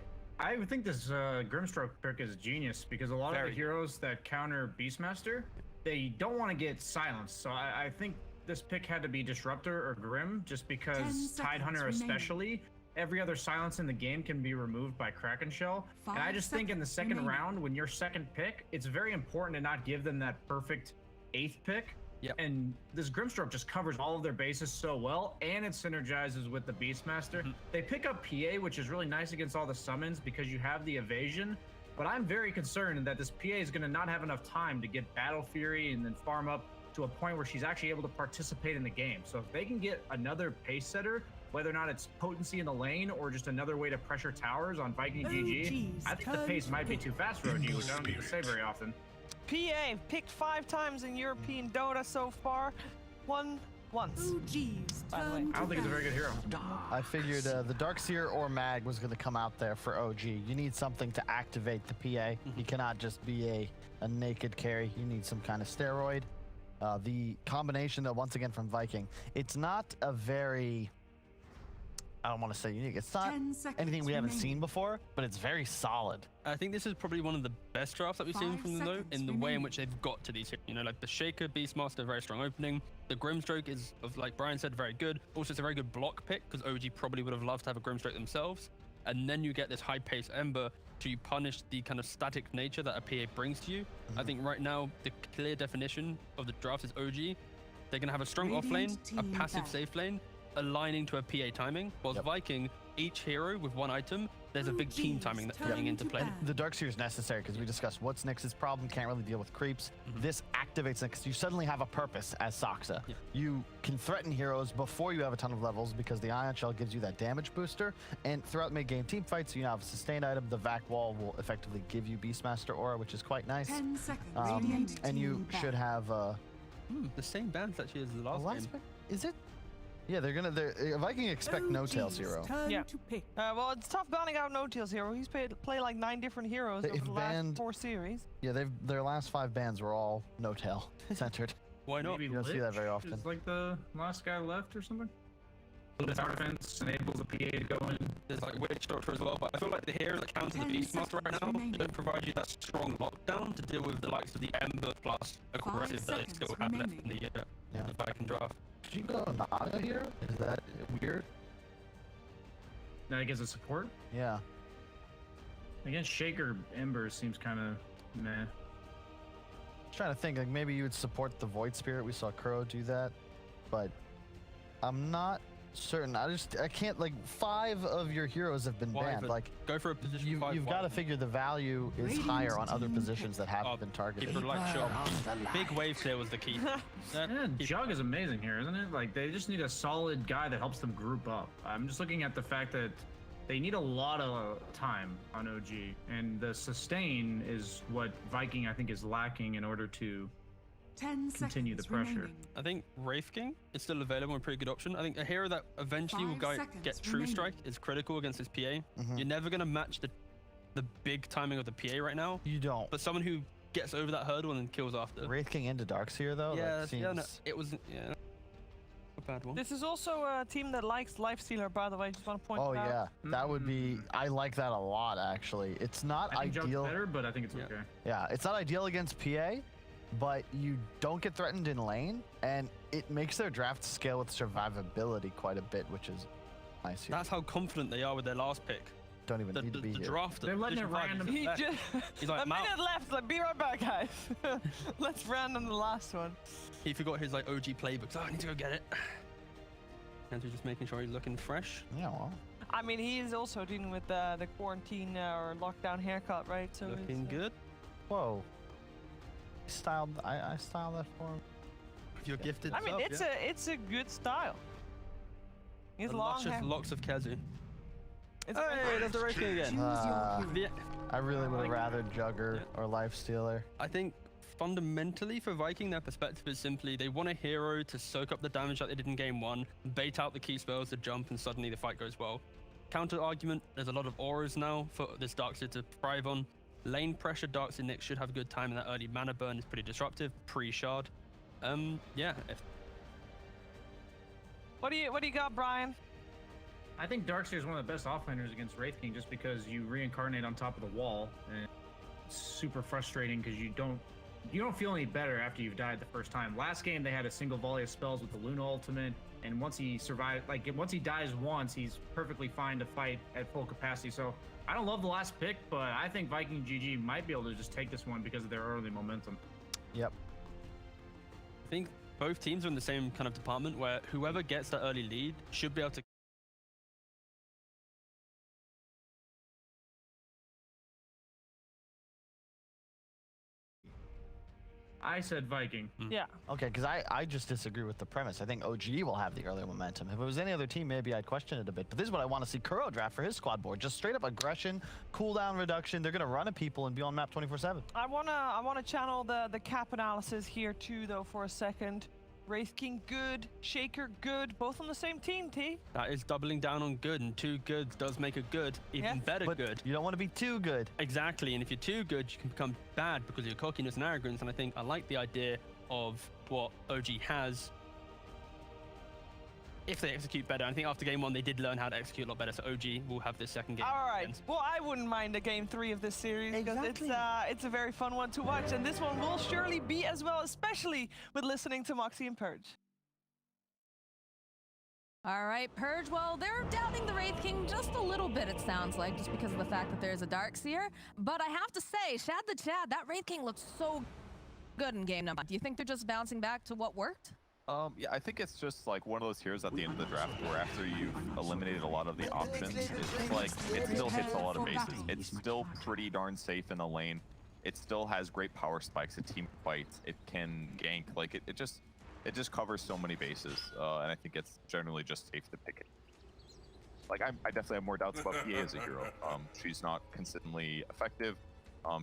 would think this Grimstroke pick is genius because a lot of the heroes that counter Beastmaster, they don't want to get silenced. So I think this pick had to be Disruptor or Grim just 10 because seconds Tidehunter remaining. especially, every other silence in the game can be removed by Kraken Shell. And I 5 just think in the seconds second remaining. round, when you're second pick, it's very important to not give them that perfect 8th pick. Yep. And this Grimstroke just covers all of their bases so well, and it synergizes with the Beastmaster. They pick up PA, which is really nice against all the summons because you have the evasion, But I'm very concerned that this PA is going to not have enough time to get Battle Fury and then farm up to a point where she's actually able to participate in the game. So if they can get another pace setter, whether or not it's potency in the lane or just another way to pressure towers on Viking GG, I think the pace might be too fast for OG, which I don't get to say very often. PA picked 5 times in European Dota so far. Won once. By the way. I don't think it's a very good hero. I figured the Darkseer or Mag was going to come out there for OG. You need something to activate the PA. You cannot just be a naked carry. You need some kind of steroid. The combination, once again, from Viking, it's not a very... I don't want to say unique. It's not anything we haven't seen before, but it's very solid. I think this is probably one of the best drafts that we've seen from them, though, in the way in which they've got to these heroes. You know, like the Shaker, Beastmaster, very strong opening. The Grimstroke is, like Brian said, very good. Also, it's a very good block pick, because OG probably would have loved to have a Grimstroke themselves. And then you get this high-pace Ember to punish the kind of static nature that a PA brings to you. I think right now, the clear definition of the draft is OG. They're going to have a strong offlane, a passive safe lane, aligning to a PA timing, whilst Viking, each hero with one item, there's a big team timing that's coming into play. The Darkseer is necessary because we discussed what's Nyx's problem, can't really deal with creeps. This activates Nyx. You suddenly have a purpose as Saksa. You can threaten heroes before you have a ton of levels because the Ion Shell gives you that damage booster, and throughout mid-game team fights, you have a sustained item. The Vac Wall will effectively give you Beastmaster Aura, which is quite nice. 10 seconds. And you should have... the same bands actually as the last game. Is it? Yeah, Viking expect No Tails hero. Yeah. Well, it's tough banning out No Tails hero. He's played like 9 different heroes over the last 4 series. Yeah, their last 5 bans were all No Tail centered. Why not? Maybe you don't see that very often. Is like the last guy left or something? The tower defense enables the PA to go in. There's like Witch Doctor as well, but I feel like the heroes that counter the Beastmaster right now don't provide you that strong lockdown to deal with the likes of the Ember plus aggressive that they still have left in the Viking draft. Did you go Naga here? Is that weird? Now he gets a support? Yeah. Against Shaker, Ember seems kind of meh. I'm trying to think, like maybe you would support the Void Spirit. We saw Crow do that, but I'm not certain. I can't, like 5 of your heroes have been banned. Like go for a position. You've got to figure the value is higher on other positions that haven't been targeted. Big wave clear was the key. Jug is amazing here, isn't it? Like they just need a solid guy that helps them group up. I'm just looking at the fact that they need a lot of time on OG, and the sustain is what Viking I think is lacking in order to continue the pressure. I think Wraith King is still available and a pretty good option. I think a hero that eventually will get True Strike is critical against his PA. You're never going to match the big timing of the PA right now. You don't. But someone who gets over that hurdle and then kills after. Wraith King into Darkseer though? Yeah, seems... it was a bad one. This is also a team that likes Lifestealer, by the way. Just want to point it out. Oh yeah, that would be. I like that a lot actually. It's not I think ideal. Jug's better, but I think it's okay. Yeah, it's not ideal against PA, but you don't get threatened in lane, and it makes their draft scale with survivability quite a bit, which is nice here. That's how confident they are with their last pick. Don't even need to be here. Draft. They're letting it random. He's like, a minute left. Like, be right back, guys. Let's random the last one. He forgot his like OG playbook. So I need to go get it. And he's just making sure he's looking fresh. Yeah. Well. I mean, he is also dealing with the quarantine or lockdown haircut, right? So looking good. Whoa. I styled that for him. You're gifted. I mean, it's a good style. He's long hair. Locks of Kazu. It's hey, there's the Wraith King again. I really would have rather Jugger or Lifestealer. I think fundamentally for Viking, their perspective is simply they want a hero to soak up the damage that they did in game 1, bait out the key spells to jump, and suddenly the fight goes well. Counter argument, there's a lot of auras now for this Darkseer to thrive on. Lane pressure, Darkseer Nyx should have a good time, and that early mana burn is pretty disruptive, pre-shard. Yeah. What do you got, Brian? I think Darkseer is one of the best offlaners against Wraith King just because you reincarnate on top of the wall, and it's super frustrating because you don't feel any better after you've died the first time. Last game they had a single volley of spells with the Luna ultimate, and once he survived, like once he dies once, he's perfectly fine to fight at full capacity. So I don't love the last pick, but I think Viking GG might be able to just take this one because of their early momentum. Yep. I think both teams are in the same kind of department where whoever gets that early lead should be able to I said Viking. Yeah. Okay, because I just disagree with the premise. I think OG will have the earlier momentum. If it was any other team, maybe I'd question it a bit. But this is what I want to see Kuro draft for his squad board. Just straight up aggression, cooldown reduction. They're going to run at people and be on map 24/7. I wanna channel the cap analysis here too, though, for a second. Wraith King good, Shaker good, both on the same team, T. That is doubling down on good, and two goods does make a good even better But good. you don't want to be too good. Exactly, and if you're too good, you can become bad because of your cockiness and arrogance. And I think I like the idea of what OG has if they execute better. I think after game 1, they did learn how to execute a lot better, so OG will have this second game. All right. Well, I wouldn't mind a game 3 of this series because it's a very fun one to watch, and this one will surely be as well, especially with listening to Moxie and Purge. All right, Purge, well, they're doubting the Wraith King just a little bit, it sounds like, just because of the fact that there's a Darkseer. But I have to say, Shad the Chad, that Wraith King looks so good in game number. Do you think they're just bouncing back to what worked? Yeah, I think it's just like one of those heroes at the end of the draft where after you've eliminated a lot of the options, it's like it still hits a lot of bases. It's still pretty darn safe in the lane. It still has great power spikes, a team fights, it can gank, like it just covers so many bases, and I think it's generally just safe to pick it. Like I definitely have more doubts about PA as a hero. She's not consistently effective.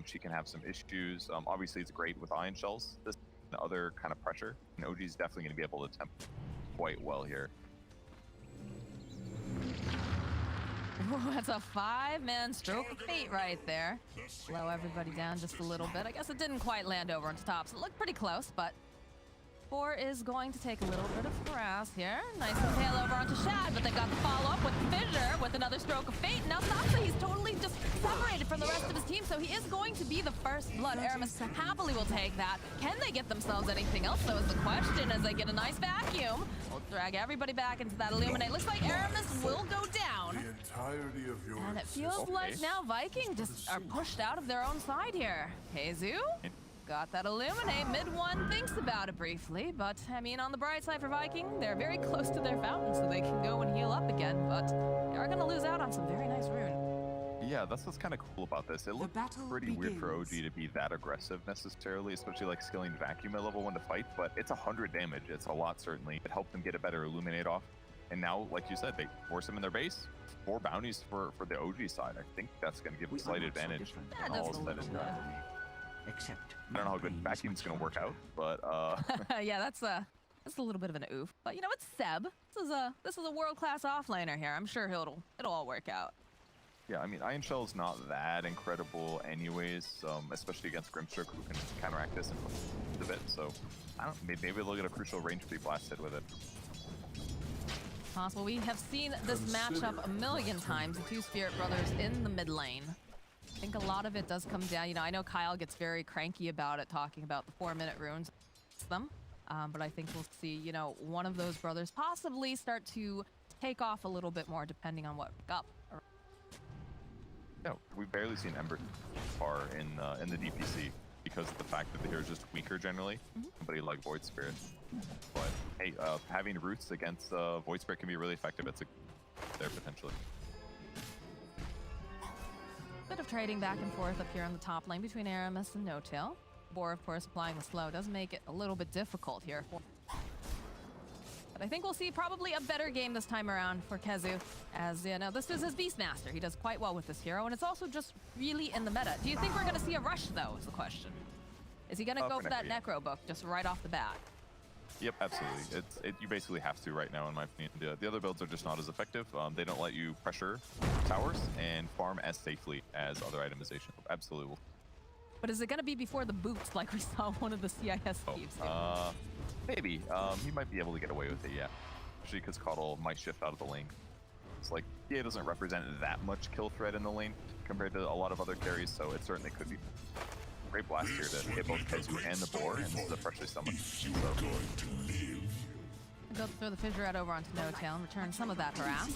She can have some issues. Obviously, it's great with Ion Shells. This other kind of pressure, and OG is definitely going to be able to tempt quite well here. Ooh, that's a 5-man stroke of fate right there. Slow everybody down just a little bit. I guess it didn't quite land over onto top, so it looked pretty close, but 4 is going to take a little bit of harass here. Nice impale over onto Shad, but they've got the follow-up with Fissure with another stroke of fate. Now Sasha, he's totally just separated from the rest of his team, so he is going to be the first blood. Aramis happily will take that. Can they get themselves anything else, though, is the question, as they get a nice vacuum. We'll drag everybody back into that Illuminate. Looks like Aramis will go down. And it feels like now Viking just are pushed out of their own side here. Keizu? Got that Illuminate. Mid one thinks about it briefly, but I mean, on the bright side for Viking, they're very close to their fountain, so they can go and heal up again, but they are going to lose out on some very nice rune. Yeah, that's what's kind of cool about this. It looked pretty weird for OG to be that aggressive necessarily, especially like skilling Vacuum at level 1 to fight, but it's 100 damage. It's a lot, certainly. It helped them get a better Illuminate off, and now, like you said, they force them in their base. 4 bounties for the OG side. I think that's going to give a slight advantage. That does look good. Except I don't know how good Vacuum's going to work out, but yeah, that's a little bit of an oof. But you know, it's Seb. This is a world-class offlaner here. I'm sure it'll all work out. yeah, I mean, Ion Shell's not that incredible anyways, especially against Grimstroke, who can counteract this and push a bit. So I don't. Maybe they'll get a crucial range to be blasted with it. Possible. We have seen this matchup a million times. The 2 Spirit Brothers in the mid lane. I think a lot of it does come down, you know, I know Kyle gets very cranky about it, talking about the 4-minute runes. But I think we'll see, you know, one of those brothers possibly start to take off a little bit more depending on what up. Yeah, we've barely seen Ember far in the DPC because of the fact that the hero is just weaker generally. Somebody like Void Spirit. But hey, having roots against Void Spirit can be really effective. It's there potentially. Bit of trading back and forth up here on the top lane between Aramis and No-Tail. Boar, of course, applying the slow does make it a little bit difficult here. But I think we'll see probably a better game this time around for Keizu, as you know, this is his Beastmaster. He does quite well with this hero, and it's also just really in the meta. Do you think we're going to see a rush, though, is the question? Is he going to go for that Necro book just right off the bat? Yep, absolutely. You basically have to right now, in my opinion. The other builds are just not as effective. They don't let you pressure towers and farm as safely as other itemization. Absolutely. But is it going to be before the boots, like we saw one of the CIS teams do? Maybe. He might be able to get away with it, yeah. Especially because Coddle might shift out of the lane. It's like, yeah, it doesn't represent that much kill threat in the lane compared to a lot of other carries, so it certainly could be. Great blast here to hit both Keizu and the Boar, and this is a freshly summoned. So. Go throw the Fissure out over onto No-Tail and return some of that harass.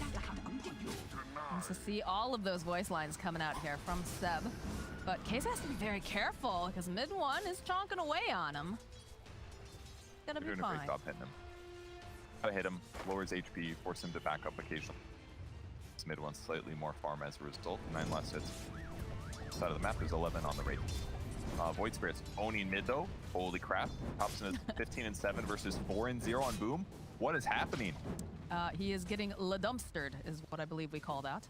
And to see all of those voice lines coming out here from Seb. But Keizu has to be very careful, because mid one is chonking away on him. Gonna be doing fine. a great job hitting him. Gotta hit him, lowers HP, force him to back up occasionally. This mid one slightly more farm as a result. 9 last hits. Side of the map, there's 11 on the Wraith. Void Spirit's owning mid though. Holy crap. Thompson is 15 and 7 versus 4 and 0 on Boom. What is happening? He is getting dumpstered, is what I believe we call that.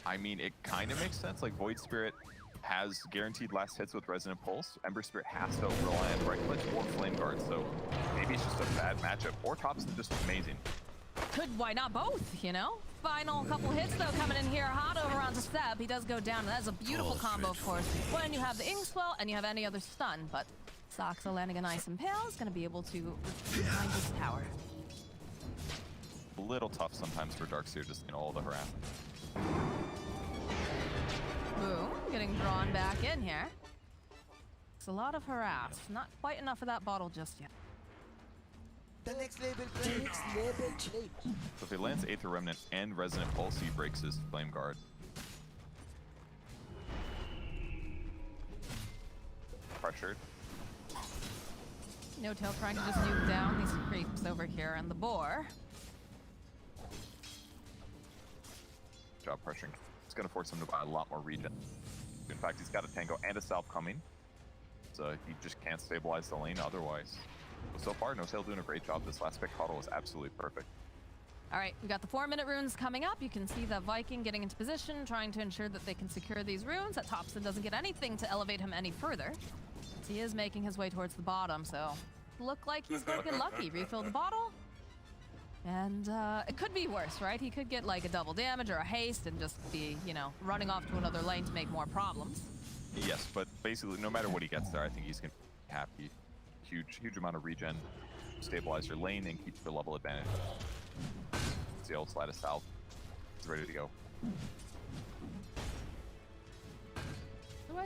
I mean, it kind of makes sense. Like, Void Spirit has guaranteed last hits with Resonant Pulse. Ember Spirit has to rely on Right Click or Flame Guard, so maybe it's just a bad matchup. Or Thompson's just amazing. Why not both, you know? Final couple hits, though, coming in here hot over onto Seb. He does go down, and that's a beautiful combo, of course, when you have the Inkswell and you have any other stun, but Soxa landing a nice Impale is going to be able to find this tower. A little tough sometimes for Darkseer, just, you know, all the harassment. Boom, getting drawn back in here. It's a lot of harass. Not quite enough of that bottle just yet. The next label play. Next label play. So if he lands Aether Remnant and Resonant Pulse, he breaks his Flame Guard. Pressured. No Tail trying to just nuke down these creeps over here and the boar. Job pressuring. It's going to force him to buy a lot more regen. In fact, he's got a Tango and a Salve coming. So he just can't stabilize the lane otherwise. But so far, No Tail doing a great job. This last pick Coddle was absolutely perfect. All right, we got the 4-minute runes coming up. You can see the Viking getting into position, trying to ensure that they can secure these runes. That Thompson doesn't get anything to elevate him any further. He is making his way towards the bottom, so look like he's going to get lucky. Refill the bottle. And it could be worse, right? He could get like a double damage or a haste and just be, you know, running off to another lane to make more problems. Yes, but basically, no matter what he gets there, I think he's going to be happy. Huge amount of regen. Stabilize your lane and keep your level advantage. It's the old slide of South. It's ready to go.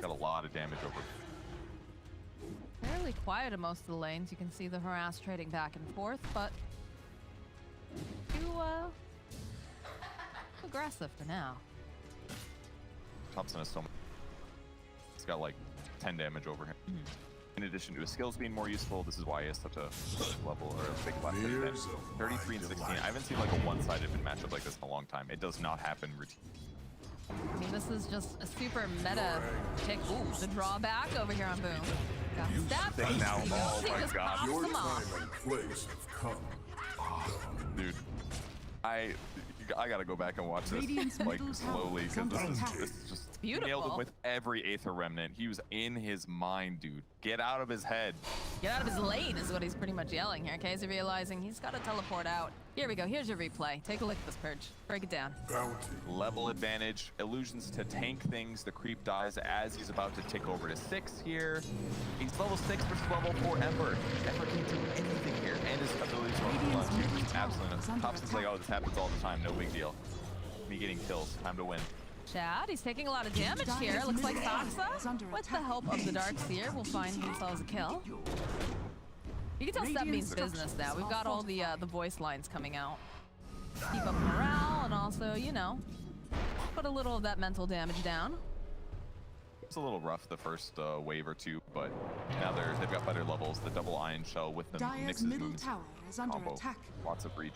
Got a lot of damage over. Fairly quiet in most of the lanes. You can see the harass trading back and forth, but too aggressive for now. Thompson has so much. He's got like 10 damage over him. In addition to his skills being more useful, this is why he has such a level or a big left hit. 33 and 16. I haven't seen like a one-sided matchup like this in a long time. It does not happen routinely. I mean, this is just a super meta pick. Ooh, the drawback over here on Boom. Got that Think now. Oh he my just god. pops them off. Dude, I gotta go back and watch this like slowly because this is just beautiful. Nailed him with every Aether Remnant. He was in his mind, dude. Get out of his head. Get out of his lane is what he's pretty much yelling here. KZ realizing he's got to teleport out. Here we go. Here's your replay. Take a look at this, Purge. Break it down. Level advantage, illusions to tank things. The creep dies as he's about to tick over to 6 here. He's level 6 versus level 4 Ember. Ember can do anything here, and his ability to run absolutely no. Thompson's like, oh, this happens all the time. No big deal. Me getting kills. Time to win. Chad, he's taking a lot of damage here. Looks like Soxa, with the help of the Darkseer, will find themselves a kill. You can tell Seb means business now. We've got all the voice lines coming out. Keep up morale and also, you know, put a little of that mental damage down. It's a little rough the first wave or two, but now they've got better levels. The double iron shell with them mixes moves combo. Lots of reach.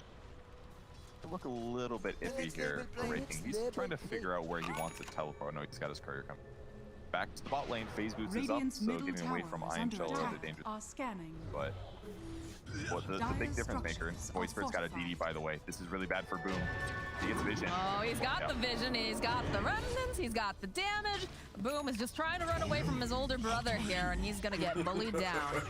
Look a little bit iffy here for Raking. He's trying to figure out where he wants to teleport. No, he's got his courier coming. Back to the bot lane, phase boots is up, so getting away from Iron Shell is a bit dangerous. But the big difference maker, Void Spirit's got a DD, by the way. This is really bad for Boom. He gets vision. Oh, he's got the vision, he's got the remnants, he's got the damage. Boom is just trying to run away from his older brother here, and he's gonna get bullied down.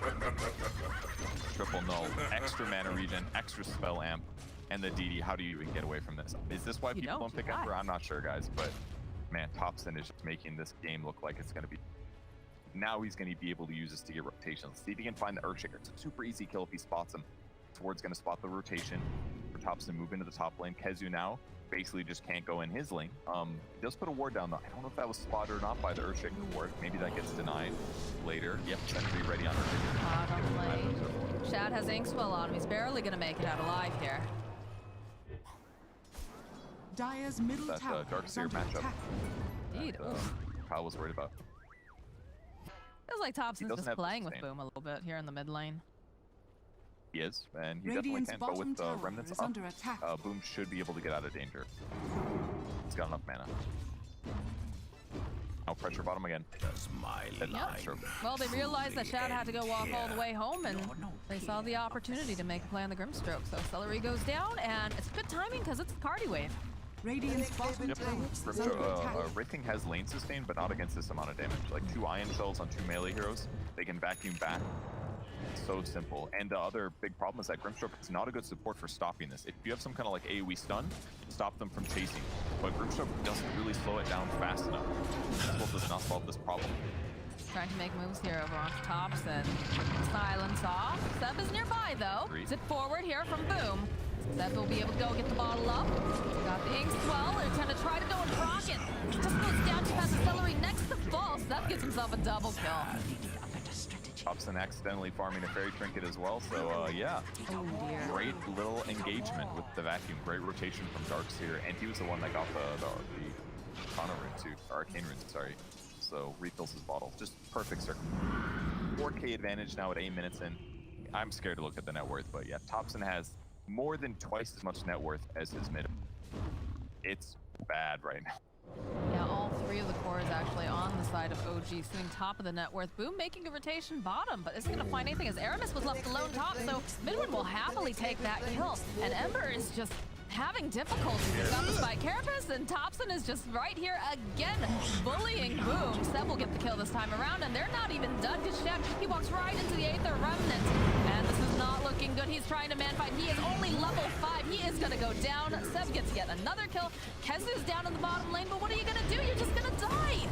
Triple null, extra mana regen, extra spell amp, and the DD. How do you even get away from this? Is this why people don't pick Emperor? I'm not sure, guys, but man, Thompson is just making this game look like it's going to be. Now he's going to be able to use this to get rotations. See if he can find the Earthshaker. It's a super easy kill if he spots him. Sword's going to spot the rotation for Thompson, move into the top lane. Kezu now basically just can't go in his lane. He does put a ward down though. I don't know if that was spotted or not by the Earthshaker ward. Maybe that gets denied later. Yep, sentry ready on Earthshaker. Bottom lane. Shad has Inkswell on him. He's barely going to make it out alive here. Dire's middle tower Darkseer matchup. Indeed. Kyle was worried about. Feels like Thompson's just playing with Boom a little bit here in the mid lane. He is, and he definitely can. But with remnants up, Boom should be able to get out of danger. He's got enough mana. Now pressure bottom again. Well, they realized that Shad had to go walk all the way home, and they saw the opportunity to make a play on the Grimstroke. So Celery goes down, and it's good timing because it's the Cardi wave. Radiant's bottom Yep. Wraith King has lane sustain, but not against this amount of damage. Like 2 Ion Shells on 2 melee heroes, they can vacuum back. It's so simple. And the other big problem is that Grimstroke is not a good support for stopping this. If you have some kind of like AoE stun, stop them from chasing. But Grimstroke doesn't really slow it down fast enough. This does not solve this problem. Trying to make moves here over onto Thompson. Silence off. Seb is nearby though. Zip forward here from Boom. Seb will be able to go get the bottle up. Got the ink swell. They're going to try to go and proc it. Just goes down to pass the Celery next to False. Seb gets himself a double kill. Thompson accidentally farming a fairy trinket as well, so yeah. Oh dear. Great little engagement with the vacuum. Great rotation from Darks here, and he was the one that got the Arcana rune too, or Arcane rune, sorry. So refills his bottle. Just perfect circle. 4K advantage now at 8 minutes in. I'm scared to look at the net worth, but yeah, Thompson has more than twice as much net worth as his mid. It's bad right now. Yeah, all 3 of the cores actually on the side of OG, sitting top of the net worth. Boom making a rotation bottom, but isn't going to find anything as Aramis was left alone top, so Midwin will happily take that kill. And Ember is just having difficulty. He's got the spike carapace, and Thompson is just right here again, bullying Boom. Seb will get the kill this time around, and they're not even done because he walks right into the Aether Remnant. And this is not looking good. He's trying to man fight. He is only level 5. He is going to go down. Seb gets yet another kill. Kezu's down in the bottom lane, but what are you going to do? You're just going to die.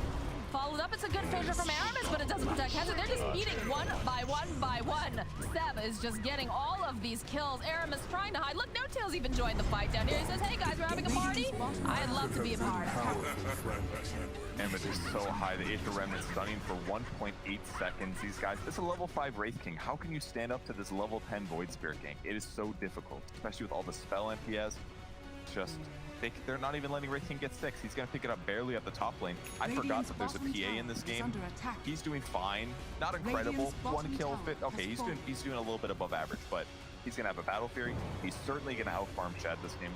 Followed up, it's a good finisher from Aramis, but it doesn't protect Kezu. They're just beating one by one. Seb is just getting all of these kills. Aramis trying to hide. Look, No Tail's even joined the fight down here. He says, hey guys, we're having a party. I'd love to be a part of it. Damage is so high. The Aether Remnant stunning for 1.8 seconds. These guys, this is a level 5 Wraith King. How can you stand up to this level 10 Void Spirit King? It is so difficult, especially with all the spell MP he has. Just, they're not even letting Wraith King get 6. He's going to pick it up barely at the top lane. I forgot that there's a PA in this game. He's doing fine. Not incredible. 1 kill fit. Okay, he's doing a little bit above average, but he's going to have a Battle Fury. He's certainly going to outfarm Shad this game.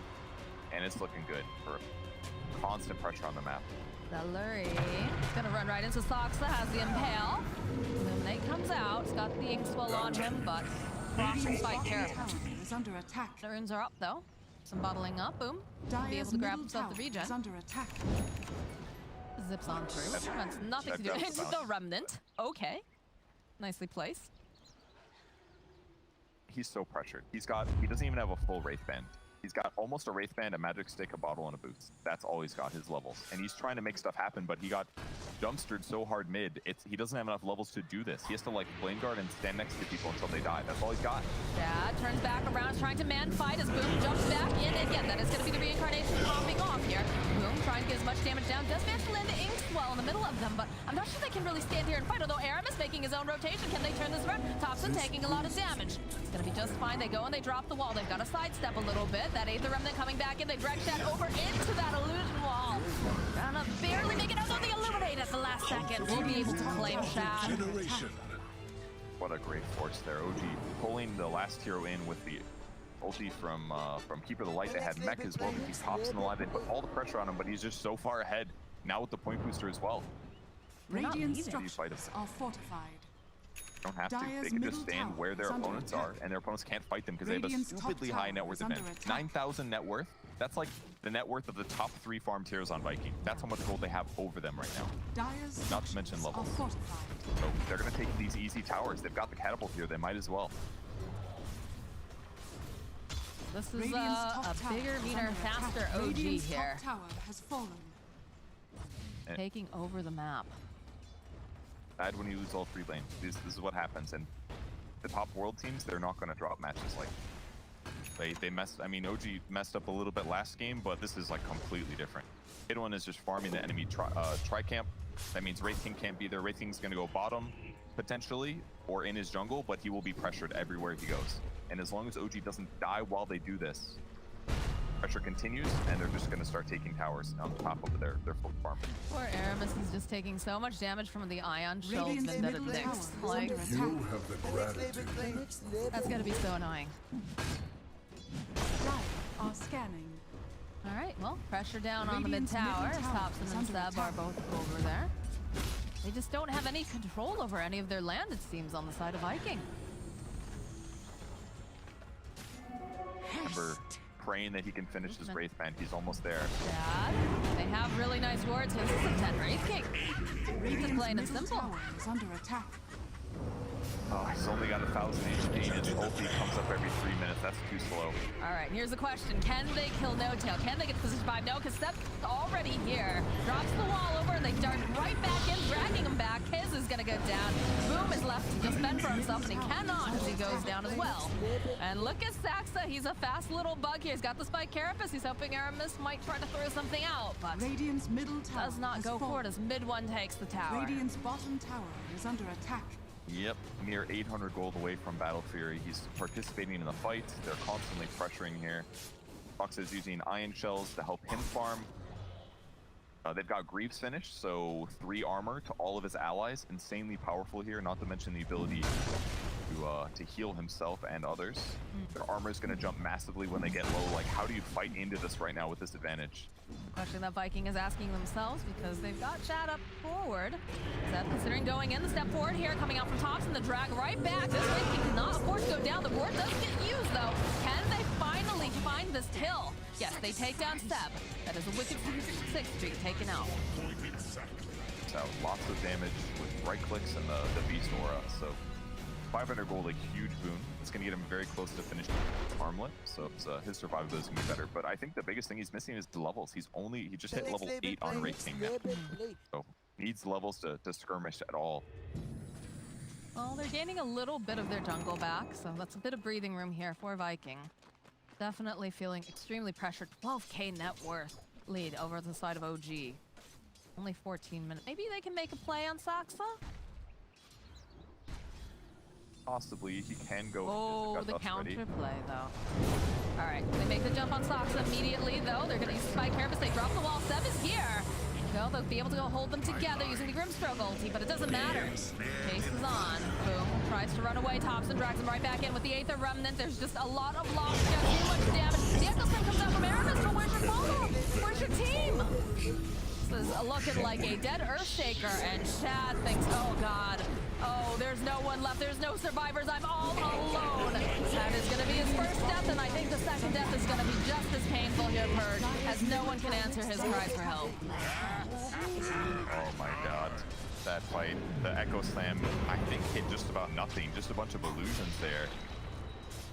And it's looking good for constant pressure on the map. Celery is going to run right into Soxa, has the Impale. Illuminate comes out. He's got the ink swell on him, but crossing spike carapace. Under attack. The runes are up though. Some bottling up, Boom. Be able to grab himself the regen. Under attack. Zips on through. That's nothing to do with the Remnant. Okay. Nicely placed. He's so pressured. He doesn't even have a full Wraith Band. He's got almost a Wraith Band, a Magic Stick, a bottle, and a boost. That's all he's got, his levels. And he's trying to make stuff happen, but he got dumpstered so hard mid, he doesn't have enough levels to do this. He has to like flame guard and stand next to people until they die. That's all he's got. Shad turns back around, trying to man fight as Boom jumps back in. Again, that is going to be the reincarnation popping off here. Boom trying to get as much damage down. Does manage to land the ink swell in the middle of them, but I'm not sure they can really stand here and fight. Although Aramis making his own rotation, can they turn this around? Thompson taking a lot of damage. It's going to be just fine. They go and they drop the wall. They've got to sidestep a little bit. That Aether Remnant coming back in. They drag Shad over into that illusion wall. Gonna barely make it out of the Illuminate at the last second. We'll be able to claim Shad. What a great force there. OG pulling the last hero in with the ulti from Keeper of the Light. They had Mech as well to keep Thompson alive. They put all the pressure on him, but he's just so far ahead. Now with the point booster as well. Radiant structures are fortified. Don't have to. They can just stand where their opponents are, and their opponents can't fight them because they have a stupidly high net worth advantage. 9,000 net worth. That's like the net worth of the top 3 farm tiers on Viking. That's how much gold they have over them right now. Not to mention levels. So they're going to take these easy towers. They've got the catapult here. They might as well. This is a bigger, meaner, faster OG here. Tower has fallen. Taking over the map. Bad when you lose all 3 lanes. This is what happens, and the top world teams, they're not going to drop matches like they messed. I mean, OG messed up a little bit last game, but this is like completely different. Hidden is just farming the enemy tri-camp. That means Wraith King can't be there. Wraith King's going to go bottom potentially, or in his jungle, but he will be pressured everywhere he goes. And as long as OG doesn't die while they do this, pressure continues, and they're just going to start taking towers on top of their full farm. Poor Aramis is just taking so much damage from the Ion Shells and that it nicks. Like, You have the gratitude. that's going to be so annoying. Are scanning. All right, well, pressure down on the mid tower. Thompson and Seb are both over there. They just don't have any control over any of their land, it seems, on the side of Viking. Remember, praying that he can finish his Wraith Band. He's almost there. Dad, they have really nice wards. This is a 10 Wraith King. Just plain and simple. Tower is under attack. Oh, he's only got 1,000 HP. His ulti comes up every 3 minutes. That's too slow. All right, here's the question. Can they kill No Tail? Can they get to position 5? No, because Sep's already here. Drops the wall over, and they dart right back in, dragging him back. His is going to go down. Boom is left to just fend for himself, and he cannot as he goes down as well. And look at Saxa. He's a fast little bug here. He's got the Spike Carapace. He's hoping Aramis might try to throw something out, but Radiant's middle tower does not go for it as mid one takes the tower. Radiant's bottom tower is under attack. Yep, near 800 gold away from Battle Fury. He's participating in the fight. They're constantly pressuring here. Fox is using Iron Shells to help him farm. They've got Greaves finished, so 3 armor to all of his allies. Insanely powerful here, not to mention the ability to heal himself and others. Their armor is going to jump massively when they get low. Like, how do you fight into this right now with this advantage? Question that Viking is asking themselves because they've got Chad up forward. Seth considering going in the step forward here, coming out from tops and the drag right back. This Wraith King cannot afford to go down. The ward does get used though. Can they finally find this kill? Yes, they take down Seb. That is a wicked 6 streak taken out. So lots of damage with right clicks and the Beast Aura. So 500 gold, a huge boon. It's going to get him very close to finishing armlet, so his survivability is going to be better. But I think the biggest thing he's missing is the levels. He just hit level 8 on Wraith King now. So needs levels to skirmish at all. Well, they're gaining a little bit of their jungle back, so that's a bit of breathing room here for Viking. Definitely feeling extremely pressured. 12k net worth lead over the side of OG. Only 14 minutes. Maybe they can make a play on Saxa? Possibly, he can go. Oh, the counter play though. All right, they make the jump on Saxa immediately though. They're gonna use Spike Carapace. They drop the wall. Seb is here. Well, they'll be able to go hold them together using the Grimstroke ulti, but it doesn't matter. Chase is on. Boom. Tries to run away. Thompson drags him right back in with the Aether Remnant. There's just a lot of loss. Too much damage. The Echo Slam comes out from Aramis, but where's your follow? Where's your team? This is looking like a dead Earthshaker, and Chad thinks, oh god, oh, there's no one left, there's no survivors, I'm all alone. That is going to be his first death, and I think the second death is going to be just as painful here, Purge, as no one can answer his cries for help. Oh my god. That fight, the Echo Slam, I think hit just about nothing, just a bunch of illusions there.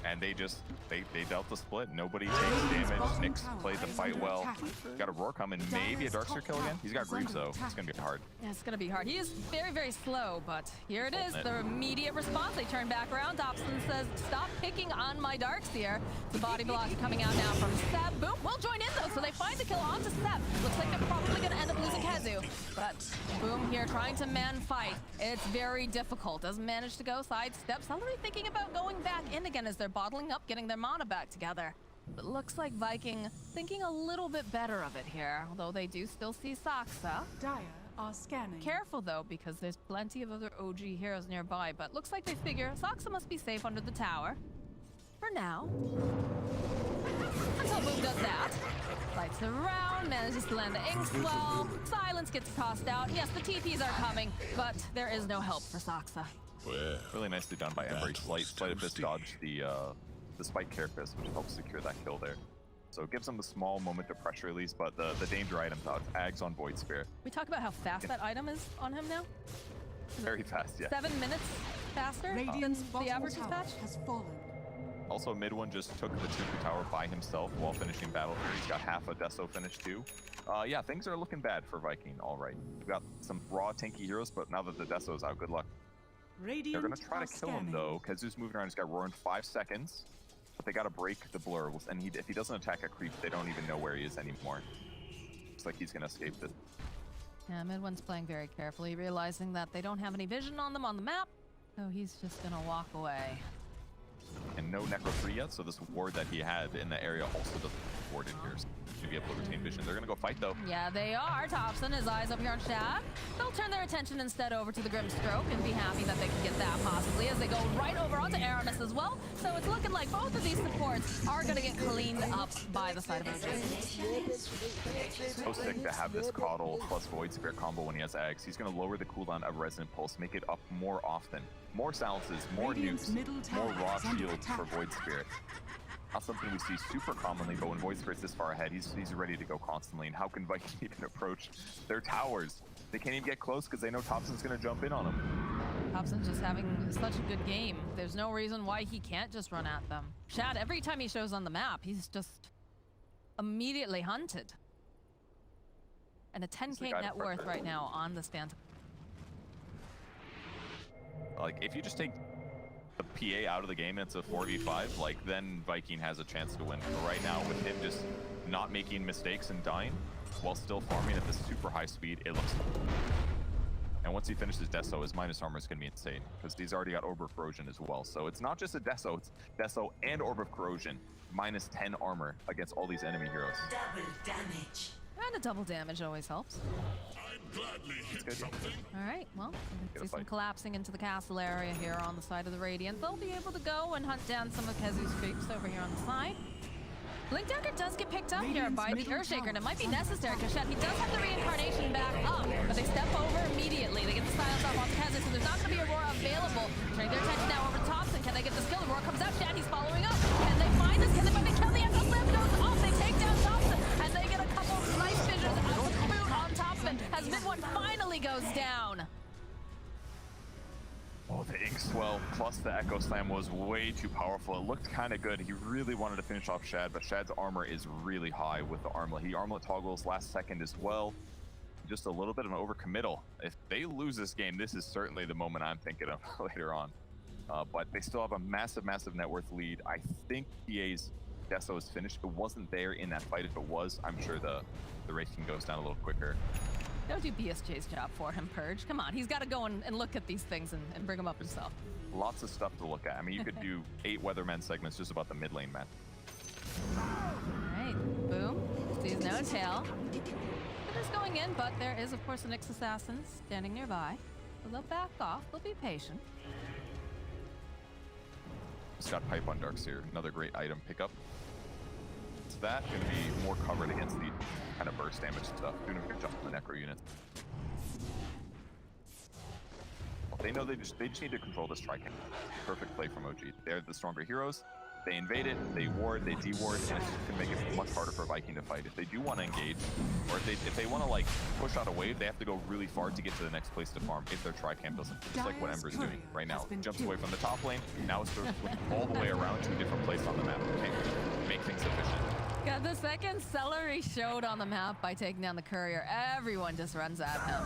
And they dealt the split. Nobody takes damage. Nyx played the fight well. Got a roar coming, maybe a Darkseer kill again. He's got Greaves though. It's gonna be hard. Yeah, it's gonna be hard. He is very, very slow, but here it is. The immediate response. They turn back around. Dobson says, stop picking on my Darkseer. The body block coming out now from Seb. Boom, will join in though, so they find the kill onto Seb. Looks like they're probably gonna end up losing Kezu. But Boom here trying to man fight. It's very difficult. Doesn't manage to go sidestep. Somebody thinking about going back in again as they're bottling up, getting their mana back together. But looks like Viking thinking a little bit better of it here, although they do still see Saxa. Dire are scanning. Careful though, because there's plenty of other OG heroes nearby, but looks like they figure Saxa must be safe under the tower. For now. Until Boom does that. Lights around, manages to land the Inkswell. Silence gets tossed out. Yes, the TPs are coming, but there is no help for Saxa. Well, really nicely done by Ember. Slight of this dodge the Spike Carapace, which helps secure that kill there. So it gives them a small moment of pressure release, but the danger item dodge, Ags on Void Spear. We talk about how fast that item is on him now? Very fast, yeah. 7 minutes faster than the average dispatch? Has fallen. Also, mid one just took the Tuku Tower by himself while finishing battle. He's got half a Deso finish too. Yeah, things are looking bad for Viking, all right. We've got some raw tanky heroes, but now that the Deso's out, good luck. They're gonna try to kill him though. Kezu's moving around, he's got Roar in 5 seconds. But they gotta break the blur, and if he doesn't attack a creep, they don't even know where he is anymore. Looks like he's gonna escape this. Yeah, mid one's playing very carefully, realizing that they don't have any vision on them on the map, so he's just gonna walk away. And no Necro 3 yet, so this ward that he had in the area also doesn't ward in here. So he'll be able to retain vision. They're gonna go fight though. Yeah, they are. Thompson, his eyes up here on Shad. They'll turn their attention instead over to the Grim Stroke and be happy that they can get that possibly as they go right over onto Aramis as well. So it's looking like both of these supports are gonna get cleaned up by the side of OG. So sick to have this Coddle plus Void Spirit combo when he has Eggs. He's gonna lower the cooldown of Resonant Pulse, make it up more often. More silences, more Radiant's nukes, middle more tower raw is under shields attack. for Void Spirit. Not something we see super commonly, but when Void Spirit's this far ahead, he's ready to go constantly. And how can Viking even approach their towers? They can't even get close because they know Thompson's gonna jump in on them. Thompson's just having such a good game. There's no reason why he can't just run at them. Shad, every time he shows on the map, he's just immediately hunted. And a 10K net worth right now on this Phantom. Like, if you just take the PA out of the game and it's a 4v5, like, then Viking has a chance to win. But right now, with him just not making mistakes and dying, while still farming at this super high speed, it looks... And once he finishes Deso, his minus armor is going to be insane, because he's already got Orb of Corrosion as well. So it's not just a Deso, it's Deso and Orb of Corrosion, minus 10 armor against all these enemy heroes. Double damage. And a double damage always helps. All right, well, we can see some collapsing into the castle area here on the side of the Radiant. They'll be able to go and hunt down some of Kezu's creeps over here on the side. Blink Dagger does get picked up here by the Earthshaker, and it might be necessary because Shed, he does have the reincarnation back up, but they step over immediately. They get the silence off onto Kezu, so there's not going to be Aurora available. Turning their attention now over to Thompson. Can they get this kill? Aurora comes out. Shad, he's following up. Can they find us? Can they find the kill? The Echo Slam goes off. They take down Thompson, and they get a couple nice visions out of the boot on Thompson as Mid-One finally goes down. Oh, the Ink Swell plus the Echo Slam was way too powerful. It looked kind of good. He really wanted to finish off Shad, but Shad's armor is really high with the armlet. He armlet toggles last second as well. Just a little bit of an overcommittal. If they lose this game, this is certainly the moment I'm thinking of later on. But they still have a massive, massive net worth lead. I think PA's Deso is finished. It wasn't there in that fight. If it was, I'm sure the racing goes down a little quicker. Don't do BSJ's job for him, Purge. Come on, he's got to go and look at these things and bring them up himself. Lots of stuff to look at. I mean, you could do 8 Weatherman segments just about the mid lane, man. Alright, boom. Sees no tail. It is going in, but there is, of course, a Nyx assassin standing nearby. So they'll back off. They'll be patient. Just got Pipe on Darkseer. Another great item pickup. So that going to be more covered against the kind of burst damage stuff. Doing a good job on the Necro units. They know they just need to control this Trican. Perfect play from OG. They're the stronger heroes. They invade it, they ward, they deward, and it's just gonna make it much harder for Viking to fight. If they do want to engage, or if they want to like push out a wave, they have to go really far to get to the next place to farm. If their Tricamp doesn't, just like what Ember's doing right now, jumps away from the top lane. Now it's all the way around to a different place on the map. Okay, make things efficient. Yeah, the second Celery showed on the map by taking down the courier, everyone just runs at him.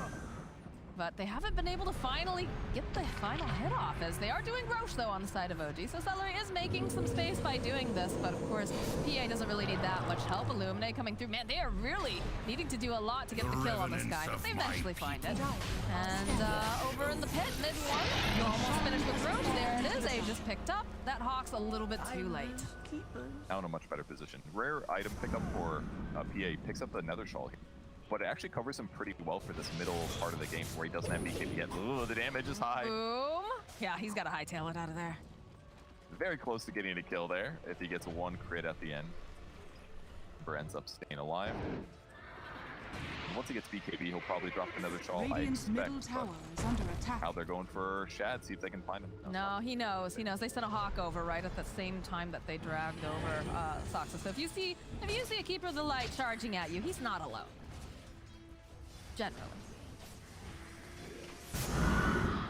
But they haven't been able to finally get the final hit off, as they are doing Roche, though, on the side of OG. So Celery is making some space by doing this, but of course, PA doesn't really need that much help. Illuminate coming through. Man, they are really needing to do a lot to get the kill on this guy, but they eventually find it. And over in the pit, Mid-One, almost finished with Roche. There it is. Aegis picked up. That Hawk's a little bit too late. Now in a much better position. Rare item pickup for PA. Picks up the Nether Shawl here. But it actually covers him pretty well for this middle part of the game where he doesn't have BKB yet. Ooh, the damage is high. Boom. Yeah, he's got to hightail it out of there. Very close to getting a kill there if he gets one crit at the end. Or ends up staying alive. And once he gets BKB, he'll probably drop another shawl, I expect. Middle tower is under attack. How they're going for Shad, see if they can find him. No, he knows. He knows. They sent a Hawk over right at the same time that they dragged over Soxa. So if you see a Keeper of the Light charging at you, he's not alone. Generally.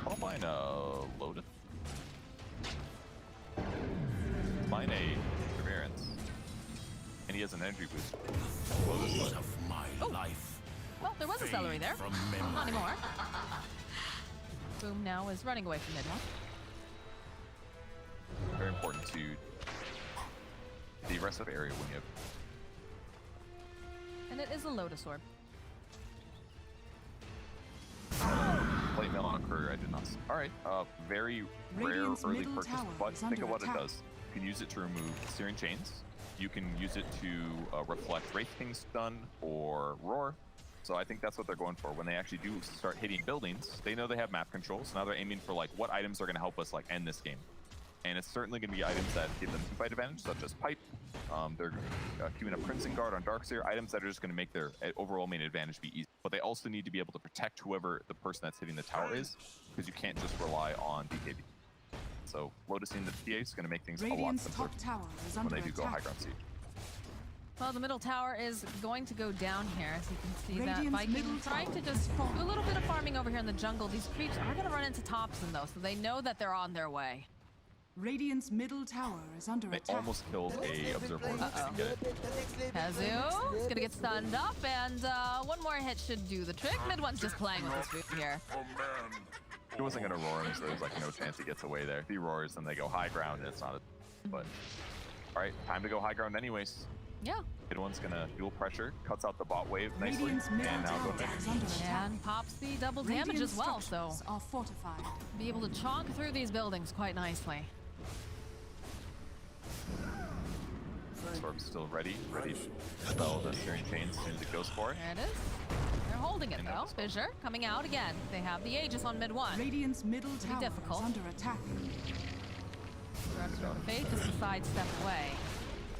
I'll mine Lotus. Mine a Perseverance. And he has an energy boost. Lotus of my life. Well, there was a Celery there. Not anymore. Boom now is running away from Mid-One. Very important to the rest of the area when you have. And it is a Lotus Orb. Plate mail on a courier, I did not see. Alright, very rare early purchase, but think of what it does. You can use it to remove Searing Chains, you can use it to reflect Wraith King's stun or Roar. So I think that's what they're going for. When they actually do start hitting buildings, they know they have map control, so now they're aiming for like what items are going to help us like end this game. And it's certainly going to be items that give them fight advantage, such as Pipe. They're queuing up Crimson Guard on Darkseer, items that are just going to make their overall main advantage be easy. But they also need to be able to protect whoever the person that's hitting the tower is, because you can't just rely on DKB. So Lotusing the PA is going to make things a lot simpler when they do go high ground siege. Well, the middle tower is going to go down here, as you can see that Viking trying to just do a little bit of farming over here in the jungle. These creeps are going to run into Thompson, though, so they know that they're on their way. Radiant's middle tower is under attack. They almost killed a observer. Kazu is going to get stunned up, and one more hit should do the trick. Mid one's just playing with this boot here. He wasn't going to roar him, so there's like no chance he gets away there. If he roars, then they go high ground, and it's not a... But, all right, time to go high ground anyways. Yeah. Mid one's going to dual pressure, cuts out the bot wave nicely, and now go next. And pops the double damage as well, so are fortified. Be able to chonk through these buildings quite nicely. Sorb's still ready to spell the Searing Chains as soon as it goes for it. There it is. They're holding it though. Fissure coming out again. They have the Aegis on mid one. Radiant's middle tower difficult. is under attack. Fate just to sidestep away.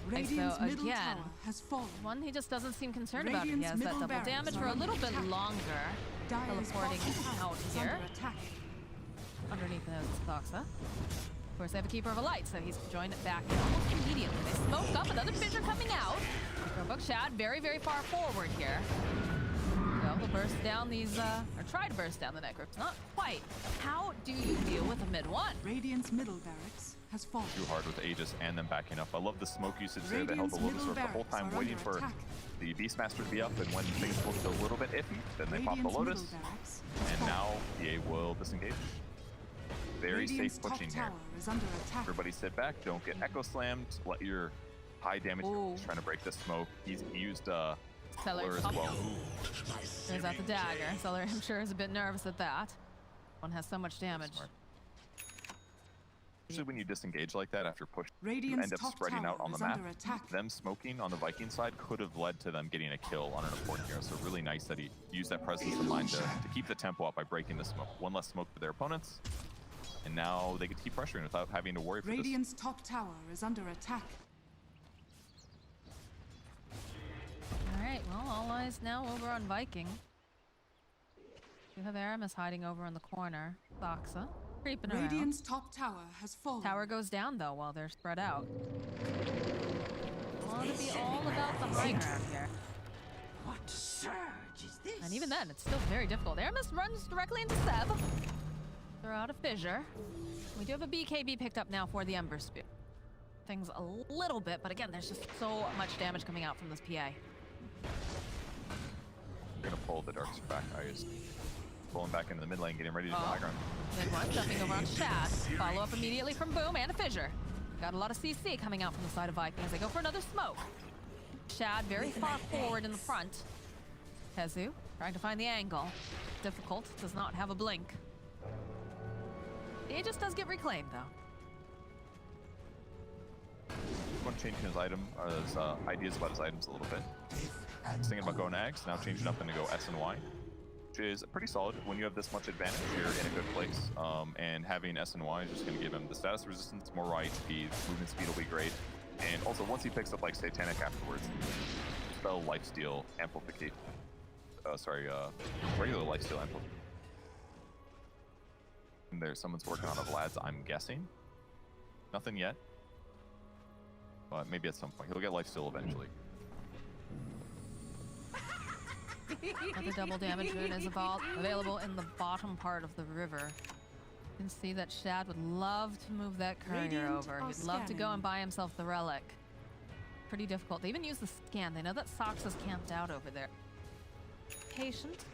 Radiant's middle again, tower has fallen. one he just doesn't seem concerned about. He Radiant's has that middle double barracks damage are for a under little bit attack. longer. Dire's Teleporting bottom out tower is here. under attack. Underneath the Doxa. Of course, they have a Keeper of a Light, so he's joined it back almost immediately. They smoke up, another Fissure coming out. Book Shad very, very far forward here. So they'll burst down these, or try to burst down the Necrypts. Not quite. How do you deal with a mid one? Radiant's middle barracks has fallen. Too hard with Aegis and them backing up. I love the smoke usage there that held the Lotus Orb the whole time, waiting for the Beastmaster to be up, and when things looked a little bit iffy, then they pop the Lotus, and now PA will disengage. Very safe pushing here. Everybody sit back, don't get echo slammed, let your high damage trying to break the smoke. He used Cellar as well. There's out the dagger. Cellar, I'm sure, is a bit nervous at that. One has so much damage. Usually when you disengage like that after push, you Radiant's end up top spreading out tower on the is map. under attack. Them smoking on the Viking side could have led to them getting a kill on an important hero. So really nice that he used that presence of mind to keep the tempo up by breaking the smoke. One less smoke for their opponents. And now they can keep pressuring without having to worry for Radiant's top tower is under attack. Alright, well, all eyes now over on Viking. You have Aramis hiding over in the corner. Doxa creeping around. Radiant's top tower has fallen. Tower goes down though while they're spread out. Want to be all about the high ground here. What surge is this? And even then, it's still very difficult. Aramis runs directly into Seb. They're out of Fissure. We do have a BKB picked up now for the Ember Spear. Things a little bit, but again, there's just so much damage coming out from this PA. We're gonna pull the Darkseer back. I just pulling back into the mid lane, getting ready to go high ground. Mid one jumping over on Shad. Follow up immediately from Boom and a Fissure. Got a lot of CC coming out from the side of Viking as they go for another smoke. Shad very far forward in the front. Hezu trying to find the angle. Difficult, does not have a blink. It just does get reclaimed though. One changing his item, or his ideas about his items a little bit. He's thinking about going Ags, now changing up and to go S and Y, which is pretty solid. When you have this much advantage, you're in a good place. And having S and Y is just going to give him the status resistance, more raw HP, movement speed will be great. And also, once he picks up like Satanic afterwards, spell lifesteal amplification. Regular lifesteal amplification. And there's someone's working on a Vlad's, I'm guessing. Nothing yet. But maybe at some point. He'll get lifesteal eventually. Another double damage rune is available in the bottom part of the river. You can see that Shad would love to move that courier over. He'd love to go and buy himself the relic. Pretty difficult. They even use the scan. They know that Sox is camped out over there. Patient.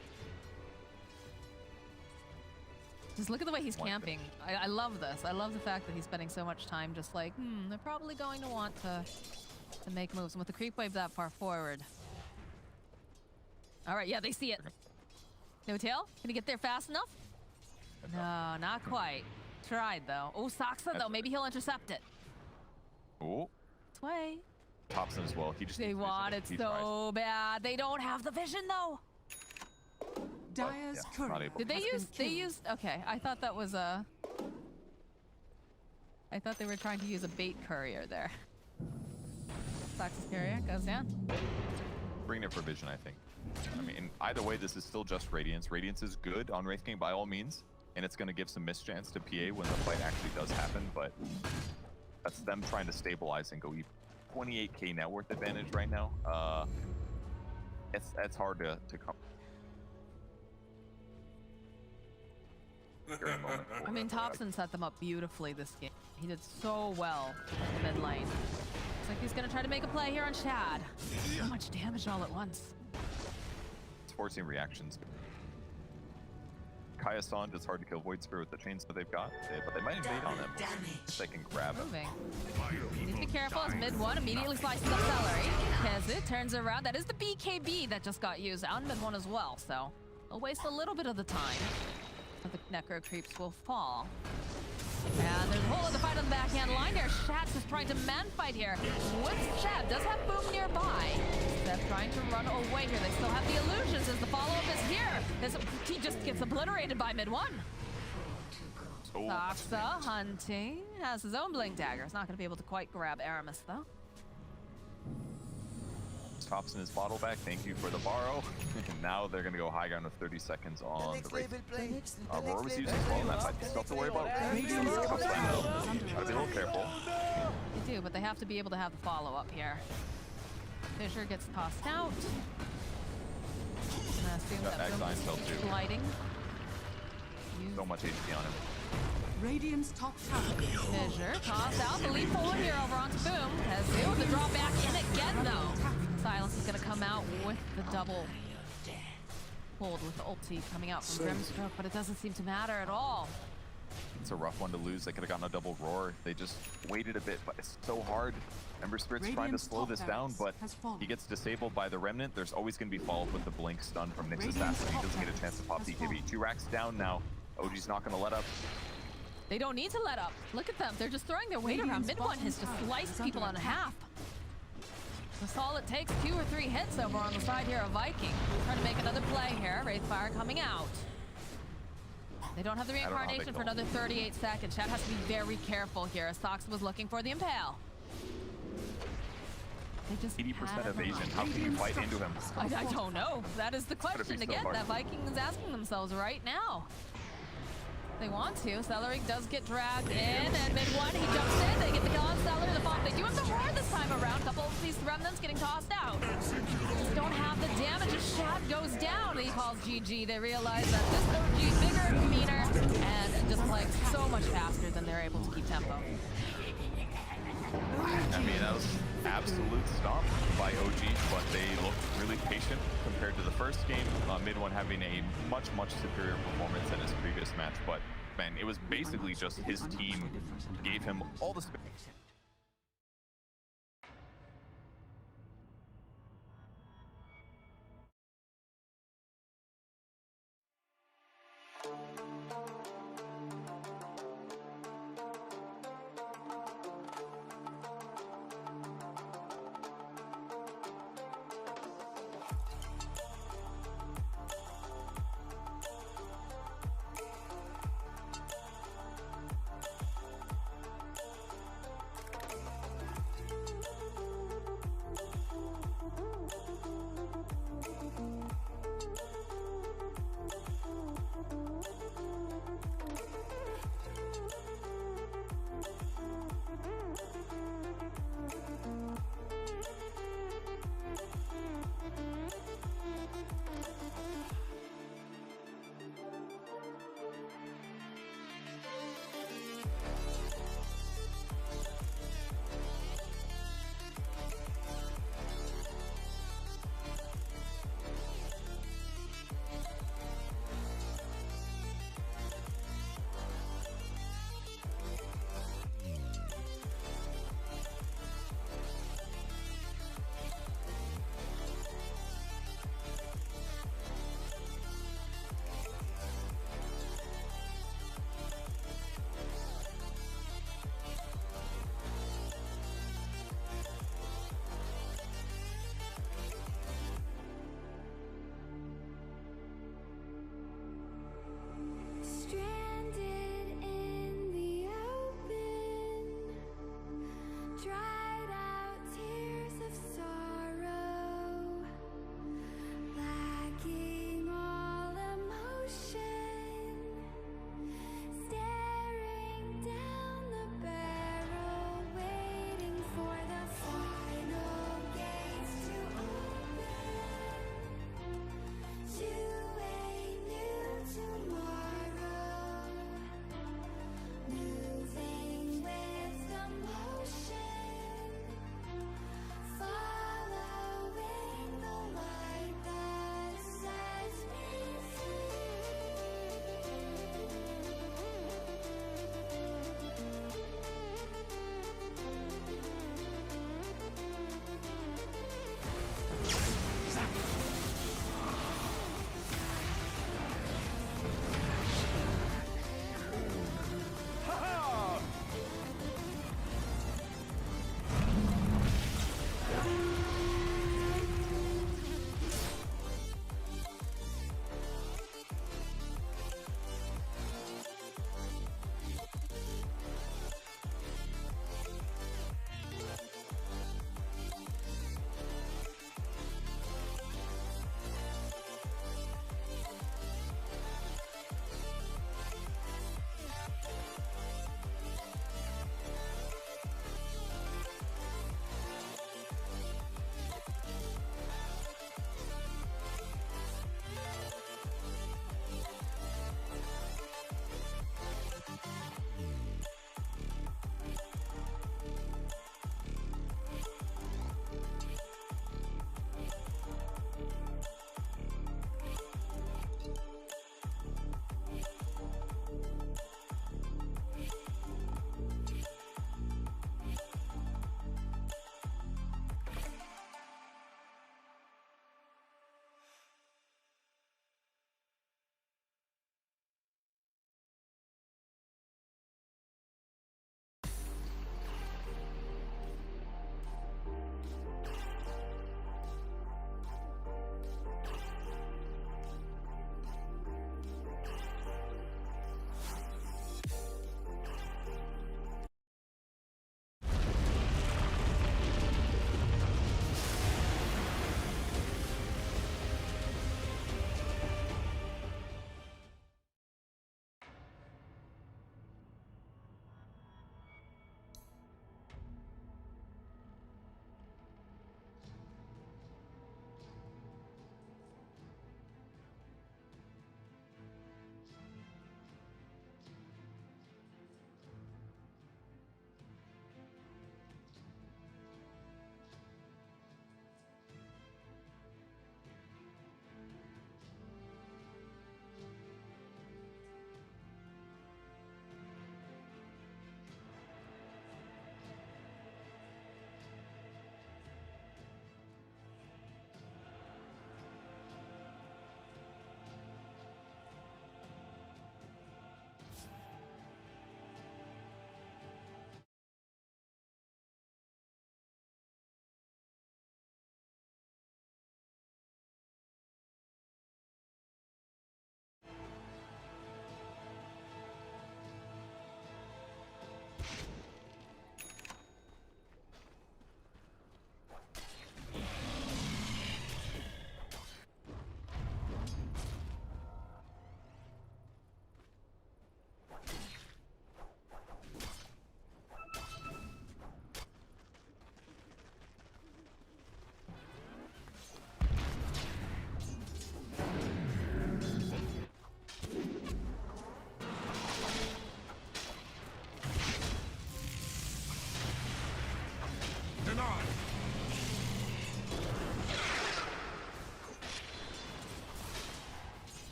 Just look at the way he's camping. I love this. I love the fact that he's spending so much time just like, they're probably going to want to make moves. And with the creep wave that far forward. All right, yeah, they see it. No tail? Can he get there fast enough? No, not quite. Tried though. Oh, Soxa though. Maybe he'll intercept it. Oh. Sway. Thompson as well. He just They needs vision. want it He so bad. They don't have the vision though. Dire's yeah, courier not able. Did they has use? been They killed. used. Okay, I thought that was a. I thought they were trying to use a bait courier there. Fox's courier goes down. Bring it for vision, I think. I mean, either way, this is still just Radiance. Radiance is good on Wraith King by all means, and it's going to give some mischance to PA when the fight actually does happen, but that's them trying to stabilize and go even. 28k net worth advantage right now. It's hard to come. During moment. I mean, Thompson set them up beautifully this game. He did so well in the mid lane. Looks like he's gonna try to make a play here on Shad. So much damage all at once. It's forcing reactions. Kaya-san, it's hard to kill Void Spirit with the chains that they've got, but they might invade on them. They can grab him. Moving. Need to be careful as mid one immediately slices up Celery. Kez turns around. That is the BKB that just got used on mid one as well, so they'll waste a little bit of the time. But the Necro creeps will fall. And there's a whole other fight on the backhand line there. Shatz is trying to man fight here with Shad. Does have Boom nearby. Steph trying to run away here. They still have the illusions as the follow-up is here. He just gets obliterated by mid one. Saxa hunting. Has his own blink dagger. He's not going to be able to quite grab Aramis though. Thompson is bottle back. Thank you for the borrow. Now they're going to go high ground with 30 seconds on the Wraith. Aurora was using well in that fight. Still have to worry about. Gotta be a little careful. They do, but they have to be able to have the follow-up here. Fisher gets tossed out. And I assume Got that Magdine Boom still is too. gliding. So much HP on him. Radiant's top tower. Fisher tossed out. The leap forward here over onto Boom. Kazu, the drop back in again though. Silence is going to come out with the double hold with the ulti coming out from Grimstroke, but it doesn't seem to matter at all. It's a rough one to lose. They could have gotten a double roar. They just waited a bit, but it's so hard. Ember Spirit's trying to slow this down, but he gets disabled by the Remnant. There's always going to be follow-up with the blink stun from Nyx Assassin. He doesn't get a chance to pop DKB. 2 racks down now. OG's not going to let up. They don't need to let up. Look at them. They're just throwing their weight around. Mid one has just sliced people in half. That's all it takes. 2 or 3 hits over on the side here of Viking. Trying to make another play here. Wraithfire coming out. They don't have the reincarnation for another 38 seconds. Chad has to be very careful here as Sox was looking for the Impale. They just 80% evasion. How can you fight into him? I don't know. That is the question again hard. that Viking is asking themselves right now. They want to. Celery does get dragged in, and mid one, he jumps in. They get the kill on Celery. The bomb. They do have the horde this time around. Couple of these remnants getting tossed out. Just don't have the damage. A shot goes down. He calls GG. They realize that this OG bigger, meaner, and just playing so much faster than they're able to keep tempo. I mean, that was absolute stomp by OG, but they looked really patient compared to the first game. Mid one having a much superior performance in his previous match, but man, it was basically just his team gave him all the space.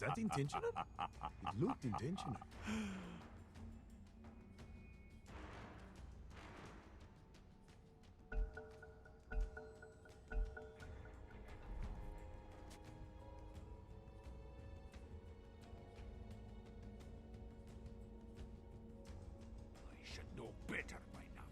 that intentional? It looked intentional. I should know better by now.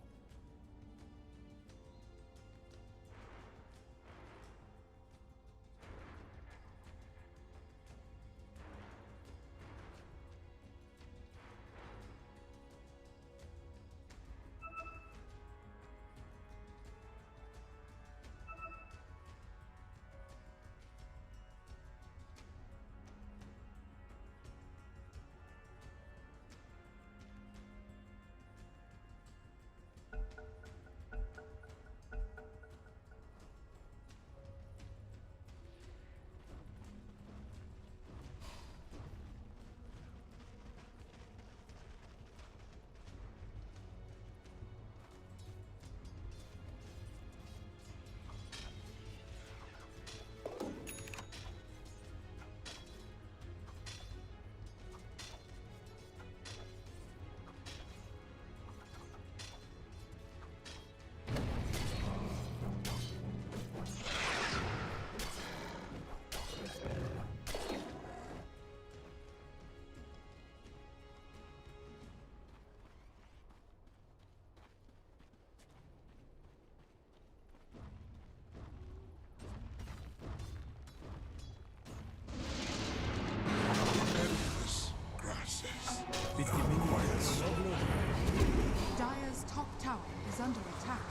Dire's top tower is under attack.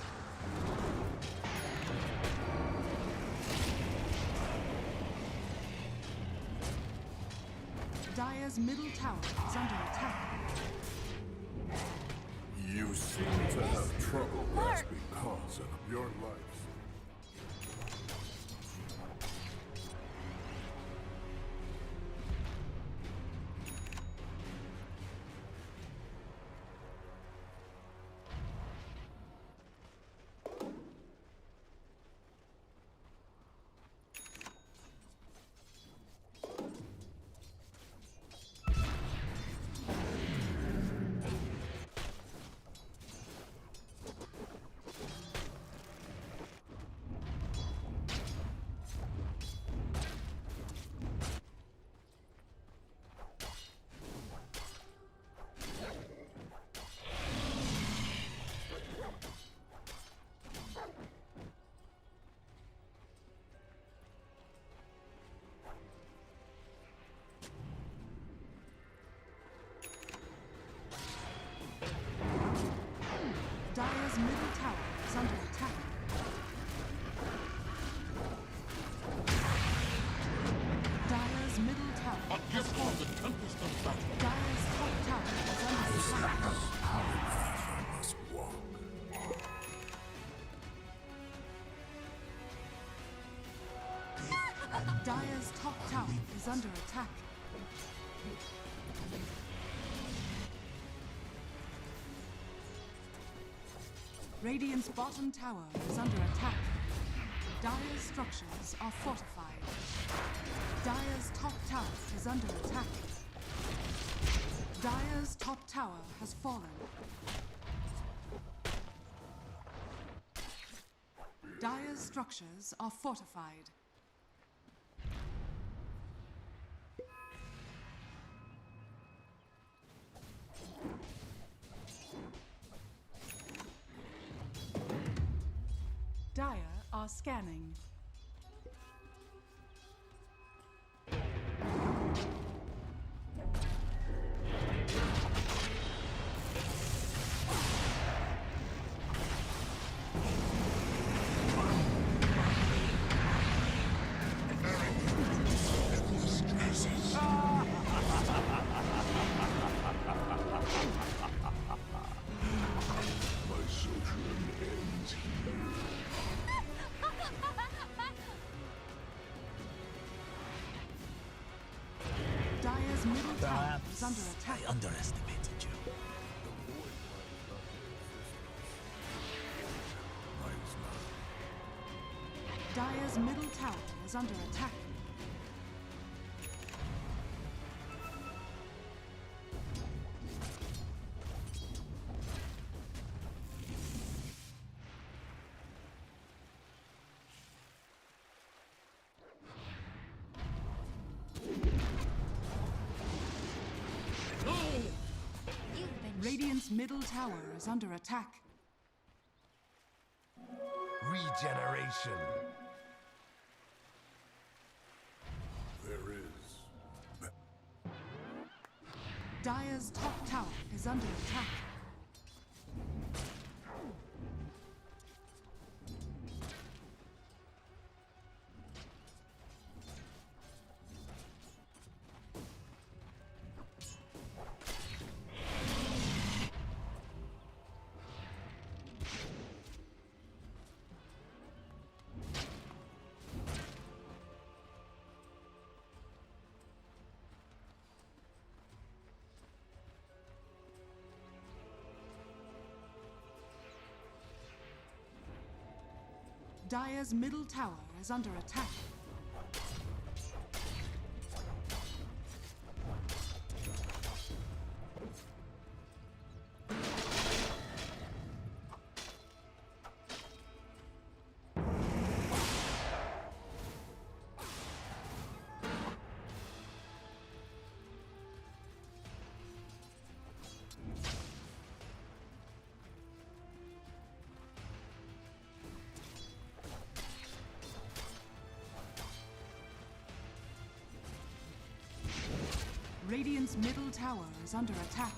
Dire's middle tower is under attack. You seem to have trouble grasping cause of your life. Dire's middle tower is under attack. Dire's middle tower has fallen. Dire's top tower is under attack. I must walk. Dire's top tower is under attack. Radiant's bottom tower is under attack. Dire's structures are fortified. Dire's top tower is under attack. Dire's top tower has fallen. Dire's structures are fortified. Dire are scanning. My sojourn ends here. Dire's middle tower is under attack. I underestimated you. Dire's middle tower is under attack. Radiant's middle tower is under attack. Regeneration. There is. Dire's top tower is under attack. Dire's middle tower is under attack. Radiant's middle tower is under attack.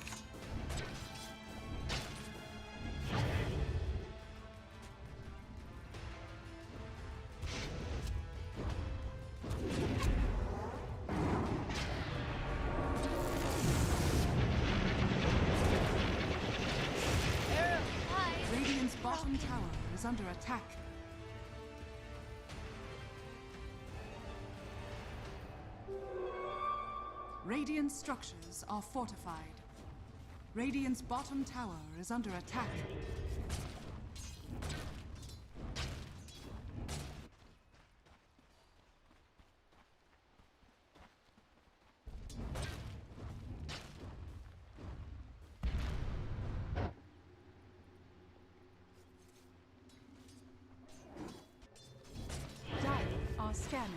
Radiant's bottom tower is under attack. Radiant structures are fortified. Radiant's bottom tower is under attack. Dire are scanning.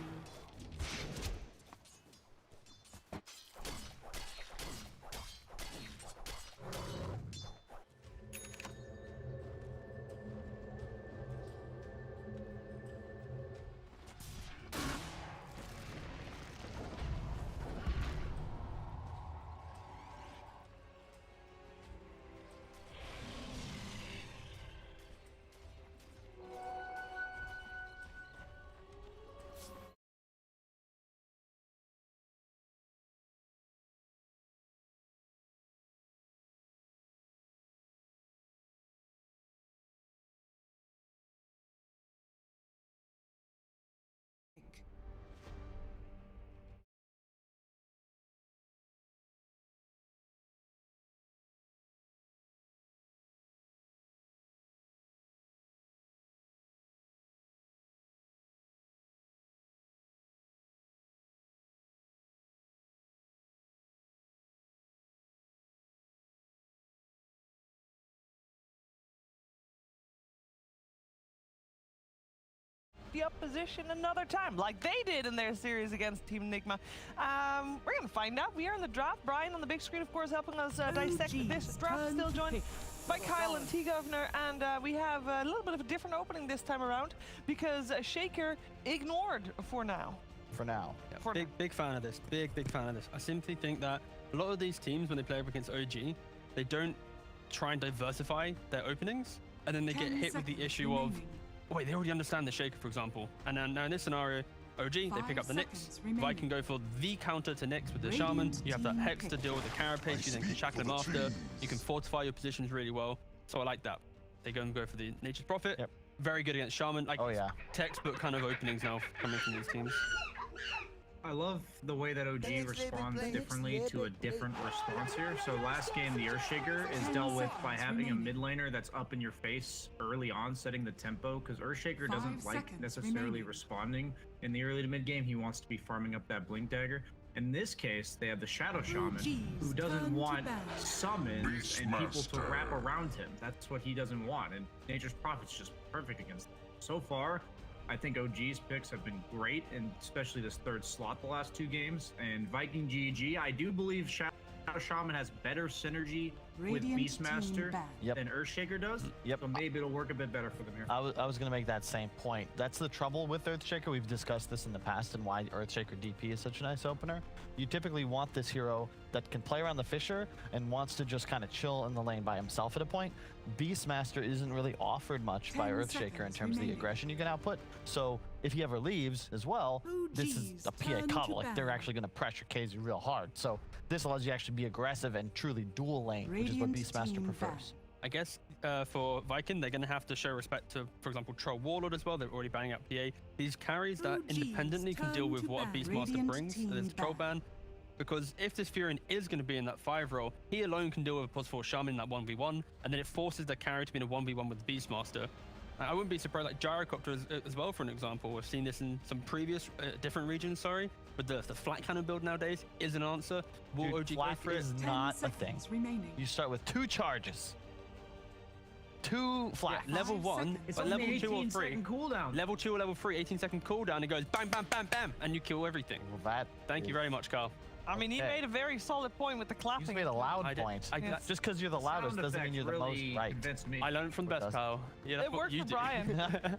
The opposition another time, like they did in their series against Team Enigma. We're gonna find out. We are in the draft. Brian on the big screen, of course, helping us dissect this draft. Still joined by Kyle and T-Governor, and we have a little bit of a different opening this time around because Shaker ignored for now. For now. Yeah, big fan of this. Big fan of this. I simply think that a lot of these teams, when they play up against OG, they don't try and diversify their openings, and then they get hit with the issue of, wait, they already understand the Shaker, for example. And then now in this scenario, OG, they pick up the Nyx. Viking go for the counter to Nyx with the Shaman. You have that Hex to deal with the Carapace. You then can shackle them after. You can fortify your positions really well. So I like that. They go for the Nature's Prophet. Yep. Very good against Shaman. Like, oh, yeah. Textbook kind of openings now coming from these teams. I love the way that OG responds differently to a different response here. So last game, the Earthshaker is dealt with by having a mid laner that's up in your face early on, setting the tempo, because Earthshaker doesn't like necessarily responding in the early to mid game. He wants to be farming up that Blink Dagger. In this case, they have the Shadow Shaman, who doesn't want summons and people to wrap around him. That's what he doesn't want, and Nature's Prophet's just perfect against him. So far, I think OG's picks have been great, and especially this third slot the last two games. And Viking GG, I do believe Shadow Shaman has better synergy with Beastmaster Yep. than Earthshaker does. Yep. So maybe it'll work a bit better for them here. I was going to make that same point. That's the trouble with Earthshaker. We've discussed this in the past and why Earthshaker DP is such a nice opener. You typically want this hero that can play around the Fissure and wants to just kind of chill in the lane by himself at a point. Beastmaster isn't really offered much by Earthshaker in terms of the aggression you can output. So if he ever leaves as well, this is a PA combo. Like they're actually going to pressure KZ real hard. So this allows you to actually be aggressive and truly dual lane, which is what Beastmaster prefers. I guess for Viking, they're going to have to show respect to, for example, Troll Warlord as well. They're already banning out PA. These carries that independently can deal with what a Beastmaster brings. There's Troll ban. Because if this Furion is going to be in that 5 role, he alone can deal with a +4 Shaman in that 1v1, and then it forces the carry to be in a 1v1 with the Beastmaster. I wouldn't be surprised, like Gyrocopter as well, for an example. We've seen this in some previous different regions, but the flat cannon build nowadays is an answer. Will OG go for it? Is not a thing. You start with 2 charges. 2 flat. Yeah, level 1, It's but only level 2 or 18 3. second cooldown. Level 2 or level 3, 18-second cooldown. It goes bam, bam, bam, bam, and you kill everything. Well, Thank you very much, Carl. I mean, he made a very solid point with the clapping. He's made a loud point. Just because you're the loudest doesn't mean you're the most right. I learned from the best, Carl. Yeah, that's It what worked you for do. Brian.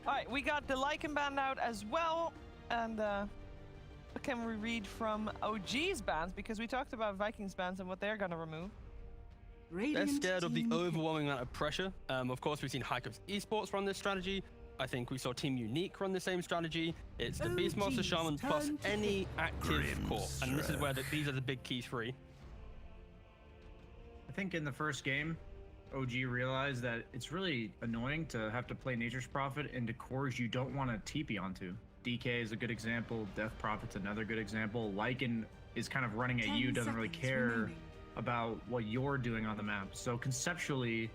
All right, we got the Lycan banned out as well. And what can we read from OG's bans? Because we talked about Vikings bans and what they're going to remove. They're scared of the overwhelming amount of pressure. Of course, we've seen Hycroft's Esports run this strategy. I think we saw Team Unique run the same strategy. It's the Beastmaster Shaman plus any active core. And this is where these are the big key 3. I think in the first game, OG realized that it's really annoying to have to play Nature's Prophet into cores you don't want to TP onto. DK is a good example. Death Prophet's another good example. Lycan is kind of running at you, doesn't really care about what you're doing on the map. So conceptually,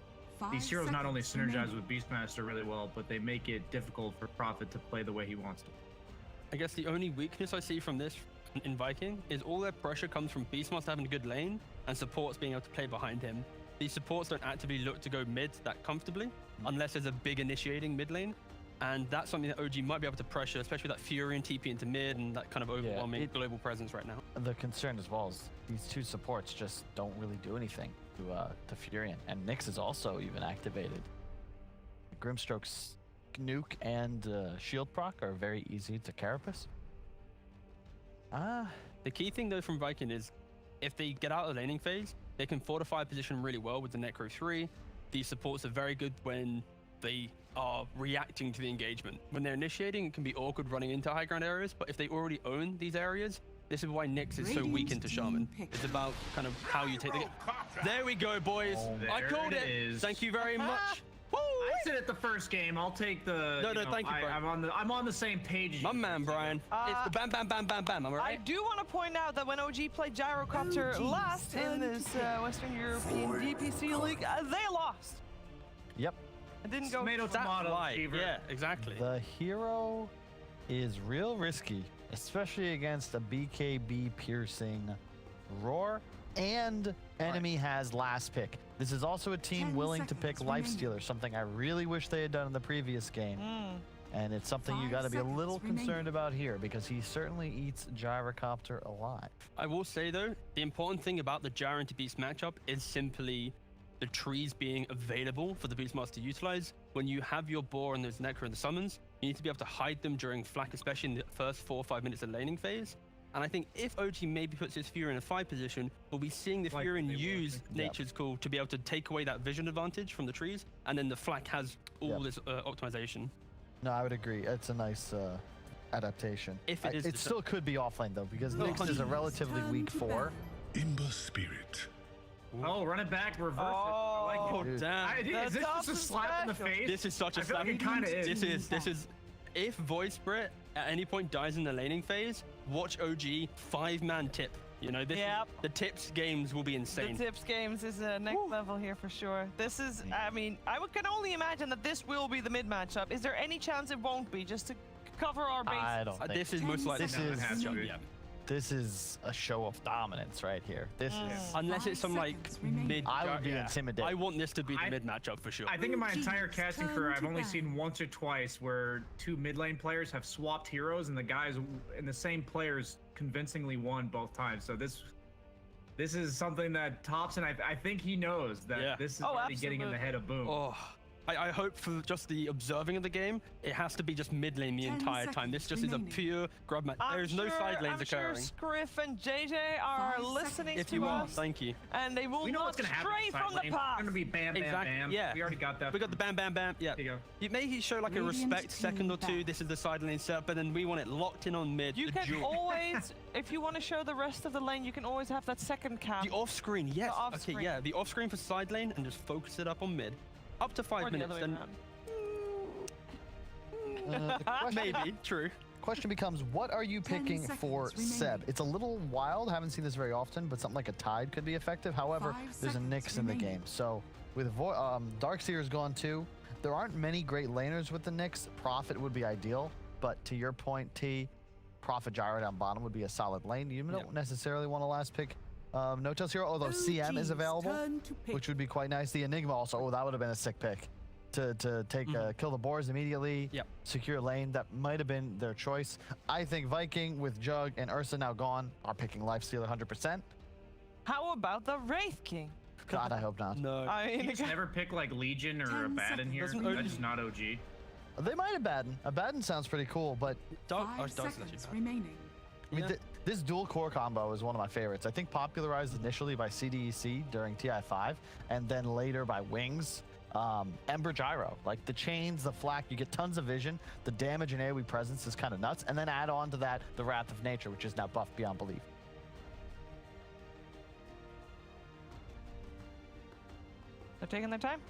these heroes not only synergize with Beastmaster really well, but they make it difficult for Prophet to play the way he wants to. I guess the only weakness I see from this in Viking is all their pressure comes from Beastmaster having a good lane and supports being able to play behind him. These supports don't actively look to go mid that comfortably unless there's a big initiating mid lane. And that's something that OG might be able to pressure, especially with that Furion TP into mid and that kind of overwhelming global presence right now. The concern as well is these 2 supports just don't really do anything to Furion. And Nyx is also even activated. Grimstroke's nuke and shield proc are very easy to carapace. The key thing though from Viking is if they get out of the laning phase, they can fortify position really well with the Necro 3. These supports are very good when they are reacting to the engagement. When they're initiating, it can be awkward running into high ground areas, but if they already own these areas, this is why Nyx is so weak into Shaman. It's about kind of how you take the game. There we go, boys. I called it. Thank you very much. Woo! I said it the first game. I'll take the. No, thank you, Brian. I'm on the same page as My man, Brian. It's the bam, bam, bam, bam, bam. Am I right? I do want to point out that when OG played Gyrocopter last in this Western European DPC League, they lost. Yep. It didn't go tomato. Yeah, exactly. The hero is real risky, especially against a BKB piercing Roar, and enemy has last pick. This is also a team willing to pick Lifestealer, something I really wish they had done in the previous game. And it's something you got to be a little concerned about here because he certainly eats Gyrocopter alive. I will say though, the important thing about the Gyro to Beast matchup is simply the trees being available for the Beastmaster to utilize. When you have your Boar and there's Necro and the summons, you need to be able to hide them during flak, especially in the first 4 or 5 minutes of laning phase. And I think if OG maybe puts his Fury in a 5 position, we'll be seeing the Fury use Nature's Call to be able to take away that vision advantage from the trees, and then the flak has all this optimization. No, I would agree. It's a nice adaptation. If it is, it still could be offlane though, because Nyx is a relatively weak 4. Ember Spirit. Oh, run it back, reverse it. I like it. Damn. Is this just a slap in the face? This is such a slap. Like it kind of is. This is. If Void Spirit at any point dies in the laning phase, watch OG 5-man tip. You know, this the tips games will be insane. The tips games is next level here for sure. This is, I mean, can only imagine that this will be the mid matchup. Is there any chance it won't be, just to cover our bases? I don't think this is most likely. This is a show of dominance right here. This is unless it's some like mid. I would be intimidated. I want this to be the mid matchup for sure. I think in my entire casting career, I've only seen once or twice where 2 mid lane players have swapped heroes and the guys and the same players convincingly won both times. So this This is something that Thompson, I think he knows that this is already getting in the head of Boom. Oh, I hope for just the observing of the game, it has to be just mid lane the entire time. This just is a pure grub match. There is no side lanes occurring. I'm sure Scriff and JJ are listening If to you are, us. thank you. And they will We know not what's gonna happen. stray from the path. It's gonna be bam, bam, bam. Yeah. We already got that. We got the bam, bam, bam. Yeah. There you go. You may show like a respect second or two. This is the side lane setup, but then we want it locked in on mid. You can always, if you want to show the rest of the lane, you can always have that second cam. The off screen, yes. The off Okay, screen. yeah. The off screen for side lane and just focus it up on mid. Up to 5 Or the minutes. other way Then around. The question, maybe true. Question becomes, what are you 10 picking for seconds Seb? remaining. It's a little wild. Haven't seen this very often, but something like a Tide could be effective. However, 5 there's a seconds Nyx in the remaining. game. So with Darkseer's gone too. There aren't many great laners with the Nyx. Prophet would be ideal, but to your point, T, Prophet Gyro down bottom would be a solid lane. You don't necessarily want to last pick No-Tail's hero, although CM is available, which would be quite nice. The Enigma also, that would have been a sick pick. To take kill the boars immediately, secure lane. That might have been their choice. I think Viking with Jug and Ursa now gone are picking Lifestealer 100%. How about the Wraith King? God, I hope not. No. You just never pick like Legion or a Baden here. That's just not OG. They might have Baden. A Baden sounds pretty cool, but 5 seconds remaining. I mean, this dual core combo is one of my favorites. I think popularized initially by CDEC during TI5, and then later by Wings. Ember Gyro, like the chains, the flak, you get tons of vision. The damage and AoE presence is kind of nuts. And then add on to that the Wrath of Nature, which is now buffed beyond belief. They're taking their time.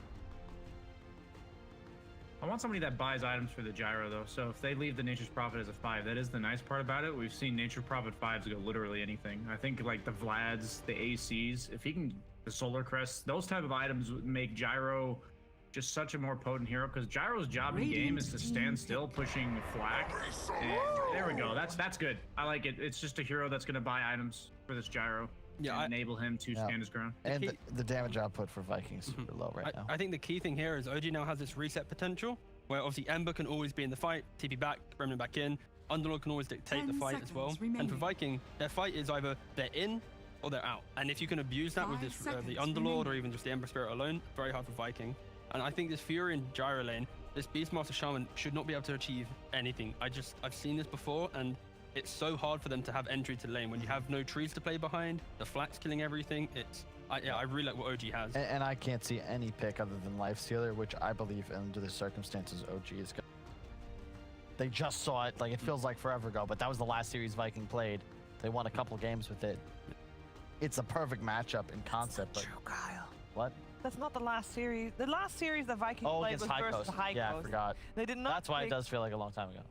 I want somebody that buys items for the Gyro though. So if they leave the Nature's Prophet as a 5, that is the nice part about it. We've seen Nature's Prophet 5s go literally anything. I think like the Vlads, the ACs, if he can, the Solar Crest, those type of items would make Gyro just such a more potent hero, because Gyro's job in game is to stand still pushing flak. And there we go. That's good. I like it. It's just a hero that's going to buy items for this Gyro. And enable him to stand his ground. And the damage output for Vikings is super low right now. I think the key thing here is OG now has this reset potential, where obviously Ember can always be in the fight, TP back, Remnant back in. Underlord can always dictate the fight as well. And for Viking, their fight is either they're in or they're out. And if you can abuse that with this the Underlord or even just the Ember Spirit alone, very hard for Viking. And I think this Fury and Gyro lane, this Beastmaster Shaman should not be able to achieve anything. I've seen this before, and it's so hard for them to have entry to lane when you have no trees to play behind. The flak's killing everything. I really like what OG has. And I can't see any pick other than Lifestealer, which I believe under the circumstances OG is good. They just saw it, like it feels like forever ago, but that was the last series Viking played. They won a couple games with it. It's a perfect matchup in concept. But true, Kyle. What? That's not the last series. The last series that Vikings played was versus High Yeah, Coast. I forgot. They did not. That's why it does feel like a long time ago.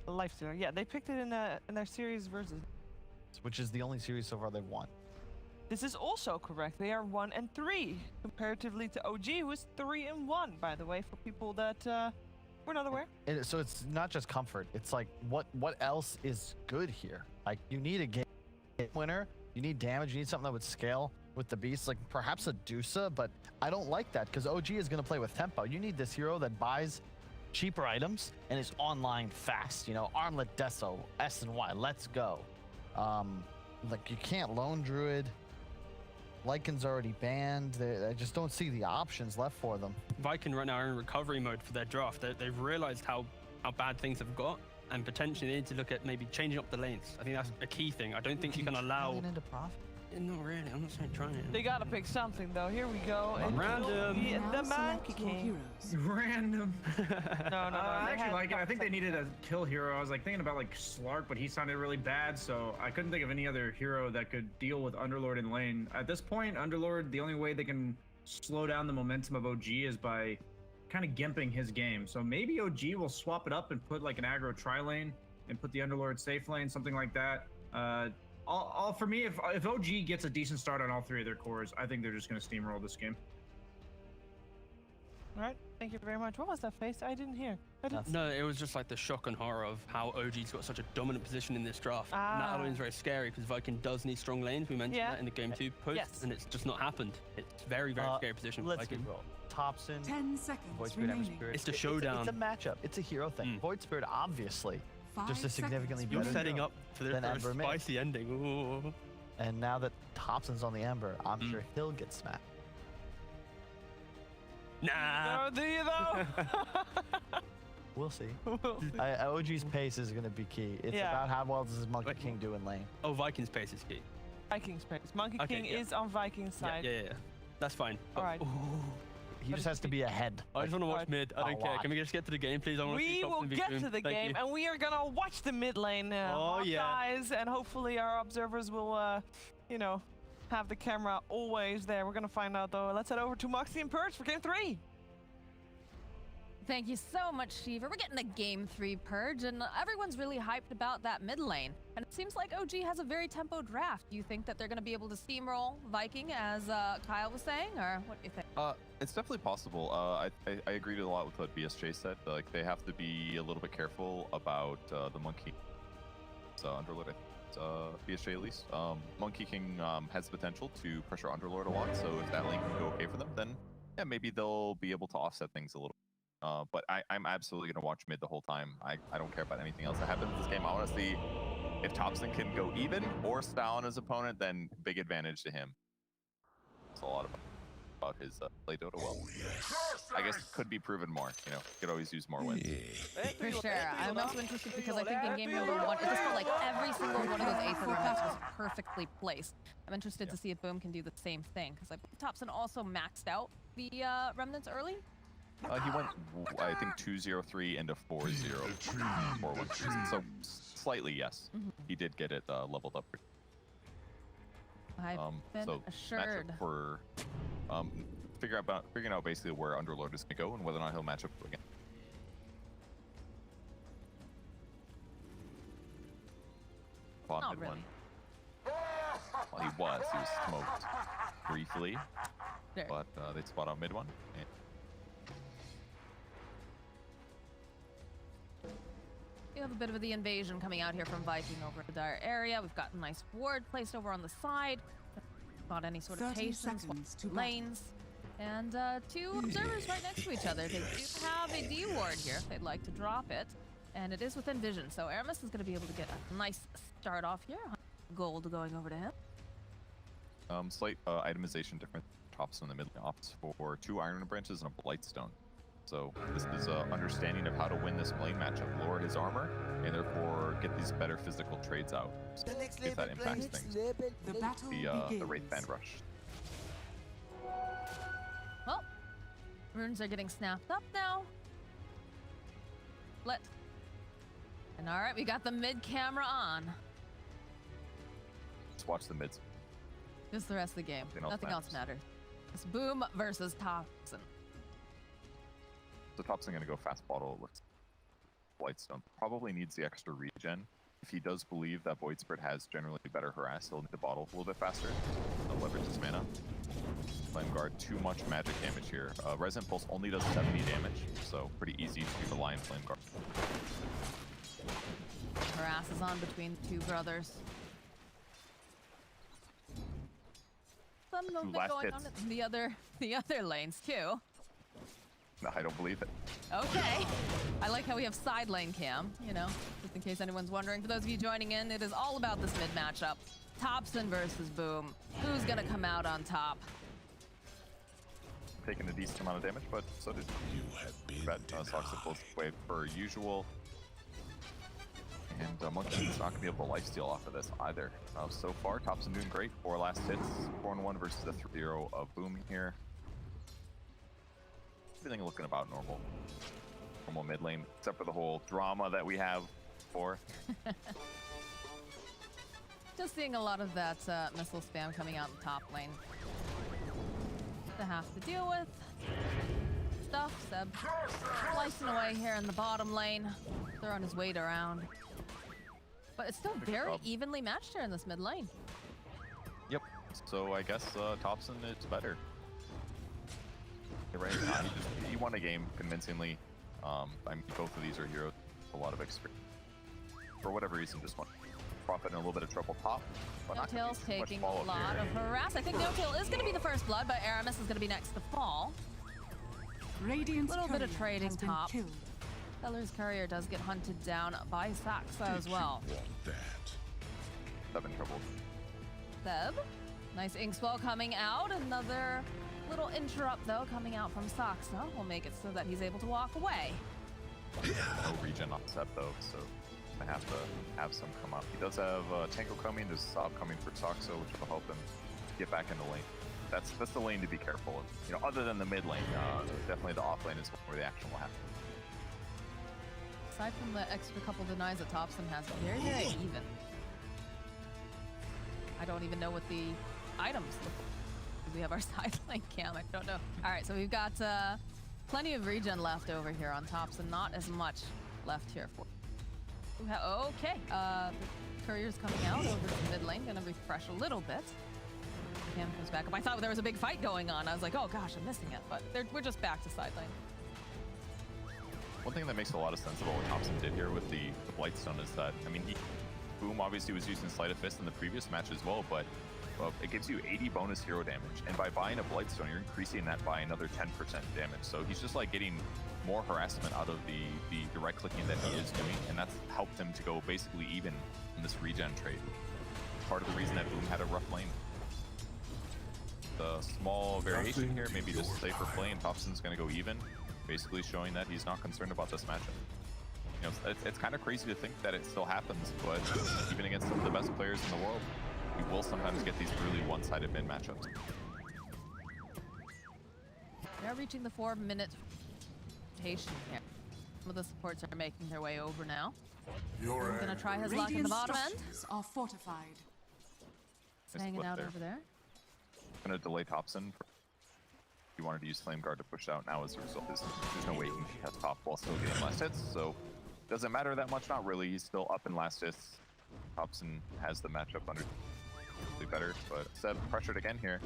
Lifestealer. Yeah, they picked it in their series versus. Which is the only series so far they've won. This is also correct. They are 1-3 comparatively to OG, who is 3-1. By the way, for people that were not aware. So it's not just comfort. It's like what else is good here? Like you need a game winner. You need damage. You need something that would scale with the beast, like perhaps a Dusa, but I don't like that because OG is going to play with tempo. You need this hero that buys cheaper items and is online fast. You know, Armlet, Deso, S and Y, let's go. Like you can't lone druid. Lycan's already banned. I just don't see the options left for them. Viking right now are in recovery mode for their draft. They've realized how bad things have got, and potentially they need to look at maybe changing up the lanes. I think that's a key thing. I don't think you can allow. Into Prophet? Not really. I'm not saying trying. They gotta pick something though. Here we go. It Random. will be the Monkey King. Random. No. I actually like it. I think they needed a kill hero. I was like thinking about like Slark, but he sounded really bad, so I couldn't think of any other hero that could deal with Underlord in lane. At this point, Underlord, the only way they can slow down the momentum of OG is by kind of gimping his game. So maybe OG will swap it up and put like an aggro tri-lane and put the Underlord safe lane, something like that. All for me, if OG gets a decent start on all three of their cores, I think they're just going to steamroll this game. All right, thank you very much. What was that face? I didn't hear. No, it was just like the shock and horror of how OG's got such a dominant position in this draft. And that alone is very scary because Viking does need strong lanes. We mentioned that in the game 2 post, and it's just not happened. It's very, very scary position for Viking. Thompson, 10 seconds Void Spirit, Ember remaining. Spirit. It's the showdown. It's a matchup. It's a hero thing. Void Spirit, obviously, just a significantly better You're setting up for the than for a Ember mid. spicy ending. Ooh. And now that Thompson's on the Ember, I'm sure he'll get smacked. Nah. No, do you though? We'll see. We'll see. OG's pace is going to be key. It's about how well does Monkey King do in lane. Oh, Viking's pace is key. Viking's pace. Monkey Okay, King yeah. is on Viking's side. Yeah. That's fine. All right. He just has to be ahead. I just want to watch mid. I don't care. Can we just get to the game, please? I want to see We will Thompson get Boom. to the Thank game, you. and we are gonna watch the mid lane now. Oh, yeah. Guys, and hopefully our observers will, you know, have the camera always there. We're gonna find out though. Let's head over to Moxie and Purge for game 3. Thank you so much, Shiva. We're getting a game 3 Purge, and everyone's really hyped about that mid lane. And it seems like OG has a very tempo draft. Do you think that they're going to be able to steamroll Viking, as Kyle was saying, or what do you think? It's definitely possible. I agreed a lot with what BSJ said. Like, they have to be a little bit careful about the Monkey. Underlord, BSJ at least. Monkey King has the potential to pressure Underlord a lot, so if that lane can go okay for them, then yeah, maybe they'll be able to offset things a little. But I'm absolutely going to watch mid the whole time. I don't care about anything else that happens in this game. I want to see if Thompson can go even or style on his opponent, then big advantage to him. It's a lot about his play Dota well. I guess it could be proven more. You know, could always use more wins. For sure. I'm also interested because I think in game number 1, it just felt like every single one of those Aether remnants was perfectly placed. I'm interested to see if Boom can do the same thing, because I think Thompson also maxed out the remnants early. He went, I think, 2-0-3 into 4-0, 4-1. So slightly, yes. He did get it leveled up. I've been so assured. matchup for figuring out basically where Underlord is going to go and whether or not he'll match up again. Not really. Well, he was smoked briefly, there. But they spot on mid one. And you have a bit of the invasion coming out here from Viking over the Dire area. We've got a nice ward placed over on the side. Not any sort of 30 patience, seconds to lanes. And 2 observers right next to each other. They do have a D ward here if they'd like to drop it. And it is within vision, so Aramis is going to be able to get a nice start off here. Gold going over to him. Slight itemization difference. Tops in the middle opts for 2 iron branches and a blightstone. So this is understanding of how to win this lane matchup, lower his armor, and therefore get these better physical trades out. So if that impacts things, the Wraith Band Rush. Well, runes are getting snapped up now. And all right, we got the mid camera on. Let's watch the mids. Just the rest of the game. Nothing else matters. It's Boom versus Thompson. So Thompson going to go fast bottle. It looks Blightstone probably needs the extra regen. If he does believe that Void Spirit has generally better harass, he'll need to bottle a little bit faster. He'll leverage his mana. Flame Guard, too much magic damage here. Resonant Pulse only does 70 damage, so pretty easy to rely on Flame Guard. Harass is on between the 2 brothers. Some movement going on in the other lanes too. No, I don't believe it. Okay. I like how we have side lane cam, you know, just in case anyone's wondering. For those of you joining in, it is all about this mid matchup. Thompson versus Boom. Who's gonna come out on top? Taking a decent amount of damage, but so did Soxiple's wave per usual. And Monkey's not going to be able to lifesteal off of this either. So far, Thompson doing great. 4 last hits, 4-1 versus the 3-0 of Boom here. Everything looking about normal. Normal mid lane, except for the whole drama that we have for. Just seeing a lot of that missile spam coming out in the top lane. To have to deal with. Stuff, Seb slicing away here in the bottom lane. Throwing his weight around. But it's still very evenly matched here in this mid lane. Yep. So I guess Thompson is better. Right. He won a game convincingly. I mean, both of these are heroes with a lot of experience. For whatever reason, just want profit and a little bit of trouble top. No-Tail's taking a lot of harass. I think No-Tail is going to be the first blood, but Aramis is going to be next to fall. A little bit of trading top. Feller's Courier does get hunted down by Saxa as well. 7 trouble. Seb. Nice ink swell coming out. Another little interrupt, though, coming out from Saksa. Will make it so that he's able to walk away. No regen on Seb though, so I have to have some come up. He does have Tango coming, there's Sob coming for Saksa, which will help him get back in the lane. That's the lane to be careful of. You know, other than the mid lane, definitely the off lane is where the action will happen. Aside from the extra couple denies that Thompson has, very, very even. I don't even know what the items look like. We have our side lane cam, I don't know. All right, so we've got plenty of regen left over here on Thompson, not as much left here for. Okay, the courier's coming out over to mid lane, gonna refresh a little bit. Cam comes back up. I thought there was a big fight going on. I was like, oh gosh, I'm missing it, but we're just back to side lane. One thing that makes a lot of sense about what Thompson did here with the Blightstone is that, I mean, Boom obviously was using Sleight of Fist in the previous match as well, but it gives you 80 bonus hero damage, and by buying a Blightstone, you're increasing that by another 10% damage. So he's just like getting more harassment out of the direct clicking that he is doing, and that's helped him to go basically even in this regen trade. Part of the reason that Boom had a rough lane. The small variation here, maybe just safer play, and Thompson's going to go even, basically showing that he's not concerned about this matchup. You know, it's kind of crazy to think that it still happens, but even against some of the best players in the world, we will sometimes get these really one-sided mid matchups. They're reaching the 4-minute rotation here. Some of the supports are making their way over now. He's gonna try his luck in the bottom end. Are fortified. He's hanging out over there. Gonna delay Thompson. He wanted to use Flame Guard to push out. Now as a result, there's no way he can contest top while still getting last hits, so doesn't matter that much. Not really. He's still up in last hits. Thompson has the matchup under better, but Seb pressured again here.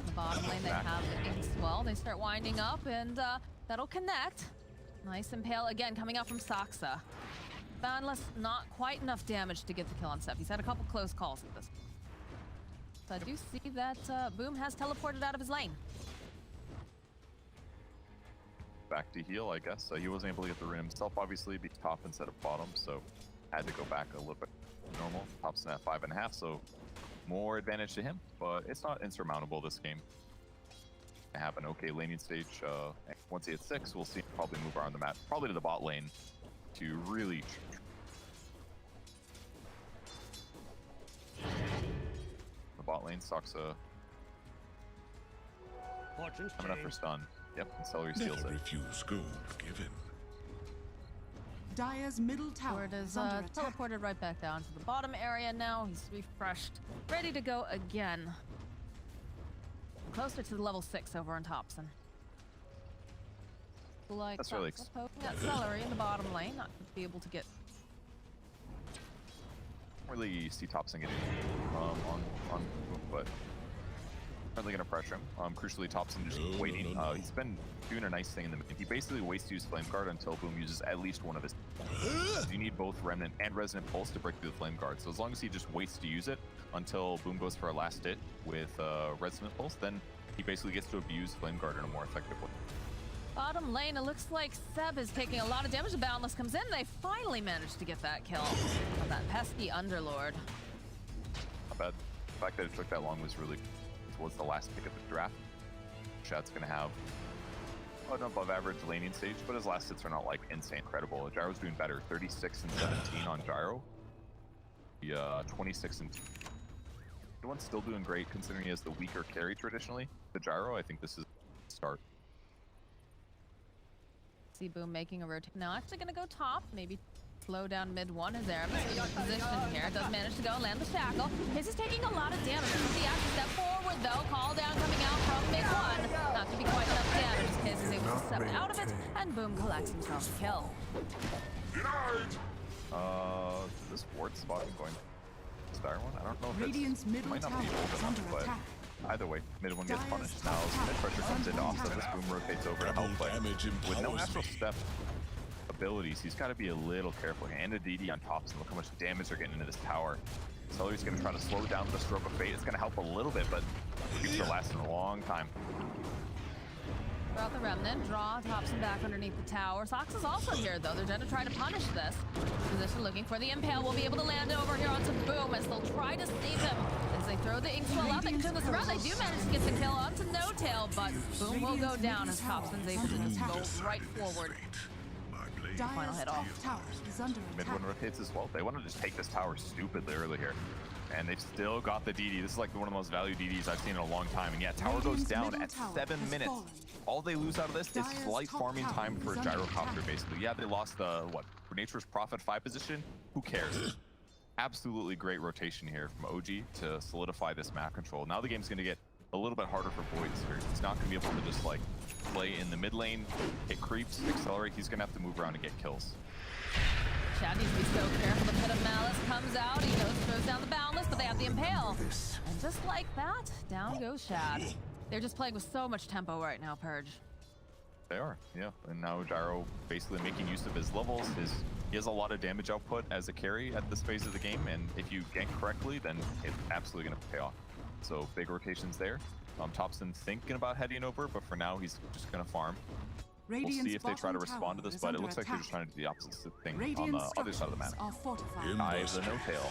The bottom lane, they have the ink swell. They start winding up, and that'll connect. Nice impale again coming out from Saksa. Boundless, not quite enough damage to get the kill on Seb. He's had a couple close calls at this. So I do see that Boom has teleported out of his lane. Back to heal, I guess. So he wasn't able to get the rune himself, obviously, be top instead of bottom, so had to go back a little bit normal. Thompson at 5.5, so more advantage to him, but it's not insurmountable this game. I have an okay laning stage. Once he hits 6, we'll see him probably move around the map, probably to the bot lane to really. The bot lane, Saksa coming up for stun. Yep, and Celery steals it. Refuse gold given. Dire's middle tower Word is is under attack. teleported right back down to the bottom area now. He's refreshed, ready to go again. Closer to the level 6 over on Thompson. Like that's really poking at Celery in the bottom lane, not to be able to get. Really see Thompson getting on, but currently gonna pressure him. Crucially, Thompson just waiting. He's been doing a nice thing in the mid. He basically waits to use Flame Guard until Boom uses at least one of his. You need both Remnant and Resonant Pulse to break through the Flame Guard. So as long as he just waits to use it until Boom goes for a last hit with Resonant Pulse, then he basically gets to abuse Flame Guard in a more effective way. Bottom lane, it looks like Seb is taking a lot of damage. The Boundless comes in. They finally managed to get that kill of that pesky Underlord. Not bad. The fact that it took that long was really towards the last pick of the draft. Shad's gonna have an above average laning stage, but his last hits are not like insane incredible. Gyro's doing better, 36 and 17 on Gyro. 26 and 2. The one's still doing great considering he has the weaker carry traditionally. The Gyro, I think this is a start. See Boom making a rotation. Now actually gonna go top, maybe slow down mid one. His Aramis is in position here. Does manage to go and land the shackle. His is taking a lot of damage. He has to step forward though. Call down coming out from mid one. Not to be quite enough damage. His is able to step out of it, and Boom collects himself a kill. This ward spot I'm going Star one. I don't know if Radiant's it middle might not tower be old is enough, under but attack. either way, mid one gets punished. Now mid pressure comes in to offset this. Boom rotates over to help play. With no astral step abilities, he's got to be a little careful. And a DD on top, so look how much damage they're getting into this tower. Celery's going to try to slow down the stroke of fate. It's going to help a little bit, but keeps her lasting a long time. Throughout the remnant, draw Thompson back underneath the tower. Sox is also here though. They're gonna try to punish this. Position looking for the impale. Will be able to land over here onto Boom as they'll try to save him. As they throw the Inkswell out, they can turn this around. They do manage to get the kill onto No Tail, but Boom will go down as Thompson's able to just go right forward. Final hit off. Mid one rotates as well. They want to just take this tower stupidly early here. And they've still got the DD. This is like one of the most valued DDs I've seen in a long time. And yet, tower goes down at 7 minutes. All they lose out of this is slight farming time for Gyrocopter, basically. Yeah, they lost the, what, Nature's Prophet 5 position? Who cares? Absolutely great rotation here from OG to solidify this map control. Now the game's going to get a little bit harder for Voids here. He's not going to be able to just, like, play in the mid lane, hit creeps, accelerate. He's going to have to move around and get kills. Shad needs to be so careful. The Pit of Malice comes out. He throws down the Boundless, but they have the Impale. And just like that, down goes Shad. They're just playing with so much tempo right now, Purge. They are, yeah. And now Gyro basically making use of his levels. He has a lot of damage output as a carry at this phase of the game, and if you gank correctly, then it's absolutely going to pay off. So big rotations there. Thompson thinking about heading over, but for now he's just going to farm. We'll see if they try to respond to this, but it looks like they're just trying to do the opposite thing on the other side of the map. Eyes the No Tail.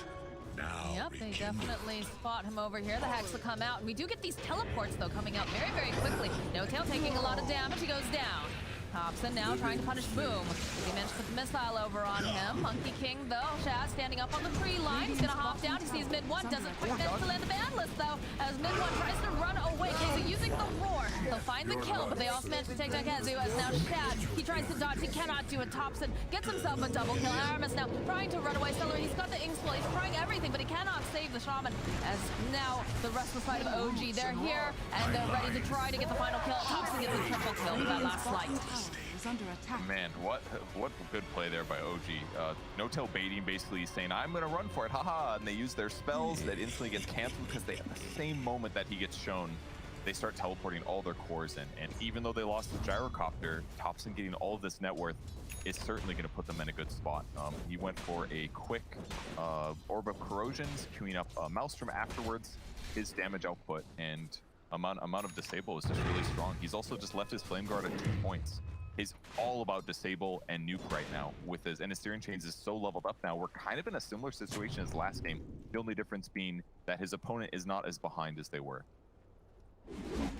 Yep, they definitely spot him over here. The Hex will come out, and we do get these teleports, though, coming out very, very quickly. No Tail taking a lot of damage. He goes down. Thompson now trying to punish Boom. He managed to put the missile over on him. Monkey King, though, Shaz standing up on the tree line. He's going to hop down. He sees mid one. Doesn't quite manage to land the bandless, though, as mid one tries to run away. Kazu using the roar. He'll find the kill, but they also manage to take down Kazu as now Shad. He tries to dodge. He cannot do it. Thompson gets himself a double kill. Aramis now trying to run away. Celery, he's got the Inkswell. He's trying everything, but he cannot save the Shaman. As now the rest of the side of OG, they're here, and they're ready to try to get the final kill. Thompson gets the triple kill with that last slight. Under attack. Man, what good play there by OG. No Tail baiting, basically saying, I'm gonna run for it, haha, and they use their spells that instantly gets canceled because they, at the same moment that he gets shown, they start teleporting all their cores in. And even though they lost the Gyrocopter, Thompson getting all of this net worth is certainly gonna put them in a good spot. He went for a quick Orb of Corrosions, queuing up Maelstrom afterwards. His damage output and amount of disable is just really strong. He's also just left his Flame Guard at 2 points. He's all about disable and nuke right now with his, and his Searing Chains is so leveled up now. We're kind of in a similar situation as last game. The only difference being that his opponent is not as behind as they were.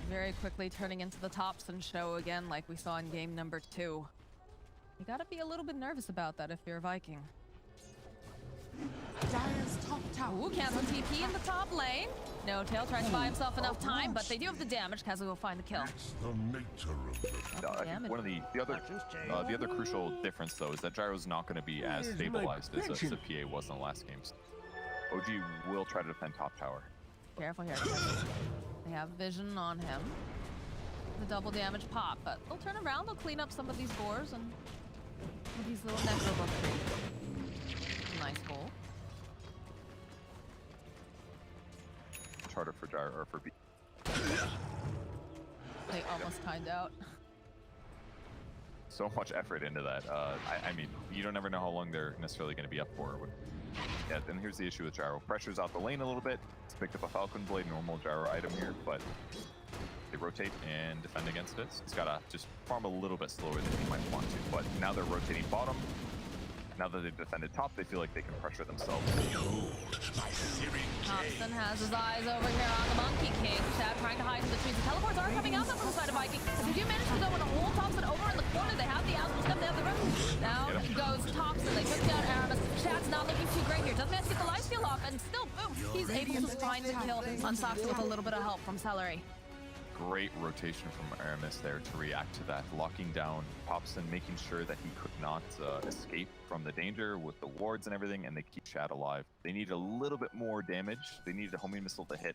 Very quickly turning into the Thompson show again, like we saw in game number 2. You gotta be a little bit nervous about that if you're a Viking. Dire's top tower. Ooh, cancel TP in the top lane. No Tail tries to buy himself enough time, but they do have the damage. Kazu will find the kill. One of the other crucial difference though is that Gyro's not going to be as stabilized as the PA was in the last games. OG will try to defend top tower. Careful here. They have vision on him. The double damage pop, but they'll turn around. They'll clean up some of these boars and these little necro trees. Nice goal. Harder for Gyro or for B. They almost timed out. So much effort into that. I mean, you don't ever know how long they're necessarily going to be up for. Yeah, then here's the issue with Gyro. Pressure's out the lane a little bit. It's picked up a Falcon Blade, normal Gyro item here, but they rotate and defend against it. So it's got to just farm a little bit slower than he might want to. But now they're rotating bottom. Now that they've defended top, they feel like they can pressure themselves. Thompson has his eyes over here on the Monkey King. Shad trying to hide in the trees. The teleports are coming out from the side of Viking. If you do manage to go in a hole, Thompson over in the corner. They have the Astral Step, they have the rest. Now goes Thompson. They took down Aramis. Shad's not looking too great here. Doesn't have to get the lifesteal off, and still, boom, he's able to find the kill on Sox with a little bit of help from Celery. Great rotation from Aramis there to react to that, locking down Thompson, making sure that he could not escape from the danger with the wards and everything, and they keep Shad alive. They need a little bit more damage. They needed a homing missile to hit,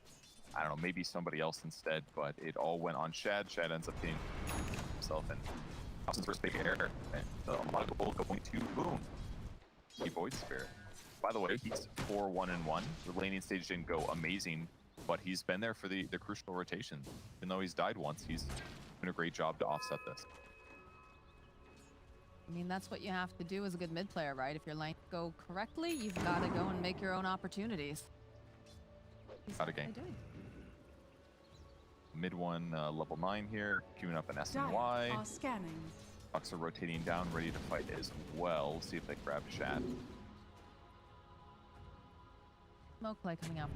I don't know, maybe somebody else instead, but it all went on Shad. Shad ends up getting himself, and Thompson's first big error, and a lot of gold going to Boom. He Void Spirit. By the way, he's 4-1-1. The laning stage didn't go amazing, but he's been there for the crucial rotation. Even though he's died once, he's doing a great job to offset this. I mean, that's what you have to do as a good mid player, right? If your lane go correctly, you've got to go and make your own opportunities. Out of game. Mid one, level 9 here, queuing up an S and Dire Y. are scanning. Fox are rotating down, ready to fight as well. See if they grab Shad. Smoke play coming up.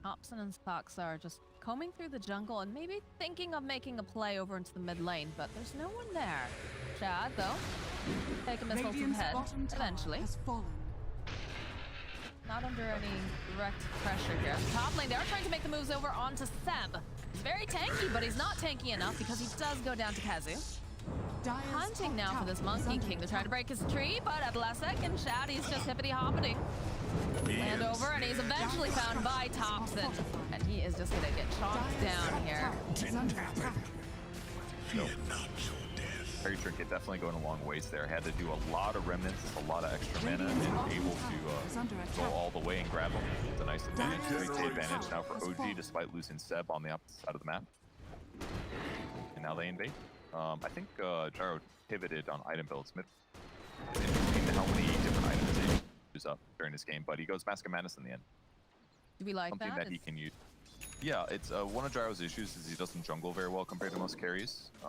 Hobson and Fox are just combing through the jungle and maybe thinking of making a play over into the mid lane, but there's no one there. Shad, though, take a missile to the Radiant's head bottom tower eventually. has fallen. Not under any direct pressure here. Top lane, they are trying to make the moves over onto Seb. He's very tanky, but he's not tanky enough because he does go down to Kazu. Dire's Hunting top now for tower this is Monkey under King. They're trying to attack. break his tree, but at the last second, Shaddy's just hippity-hoppity. Land over, and he's eventually found by Thompson. And he is just gonna get chopped down here. Is under attack. Fear not your death. Fairy Trinket definitely going a long ways there. Had to do a lot of remnants, a lot of extra mana, and able to go all the way and grab him. It's a nice advantage. Great advantage now for OG despite losing Seb on the opposite side of the map. And now they invade. I think Gyro pivoted on item builds. It's interesting how many different items they use up during this game, but he goes Mask of Madness in the end. Do we like Something that? that he can use. Yeah, it's one of Gyro's issues is he doesn't jungle very well compared to most carries. You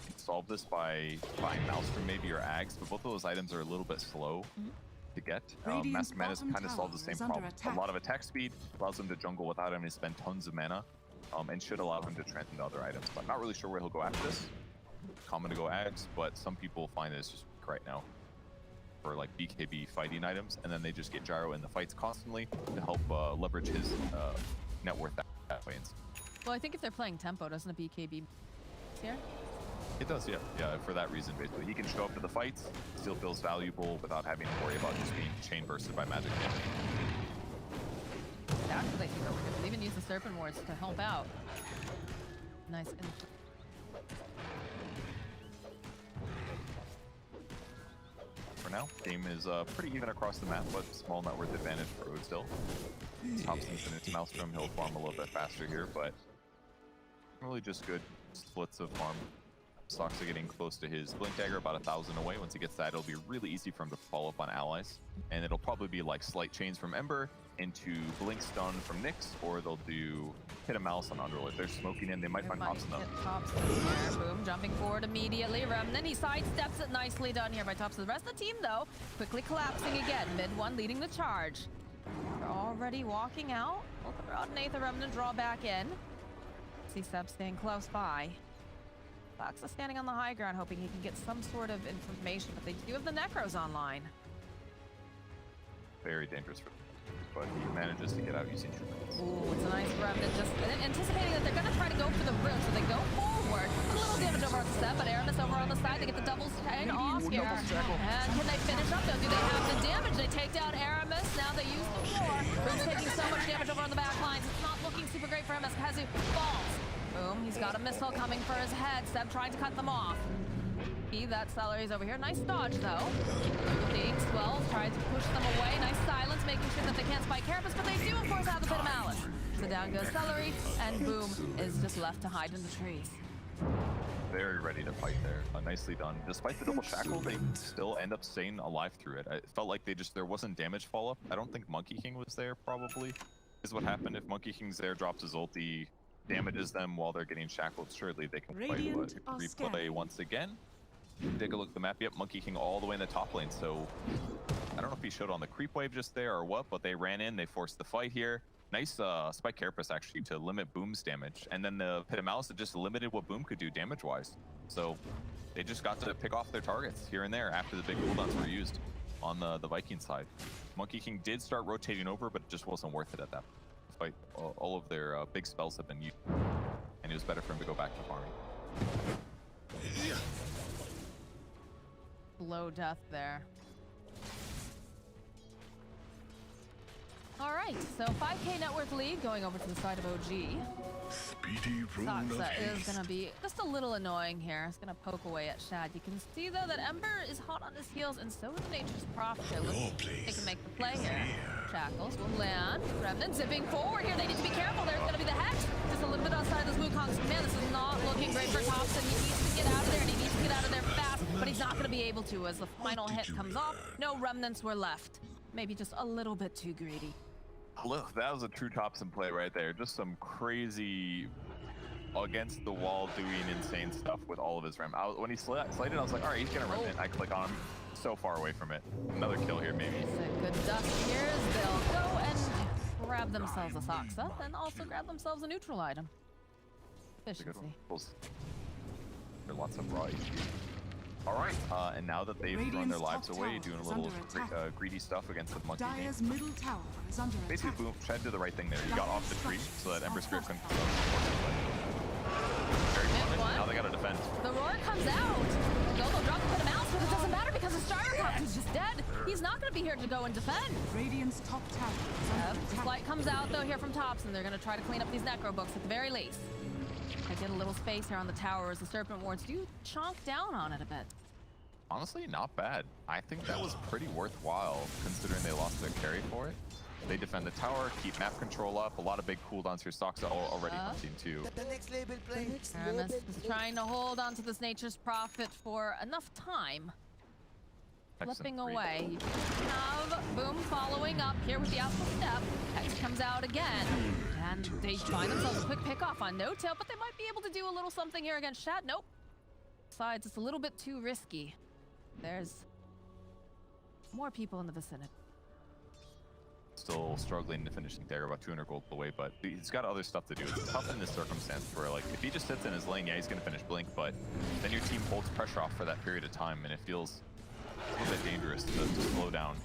can solve this by buying Maelstrom maybe or Ags, but both of those items are a little bit slow to get. Mask of Madness kind of solves the same problem. A lot of attack speed allows him to jungle without having to spend tons of mana, and should allow him to transcend other items. But I'm not really sure where he'll go after this. Common to go Ags, but some people find it's just weak right now for like BKB fighting items, and then they just get Gyro in the fights constantly to help leverage his net worth that way. Well, I think if they're playing tempo, doesn't a BKB here? It does, yeah. Yeah, for that reason, basically. He can show up to the fights, still feels valuable without having to worry about just being chain bursted by magic. Actually, they can go with it. They even use the Serpent Wards to help out. Nice. For now, game is pretty even across the map, but small net worth advantage for Ode still. Thompson's in his Maelstrom, he'll farm a little bit faster here, but really just good splits of farm. Stocks are getting close to his Blink Dagger, about 1,000 away. Once he gets that, it'll be really easy for him to follow up on allies. And it'll probably be like slight chains from Ember into Blink Stun from Nyx, or they'll do Hit a Mouse on Underlord. They're smoking in, they might find Thompson though. Thompson there, boom, jumping forward immediately. Remnant, he sidesteps it, nicely done here by Thompson. The rest of the team though, quickly collapsing again. Mid one leading the charge. They're already walking out. We'll throw out an Aether Remnant, draw back in. See Seb staying close by. Fox is standing on the high ground, hoping he can get some sort of information, but they do have the Necros online. Very dangerous for them, but he manages to get out using True. Ooh, it's a nice Remnant, just anticipating that they're going to try to go for the rune, so they go forward. A little damage over on the step, but Aramis over on the side. They get the double chain off here. And can they finish up though? Do they have the damage? They take down Aramis. Now they use the floor. Rune's taking so much damage over on the back lines. It's not looking super great for him as Kazu falls. Boom, he's got a missile coming for his head. Seb trying to cut them off. That Celery's over here. Nice dodge, though. League 12 tries to push them away. Nice silence, making sure that they can't spike Carapace, but they do, of course, have the Pit of Malice. So down goes Celery, and Boom is just left to hide in the trees. Very ready to fight there. Nicely done. Despite the double shackle, they still end up staying alive through it. It felt like there wasn't damage follow-up. I don't think Monkey King was there, probably, is what happened. If Monkey King's there, drops his ulti, damages them while they're getting shackled, surely they can play, but replay once again. Take a look at the map. Yep, Monkey King all the way in the top lane. So I don't know if he showed on the creep wave just there or what, but they ran in, they forced the fight here. Nice spike Carapace actually to limit Boom's damage. And then the Pit of Malice just limited what Boom could do damage-wise. So they just got to pick off their targets here and there after the big cooldowns were used on the Viking side. Monkey King did start rotating over, but it just wasn't worth it at that fight. All of their big spells have been used, and it was better for him to go back to farming. Low death there. All right, so 5K net worth lead going over to the side of OG. Saksa is going to be just a little annoying here. It's going to poke away at Shad. You can see, though, that Ember is hot on his heels, and so is Nature's Prophet. They can make the play here. Shackles will land. Remnant zipping forward here. They need to be careful. There's going to be the Hex. Just a little bit outside this Wukong's command. This is not looking great for Thompson. He needs to get out of there, and he needs to get out of there fast, but he's not going to be able to as the final hit comes off. No Remnants were left. Maybe just a little bit too greedy. Look, that was a true Thompson play right there. Just some crazy against the wall doing insane stuff with all of his rim. When he slided, I was like, all right, he's gonna rim it. I click on him, so far away from it. Another kill here, maybe. It's a good dust here as they'll go and grab themselves a Soxa and also grab themselves a neutral item. Efficiency. There are lots of raw HP. All right, and now that they've thrown their lives away, doing a little greedy stuff against the monkey game. Dire's middle tower is under Basically, attack. Boom Shed did the right thing there. He got off the tree so that Ember Spirit couldn't. Very punished. Now they gotta defend. The roar comes out. Gobo dropped to put him out, but it doesn't matter because the Gyrocopter's just dead. He's not going to be here to go and defend. Radiant's top tower is under attack. Flight comes out though here from Tops, and they're going to try to clean up these Necro books at the very least. I get a little space here on the tower as the Serpent Wards do chonk down on it a bit. Honestly, not bad. I think that was pretty worthwhile considering they lost their carry for it. They defend the tower, keep map control up. A lot of big cooldowns here. Stocks are already hunting too. The next label play. Aramis is trying to hold onto this Nature's Prophet for enough time. Flipping away. You have Boom following up here with the Astral Step. Hex comes out again. And they find themselves a quick pick off on No Tail, but they might be able to do a little something here against Shat. Nope. Besides, it's a little bit too risky. There's more people in the vicinity. Still struggling to finish the dagger, about 200 gold away, but he's got other stuff to do. It's tough in this circumstance where, like, if he just sits in his lane, yeah, he's going to finish Blink, but then your team holds pressure off for that period of time, and it feels a little bit dangerous to slow down.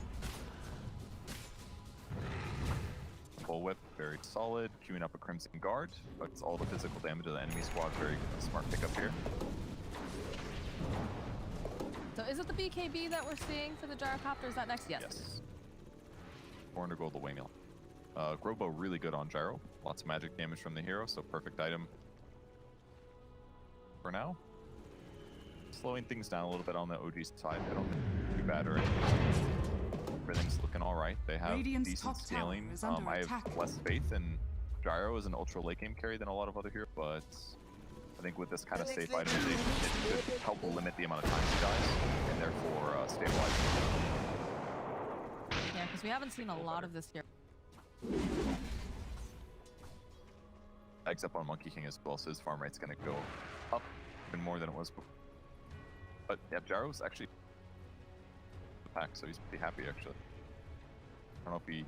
Full whip, very solid. Queuing up a Crimson Guard, but it's all the physical damage of the enemy squad. Very smart pickup here. So is it the BKB that we're seeing for the Gyrocopter? Is that next? Yes. 400 gold away meal. Grobo really good on Gyro. Lots of magic damage from the hero, so perfect item for now. Slowing things down a little bit on the OG side. I don't think it's too bad or anything. Everything's looking all right. They have decent scaling. I have less faith in Gyro as an ultra late game carry than a lot of other heroes, but I think with this kind of safe itemization, it should help limit the amount of time he dies and therefore stabilize. Yeah, because we haven't seen a lot of this here. Eggs up on Monkey King as well, so his farm rate's going to go up even more than it was before. But yeah, Gyro's actually the pack, so he's pretty happy actually. I don't know if he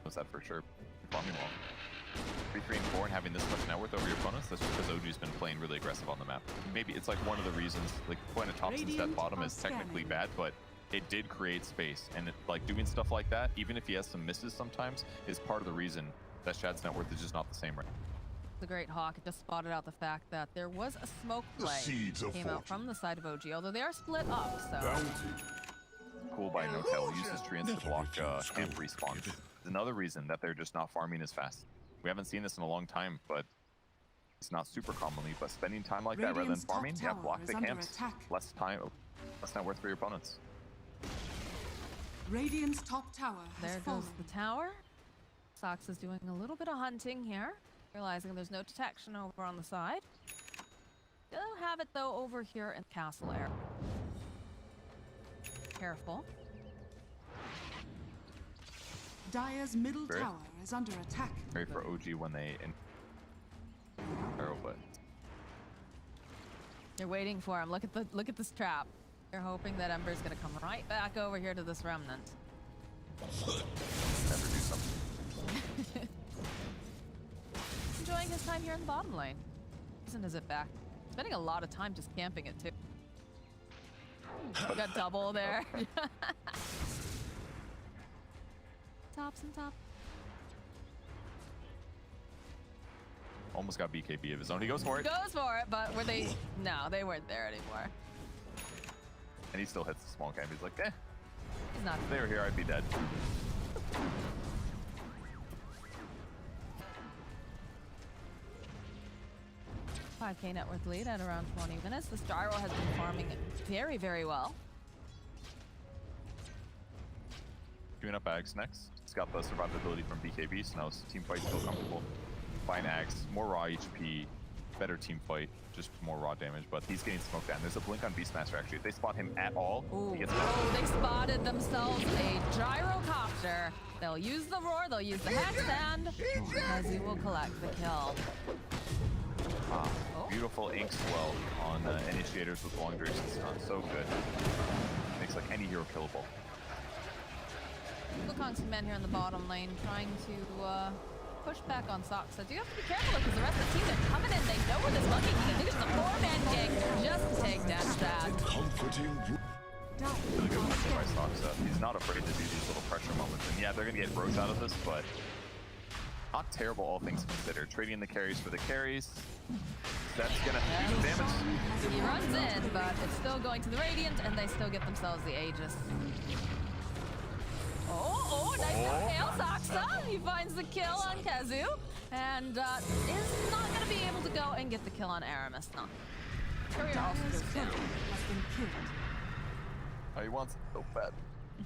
knows that for sure. Farming well. 3, 3, and 4, and having this much net worth over your opponents, that's because OG's been playing really aggressive on the map. Maybe it's like one of the reasons, like point of tops and step bottom is technically bad, but it did create space, and like doing stuff like that, even if he has some misses sometimes, is part of the reason that Shad's net worth is just not the same right now. The Great Hawk just spotted out the fact that there was a smoke play that came out from the side of OG, although they are split up, so... Cool by No Tail, uses treants to block camp respawns. It's another reason that they're just not farming as fast. We haven't seen this in a long time, but it's not super commonly, but spending time like that rather than farming, yeah, block the camps, less time, less net worth for your opponents. Radiant's top tower has There fallen. goes the tower. Sox is doing a little bit of hunting here, realizing there's no detection over on the side. Do have it though over here in castle area. Careful. Dire's middle tower is under attack. Great for OG when they but They're waiting for him. Look at this trap. They're hoping that Ember's gonna come right back over here to this remnant. Never do something. Enjoying his time here in the bottom lane. Isn't his it back? Spending a lot of time just camping it too. Got double there. Tops and top. Almost got BKB of his own. He goes for it. Goes for it, but were they? No, they weren't there anymore. And he still hits the small camp. He's like, eh. He's not. If they were here, I'd be dead. $5K net worth lead at around 20 minutes. This Gyro has been farming very, very well. Queuing up Ags next. He's got the survivability from BKB, so now his team fight's still comfortable. Fine Ags, more raw HP, better team fight, just more raw damage, but he's getting smoked down. There's a blink on Beastmaster actually. If they spot him at all, he gets they spotted themselves a Gyrocopter. They'll use the roar, they'll use the Handsken, as he will collect the kill. Beautiful ink swell on initiators with long duration stun. So good. Makes like any hero killable. Wukong's command here in the bottom lane, trying to push back on Sox. So do you have to be careful because the rest of the team are coming in. They know where this monkey can. I think it's a 4-man gang just to take down Shad. Really good pressure by Soxa. He's not afraid to do these little pressure moments. And yeah, they're gonna get Roche out of this, but not terrible all things considered. Trading the carries for the carries. That's gonna do some damage. He runs in, but it's still going to the Radiant, and they still get themselves the Aegis. Nice hail, Soxa. He finds the kill on Kazu, and is not going to be able to go and get the kill on Aramis. No. Courier also goes down. Oh, he wants it so bad.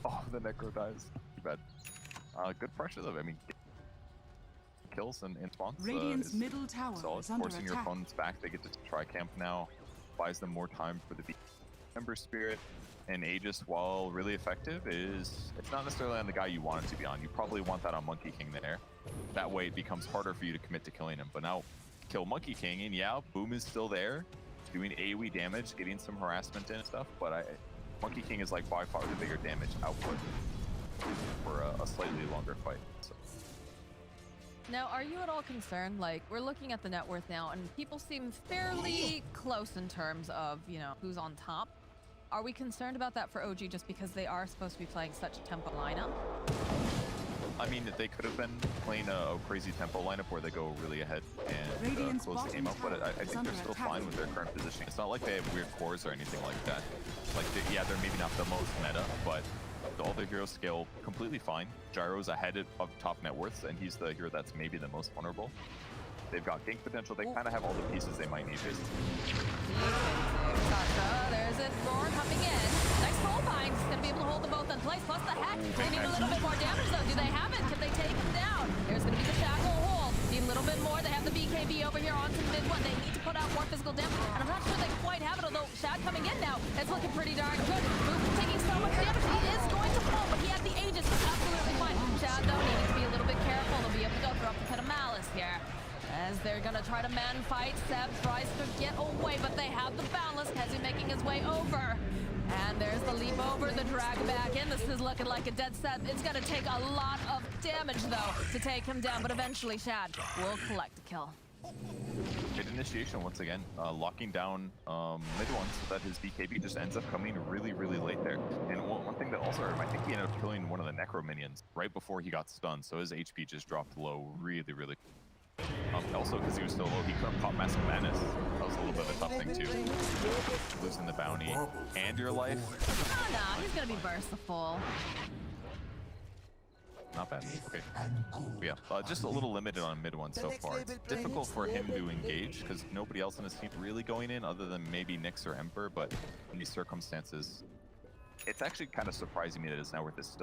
Oh, the Necro dies. Too bad. Good pressure though. I mean, kills and spawns. Radiant's middle tower solid. is under Forcing your attack. opponents back. They get to try camp now. Buys them more time for the Ember Spirit. And Aegis, while really effective, it's not necessarily on the guy you want it to be on. You probably want that on Monkey King there. That way it becomes harder for you to commit to killing him. But now, kill Monkey King, and yeah, Boom is still there, doing AoE damage, getting some harassment in and stuff, but Monkey King is like by far the bigger damage output for a slightly longer fight. So. Now, are you at all concerned? Like, we're looking at the net worth now, and people seem fairly close in terms of, you know, who's on top. Are we concerned about that for OG just because they are supposed to be playing such a tempo lineup? I mean, they could have been playing a crazy tempo lineup where they go really ahead and close the game up, but I think they're still fine with their current positioning. It's not like they have weird cores or anything like that. Like, yeah, they're maybe not the most meta, but all their heroes scale completely fine. Gyro's ahead of top net worths, and he's the hero that's maybe the most vulnerable. They've got gank potential. They kind of have all the pieces they might need, basically. There's it. Roar coming in. Nice roll bind. He's going to be able to hold them both in place. Plus the hack. They need a little bit more damage, though. Do they have it? Can they take him down? There's going to be the shackle hold. Need a little bit more. They have the BKB over here onto mid one. They need to put out more physical damage. And I'm not sure they quite have it, although Shad coming in now. It's looking pretty darn good. Boom taking so much damage. He is going to fall, but he had the Aegis. Absolutely fine. Shad, though, needing to be a little bit careful. They'll be able to go through up the pit of malice here. As they're gonna try to man fight, Seb tries to get away, but they have the balance. Kazu making his way over. And there's the leap over, the drag back in. This is looking like a dead Seb. It's gonna take a lot of damage, though, to take him down, but eventually Shad will collect a kill. Hit initiation once again, locking down mid one so that his BKB just ends up coming really, really late there. And one thing that also hurt him, I think he ended up killing one of the Necro minions right before he got stunned, so his HP just dropped low really, really quick. Also, because he was so low, he couldn't pop Massive Madness. That was a little bit of a tough thing, too. Losing the bounty and your life. Oh, no, he's going to be merciful. Not bad. Okay. Yeah, just a little limited on mid one so far. It's difficult for him to engage because nobody else in his team really going in other than maybe Nyx or Emperor, but in these circumstances, it's actually kind of surprising me that his net worth is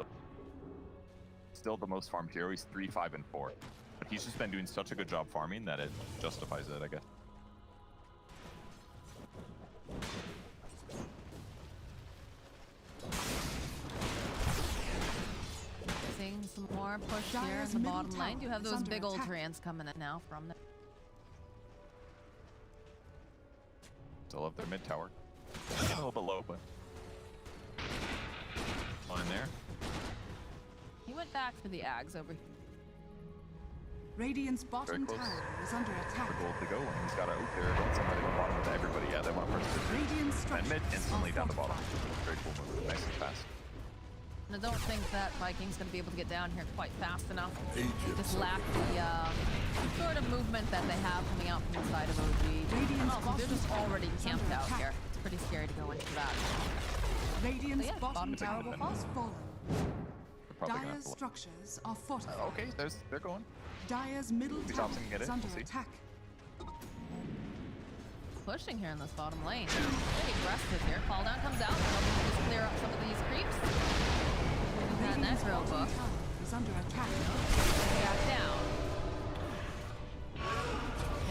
still the most farmed hero. He's 3, 5, and 4. But he's just been doing such a good job farming that it justifies it, I guess. Seeing some more push here in the bottom lane. You have those big old treants coming in now from there. Still up their mid tower. A little bit low, but one in there. He went back for the Ags over here. Radiant's bottom tower is under attack. Gold to go, and he's got out there. Don't somehow they go bottom with everybody. Yeah, they want to press the and mid instantly down the bottom. Very cool move, nice and fast. And I don't think that Viking's going to be able to get down here quite fast enough. Just lack the sort of movement that they have coming out from the side of OG. And also, they're just already camped out here. It's pretty scary to go into that. Radiant's bottom tower has fallen. Dire's structures are fortified. Okay, they're going. Dire's middle tower is under attack. Pushing here in this bottom lane. Pretty aggressive here. Fall down comes out. Just clear up some of these creeps. And that's real book. Is under attack. Back down.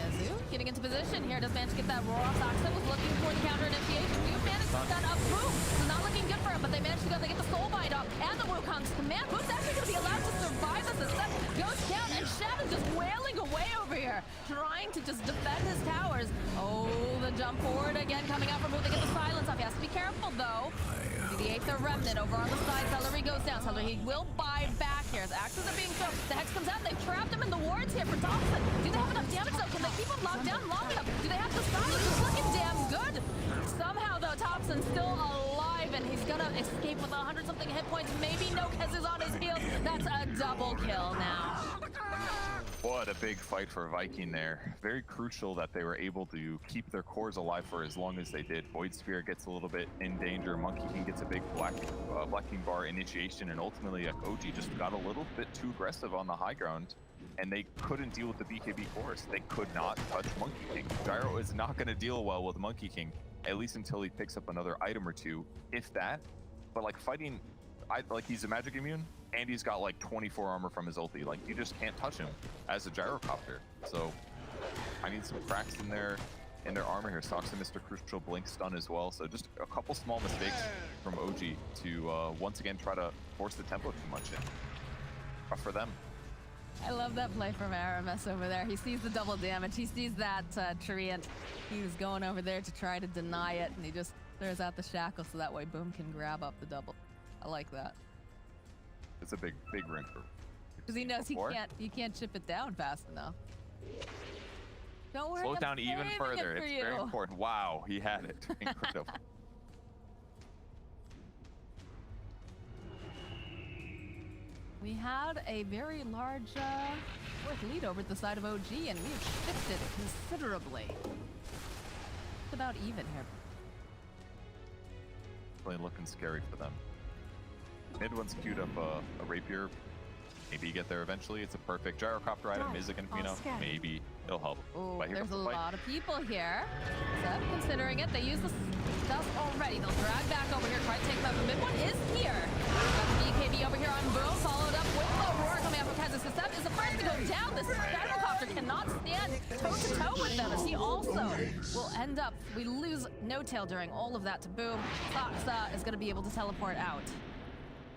Kazu getting into position here. Does manage to get that roar off. Soxa was looking for the counter initiation. You managed to stun up Boom. This is not looking good for him, but they managed to go. They get the soul bind off and the Wukong's command. Boom's actually going to be allowed to survive as the step goes down, and Shad is just wailing away over here, trying to just defend his towers. jump forward again, coming out from Boom. They get the silence off. He has to be careful, though. The 8th Remnant over on the side. Celery goes down. Celery, he will buy back here. As axes are being thrown. The Hex comes out. They've trapped him in the wards here for Thompson. Do they have enough damage, though? Can they keep him locked down long enough? Do they have the silence? It's looking damn good. Somehow, though, Thompson's still alive, and he's gonna escape with 100-something hit points. Maybe no Kez is on his heels. That's a double kill now. What a big fight for Viking there. Very crucial that they were able to keep their cores alive for as long as they did. Void Spear gets a little bit in danger. Monkey King gets a big Black King bar initiation, and ultimately OG just got a little bit too aggressive on the high ground, and they couldn't deal with the BKB force. They could not touch Monkey King. Gyro is not going to deal well with Monkey King, at least until he picks up another item or two, if that. But like fighting, like he's a magic immune, and he's got like 24 armor from his ulti. Like you just can't touch him as a gyrocopter. So I need some cracks in their armor here. Socks and Mr. Crucial blink stun as well. So just a couple small mistakes from OG to once again try to force the tempo too much in. Rough for them. I love that play from Aramis over there. He sees the double damage. He sees that Treant. He was going over there to try to deny it, and he just throws out the shackle so that way Boom can grab up the double. I like that. It's a big ring for. Because he knows you can't chip it down fast enough. Don't worry. Slow it down I'm even saving further. it for It's you. very important. Wow, he had it. Incredible. We had a very large fourth lead over at the side of OG, and we've shifted considerably. It's about even here. Really looking scary for them. Mid one's queued up a rapier. Maybe get there eventually. It's a perfect gyrocopter item. Is it going to be enough? Maybe. It'll help. Oh, But here there's comes a the fight. lot of people here. Seb considering it. They use the stuff already. They'll drag back over here, try to take them out. The mid one is here. Got the BKB over here on Boom, followed up with the roar coming out from Kaiser. So Seb is the first to go down. This gyrocopter cannot stand toe-to-toe with them, as he also will end up. We lose No Tail during all of that to Boom. Foxa is going to be able to teleport out.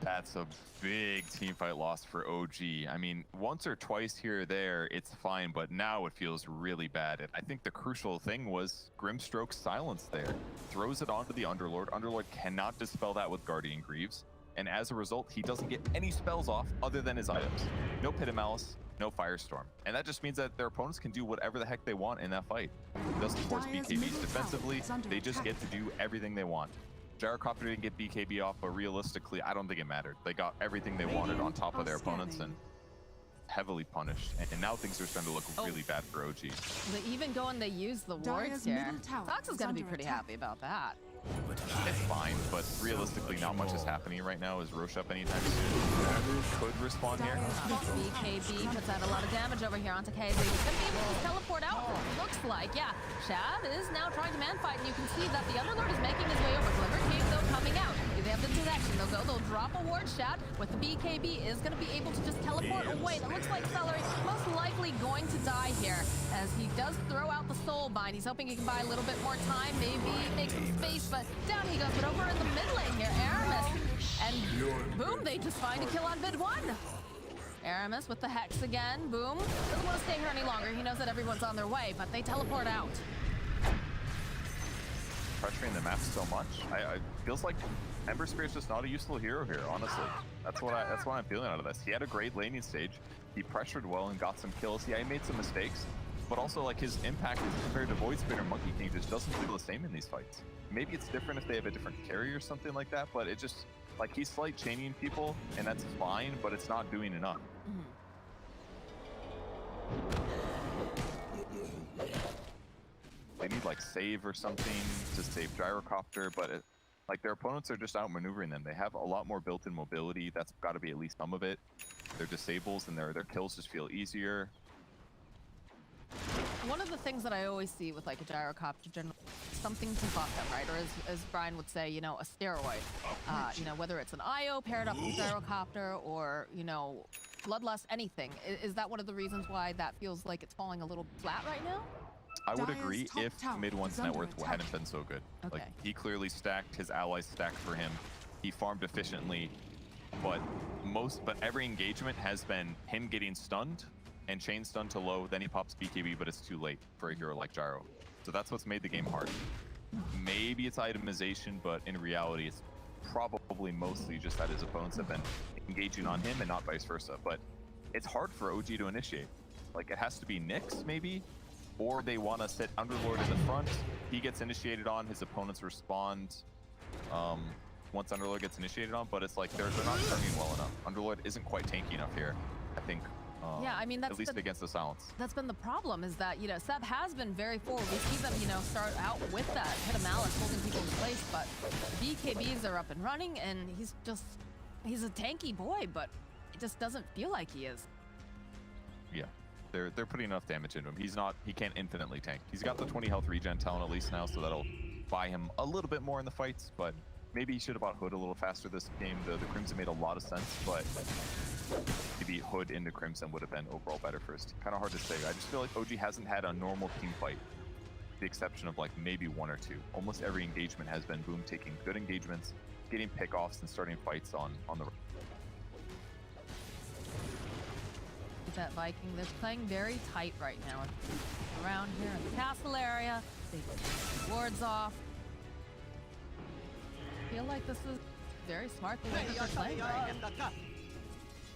That's a big team fight loss for OG. I mean, once or twice here or there, it's fine, but now it feels really bad. And I think the crucial thing was Grimstroke's silence there. Throws it onto the Underlord. Underlord cannot dispel that with Guardian Greaves. And as a result, he doesn't get any spells off other than his items. No Pit of Malice, no Firestorm. And that just means that their opponents can do whatever the heck they want in that fight. Doesn't force BKBs defensively. They just get to do everything they want. Gyrocopter didn't get BKB off, but realistically, I don't think it mattered. They got everything they wanted on top of their opponents and heavily punished. And now things are starting to look really bad for OG. They even go and they use the wards here. Fox is going to be pretty happy about that. It's fine, but realistically, not much is happening right now. Is Roche up anytime soon? Could respond here. BKB puts out a lot of damage over here onto KZ. He's going to be able to teleport out, looks like. Yeah, Shad is now trying to man fight, and you can see that the Underlord is making his way over. Glimmer Cave, though, coming out. They have the detection. They'll drop a ward. Shad with the BKB is going to be able to just teleport away. It looks like Celery most likely going to die here, as he does throw out the soul bind. He's hoping he can buy a little bit more time, maybe make some space, but down he goes. But over in the mid lane here, Aramis and Boom, they just find a kill on mid one. Aramis with the Hex again. Boom doesn't want to stay here any longer. He knows that everyone's on their way, but they teleport out. Pressuring the map so much. I feels like Ember Spirit's just not a useful hero here, honestly. That's what I'm feeling out of this. He had a great laning stage. He pressured well and got some kills. Yeah, he made some mistakes, but also like his impact compared to Void Spirit or Monkey King just doesn't feel the same in these fights. Maybe it's different if they have a different carry or something like that, but it just like he's slight chaining people and that's fine, but it's not doing enough. They need like save or something to save Gyrocopter, but like their opponents are just outmaneuvering them. They have a lot more built-in mobility. That's got to be at least some of it. Their disables and their kills just feel easier. One of the things that I always see with like a gyrocopter, generally, something to buff them, right? Or as Brian would say, you know, a steroid. You know, whether it's an IO paired up with gyrocopter or, you know, bloodlust, anything. Is that one of the reasons why that feels like it's falling a little flat right now? I would agree if mid one's net worth hadn't been so good. Okay. Like he clearly stacked, his allies stacked for him. He farmed efficiently, but every engagement has been him getting stunned and chain stunned to low, then he pops BKB, but it's too late for a hero like Gyro. So that's what's made the game hard. Maybe it's itemization, but in reality, it's probably mostly just that his opponents have been engaging on him and not vice versa. But it's hard for OG to initiate. Like, it has to be Nyx, maybe, or they want to sit Underlord in the front. He gets initiated on, his opponents respond once Underlord gets initiated on, but it's like they're not turning well enough. Underlord isn't quite tanky enough here, I think. Yeah, I mean, that's at least against the silence. That's been the problem, is that, you know, Seb has been very forward. We see them, you know, start out with that hit of malice, holding people in place, but BKBs are up and running, and he's a tanky boy, but it just doesn't feel like he is. Yeah, they're putting enough damage into him. He can't infinitely tank. He's got the 20 health regen talent at least now, so that'll buy him a little bit more in the fights, but maybe he should have bought Hood a little faster this game. The Crimson made a lot of sense, but maybe Hood into Crimson would have been overall better first. Kind of hard to say. I just feel like OG hasn't had a normal team fight, with the exception of like maybe one or two. Almost every engagement has been Boom taking good engagements, getting pickoffs, and starting fights on the. That Viking, they're playing very tight right now. Around here in the castle area, they get wards off. I feel like this is very smart the way that they're playing right now.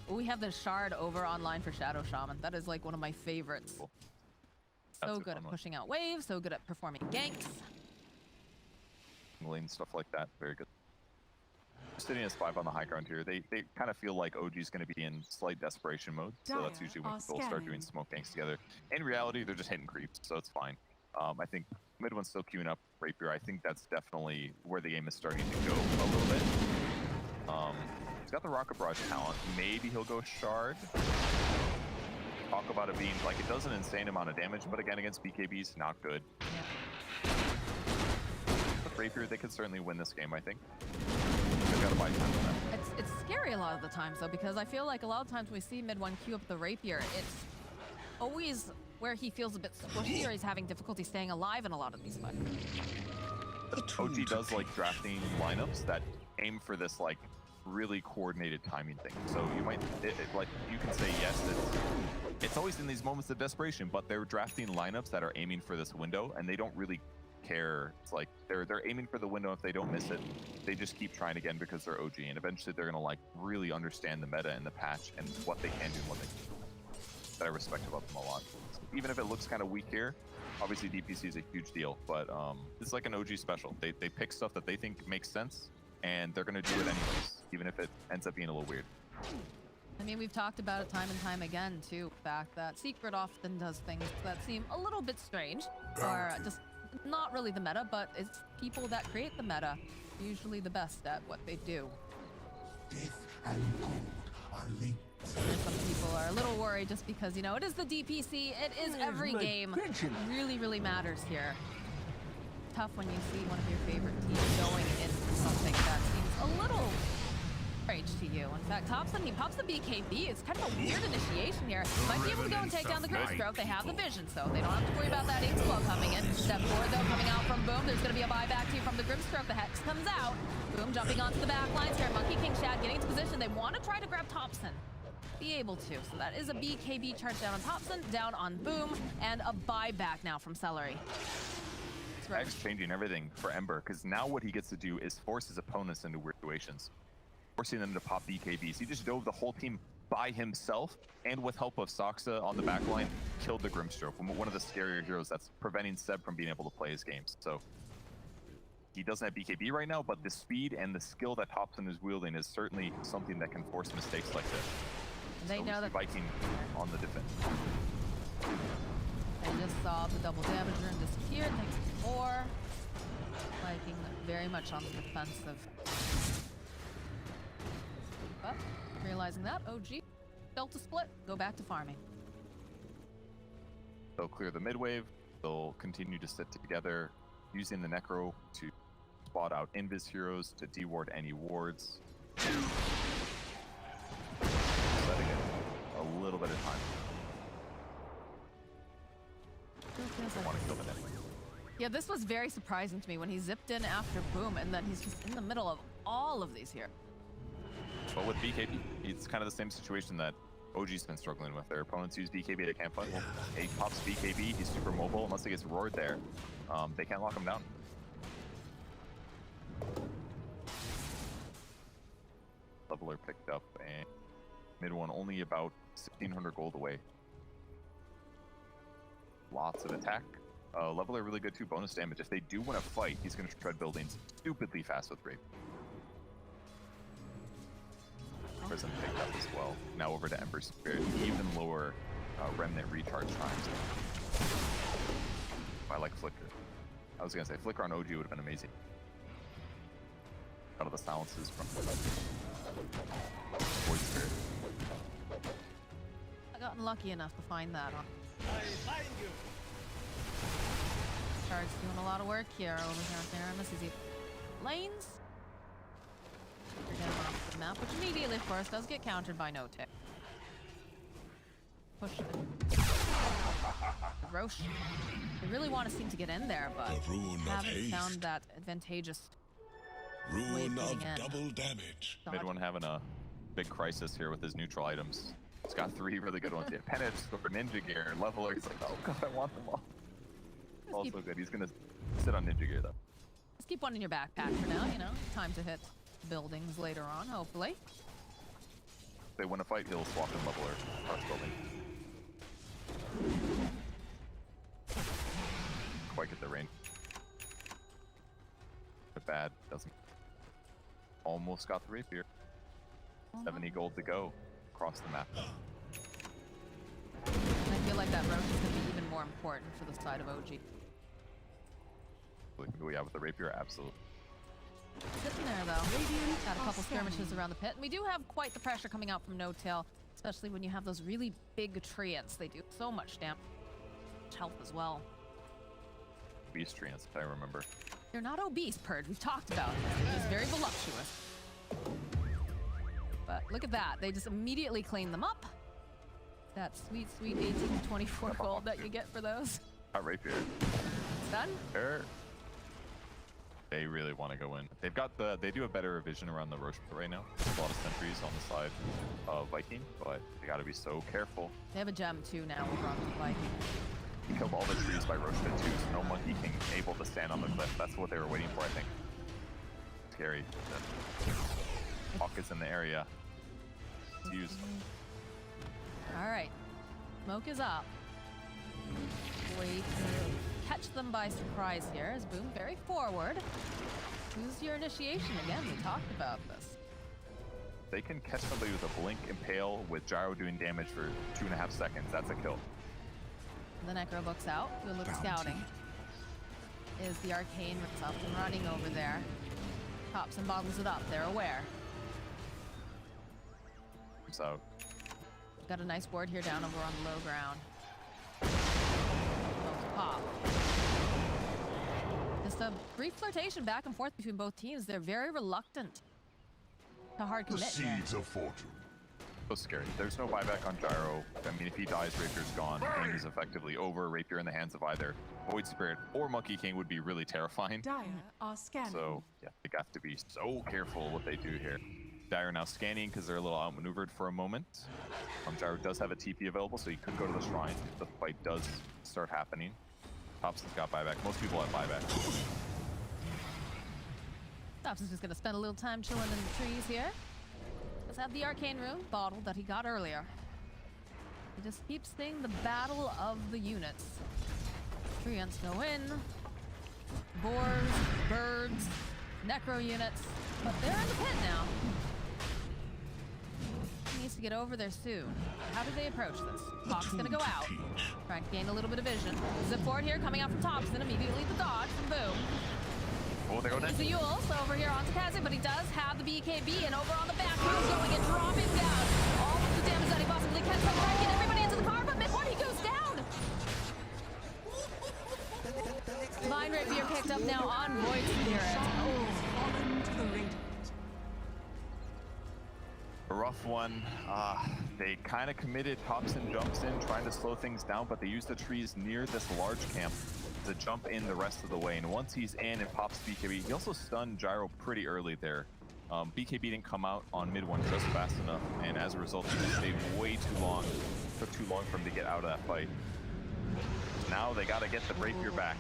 We have the shard over online for Shadow Shaman. That is like one of my favorites. Cool. So good at pushing out waves, so good at performing ganks. Lane stuff like that, very good. Sitting as 5 on the high ground here, they kind of feel like OG's going to be in slight desperation mode, so that's usually when people start doing smoke ganks together. In reality, they're just hitting creeps, so it's fine. I think mid one's still queuing up Rapier. I think that's definitely where the game is starting to go a little bit. He's got the Rocket Barrage talent. Maybe he'll go Shard. Talk about it being like, it does an insane amount of damage, but again, against BKBs, not good. With Rapier, they could certainly win this game, I think. They've got to buy time for that. It's scary a lot of the times, though, because I feel like a lot of times when we see mid one queue up the Rapier, it's always where he feels a bit squishy or he's having difficulty staying alive in a lot of these fights. OG does like drafting lineups that aim for this like really coordinated timing thing. So you might like you can say yes, it's always in these moments of desperation, but they're drafting lineups that are aiming for this window, and they don't really care. It's like they're aiming for the window. If they don't miss it, they just keep trying again because they're OG, and eventually they're gonna like really understand the meta and the patch and what they can do and what they can do. That I respect about them a lot. So even if it looks kind of weak here, obviously DPC is a huge deal, but it's like an OG special. They pick stuff that they think makes sense, and they're gonna do it anyways, even if it ends up being a little weird. I mean, we've talked about it time and time again, too. The fact that Secret often does things that seem a little bit strange, or just not really the meta, but it's people that create the meta usually the best at what they do. Death and gold are linked. And some people are a little worried just because, you know, it is the DPC, it is every game. Really, really matters here. Tough when you see one of your favorite teams going into something that seems a little strange to you. In fact, Thompson, he pops the BKB. It's kind of a weird initiation here. Might be able to go and take down the Grimstroke. They have the vision, so they don't have to worry about that Ink's Blow coming in. Step forward, though, coming out from Boom. There's going to be a buyback here from the Grimstroke. The Hex comes out. Boom jumping onto the back lines here. Monkey King Shad getting into position. They want to try to grab Thompson. Be able to. So that is a BKB charge down on Thompson, down on Boom, and a buyback now from Celery. X changing everything for Ember, because now what he gets to do is force his opponents into weird situations, forcing them to pop BKBs. He just dove the whole team by himself, and with help of Soxa on the back line, killed the Grimstroke, one of the scarier heroes that's preventing Seb from being able to play his games. So he doesn't have BKB right now, but the speed and the skill that Thompson is wielding is certainly something that can force mistakes like this. They know that Viking on the defense. They just saw the double damager and disappeared. Thanks to 4. Viking very much on the defensive. But realizing that, OG, Delta split, go back to farming. They'll clear the mid wave. They'll continue to sit together, using the Necro to spot out Invis heroes to deward any wards. Letting it a little bit of time. Want to kill them anyway. Yeah, this was very surprising to me when he zipped in after Boom, and then he's just in the middle of all of these here. But with BKB, it's kind of the same situation that OG's been struggling with. Their opponents use BKB, they can't fight. He pops BKB, he's super mobile. Unless he gets roared there, they can't lock him down. Leveler picked up and mid one only about 1,600 gold away. Lots of attack. Leveler really good too, bonus damage. If they do want to fight, he's going to shred buildings stupidly fast with Rape. Prison picked up as well. Now over to Ember Spirit, even lower Remnant recharge times. I like Flicker. I was going to say Flicker on OG would have been amazing. Out of the silences from Void Spirit. I got lucky enough to find that on. Charge doing a lot of work here over here on Theramis. Is he lanes? You're getting off the map, which immediately, of course, does get countered by no tick. Push it. Roche. They really want to seem to get in there, but haven't found that advantageous way of getting in. Double damage. Mid one having a big crisis here with his neutral items. He's got 3 really good ones. Yeah, Penance, Ninja Gear, Leveler. He's like, oh god, I want them all. Also good. He's gonna sit on Ninja Gear though. Just keep one in your backpack for now, you know. Time to hit buildings later on, hopefully. If they win a fight, he'll swap in Leveler. Crush building. Quite get the range. But bad. Doesn't. Almost got the rapier. 70 gold to go across the map. I feel like that roach is going to be even more important for the side of OG. Yeah, with the rapier, absolutely. Sitting there though. Got a couple skirmishes around the pit, and we do have quite the pressure coming out from No Tail, especially when you have those really big treants. They do so much damage, health as well. Beast treants, if I remember. They're not obese, Purge. We've talked about it. He's very voluptuous. But look at that. They just immediately clean them up. That sweet, sweet 18 to 24 gold that you get for those. Not rapier. It's done. They really want to go in. They've got they do a better vision around the Roche right now. There's a lot of sentries on the side of Viking, but they got to be so careful. They have a gem too now over on the Viking. He killed all the trees by Roche too, so no Monkey King able to stand on the cliff. That's what they were waiting for, I think. Scary. Hawk is in the area. It's used. All right, smoke is up. Wait to catch them by surprise here. As Boom very forward. Use your initiation again. We talked about this. They can catch somebody with a blink impale with Gyro doing damage for 2.5 seconds. That's a kill. The Necro books out. Do a little scouting. Is the arcane rips up and running over there. Pops and bottles it up. They're aware. So got a nice ward here down over on the low ground. Pop. Just a brief flirtation back and forth between both teams. They're very reluctant to hard commit. The seeds of fortune. So scary. There's no buyback on Gyro. I mean, if he dies, Rapier's gone. The game is effectively over. Rapier in the hands of either Void Spirit or Monkey King would be really terrifying. Dire are scanning. So yeah, they have to be so careful what they do here. Dire now scanning because they're a little outmaneuvered for a moment. Gyro does have a TP available, so he could go to the shrine if the fight does start happening. Thompson's got buyback. Most people have buyback. Thompson's just gonna spend a little time chilling in the trees here. Let's have the arcane rune bottle that he got earlier. He just keeps seeing the battle of the units. Treants go in. Boars, birds, necro units. But they're in the pit now. He needs to get over there soon. How do they approach this? Hawk's gonna go out. Trying to gain a little bit of vision. Zip forward here, coming out from Thompson. Immediately the dodge from Boom. Oh, they go down. He's a Yules over here onto Kazi, but he does have the BKB, and over on the back, he's going and dropping down all of the damage that he possibly can. So trying to get everybody into the car, but mid-one he goes down. Vine Rapier picked up now on Void Spirit. Fallen to the Radiant. A rough one. They kind of committed. Thompson jumps in, trying to slow things down, but they use the trees near this large camp to jump in the rest of the way. And once he's in and pops BKB, he also stunned Gyro pretty early there. BKB didn't come out on mid one just fast enough, and as a result, he stayed way too long. Took too long for him to get out of that fight. Now they gotta get the rapier back.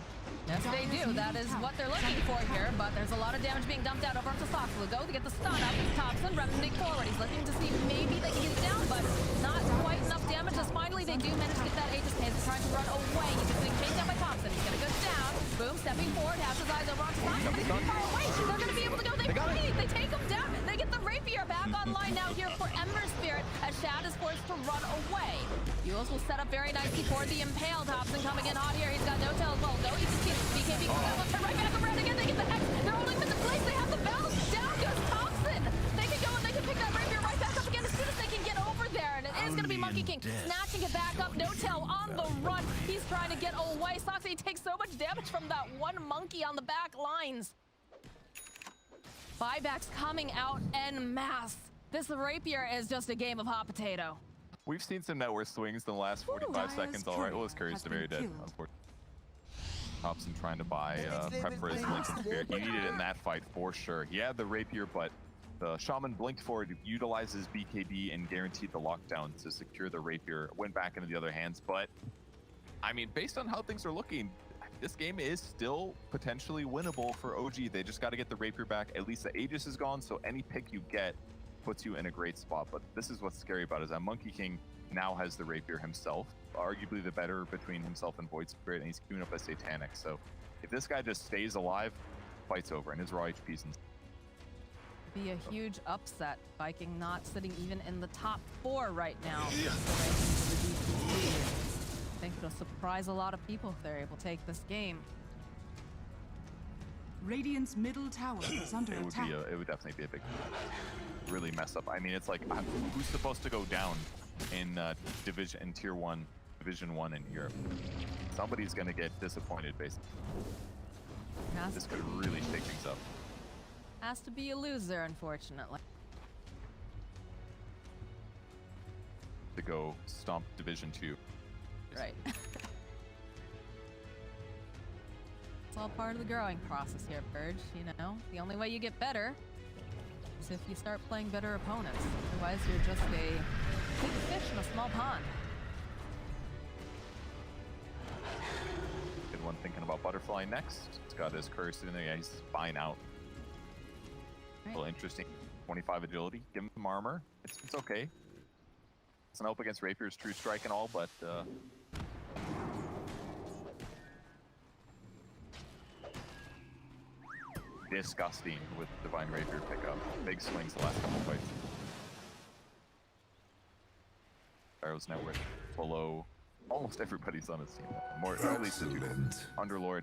Yes, they do. That is what they're looking for here, but there's a lot of damage being dumped out over onto Soxlugo to get the stun up. Thompson running forward. He's looking to see maybe they can get it down, but not quite enough damage as finally they do manage to get that Aegis case. Trying to run away. He's just being chased down by Thompson. He's gonna go down. Boom, stepping forward, has his eyes over onto Thompson, but he's too far away. They're gonna be able to go. They take him down. They get the rapier back online now here for Ember Spirit as Shad is forced to run away. Yules will set up very nicely for the Impale. Thompson coming in hot here. He's got no tail as well. No easy team. BKB comes out, turn right back around again. They get the Hex. They're holding him in place. They have the balance. Down goes Thompson. They can go and they can pick that rapier right back up again as soon as they can get over there. And it is going to be Monkey King snatching it back up. No tail on the run. He's trying to get away. Soxy takes so much damage from that one monkey on the back lines. Buybacks coming out en masse. This rapier is just a game of hot potato. We've seen some net worth swings in the last 45 seconds. All right, well, his carries to very dead, unfortunately. Thompson trying to buy prep for his Lincoln Spear. He needed it in that fight for sure. He had the rapier, but the Shaman blinked forward, utilized his BKB, and guaranteed the lockdown to secure the rapier. Went back into the other hands, but I mean, based on how things are looking, this game is still potentially winnable for OG. They just got to get the rapier back. At least the Aegis is gone, so any pick you get puts you in a great spot. But this is what's scary about it, is that Monkey King now has the rapier himself, arguably the better between himself and Void Spirit, and he's queuing up a Satanic. So if this guy just stays alive, fight's over, and his raw HP's in. Be a huge upset. Viking not sitting even in the top 4 right now. Yeah. I think it'll surprise a lot of people if they're able to take this game. Radiant's middle tower is under attack. It would definitely be a big, really mess up. I mean, it's like, who's supposed to go down in Tier 1, Division 1 in Europe? Somebody's gonna get disappointed, basically. This could really shake things up. Has to be a loser, unfortunately. To go stomp Division 2. Right. It's all part of the growing process here, Purge. You know, the only way you get better is if you start playing better opponents. Otherwise, you're just a big fish in a small pond. Good one thinking about Butterfly next. He's got his curse in there. Yeah, he's fine out. A little interesting. 25 agility. Give him some armor. It's okay. It's an help against Rapier's True Strike and all, but disgusting with Divine Rapier pickup. Big swings the last couple fights. Arrow's net worth below almost everybody's on his team. More, at least the two Underlord.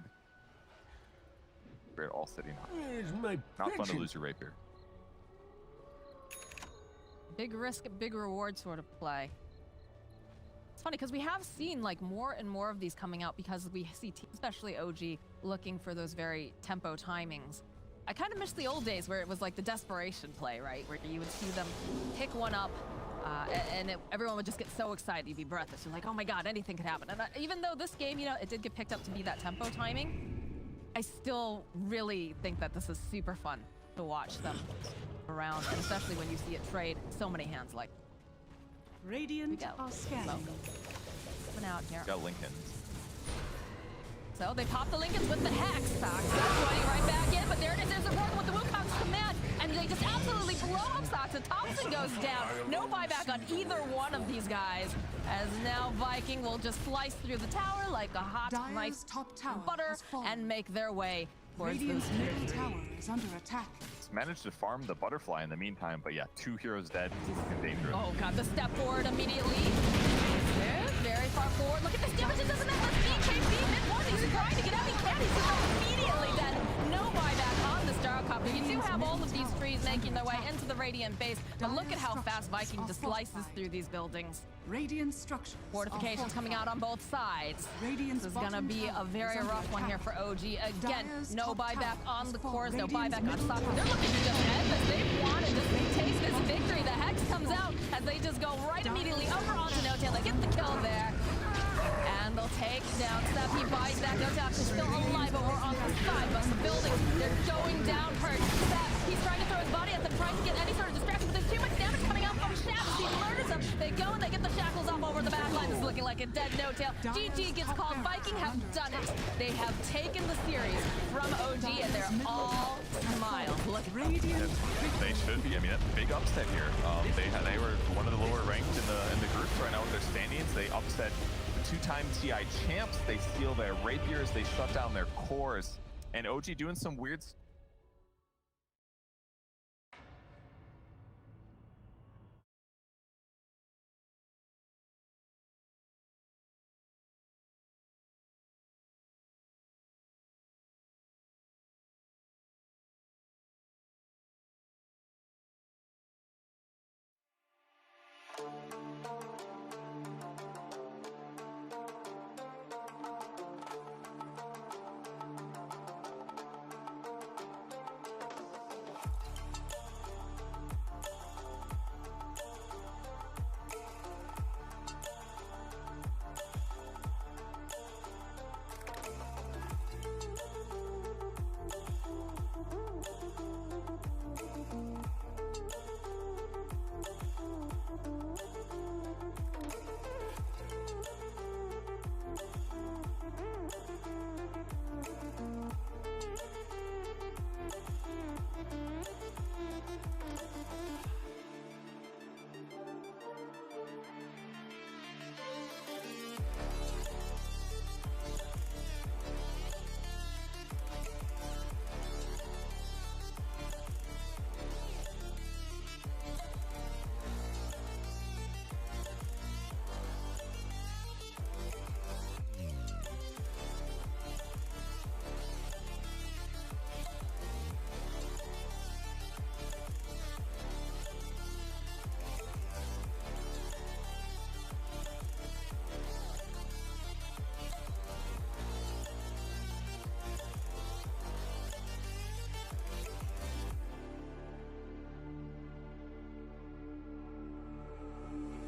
We're all sitting high. Not fun to lose your Rapier. Big risk, big reward sort of play. It's funny because we have seen like more and more of these coming out because we see teams, especially OG, looking for those very tempo timings. I kind of miss the old days where it was like the desperation play, right? Where you would see them pick one up and everyone would just get so excited. You'd be breathless. You're like, oh my God, anything could happen. And even though this game, you know, it did get picked up to be that tempo timing, I still really think that this is super fun to watch them around, and especially when you see it trade so many hands like. Radiant are scanning. Coming out here. Got Lincoln. So they pop the Lincolns with the Hex. Soxa running right back in, but there it is. There's a Rogue with the Wukong's command, and they just absolutely blow up Soxa. Thompson goes down. No buyback on either one of these guys, as now Viking will just slice through the tower like a hot, nice butter and make their way towards Radiant's those middle tower is under attack. Managed to farm the Butterfly in the meantime, but yeah, 2 heroes dead. It's dangerous. Oh God, the step forward immediately. Very far forward. Look at this damage. It doesn't have less BKB. Mid-one. He's trying to get out. He can't. He's immediately dead. No buyback on the Starcopter. You do have all of these trees making their way into the Radiant base, but look at how fast Viking just slices through these buildings. Radiant structures. Fortifications coming out on both sides. This is gonna be a very rough one here for OG. Again, no buyback on the cores, no buyback on Soxa. They're looking to just end this. They want to just take this victory. The Hex comes out as they just go right immediately over onto No-Tail. They get the kill there. And they'll take down Steph. He buys that. No-Tail is still alive over on the side, but the buildings, they're going down. Purge. He's trying to throw his body at them, trying get any sort of distraction, but there's too much damage coming out from Shadows. He murders them. They go and they get the shackles off over the back line. This is looking like a dead no-tail. GG gets called. Viking have done it. They have taken the series from OG, and they're all smiles. Look at them. They should be. I mean, that's a big upset here. They were one of the lower ranked in the groups right now with their standings. They upset the two-time TI champs. They steal their rapiers. They shut down their cores. And OG doing some weird.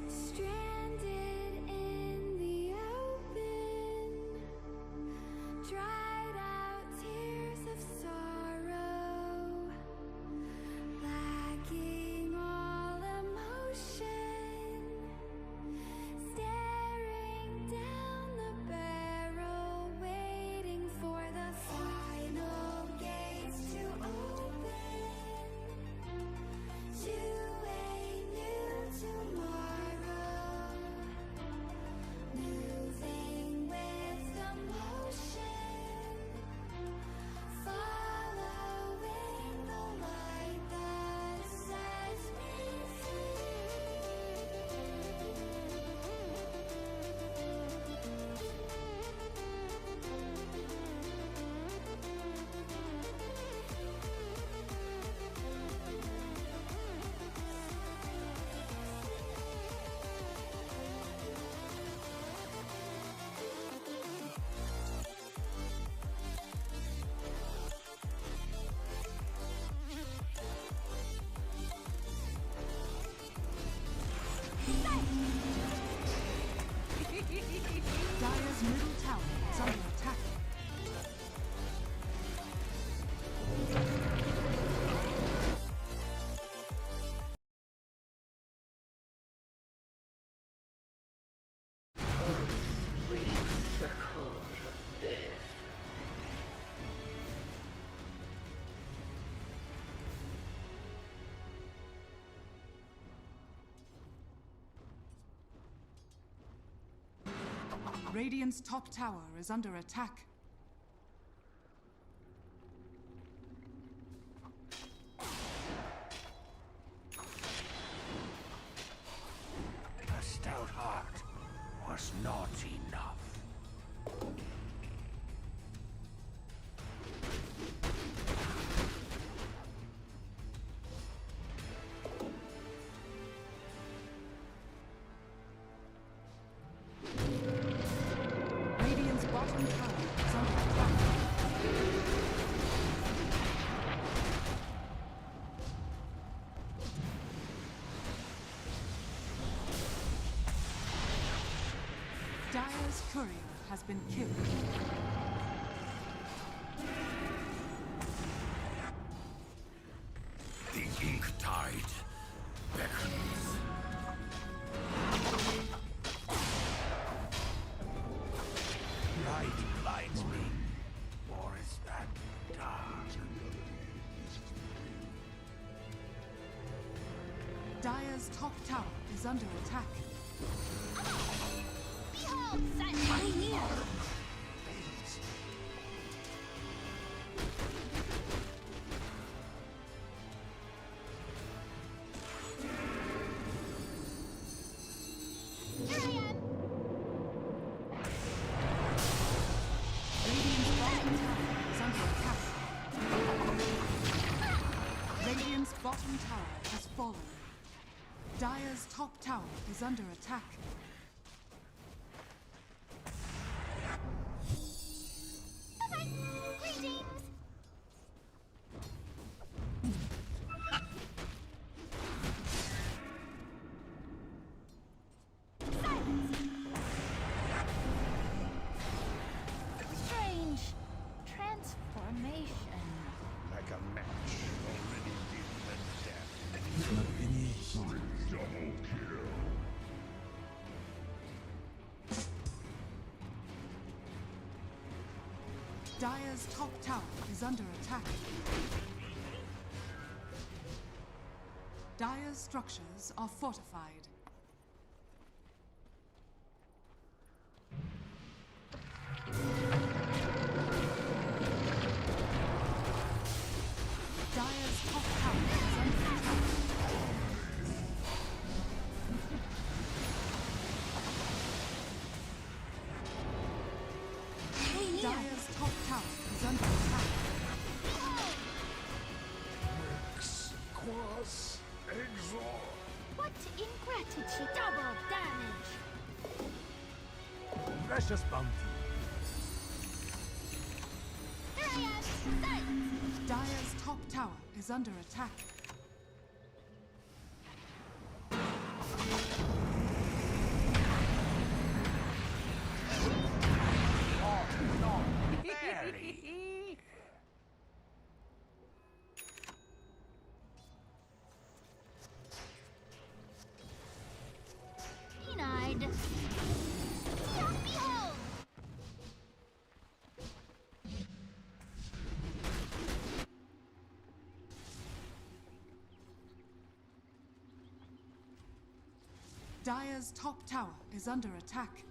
Stranded in the open, dried out tears of sorrow, lacking all emotion, staring down the barrel, waiting for the final gates to open to a new tomorrow. Moving with the motion, following the light that sets me Dire's middle tower is under attack. Radiant's top tower is under attack. A stout heart was not enough. Radiant's bottom tower is under attack. Dire's courier has been killed. The ink tide Dire's top tower is under attack. Behold, silence near. Here I am. Radiant's bottom tower is under attack. Radiant's bottom tower has fallen. Dire's top tower is under attack. Bye-bye. Greetings. Silence. Strange transformation. Like a match already dim and dead. Not finished. Double kill. Dire's top tower is under attack. Dire's structures are fortified. Dire's top tower is under attack. Dire's top tower is under attack. Quas exor. What ingratitude! Double damage! Precious bounty. Here I am! Silence! Dire's top tower is under attack. Denied. Behold! Dire's top tower is under attack.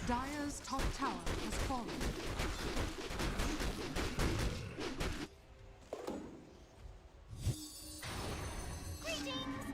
Dire's top tower has fallen. Greetings!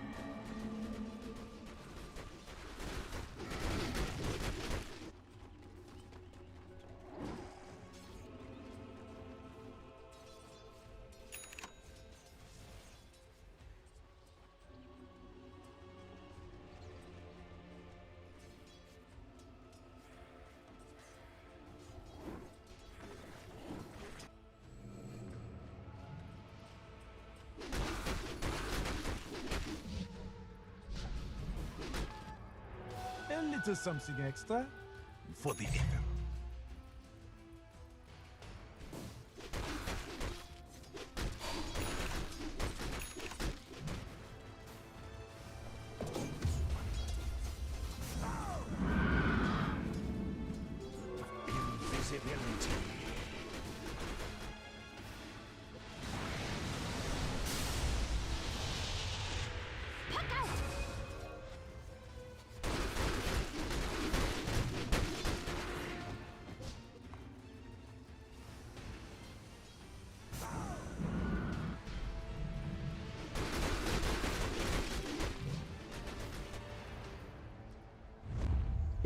A little something extra for the effort. Invisibility. Puck out!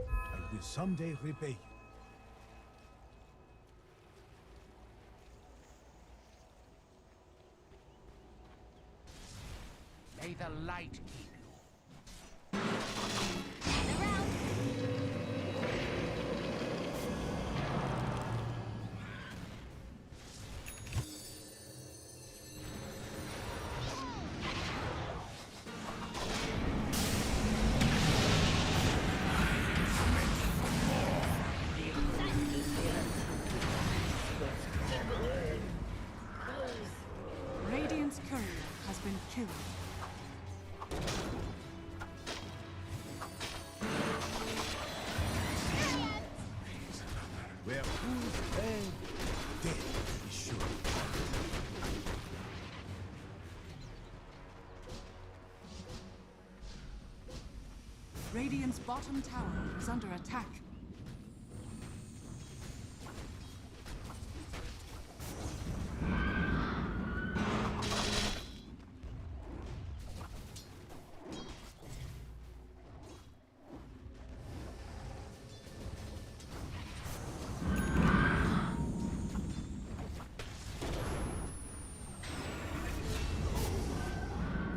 I will someday repay you. May the light keep you. Around! Radiant's courier has been killed. Where who's dead, dead is sure. Radiant's bottom tower is under attack.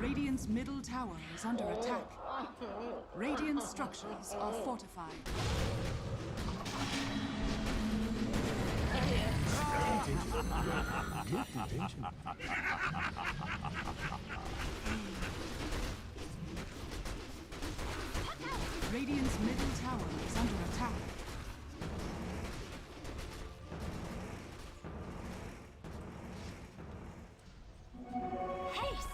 Radiant's middle tower is under attack. Radiant structures are fortified. Radiant's middle tower is under attack. Haste!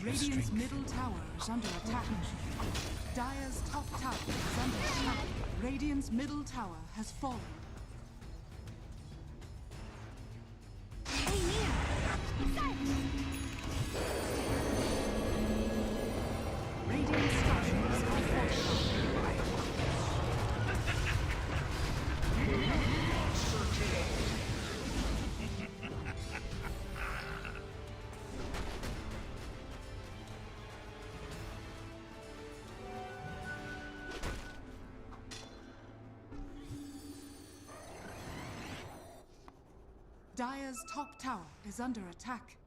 Radiant's middle tower is under attack. Dire's top tower is under attack. Radiant's middle tower has fallen. Stay near! Sight! Radiant structures are fortified. Dire's top tower is under attack.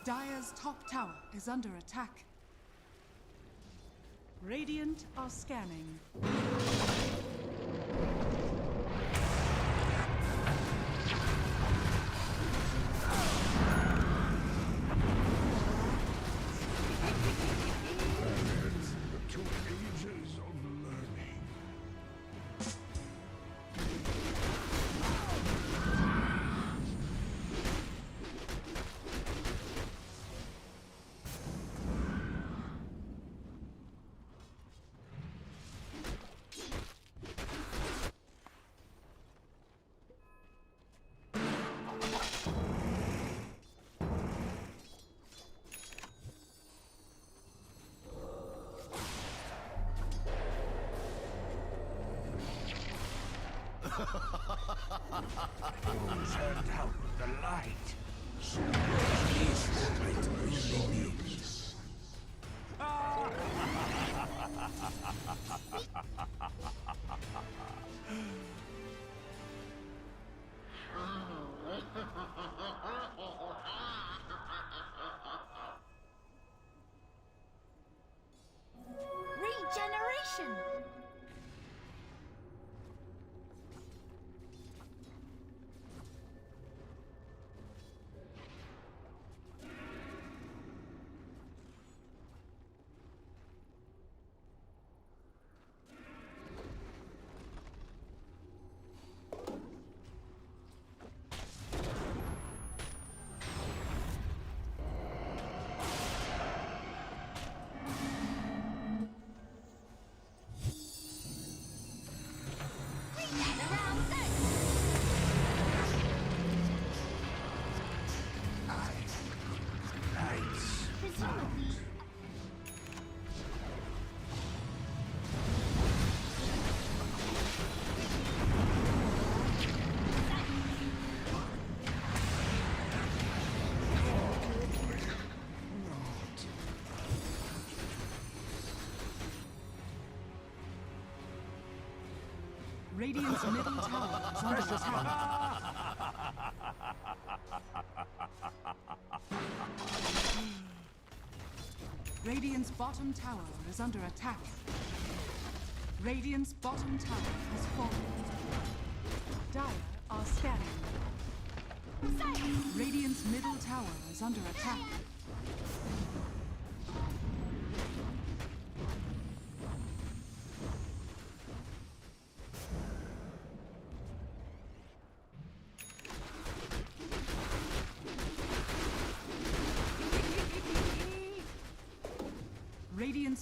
Dire's top tower is under attack. Radiant are scanning. Two ages of learning. Those hand out the light. So please fight my minions. Regeneration! Radiant's middle tower is under attack. Radiant's bottom tower is under attack. Radiant's bottom tower has fallen. Dire are scanning. Radiant's middle tower is under attack.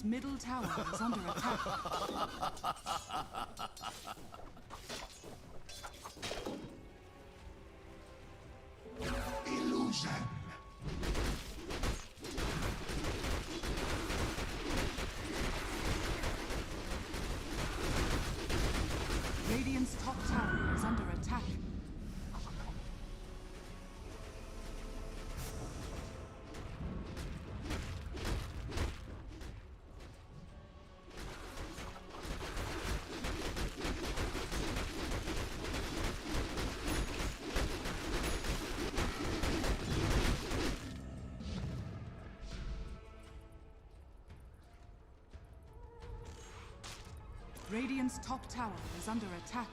Radiant's middle tower is under attack. Illusion. Radiant's top tower is under attack. Radiant's top tower is under attack.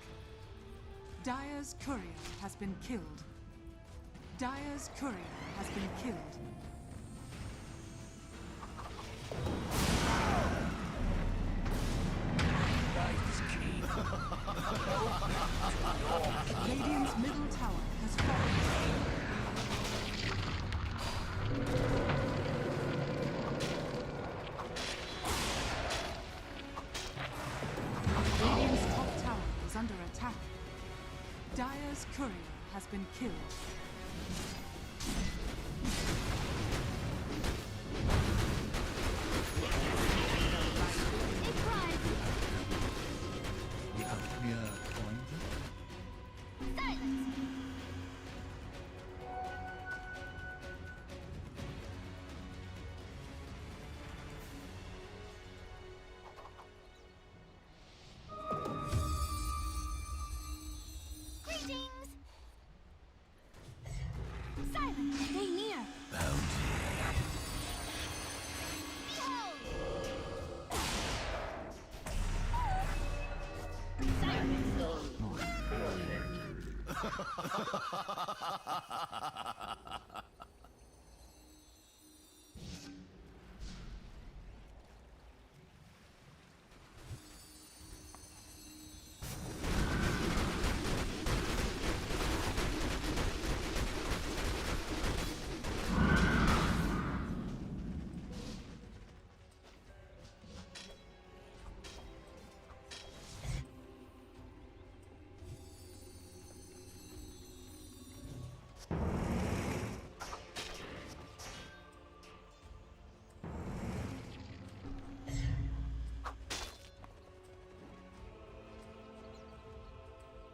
Dire's courier has been killed. Dire's courier has been killed. Radiant's middle tower has fallen. Radiant's top tower is under attack. Dire's courier has been killed. Stay near.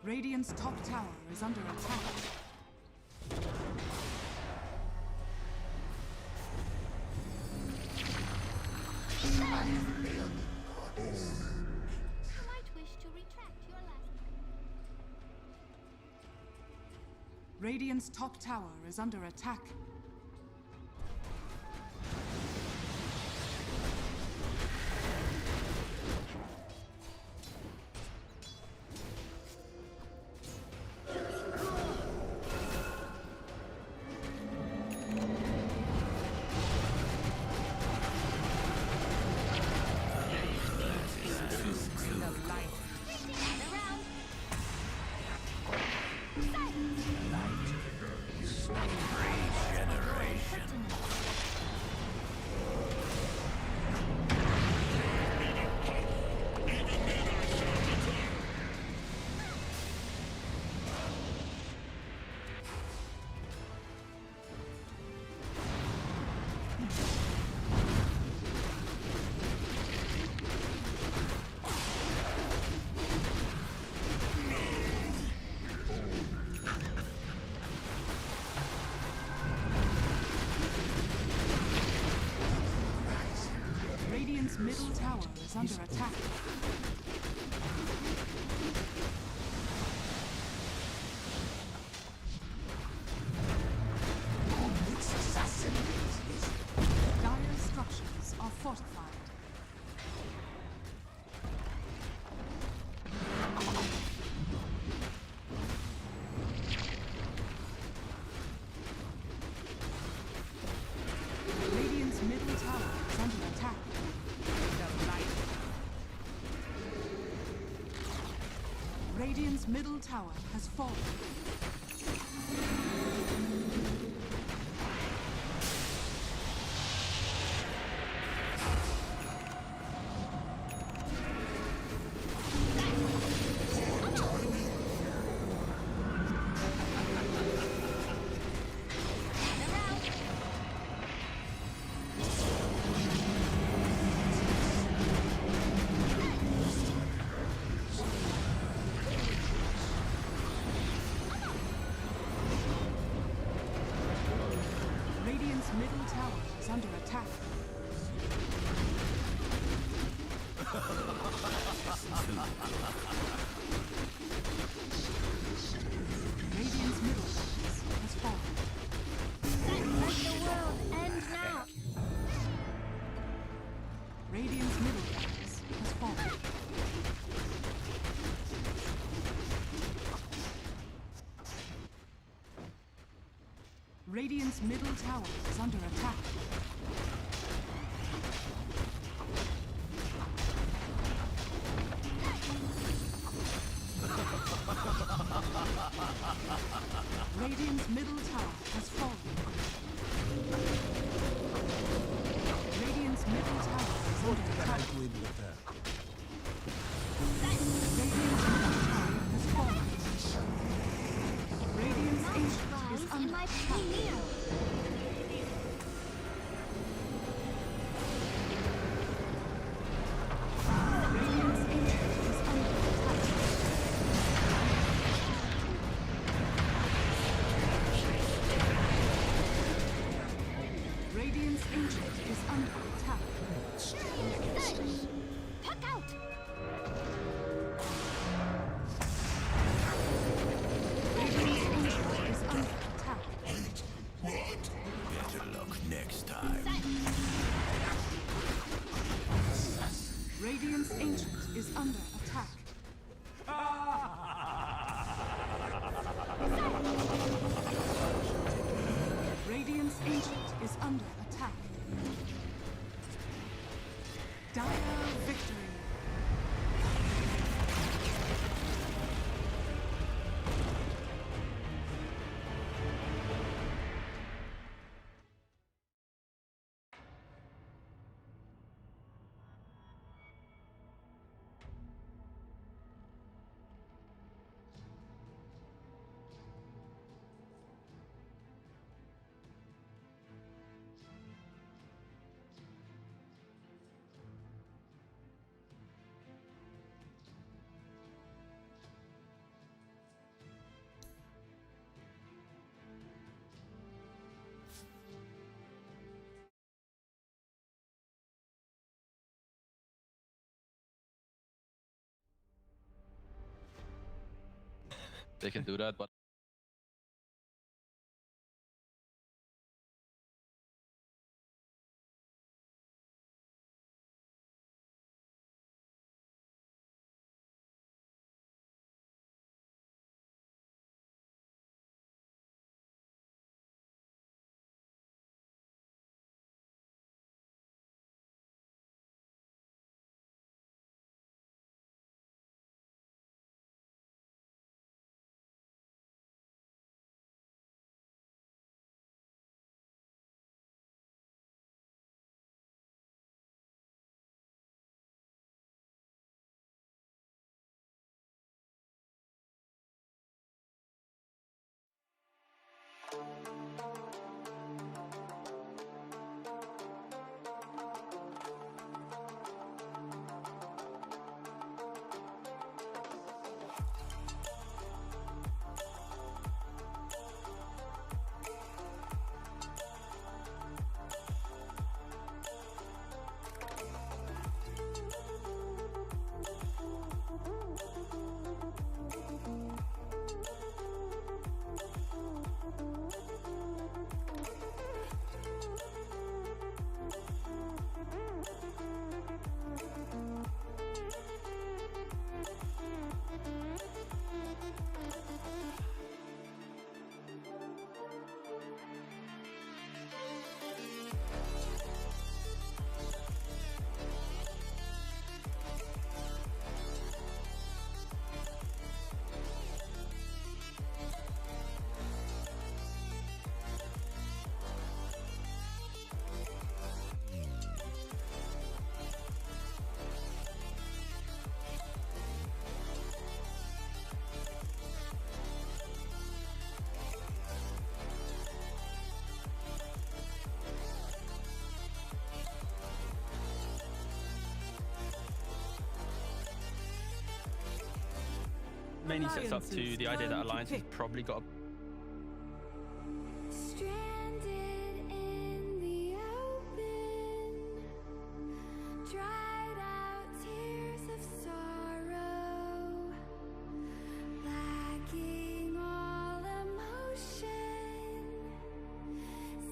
Radiant's top tower is under attack. You might wish to retract your last. Radiant's top tower is under attack. Radiant's middle tower is under attack. Dire structures are fortified. Radiant's middle tower is under attack. Radiant's middle tower has fallen. is under attack. Radiant's middle barracks has fallen. Let the world end now. Radiant's middle barracks has fallen. Radiant's middle tower is under attack. Radiant's middle tower has fallen. Radiant's middle tower is under attack. Radiant's middle tower has fallen. Radiant's ancient is under attack. Radiant's ancient is under attack. Radiant's ancient is under attack. Puck out. Radiant's ancient is under attack. Better luck next time. Radiant's ancient is under attack. Radiant's ancient is under attack. Dire victory. They can do that, but mainly sets up to the idea that Alliance has probably got a Stranded in the open. dried out tears of sorrow, lacking all emotion,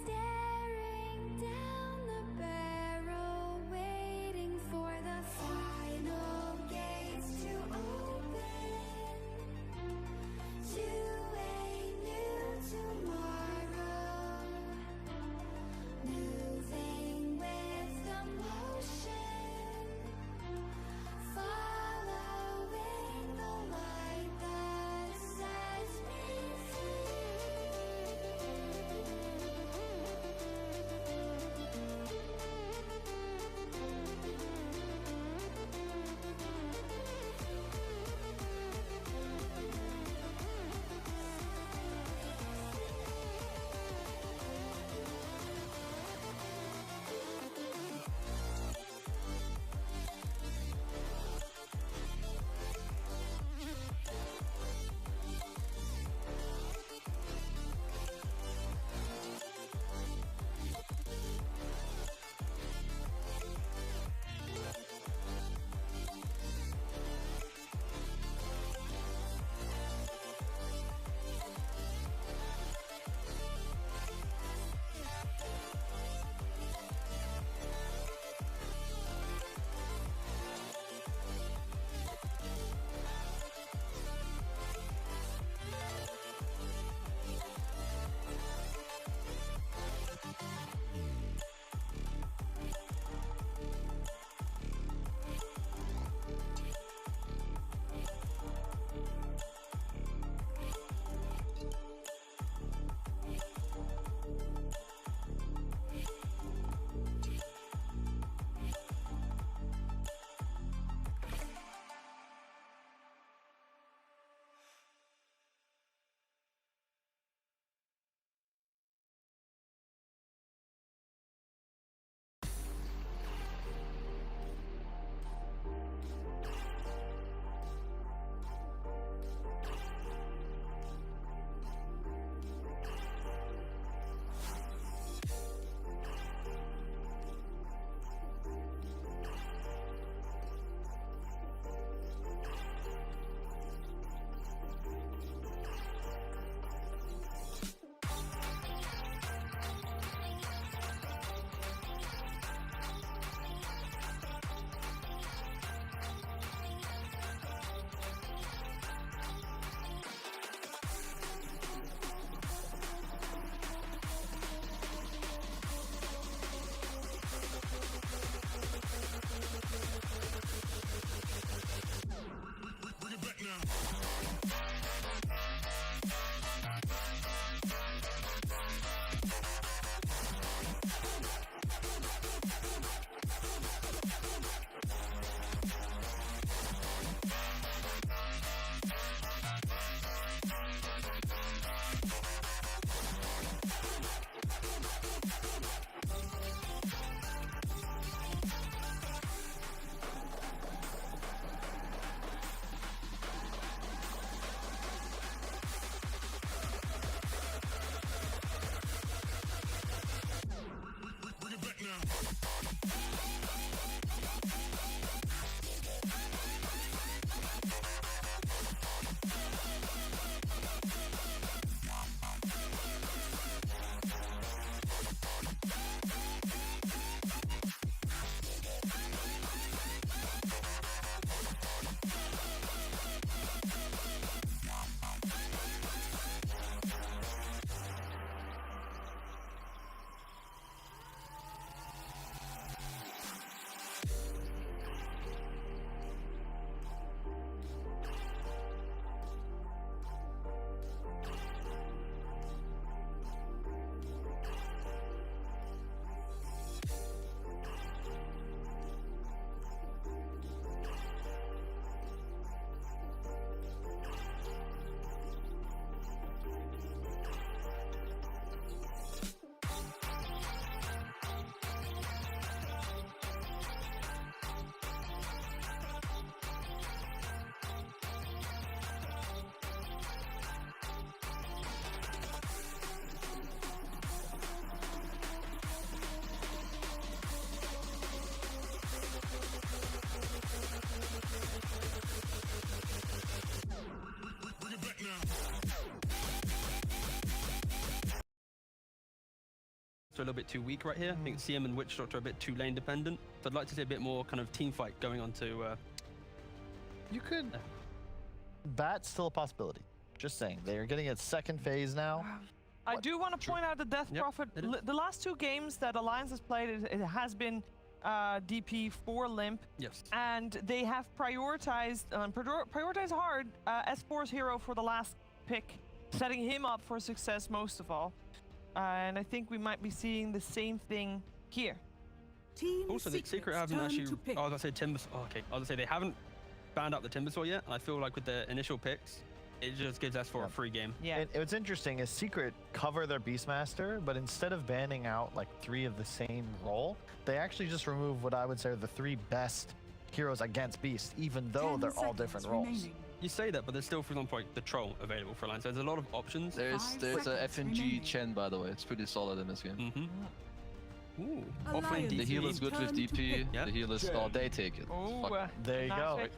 staring down the barrel, waiting for the final gates to open to a new tomorrow, moving with the motion. are a little bit too weak right here. I think CM and Witch Doctor are a bit too lane dependent. So I'd like to see a bit more kind of team fight going on to. You could. Bat's still a possibility. Just saying. They are getting its second phase now. I do want to point out the Death Prophet. The last 2 games that Alliance has played, it has been DP for LIMP. Yes. And they have prioritized hard S4's hero for the last pick, setting him up for success most of all. And I think we might be seeing the same thing here. Also, the Secret haven't actually. I was going to say Timber. Oh, okay. I was going to say they haven't banned out the Timbersaw yet, and I feel like with the initial picks, it just gives S4 a free game. Yeah. And what's interesting is Secret cover their Beastmaster, but instead of banning out like 3 of the same role, they actually just remove what I would say are the 3 best heroes against Beast, even though they're all different roles. You say that, but there's still, for example, like the Troll available for Alliance. There's a lot of options. There's a FNG Chen, by the way. It's pretty solid in this game. Ooh. The heal is good with DP. The heal is... Oh, they take it. There you go.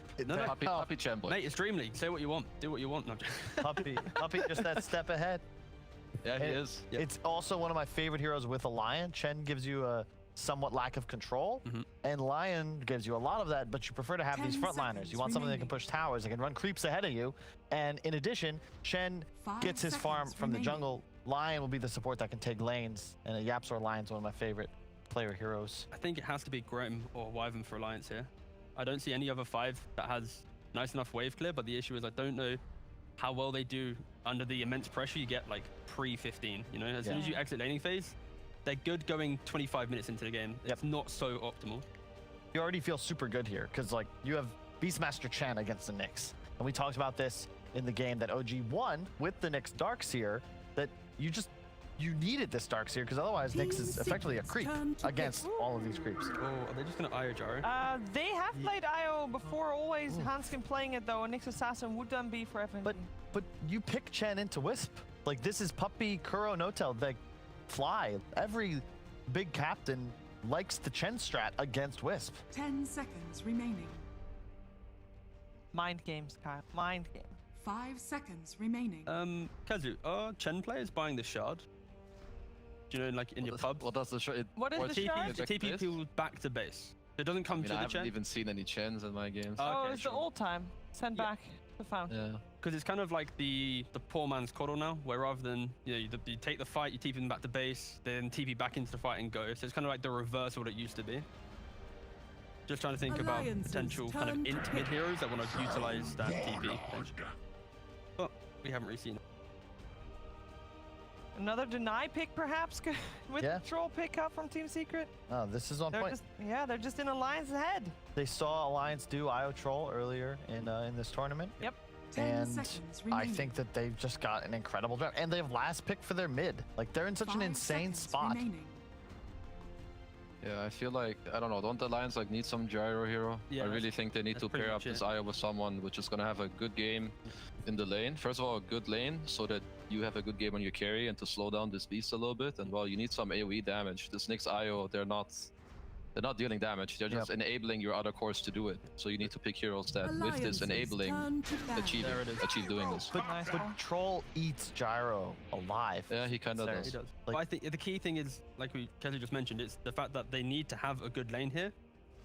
Puppey Chen, boy. Mate, it's DreamLeague. Say what you want. Do what you want. No, Puppey just that step ahead. Yeah, he is. It's also one of my favorite heroes with a Lion. Chen gives you a somewhat lack of control, and Lion gives you a lot of that, but you prefer to have these frontliners. You want something that can push towers, that can run creeps ahead of you, and in addition, Chen gets his farm from the jungle. Lion will be the support that can take lanes, and a YapzOr Lion's one of my favorite player heroes. I think it has to be Grim or Wyvern for Alliance here. I don't see any other 5 that has nice enough wave clear, but the issue is I don't know how well they do under the immense pressure you get like pre-15. You know, as soon as you exit laning phase, they're good going 25 minutes into the game. It's not so optimal. You already feel super good here because like you have Beastmaster Chen against the Nyx, and we talked about this in the game that OG won with the Nyx Darkseer, that you needed this Darkseer because otherwise Nyx is effectively a creep against all of these creeps. Oh, are they just gonna IO Jaro? They have played IO before, always Handsken playing it though, and Nyx Assassin would done be for FNG. But you pick Chen into Wisp. Like this is Puppey, Kuro, Notel, they fly. Every big captain likes the Chen strat against Wisp. 10 seconds remaining. Mind games, Kyle. Mind games. 5 seconds remaining. Kazu, are Chen players buying the shard? Do you know, like in your pub? What does the shard? What is the shard? TP people back to base. It doesn't come to the Chen. I haven't even seen any Chens in my games. Oh, it's the old time. Send back to found. Yeah. Because it's kind of like the poor man's coddle now, where rather than you take the fight, you TP them back to base, then TP back into the fight and go. So it's kind of like the reverse of what it used to be. Just trying to think about potential kind of int mid heroes that want to utilize that TP. But we haven't really seen it. Another deny pick, perhaps, with the troll pick up from Team Secret. Oh, this is on point. They're just in Alliance ahead. They saw Alliance do IO Troll earlier in this tournament. Yep. And I think that they've just got an incredible draft. And they have last pick for their mid. Like, they're in such an insane spot. Yeah, I feel like, I don't know, don't the Lions like need some gyro hero? Yeah, I really think they need to pair up this IO with someone which is gonna have a good game in the lane. First of all, a good lane so that you have a good game on your carry and to slow down this beast a little bit. And well, you need some AoE damage. This Nyx IO, they're not dealing damage. They're just enabling your other cores to do it. So you need to pick heroes that with this enabling achieve doing this. But Troll eats Gyro alive. Yeah, he kind of does. He does. Like, I think the key thing is, like Kezu just mentioned, it's the fact that they need to have a good lane here.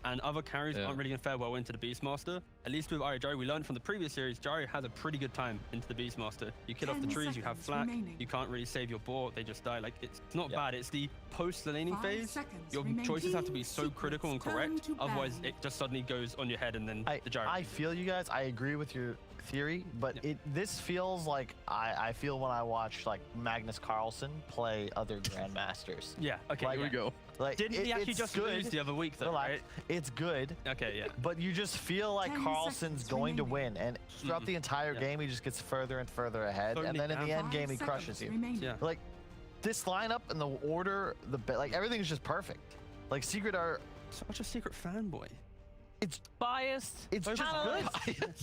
And other carries aren't really going to fare well into the Beastmaster. At least with Jaro, we learned from the previous series, Jaro has a pretty good time into the Beastmaster. You kill off the trees, you have flak, you can't really save your board, they just die. Like, it's not bad, it's the post-laning phase. Your choices have to be so critical and correct, otherwise it just suddenly goes on your head and then the Jaro. I feel you guys, I agree with your theory, but this feels like I feel when I watch like Magnus Carlsen play other Grandmasters. Yeah, okay, like, here we go. Like, Didn't he actually just lose the other week though, right? It's good. Okay, yeah. But you just feel like Carlsen's going to win, and throughout the entire game, he just gets further and further ahead, and then in the end game, he crushes you. Yeah. Like, this lineup and the order, like, everything is just perfect. Like, Secret are... Such a Secret fanboy. It's biased. It's just good.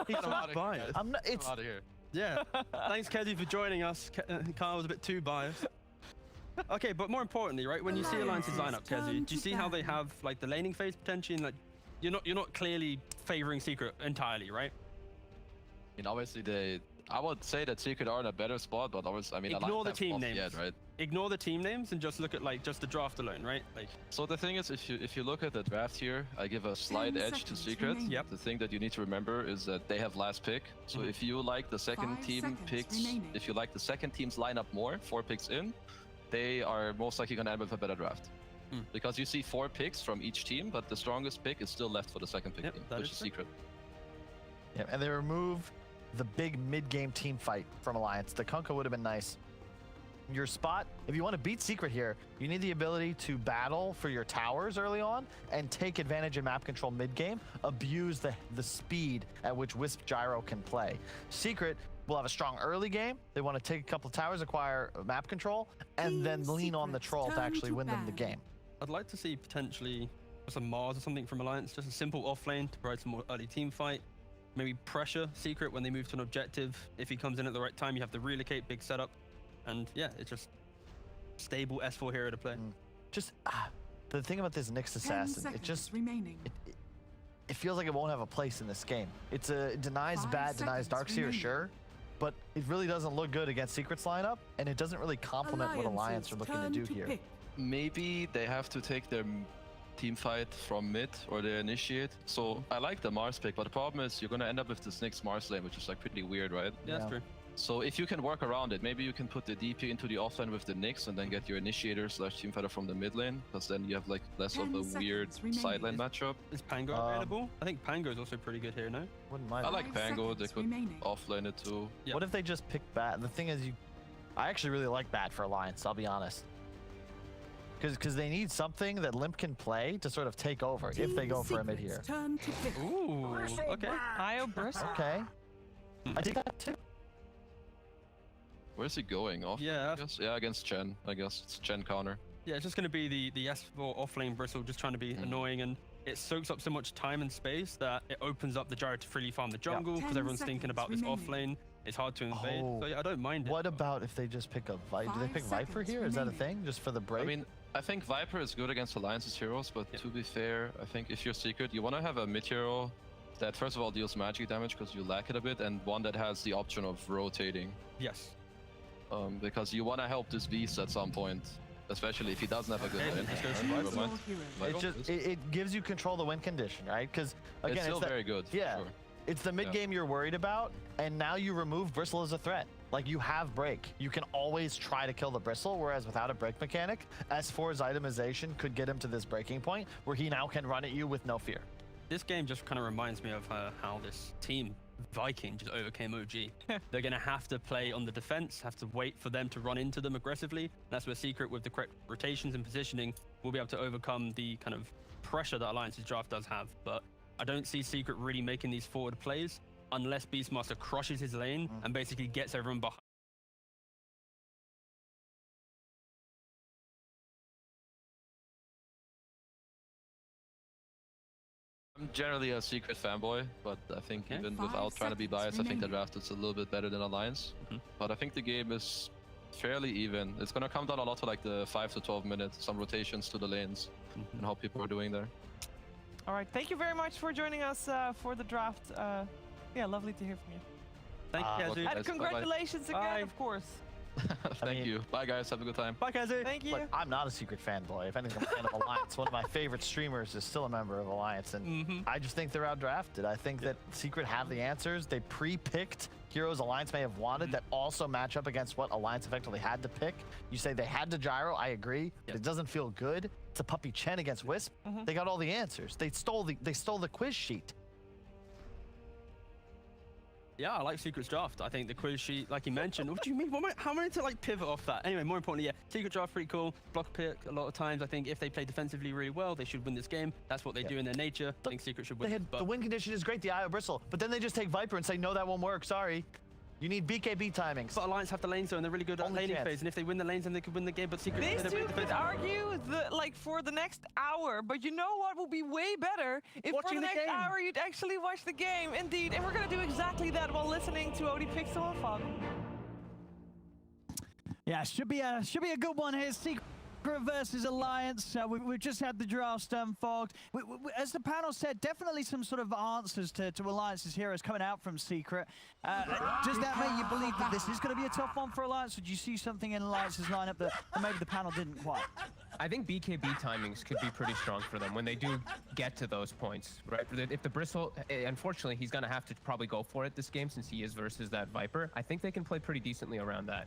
He's not biased. I'm not, it's... out of here. Yeah. Thanks, Kezu, for joining us. Kyle was a bit too biased. Okay, but more importantly, right, when you see Alliance's lineup, Kezu, do you see how they have like the laning phase potentially? And, like, you're not clearly favoring Secret entirely, right? I mean, obviously I would say that Secret are in a better spot, but obviously, I mean, Ignore the Alliance team haven't names. lost yet, right? Ignore the team names and just look at like just the draft alone, right? Like. So the thing is, if you look at the draft here, I give a slight 10 edge to seconds Secret. remaining. Yep. The thing that you need to remember is that they have last pick. So if you like the second 5 team seconds picks, remaining. if you like the second team's lineup more, 4 picks in, they are most likely going to end with a better draft. Because you see 4 picks from each team, but the strongest pick is still left for the second pick team, which is Secret. Yeah, and they remove the big mid-game team fight from Alliance. The Kunkka would have been nice. Your spot, if you want to beat Secret here, you need the ability to battle for your towers early on and take advantage of map control mid-game, abuse the speed at which Wisp Gyro can play. Secret will have a strong early game. They want to take a couple towers, acquire map control, and then lean on the troll to actually win them the game. I'd like to see potentially some Mars or something from Alliance, just a simple offlane to provide some more early team fight. Maybe pressure Secret when they move to an objective. If he comes in at the right time, you have to relocate, big setup. And yeah, it's just stable S4 hero to play. Just the thing about this Nyx 10 assassin, seconds it just remaining. it feels like it won't have a place in this game. It's it denies 5 bad, denies seconds Darkseer, remaining. sure, but it really doesn't look good against Secret's lineup, and it doesn't really complement what Alliance are looking to do here. Maybe they have to take their team fight from mid or they initiate. So I like the Mars pick, but the problem is you're going to end up with this Nyx Mars lane, which is like pretty weird, right? Yeah, that's true. So if you can work around it, maybe you can put the DP into the offlane with the Nyx and then get your initiator / team fighter from the mid lane, because then you have like less of a weird side lane matchup. Is Pango available? I think Pango is also pretty good here, no? Wouldn't mind. I like Pango. They could offlane it too. Yep. What if they just pick Bat? The thing is, I actually really like Bat for Alliance, I'll be honest. Because they need something that LIMMP can play to sort of take over if they go for a mid here. Turn to pick. Ooh, okay. Io Bristle. Okay. I think that too. Where's he going? Off? Yeah. I guess? Yeah, against Chen. I guess it's Chen counter. Yeah, it's just going to be the S4 offlane Bristle just trying to be annoying, and it soaks up so much time and space that it opens up the Gyro to freely farm the jungle because everyone's thinking about this offlane. It's hard to invade. So yeah, I don't mind it. What about if they just pick a Viper? Do they pick Viper here? Is that a thing? Just for the break? I mean, I think Viper is good against Alliance's heroes, but to be fair, I think if you're Secret, you want to have a mid hero that first of all deals magic damage because you lack it a bit, and one that has the option of rotating. Yes. Because you want to help this beast at some point, especially if he doesn't have a good lane. It gives you control of the win condition, right? Because again, it's still very good. Yeah, sure. It's the mid game you're worried about, and now you remove Bristle as a threat. Like, you have break. You can always try to kill the Bristle, whereas without a break mechanic, S4's itemization could get him to this breaking point where he now can run at you with no fear. This game just kind of reminds me of how this team, Viking, just overcame OG. They're going to have to play on the defense, have to wait for them to run into them aggressively. That's where Secret, with the correct rotations and positioning, will be able to overcome the kind of pressure that Alliance's draft does have. But I don't see Secret really making these forward plays unless Beastmaster crushes his lane and basically gets everyone behind. I'm generally a Secret fanboy, but I think even without trying to be biased, I think the draft is a little bit better than Alliance. But I think the game is fairly even. It's going to come down a lot to like the 5 to 12 minutes, some rotations to the lanes, and how people are doing there. All right, thank you very much for joining us for the draft. Yeah, lovely to hear from you. Thank you, Kazu. And congratulations again, of course. Thank you. Bye, guys. Have a good time. Bye, Kazu. Thank you. Look, I'm not a Secret fanboy. If anything, I'm a fan of Alliance. One of my favorite streamers is still a member of Alliance, and I just think they're outdrafted. I think that Secret have the answers. They pre-picked heroes Alliance may have wanted that also match up against what Alliance effectively had to pick. You say they had to Gyro, I agree, but it doesn't feel good. It's a Puppey Chen against Wisp. They got all the answers. They stole the quiz sheet. Yeah, I like Secret's draft. I think the quiz sheet, like you mentioned, what do you mean? How am I to like pivot off that? Anyway, more importantly, yeah, Secret draft pretty cool. Block pick a lot of times. I think if they play defensively really well, they should win this game. That's what they do in their nature. I think Secret should win. The win condition is great, the Io Bristle, but then they just take Viper and say, no, that won't work, sorry. You need BKB timings. But Alliance have the lanes though, and they're really good at laning phase. And if they win the lanes, then they could win the game. But Secret, These two could argue for the next hour, but you know what will be way better if for the next hour you'd actually watch the game. Indeed, and we're gonna do exactly that while listening to OD Pixel and Fog. Yeah, should be a good one here. Secret versus Alliance. We've just had the drafts done, Fogged. As the panel said, definitely some sort of answers to Alliance's heroes coming out from Secret. Does that make you believe that this is going to be a tough one for Alliance, or do you see something in Alliance's lineup that maybe the panel didn't quite? I think BKB timings could be pretty strong for them when they do get to those points, right? If the Bristle, unfortunately, he's going to have to probably go for it this game since he is versus that Viper. I think they can play pretty decently around that.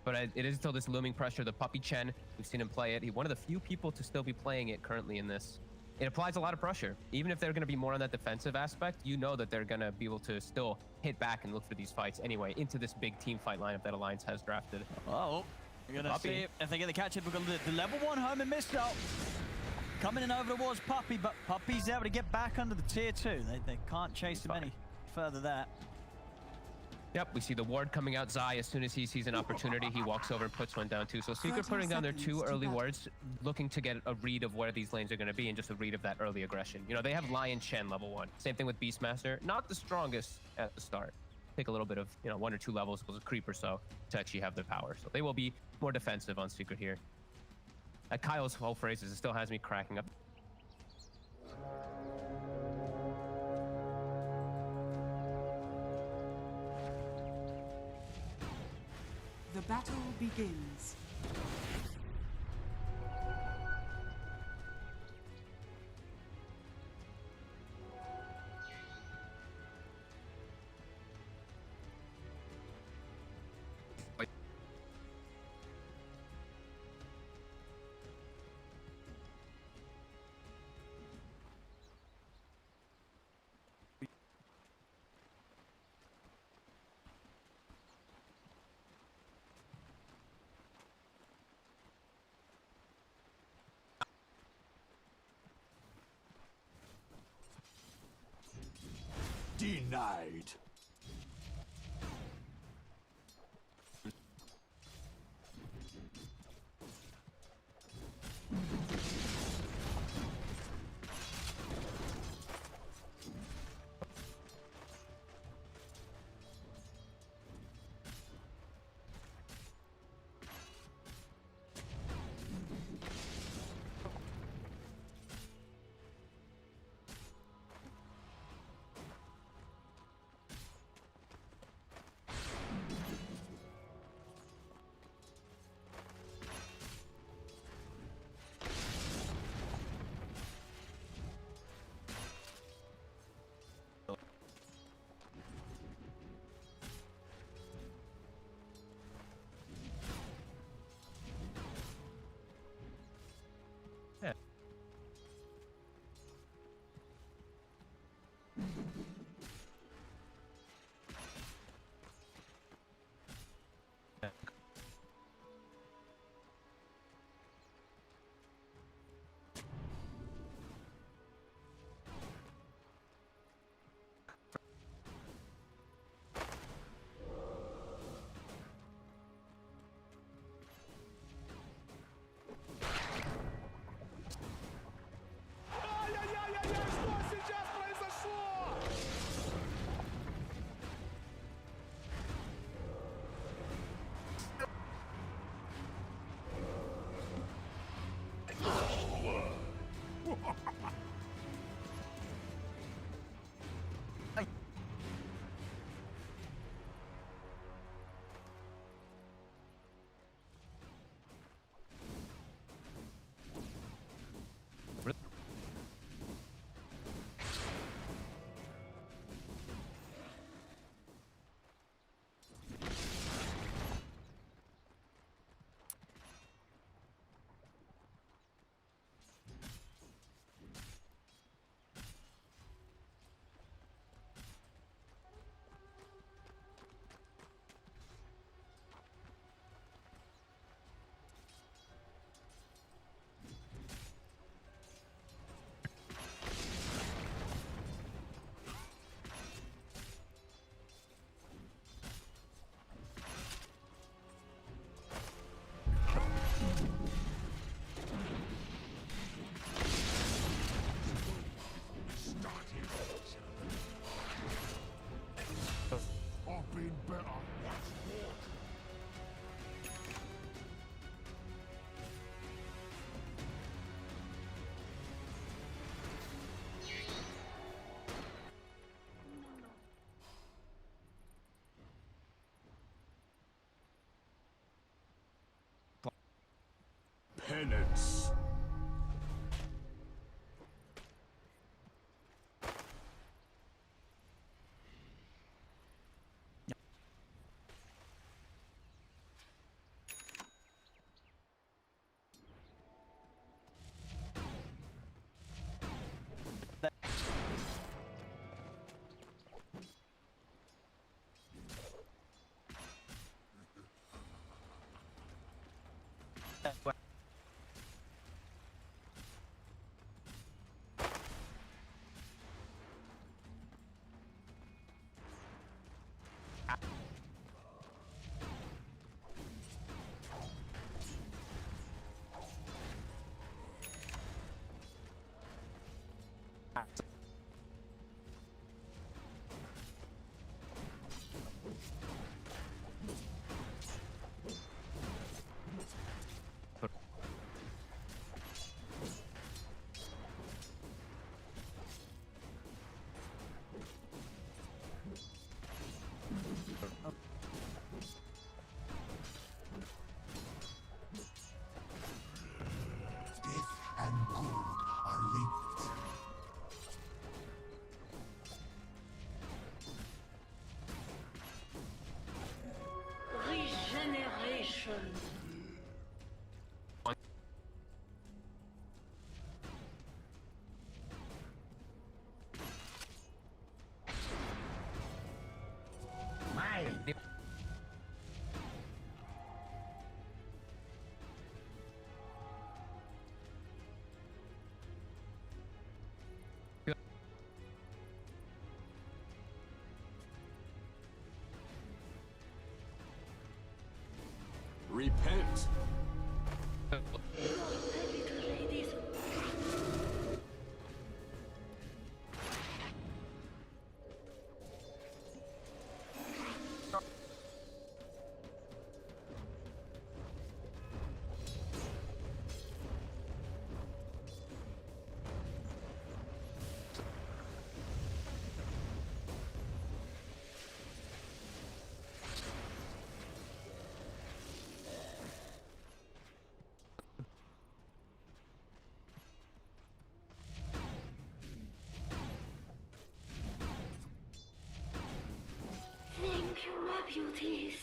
But it is still this looming pressure. The Puppey Chen, we've seen him play it. He's one of the few people to still be playing it currently in this. It applies a lot of pressure. Even if they're going to be more on that defensive aspect, you know that they're going to be able to still hit back and look for these fights anyway into this big team fight lineup that Alliance has drafted. Oh, we're going to see if they get the catch-up. We've got the level 1 home and missile. Coming in over towards Puppey, but Puppey's able to get back under the tier 2. They can't chase him any further there. Yep, we see the ward coming out. Zai, as soon as he sees an opportunity, he walks over and puts one down too. So Secret putting down their 2 early wards, looking to get a read of where these lanes are going to be and just a read of that early aggression. You know, they have Lion Chen level 1. Same thing with Beastmaster. Not the strongest at the start. Take a little bit of, 1 or 2 levels, with a creep or so, to actually have their power. So they will be more defensive on Secret here. Kyle's whole phrases, it still has me cracking up. The battle begins. Denied. penance. Regeneration. Repent. Thank you, my beauties.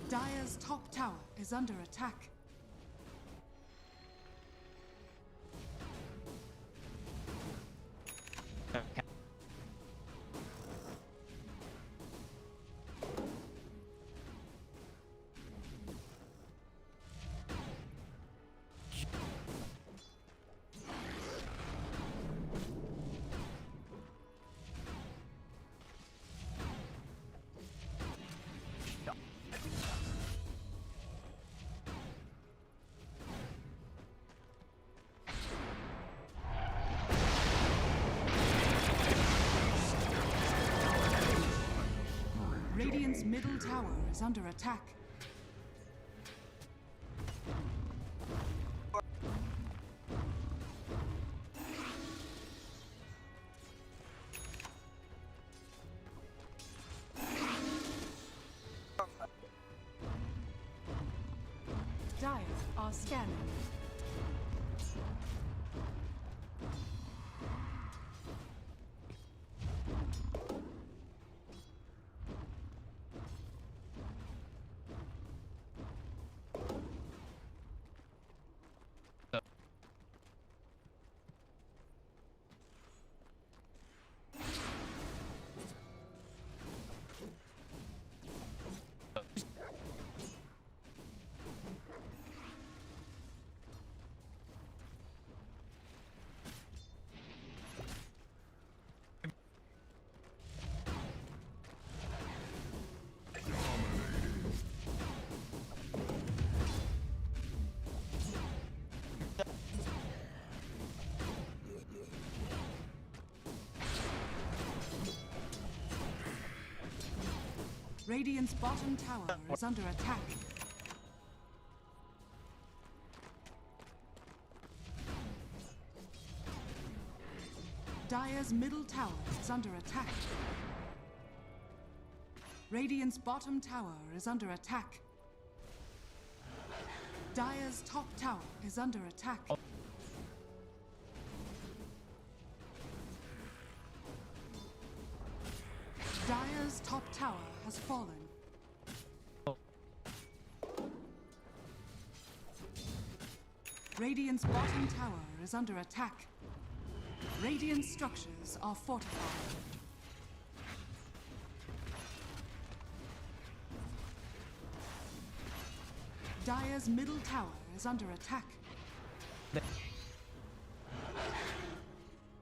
Dire's top tower is under attack. Radiant's middle tower is under attack. Dire are scanning. Radiant's bottom tower is under attack. Dire's middle tower is under attack. Radiant's bottom tower is under attack. Dire's top tower is under attack. Dire's top tower has fallen. Radiant's bottom tower is under attack. Radiant structures are fortified. Dire's middle tower is under attack.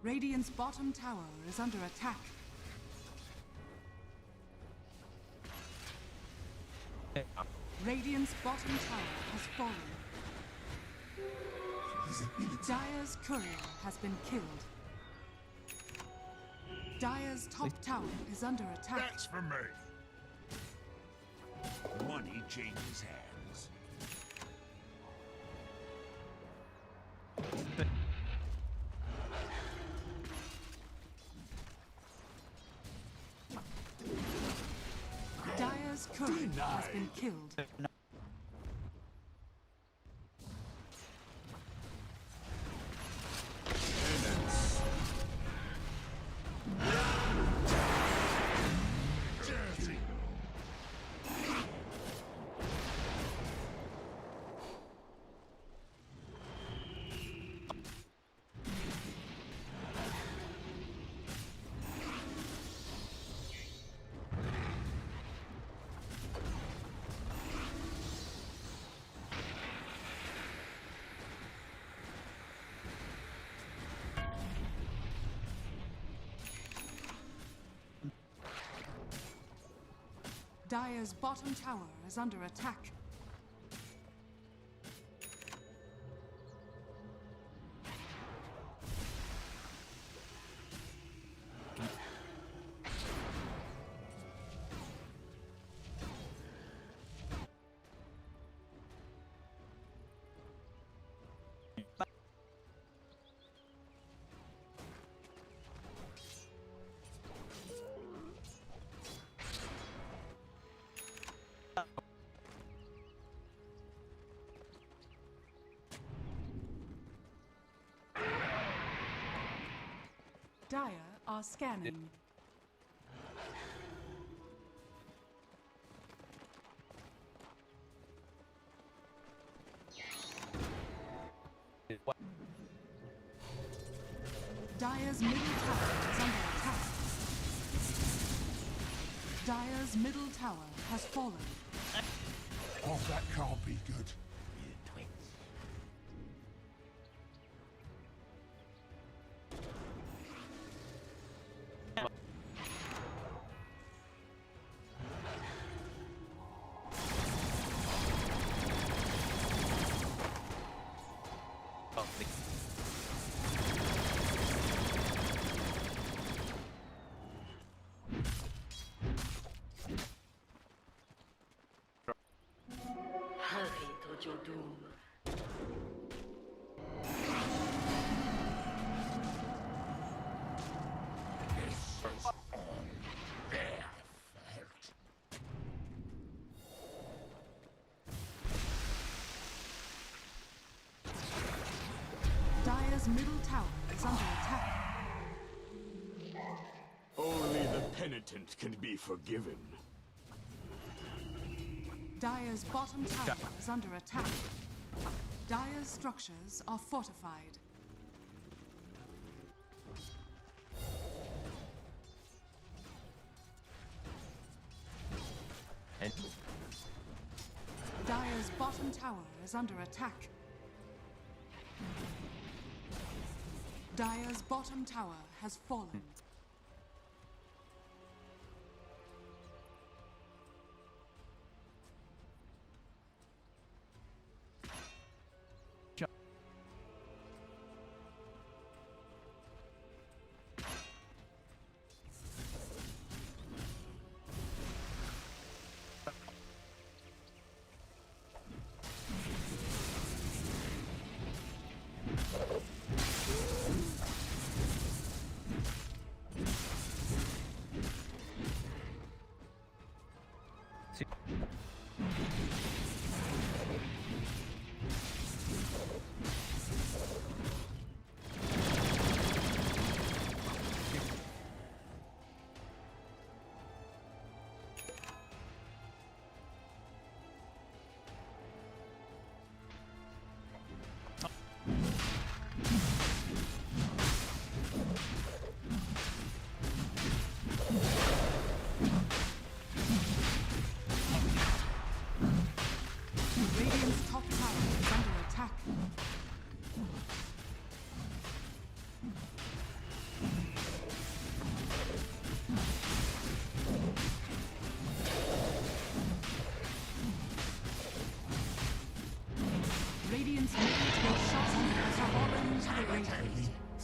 Radiant's bottom tower is under attack. Radiant's bottom tower has fallen. Dire's courier has been killed. Dire's top tower is under attack. That's for me. Money changes hands. Dire's courier has been killed. Dire's bottom tower is under attack. Dire are scanning. Dire's middle tower is under attack. Dire's middle tower has fallen. Oh, that can't be good. Hurry to your doom. Dire's middle tower is under attack. Only the penitent can be forgiven. Dire's bottom tower is under attack. Dire's structures are fortified. Dire's bottom tower is under attack. Dire's bottom tower has fallen. Radiant's top tower is under attack. Radiant's middle shot has fallen to the radiant.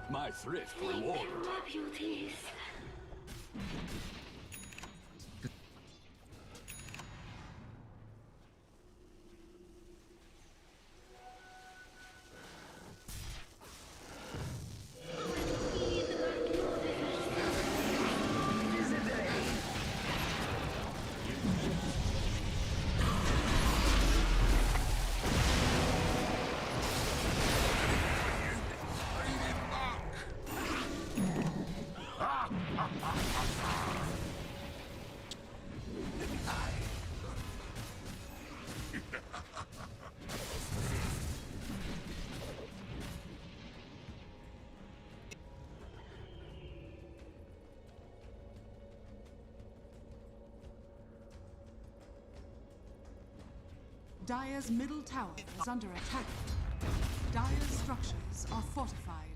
My thrift rewarded. My beauties. Dire's middle tower is under attack. Dire's structures are fortified.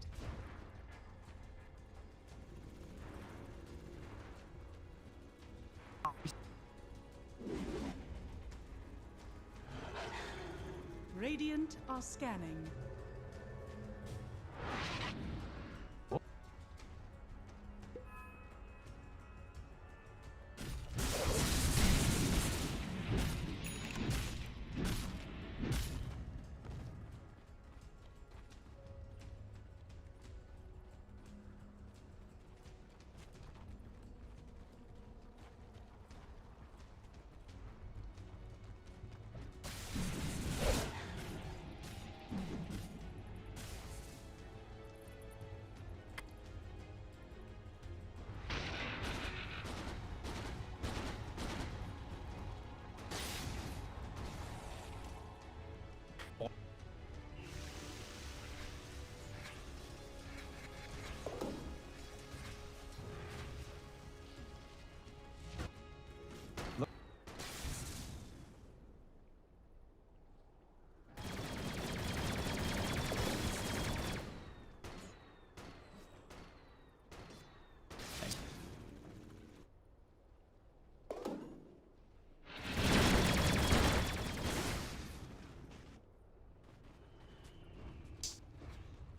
Radiant are scanning.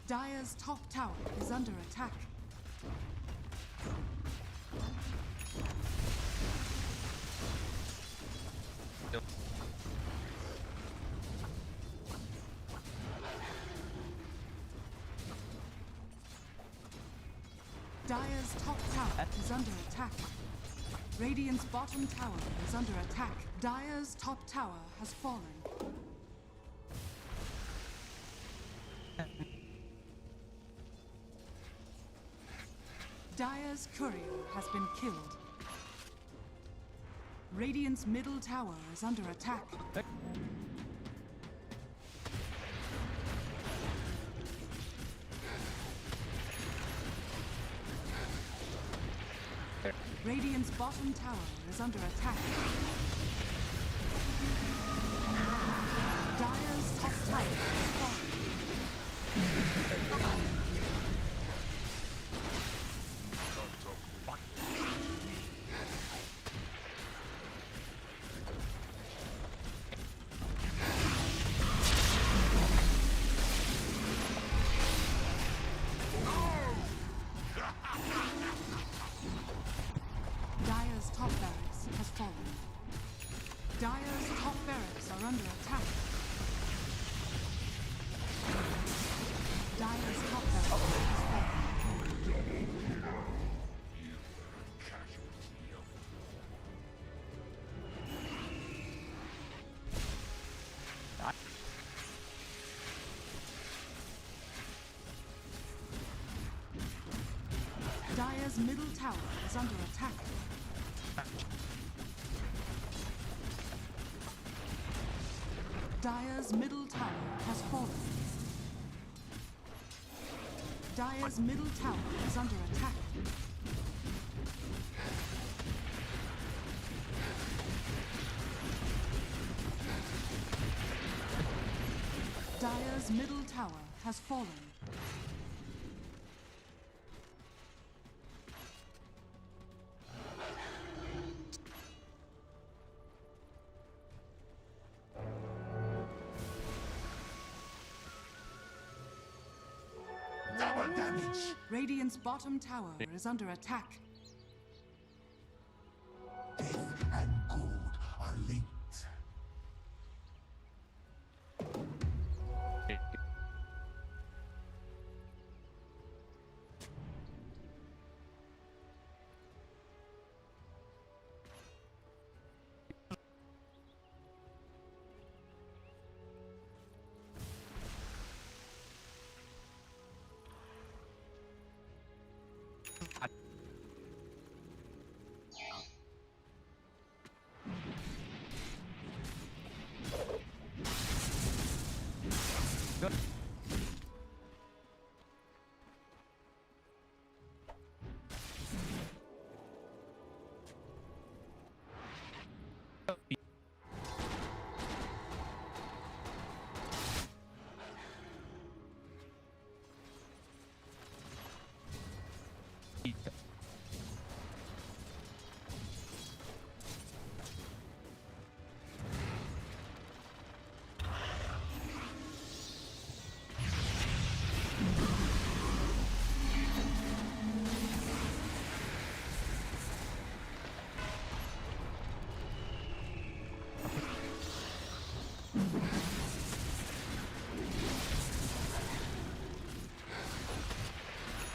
Dire's top tower is under attack. Dire's top tower is under attack. Radiant's bottom tower is under attack. Dire's top tower has fallen. Dire's courier has been killed. Radiant's middle tower is under attack. Radiant's bottom tower is under attack. Dire's top tower is falling. Dire's top barracks has fallen. Dire's top barracks are under attack. Dire's top barracks has fallen. Dire's middle tower is under attack. Dire's middle tower has fallen. Dire's middle tower is under attack. Dire's middle tower has fallen. Double damage. Radiant's bottom tower is under attack. Death and good are linked.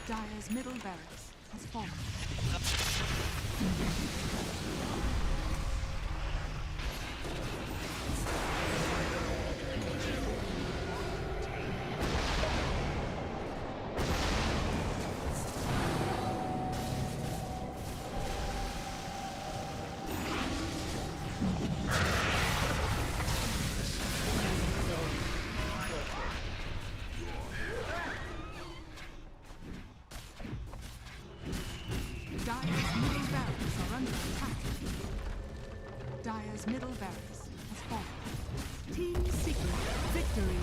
Dire's middle barracks has fallen. Dire's middle barracks has fallen. Team Secret victory.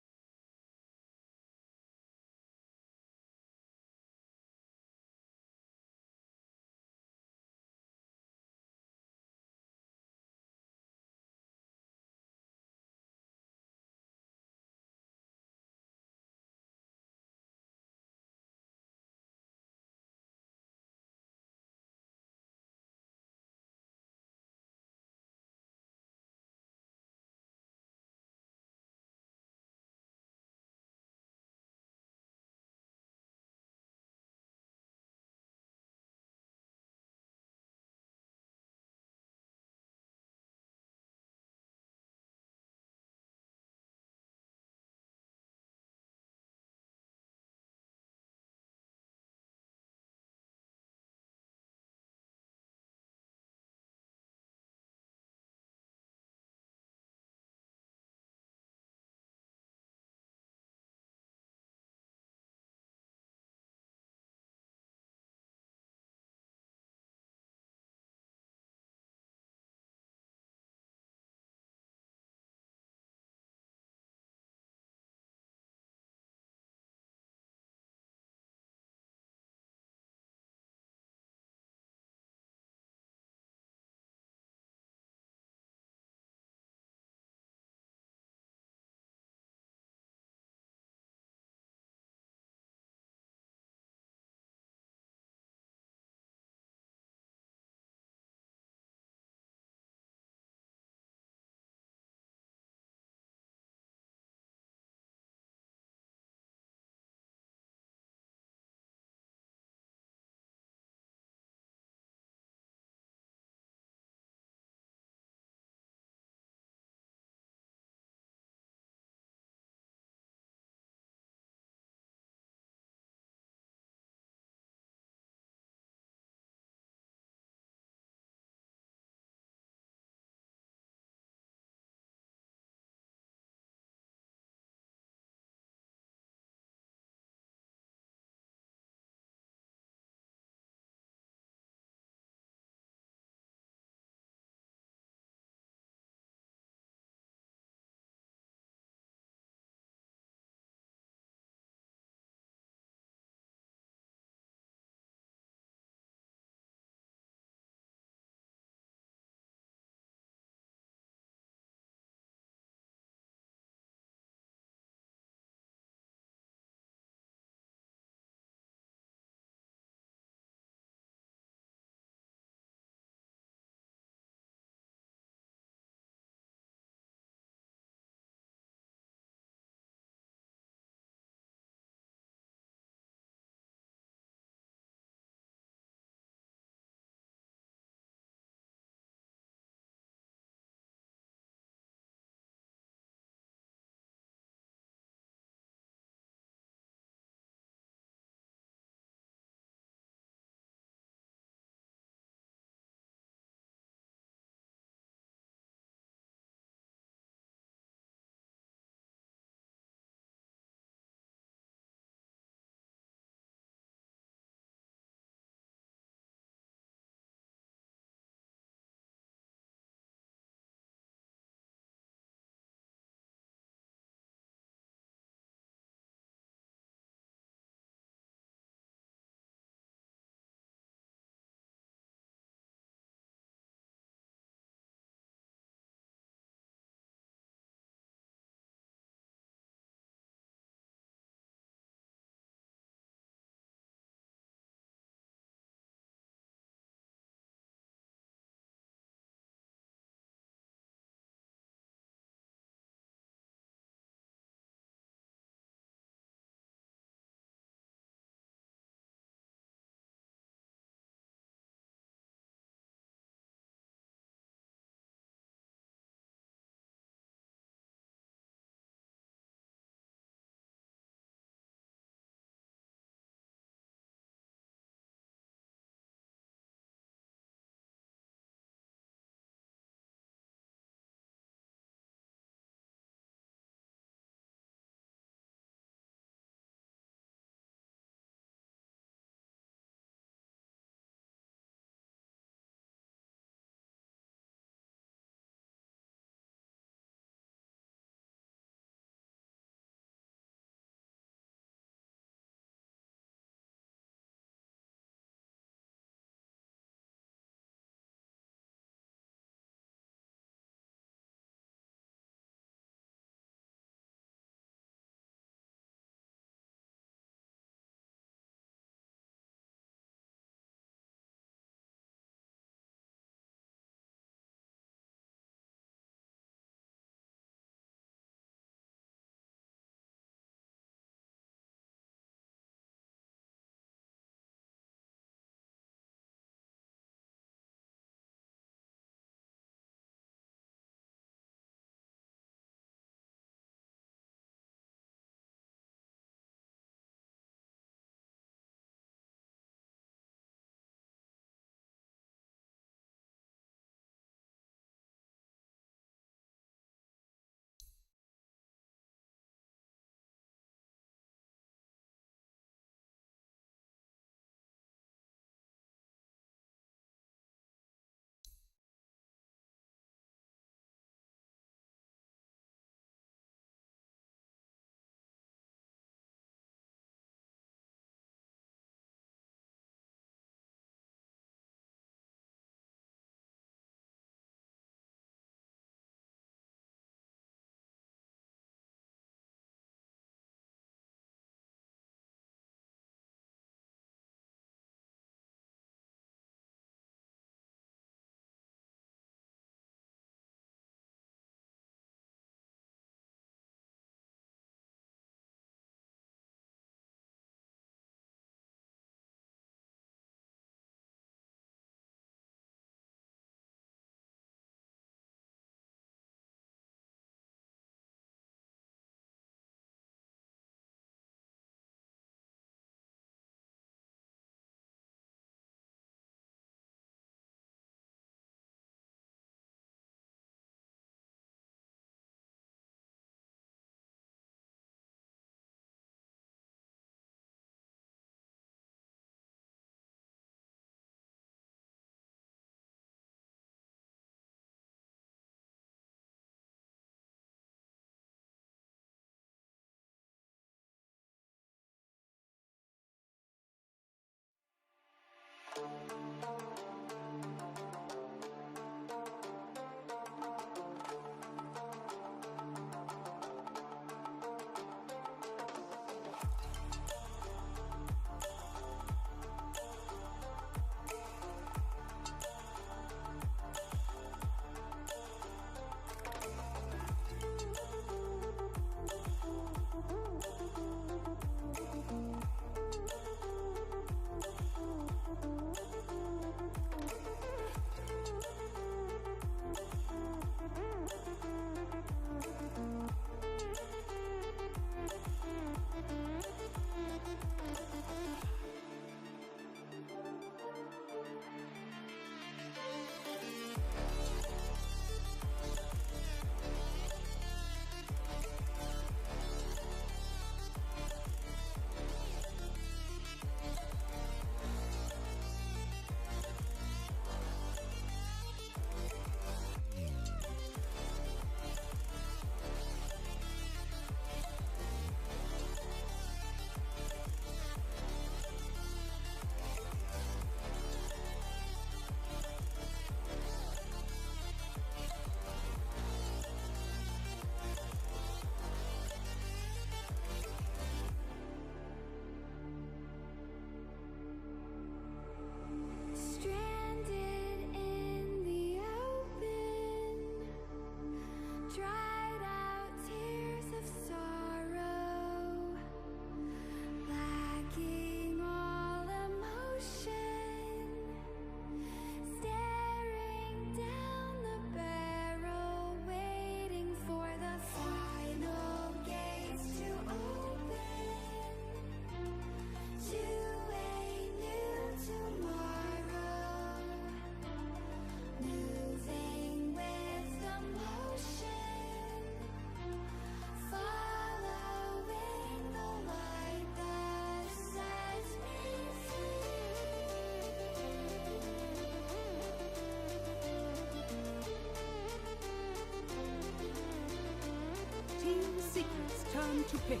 turn to pick.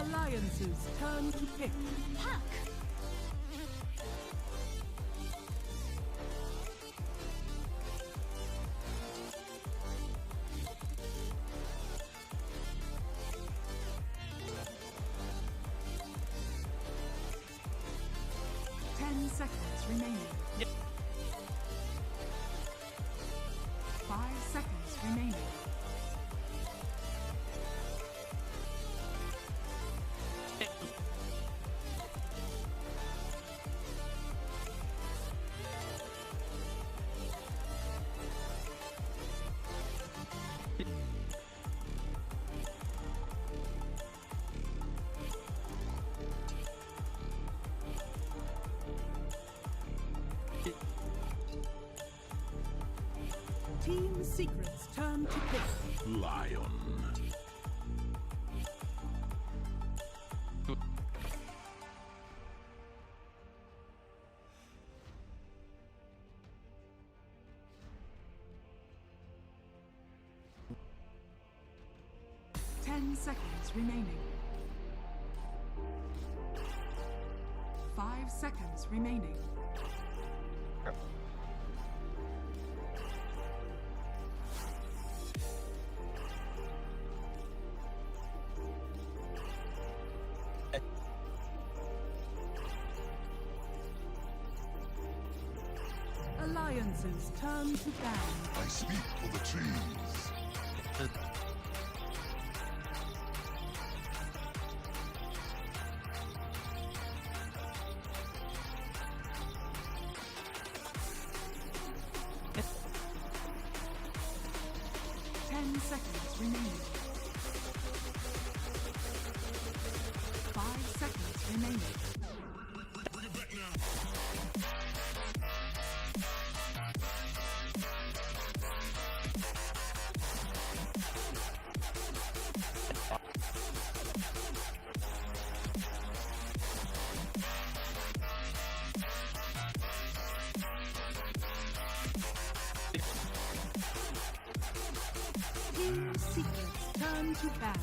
Alliances turn to pick. Puck. 10 seconds remaining. Yep. 5 seconds remaining. Team Secrets turn to pick. Lion. Ten seconds remaining. 5 seconds remaining. Alliances turn to ban. I speak for the trees. Seconds remaining. 5 seconds remaining. Bring it back now. Team Secrets turn to ban.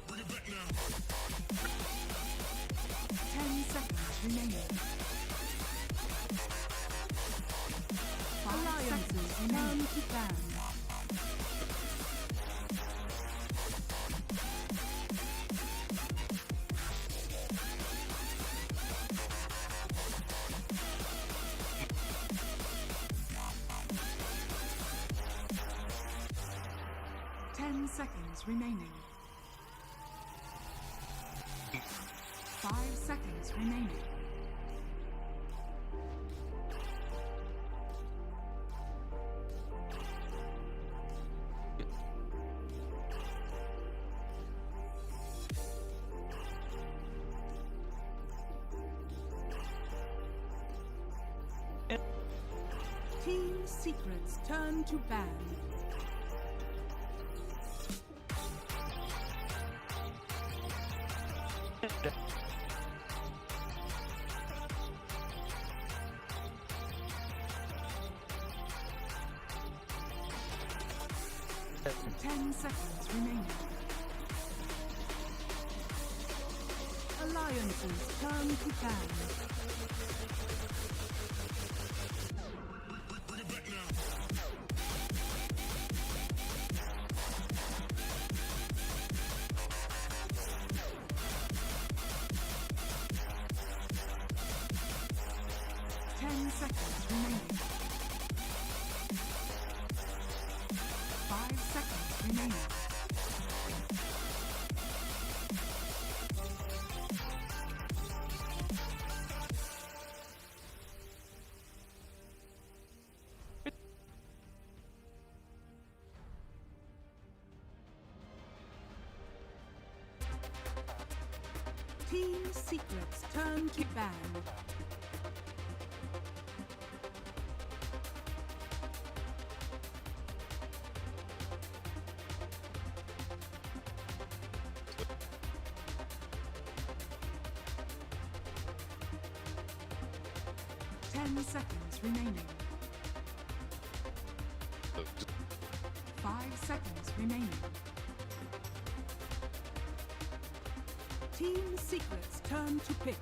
Bring it back now. 10 seconds remaining. 5 seconds turn to ban. Seconds remaining. 5 seconds remaining. Team Secrets turn to ban. Seconds remaining. Alliances turn to ban. Bring it back now. 10 seconds remaining. 5 seconds remaining. Team Secrets turn to ban. 10 seconds remaining. 5 seconds remaining. Team Secret's turn to pick.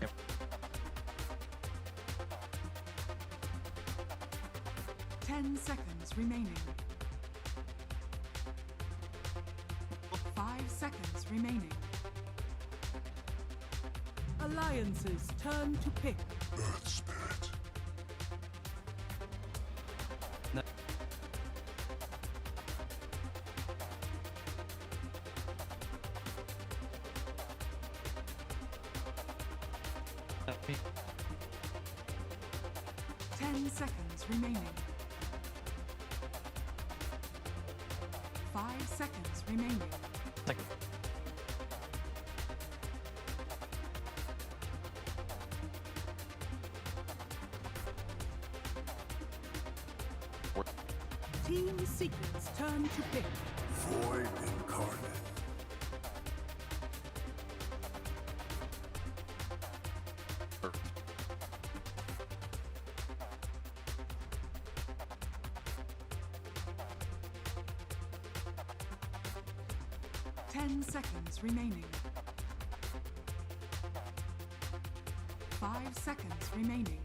Yep. 10 seconds remaining. 5 seconds remaining. Alliance's turn to pick. Earth Spirit. No. Me. 10 seconds remaining. 5 seconds remaining. Second. Team Secret's turn to pick. Void incarnate. Perfect. 10 seconds remaining. 5 seconds remaining.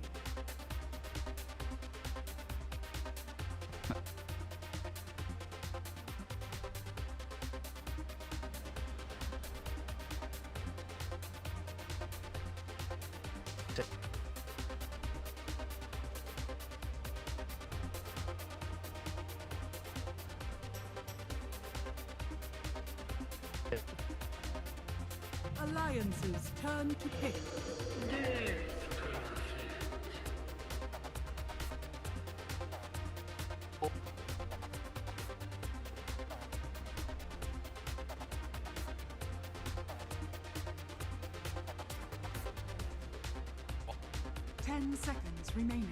Alliance's turn to pick. 10 seconds remaining.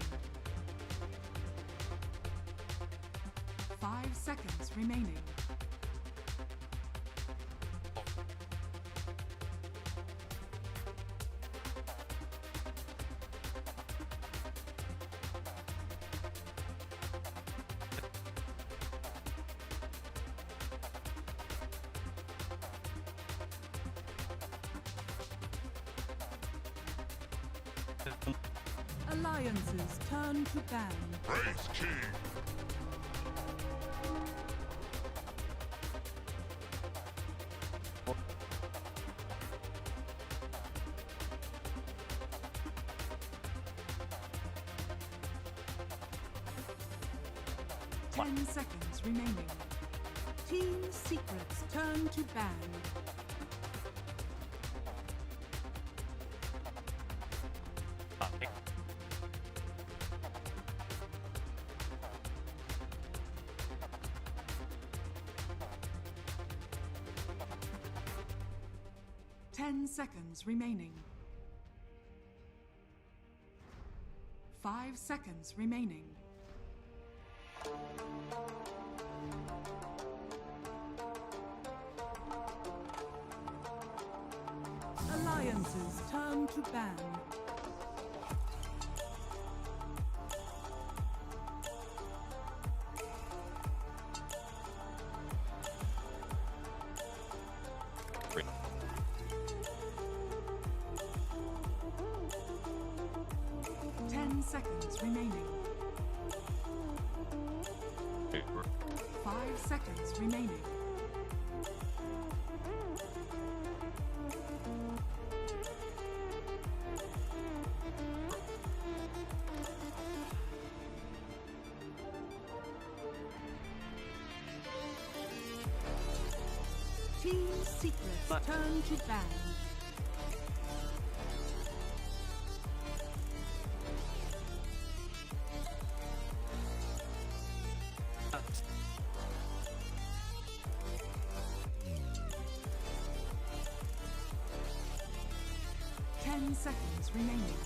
5 seconds remaining. Alliance's turn to ban. Praise King. Ten seconds remaining. Team Secret's turn to ban. Seconds remaining. 5 seconds remaining. Alliance's turn to ban. Great. 10 seconds remaining. 5 seconds remaining. Team Secret's turn to ban. Seconds remaining.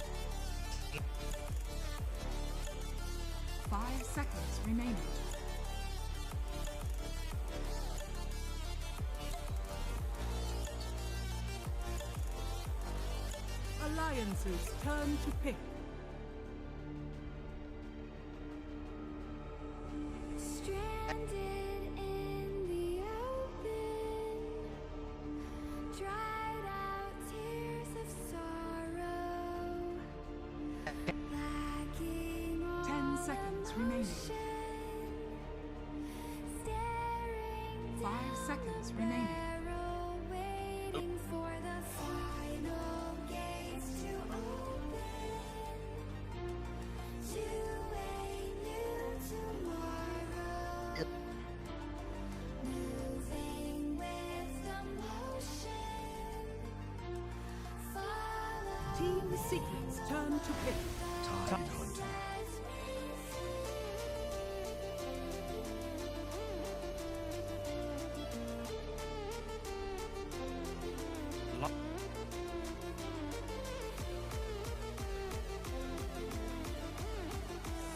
5 seconds remaining. Alliance's turn to pick. Stranded in the open, dried out tears of sorrow, lacking all 10 seconds remaining. staring 5 seconds remaining. arrow, waiting for the final gates to open to a new tomorrow. Moving with the motion, follow Team Secret's turn to pick. Tidehunter. Lo-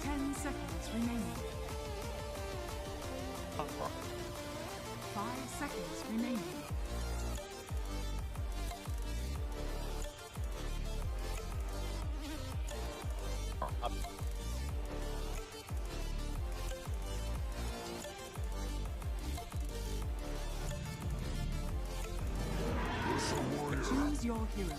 10 seconds remaining. 5 seconds remaining. Choose your hero.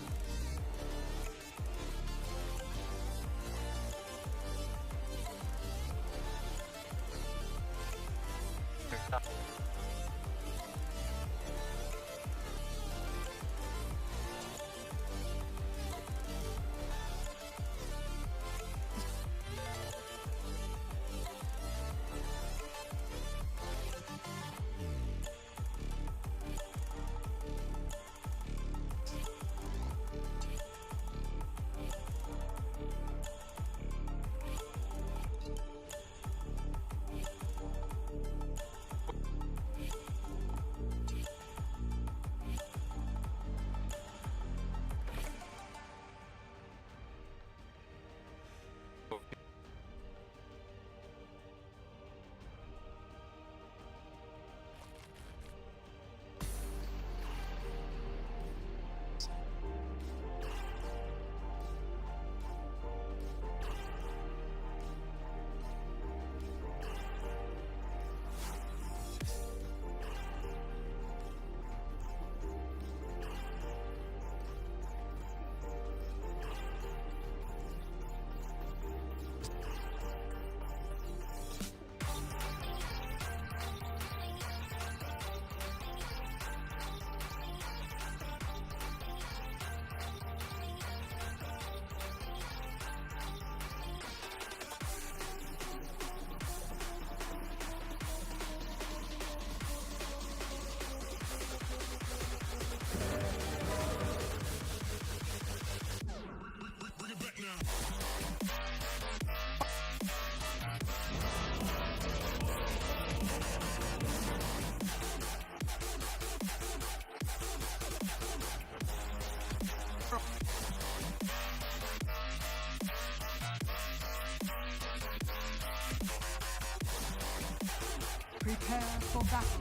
Prepare for battle.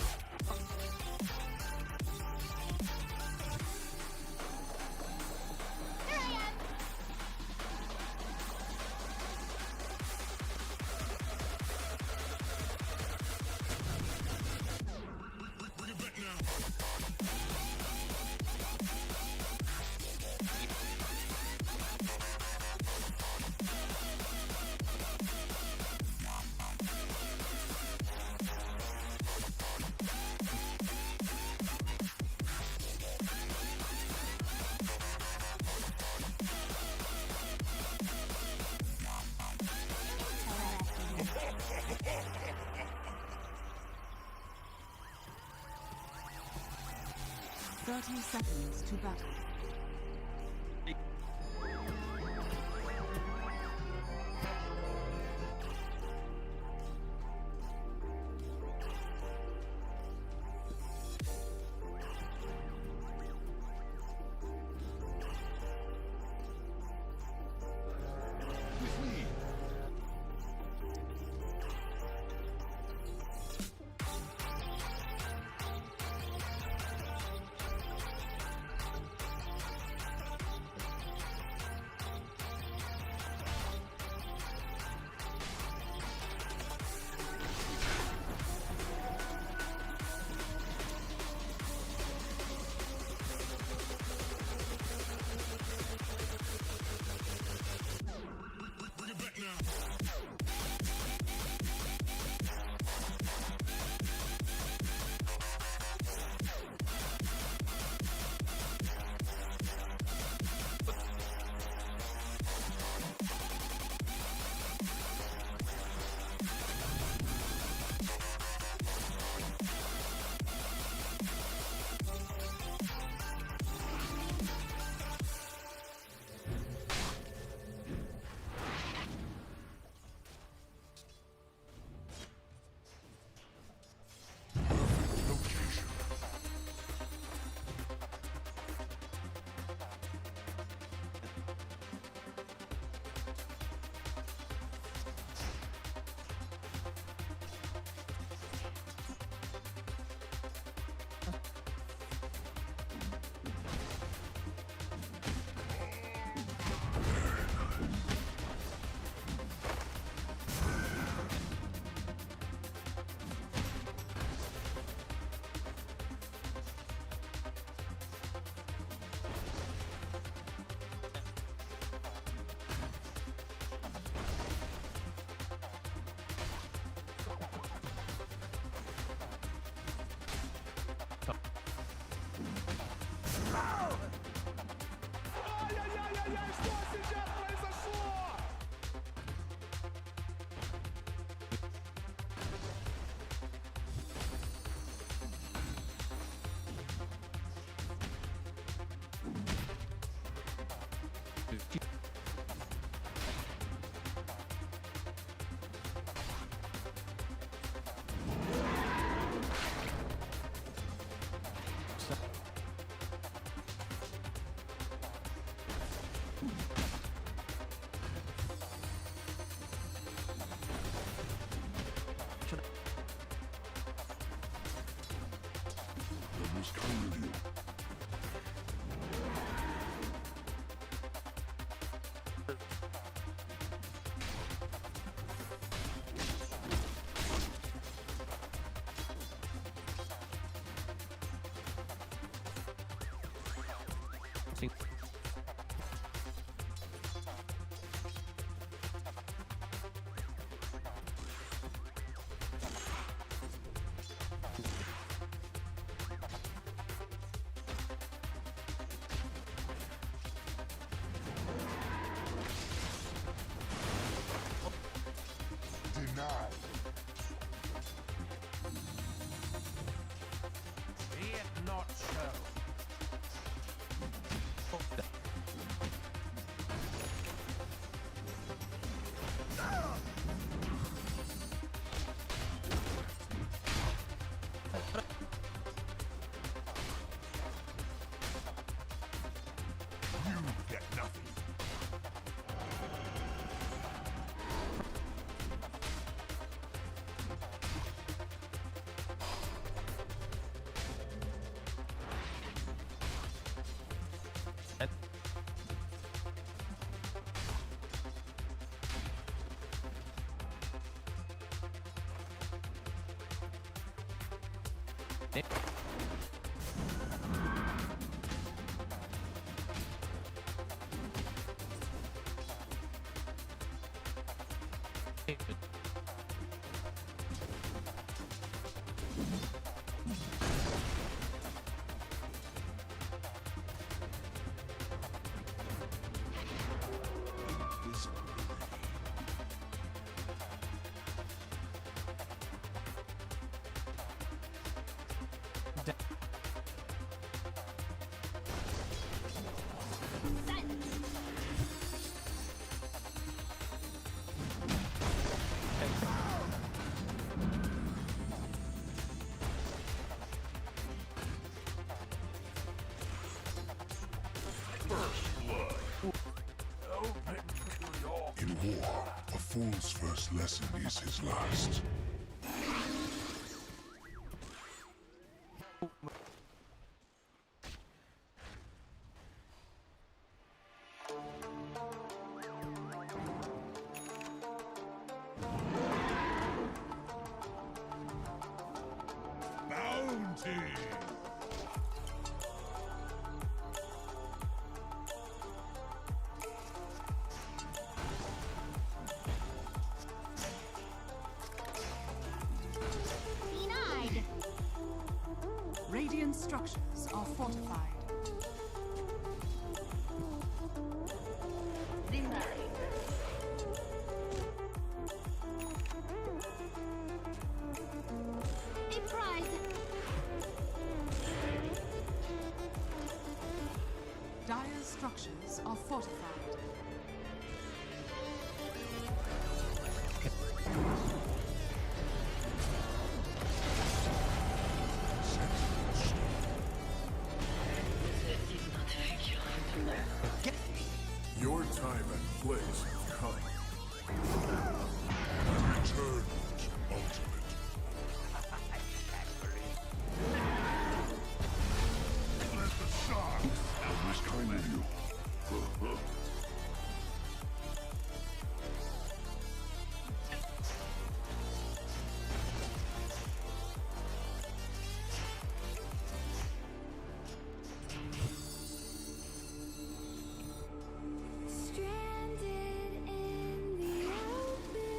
Here I am. Thirty seconds to battle. Denied. Be it not so. You get nothing. In war, a fool's first lesson is his last. Bounty! Denied. Radiant structures are fortified. Denied. A prize. Dire's structures are fortified. Your time and place have come. Return to ultimate. Let the sharks have this kind of you. Stranded in the open.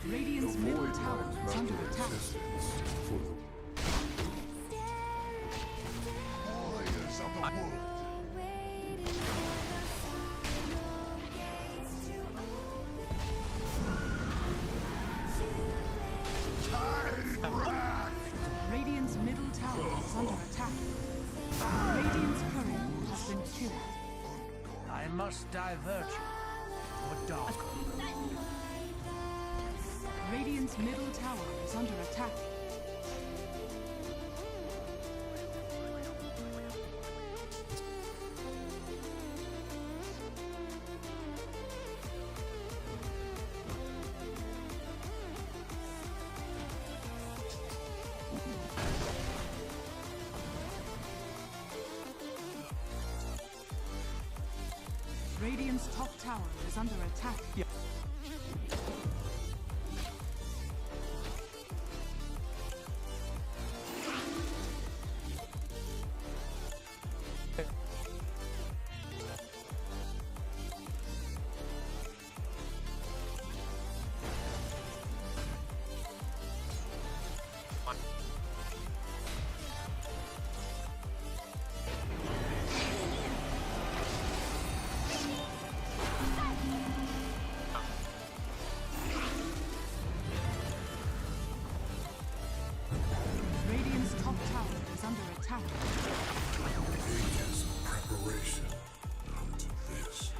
Radiant's middle tower is under attack. Warriors of the wood. Waiting for the final gates to open. Tide rack! I must divert you to a dark. Radiant's middle tower is under attack. Radiant's top tower is under attack. Yeah. Radiant's top tower is under attack. Ages of preparation come to this.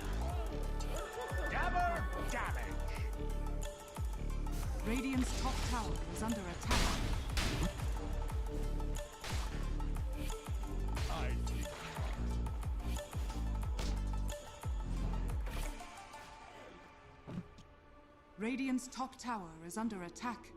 Double damage. Radiant's top tower is under attack. Radiant's top tower is under attack.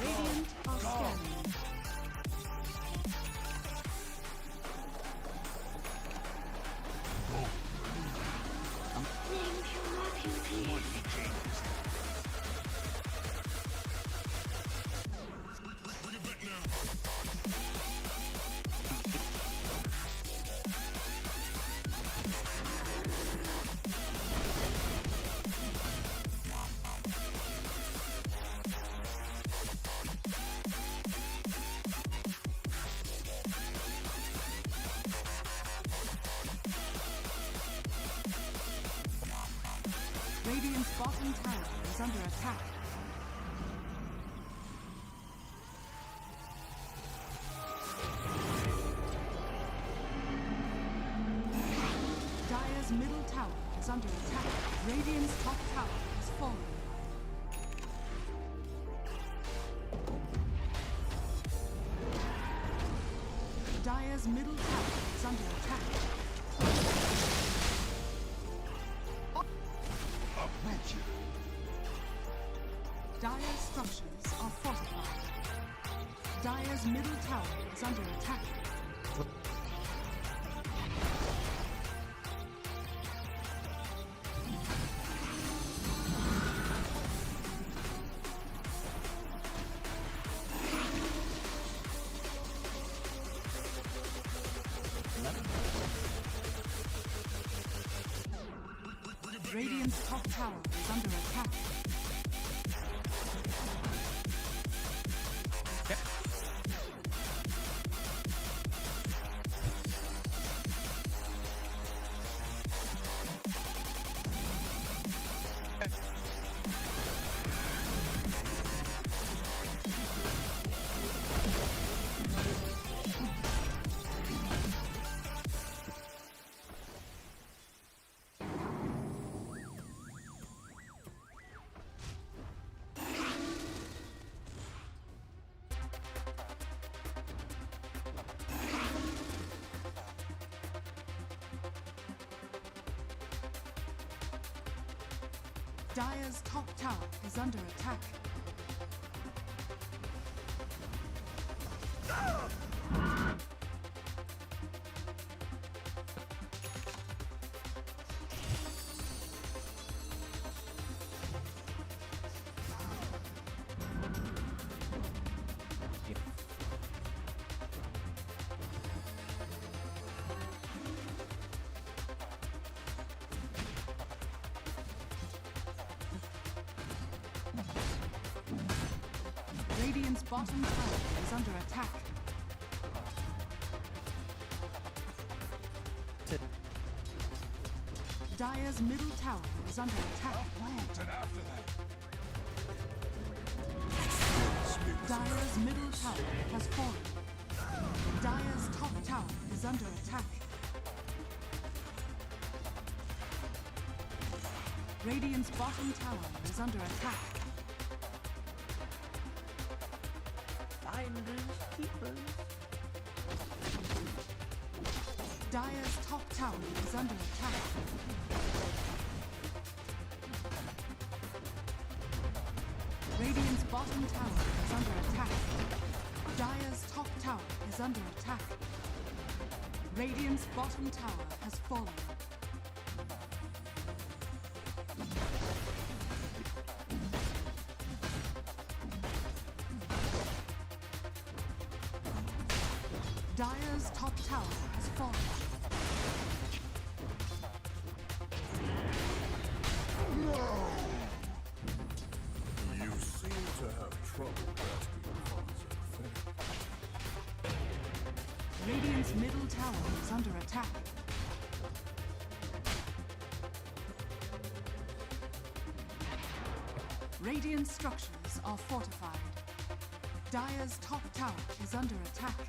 Radiant are scanning. Radiant's bottom tower is under attack. Dire's middle tower is under attack. Radiant's top tower is falling. Dire's middle tower is under attack. Dire's structures are fortified. Dire's middle tower is under attack. Radiant's top tower is under attack. Dire's top tower is under attack. Radiant's bottom tower is under attack. Dire's middle tower is under attack. Dire's middle tower has fallen. Dire's top tower is under attack. Radiant's bottom tower is under attack. Dire's top tower is under attack. Radiant's bottom tower is under attack. Dire's top tower is under attack. Radiant's bottom tower has fallen. Dire's top tower has fallen. No! You seem to have trouble grasping concept. Radiant's middle tower is under attack. Radiant structures are fortified. Dire's top tower is under attack.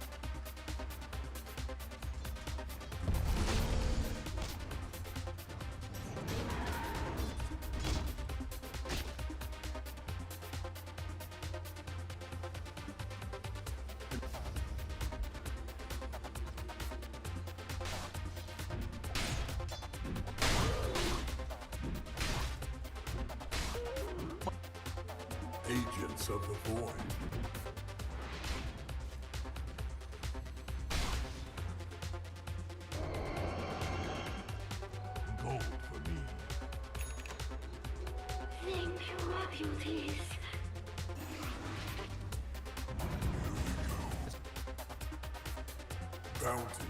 Agents of the Void. Gold for me. Thank you, my beauties. Bounty.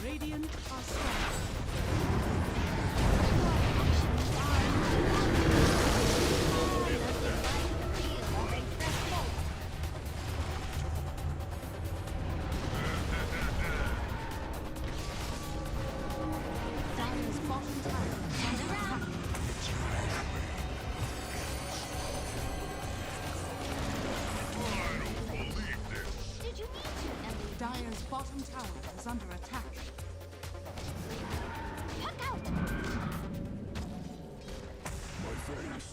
Radiant are strong. Dire's bottom tower is under attack. Did you need to, Ellie? Dire's bottom tower is under attack. Look out! My face.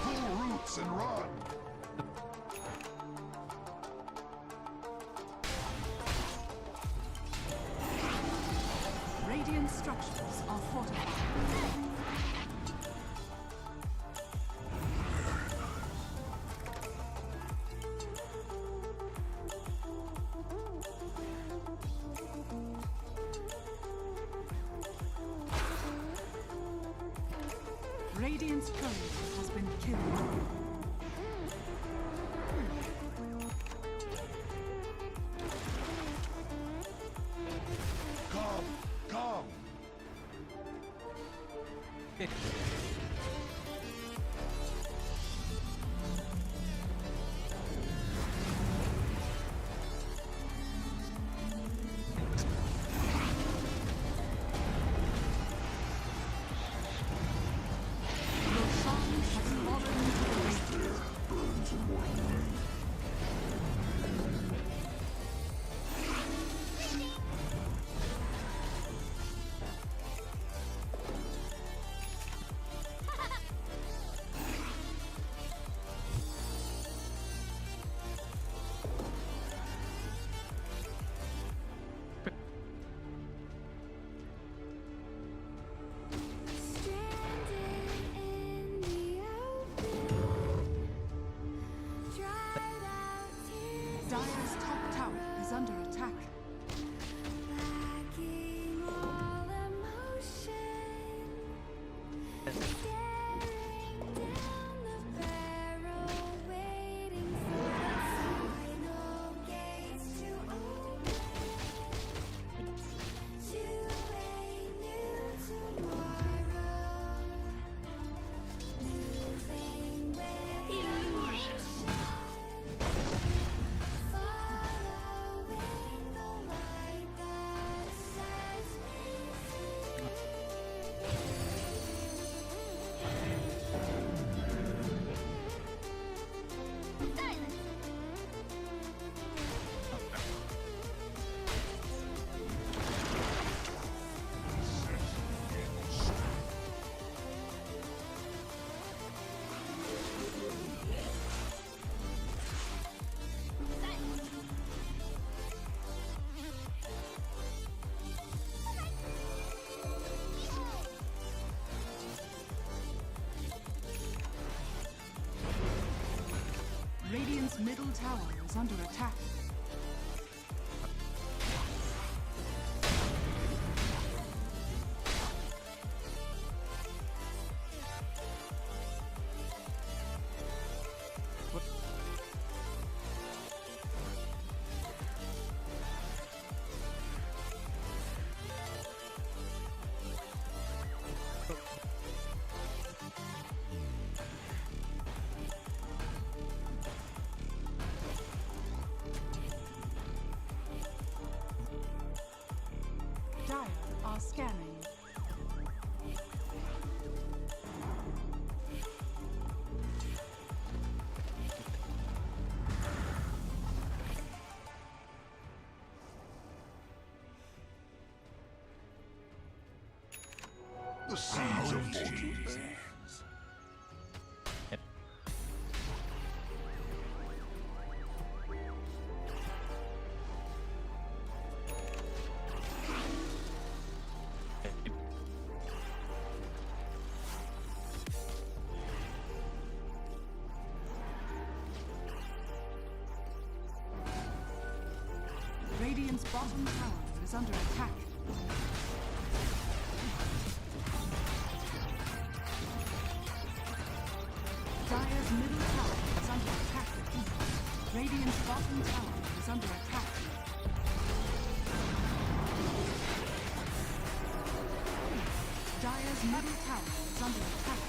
Pull roots and run. Radiant structures are fortified. Radiant's courier has been killed. Come. Your son has fallen to the Radiant's middle tower is under attack. Dire are scanning. The seeds of fortune. Radiant's bottom tower is under attack. Dire's middle tower is under attack. Radiant's bottom tower is under attack. Dire's middle tower is under attack.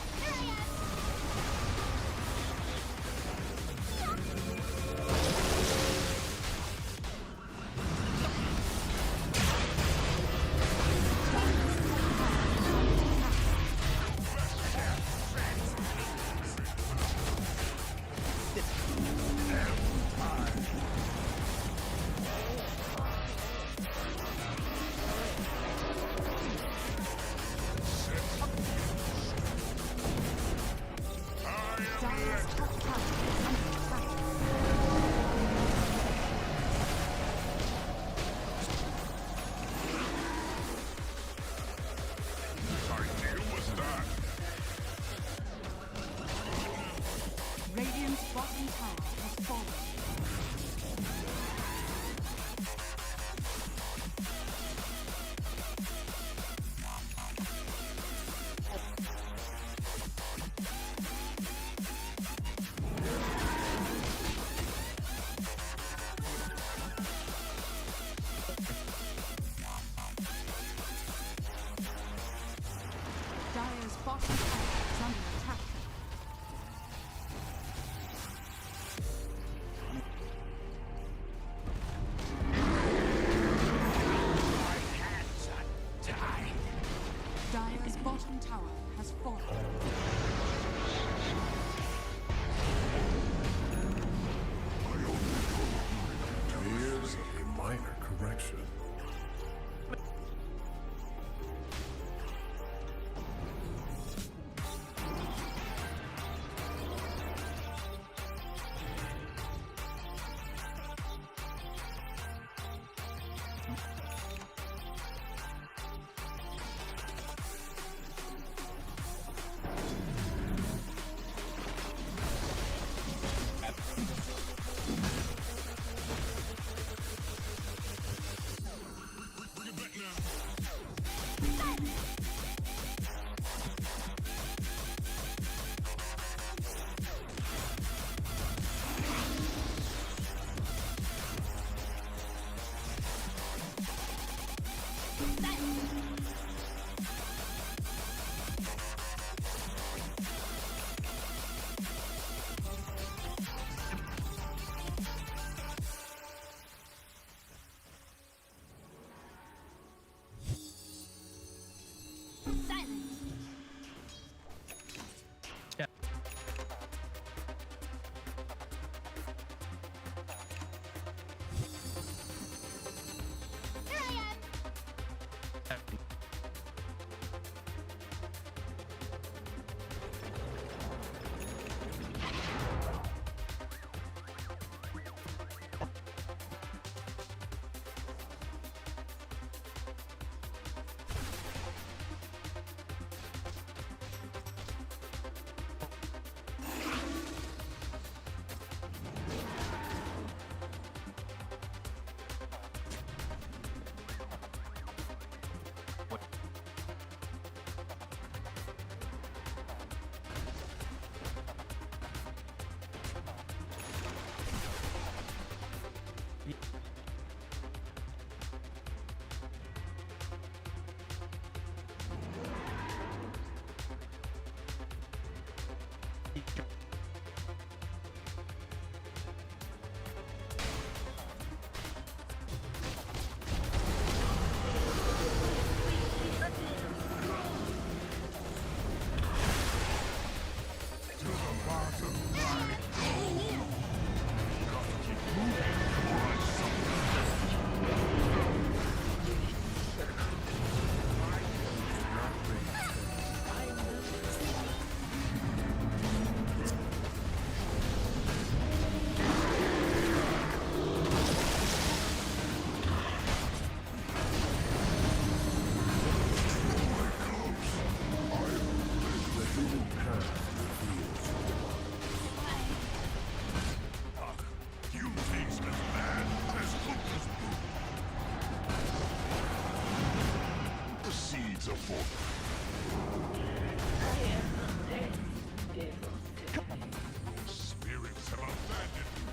Spirits have abandoned you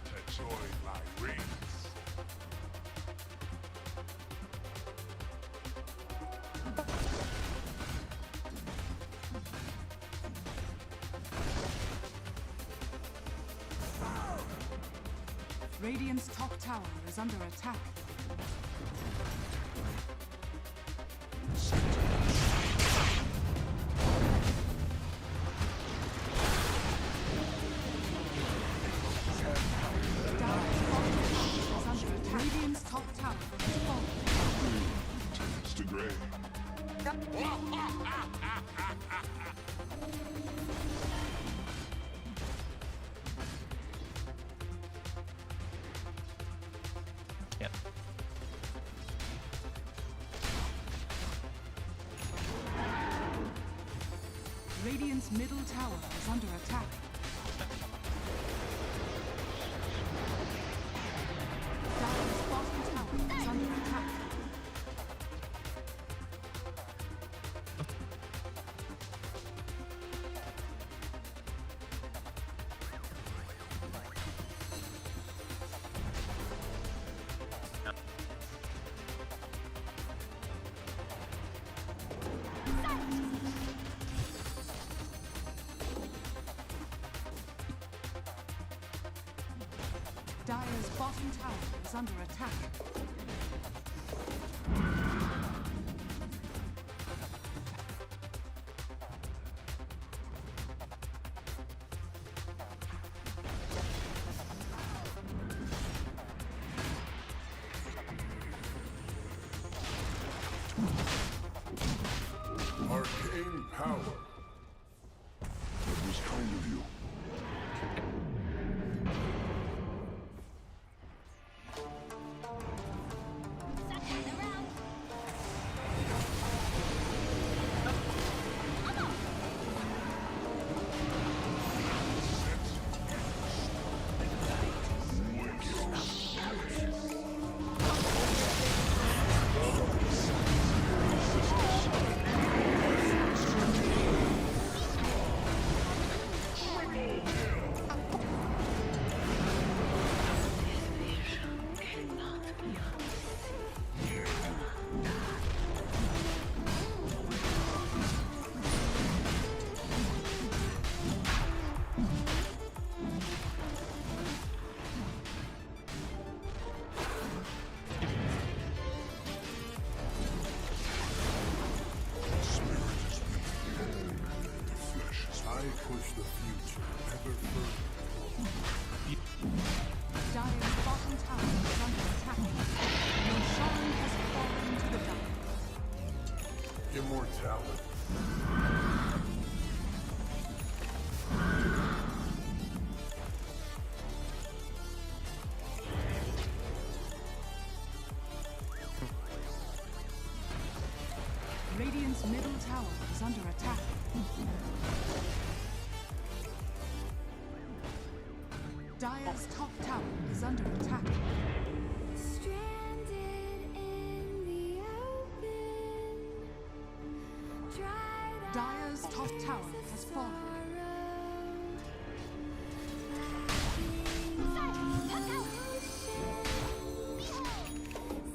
to join my rings. Radiant's top tower is under attack. Radiant's top tower is falling. Turns to gray. Yep. Radiant's middle tower is under attack. Dire's bottom tower is under attack. Dire's bottom tower is under attack. Arcane power. That was kind of you. Push the future ever further. Dire's bottom tower is under attack. Nisha has fallen to the dark. Immortality. Radiant's middle tower is under attack. Dire's top tower is under attack. Stranded in the open. Dried Dire's top tower has fallen.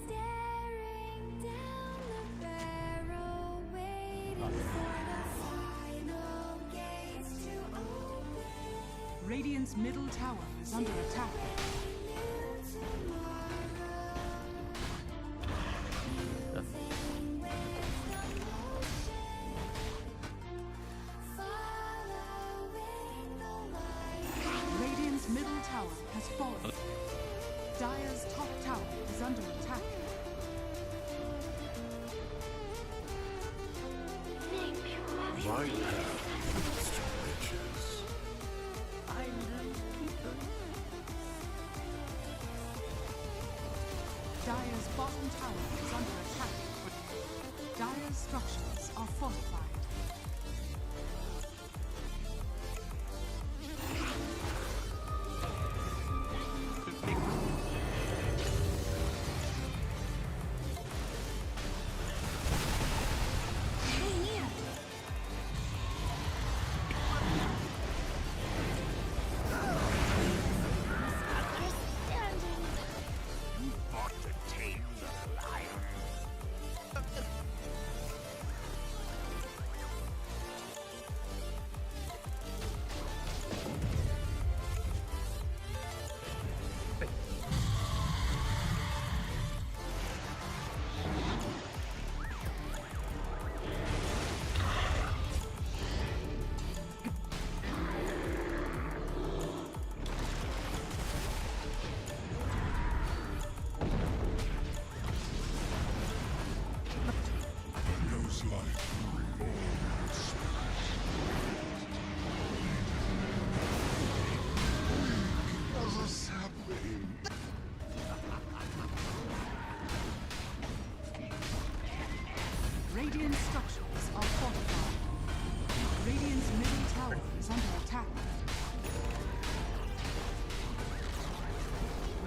Staring down the barrel, waiting for the final gates to open. Radiant's middle tower is under attack. Radiant's middle tower has fallen. Dire's top tower is under attack. My path leads to riches. Dire's bottom tower is under attack. Dire's structures are fortified. Radiant structures are fortified. Radiant's middle tower is under attack.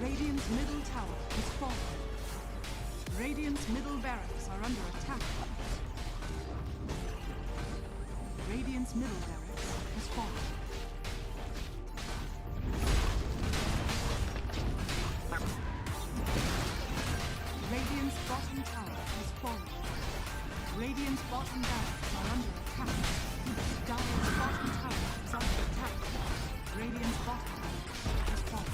Radiant's middle tower is fallen. Radiant's middle barracks are under attack. Radiant's middle barracks has fallen. Radiant's bottom tower has fallen. Radiant's bottom barracks are under attack. Dire's bottom tower is under attack. Radiant's bottom tower has fallen.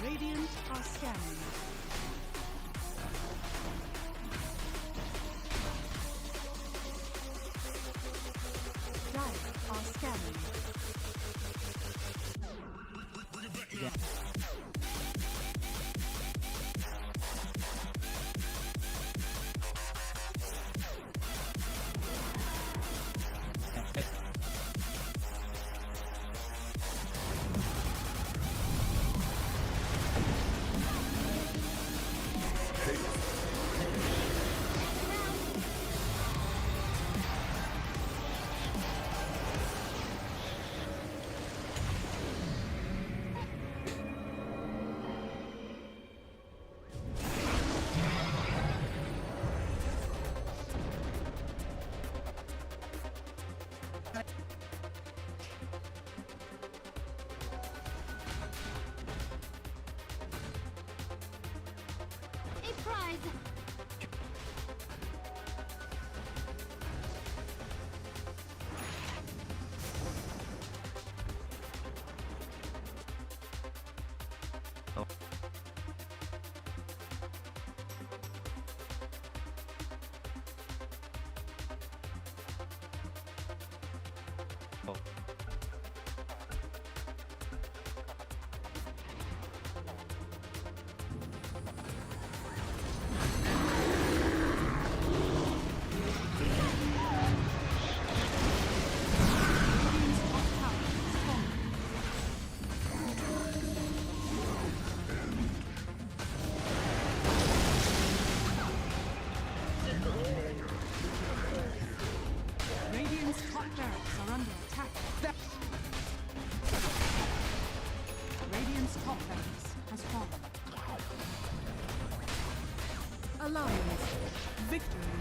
Radiant are scanning. Dire are scanning. Radiant's top barracks are under attack. Radiant's top barracks has fallen. Alliance victory.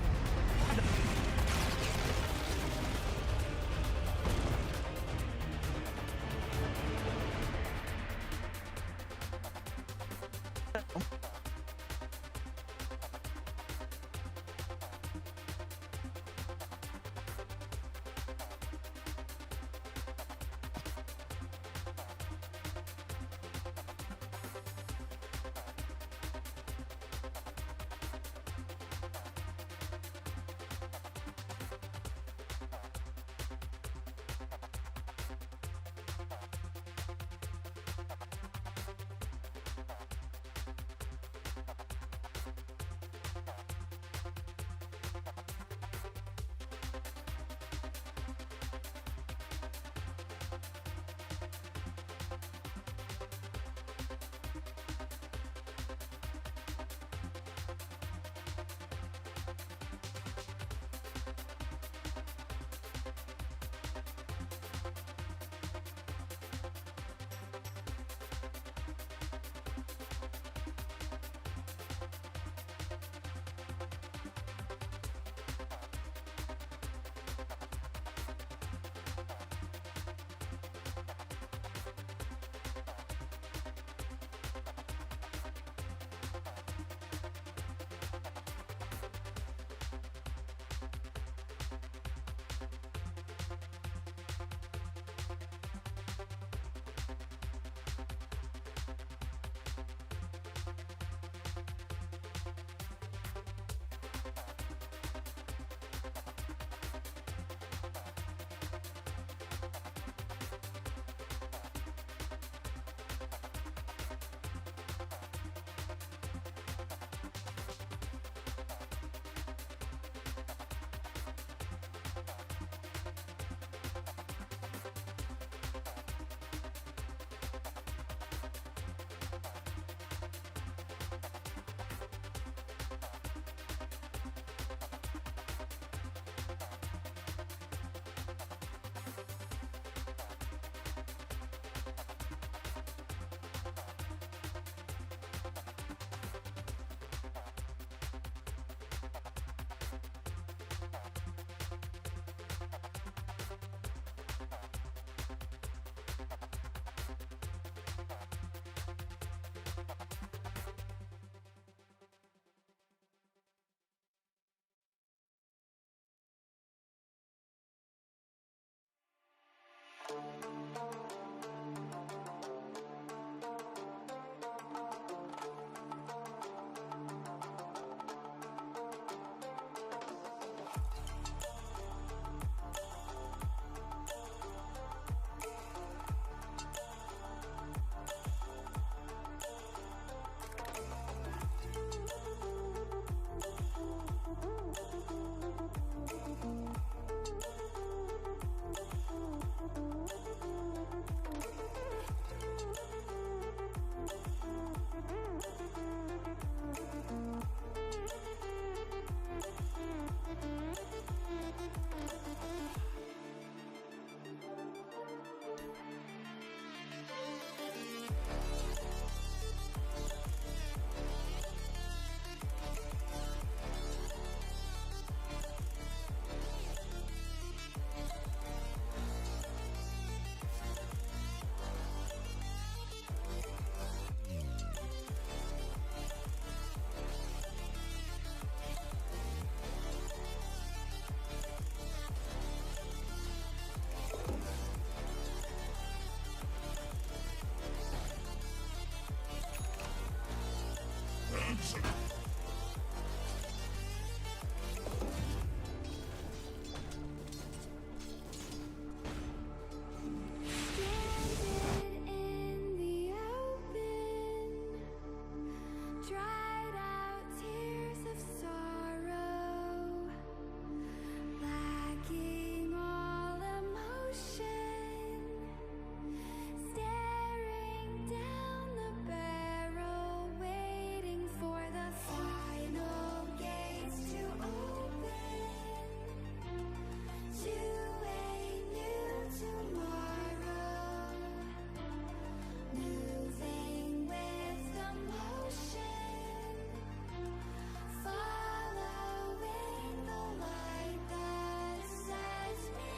dried out tears of sorrow, lacking all emotion, staring down the barrel, waiting for the final gates to open to a new tomorrow, moving with the motion, following the light that sets me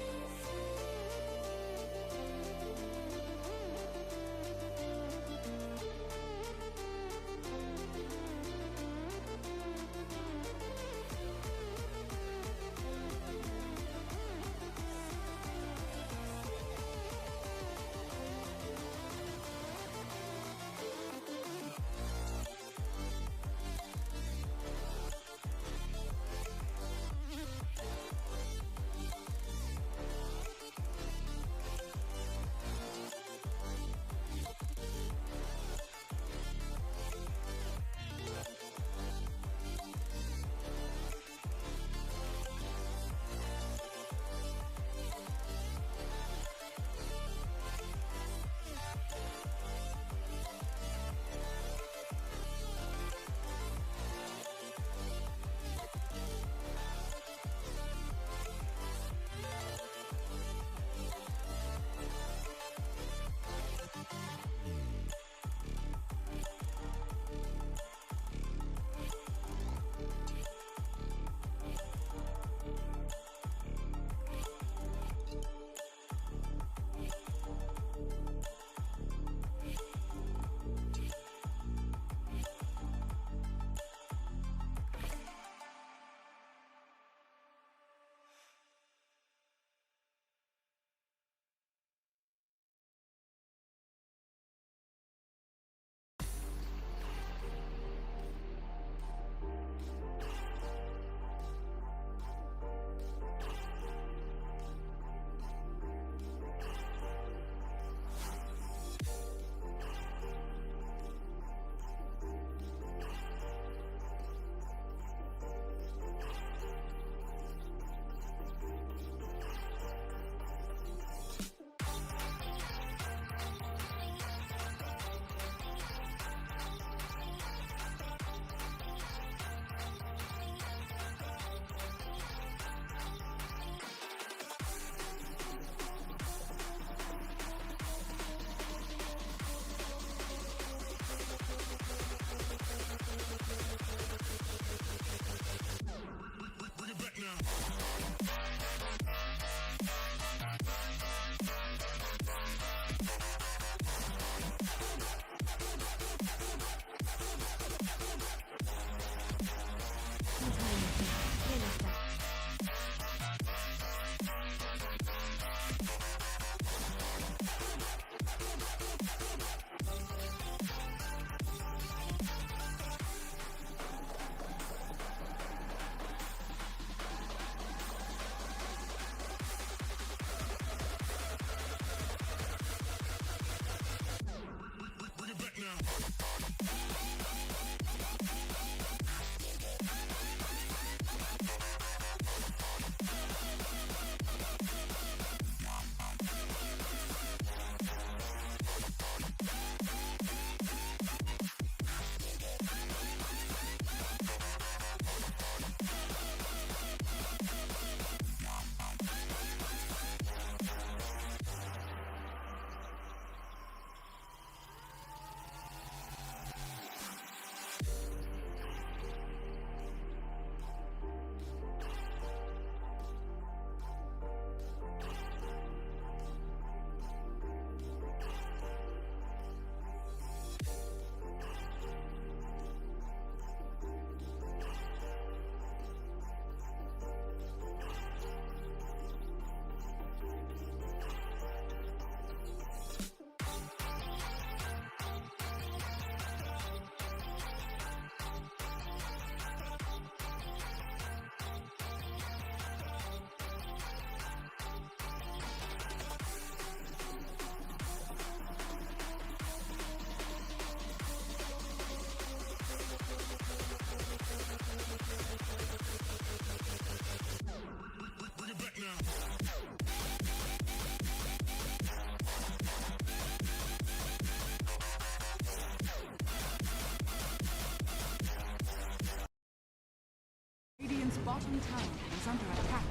Radiant's bottom tower is under attack.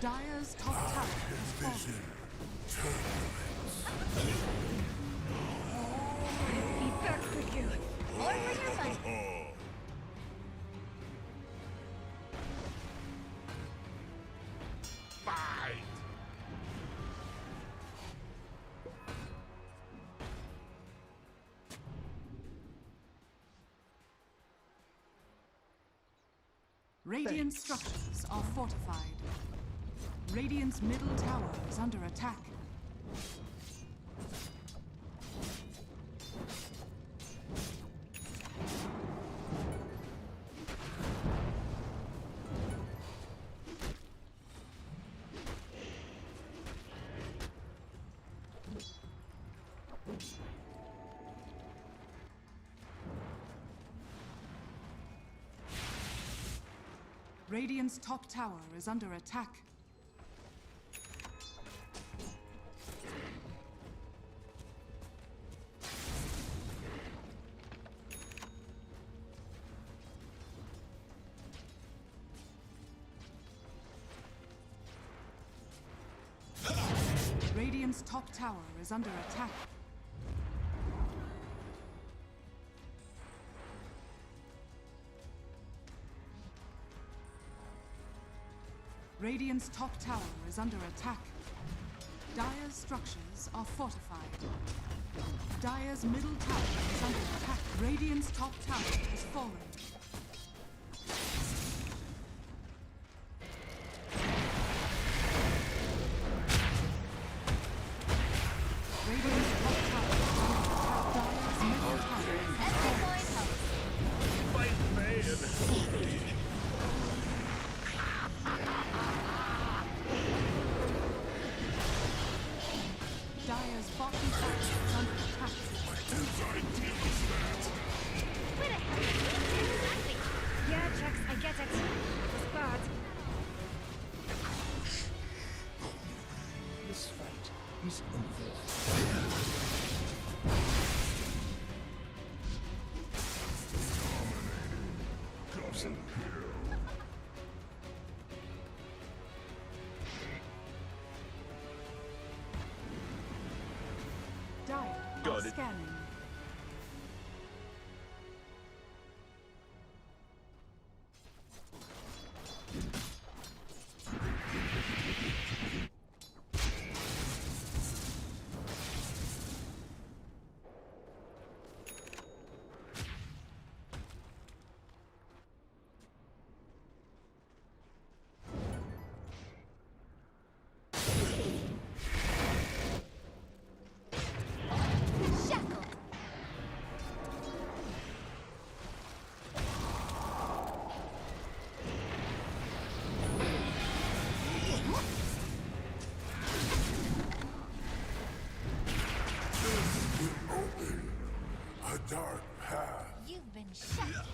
Dire's top tower is falling. Be back for you. Or for your money. Fight! Radiant structures are fortified. Radiant's middle tower is under attack. Radiant's top tower is under attack. Radiant's top tower is under attack. Radiant's top tower is under attack. Dire's structures are fortified. Dire's middle tower is under attack. Radiant's top tower has fallen. Radiant's top tower is under attack. Dire's middle tower has fallen. Fight man! Dire's bottom tower is under attack. Where the hell is it? Exactly. Yeah, Jax, I get it. It was bad. This fight is over. Dominating. Dire Got are it. scanning. A dark path. You've been shut.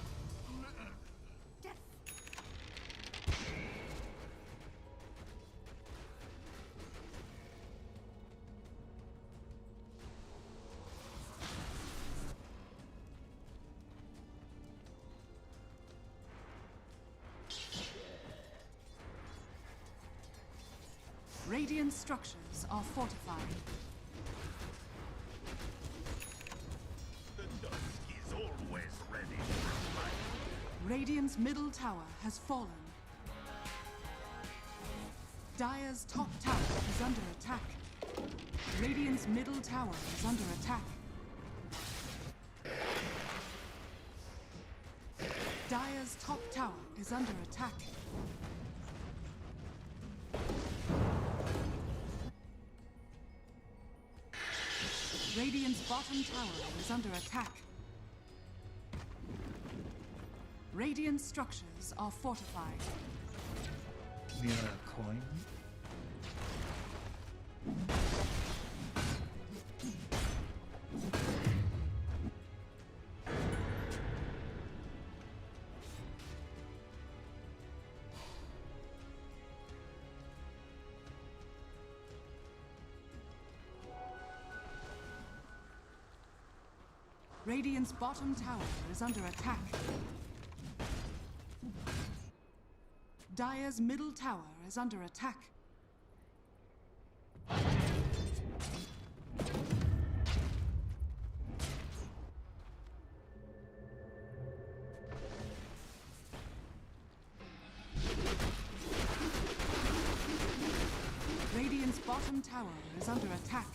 Radiant structures are fortified. The dusk is always ready. Radiant's middle tower has fallen. Dire's top tower is under attack. Radiant's middle tower is under attack. Dire's top tower is under attack. Radiant's bottom tower is under attack. Radiant structures are fortified. Near a coin? Radiant's bottom tower is under attack. Dire's middle tower is under attack. Radiant's bottom tower is under attack.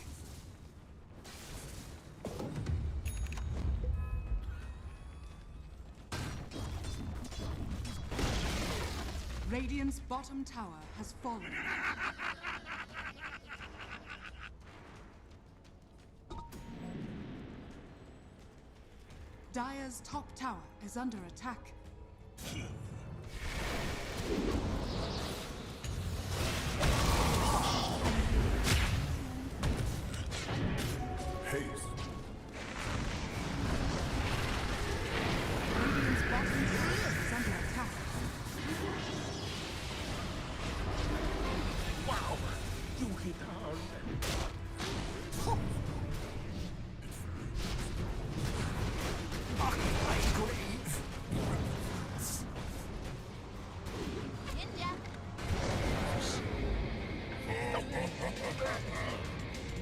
Radiant's bottom tower has fallen. Dire's top tower is under attack. Haste. Radiant's bottom tower is under attack. Wow, you hit hard.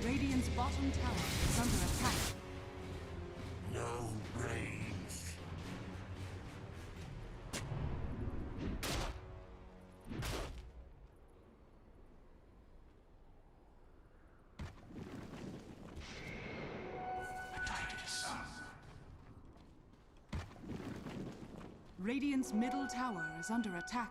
Radiant's bottom tower is under attack. No brains. Radiant's middle tower is under attack.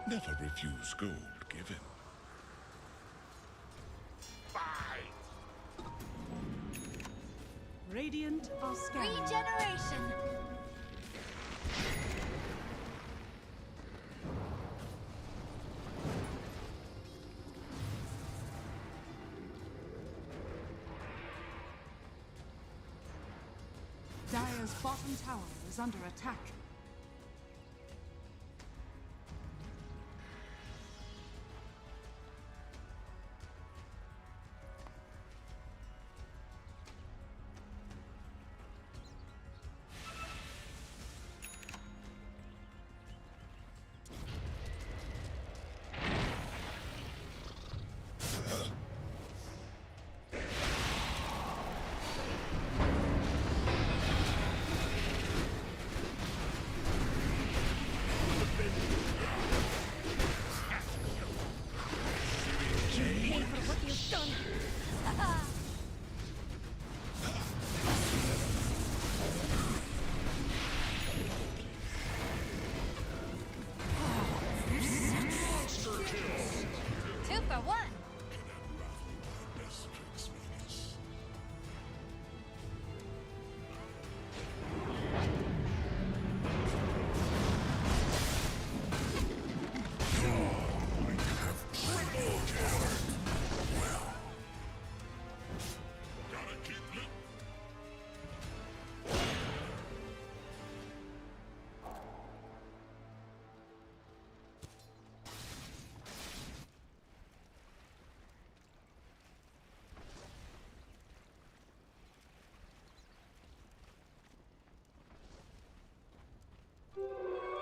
Never refuse gold given. Radiant are scanning. Regeneration. Dire's bottom tower is under attack.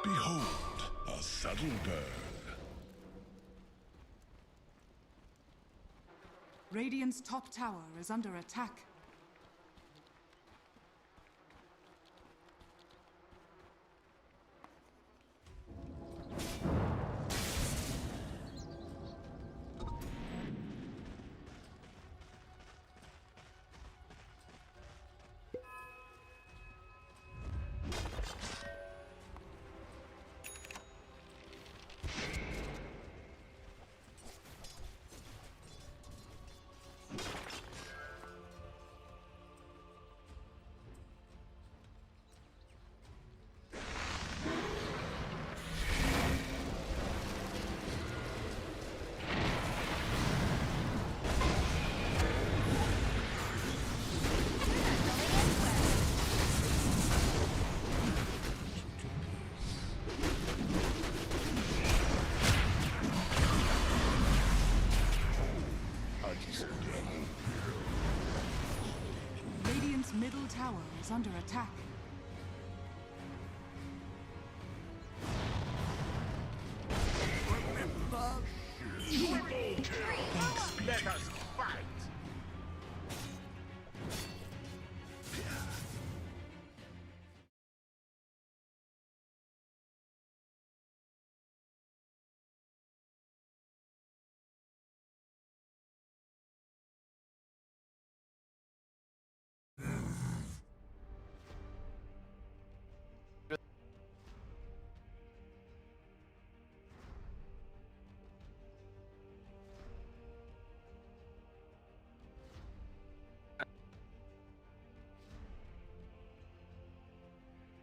Behold, a subtle bird. Radiant's top tower is under attack. Radiant's middle tower is under attack. Let us fight!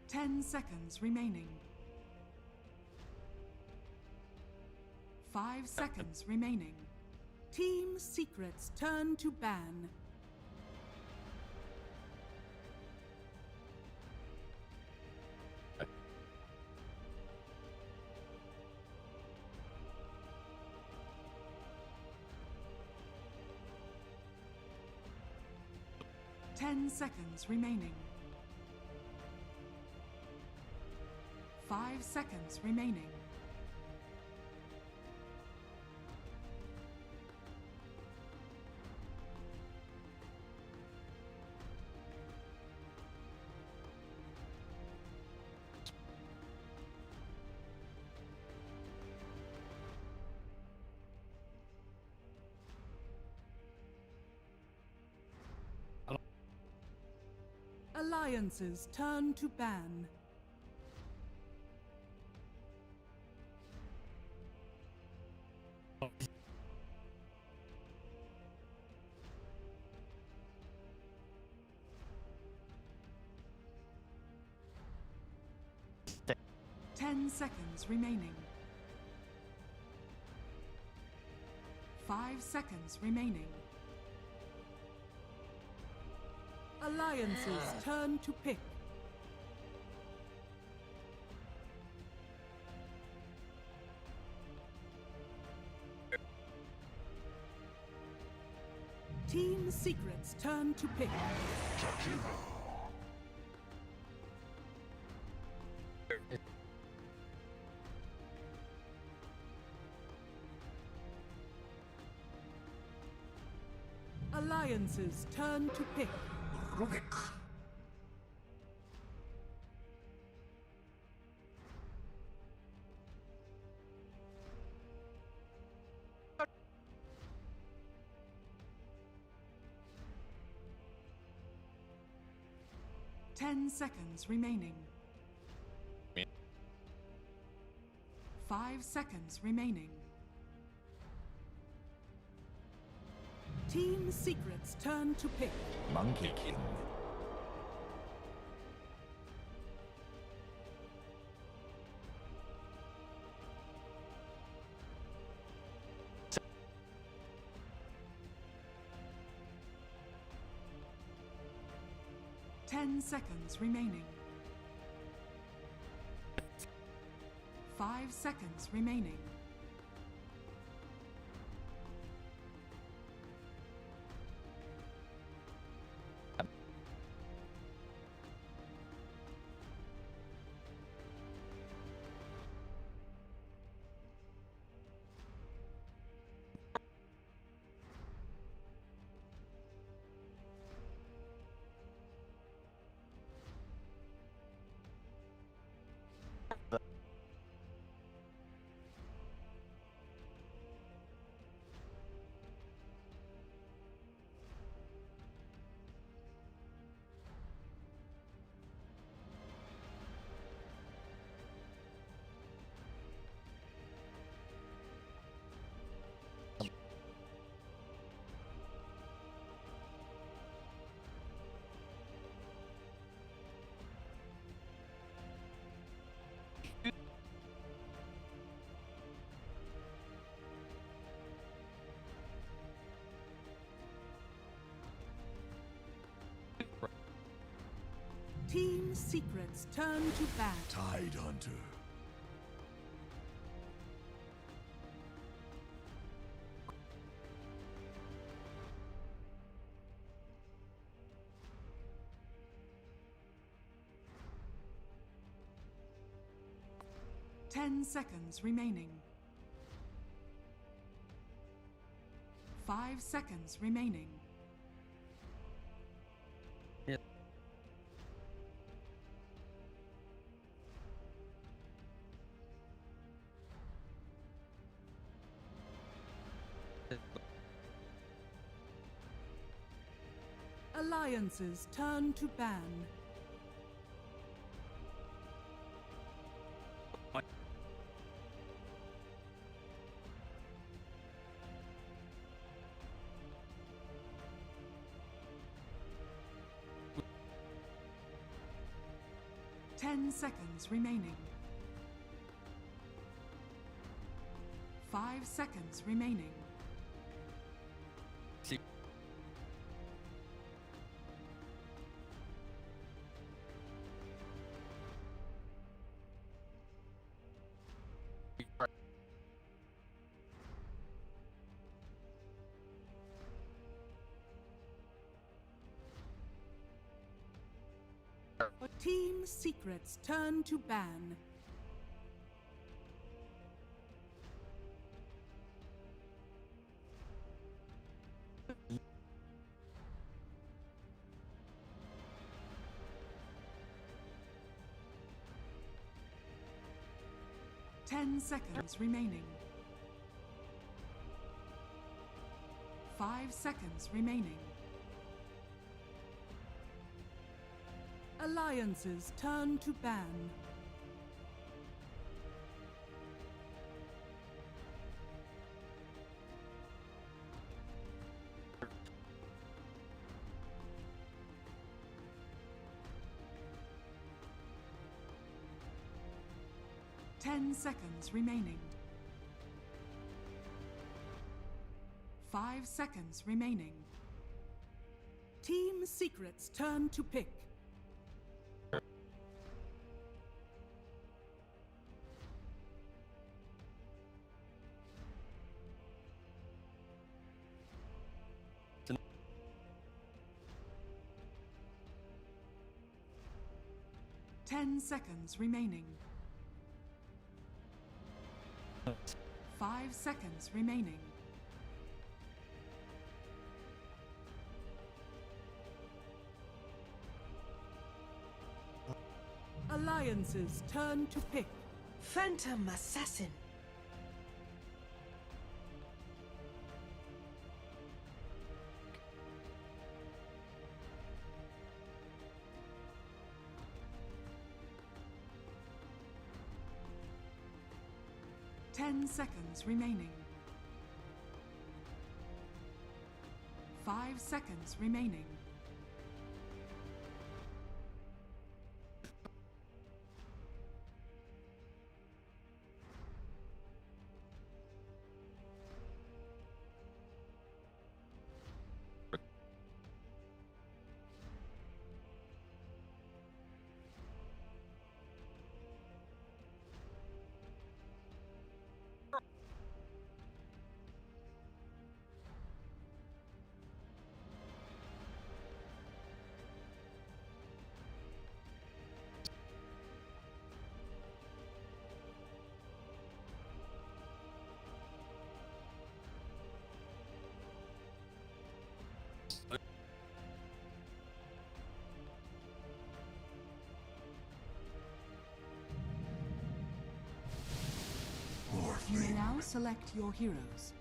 10 seconds remaining. 5 seconds remaining. Team secrets turn to ban. Ten seconds remaining. 5 seconds remaining. Alliances turn to ban. Stay. 10 seconds remaining. 5 seconds remaining. Alliances turn to pick. Team secrets turn to pick. Alliances turn to pick. Rubik. 10 seconds remaining. 5 seconds remaining. Team secrets turn to pick. Monkey King. Ten seconds remaining. 5 seconds remaining. Team secrets turn to ban. Tide Hunter. 10 seconds remaining. 5 seconds remaining. Yeah. Alliances turn to ban. Ten seconds remaining. 5 seconds remaining. See. Team secrets turn to ban. Ten seconds remaining. 5 seconds remaining. Alliances turn to ban. Ten seconds remaining. 5 seconds remaining. Team secrets turn to pick. Ten seconds remaining. 5 seconds remaining. Alliances turn to pick. Phantom Assassin. Ten seconds remaining. 5 seconds remaining. You may now select your heroes.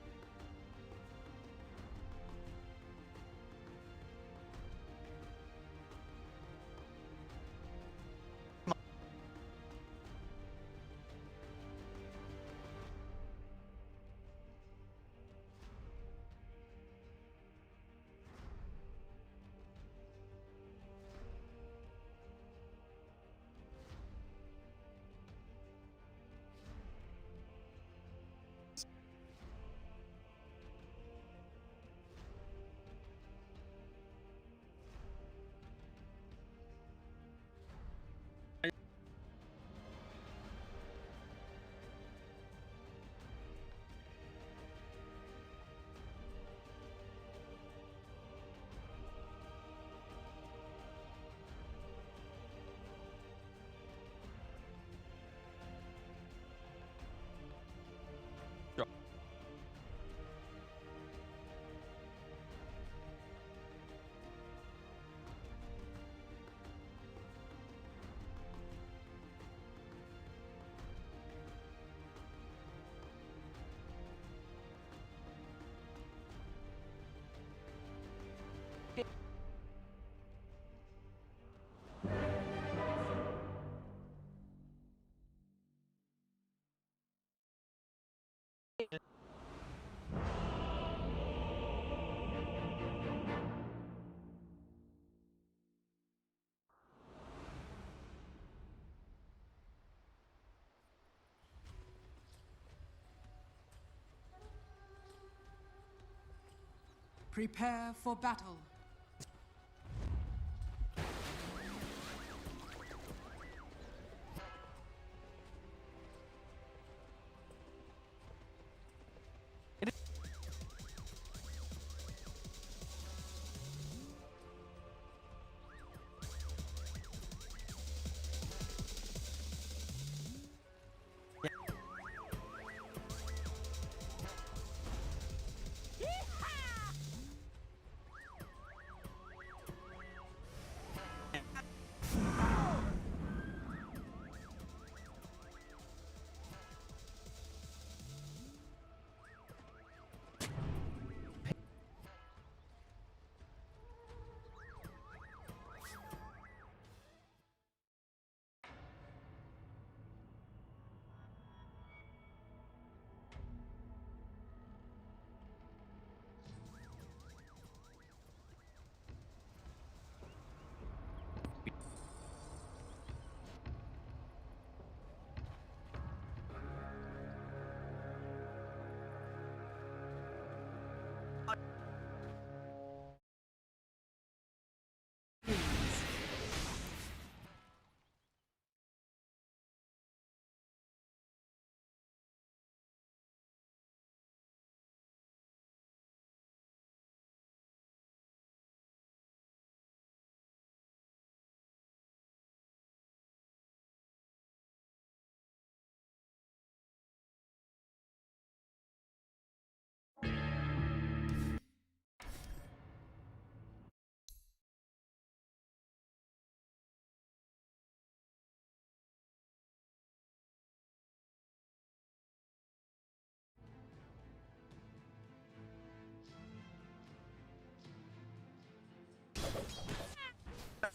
Prepare for battle.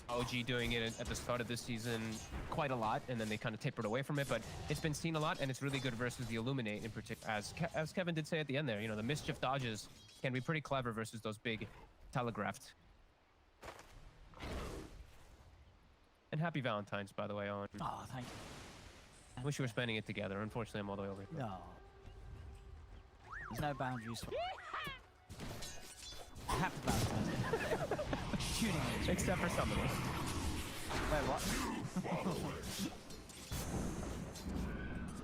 OG doing it at the start of this season quite a lot, and then they kind of tapered away from it, but it's been seen a lot, and it's really good versus the Illuminate in particular. As Kevin did say at the end there, you know, the mischief dodges can be pretty clever versus those big telegraphed. And happy Valentine's, by the way, Owen. Oh, thank you. I wish we were spending it together. Unfortunately, I'm all the way over here. No. There's no boundaries. Happy Valentine's. Shooting me. Except for some of us. Wait, what?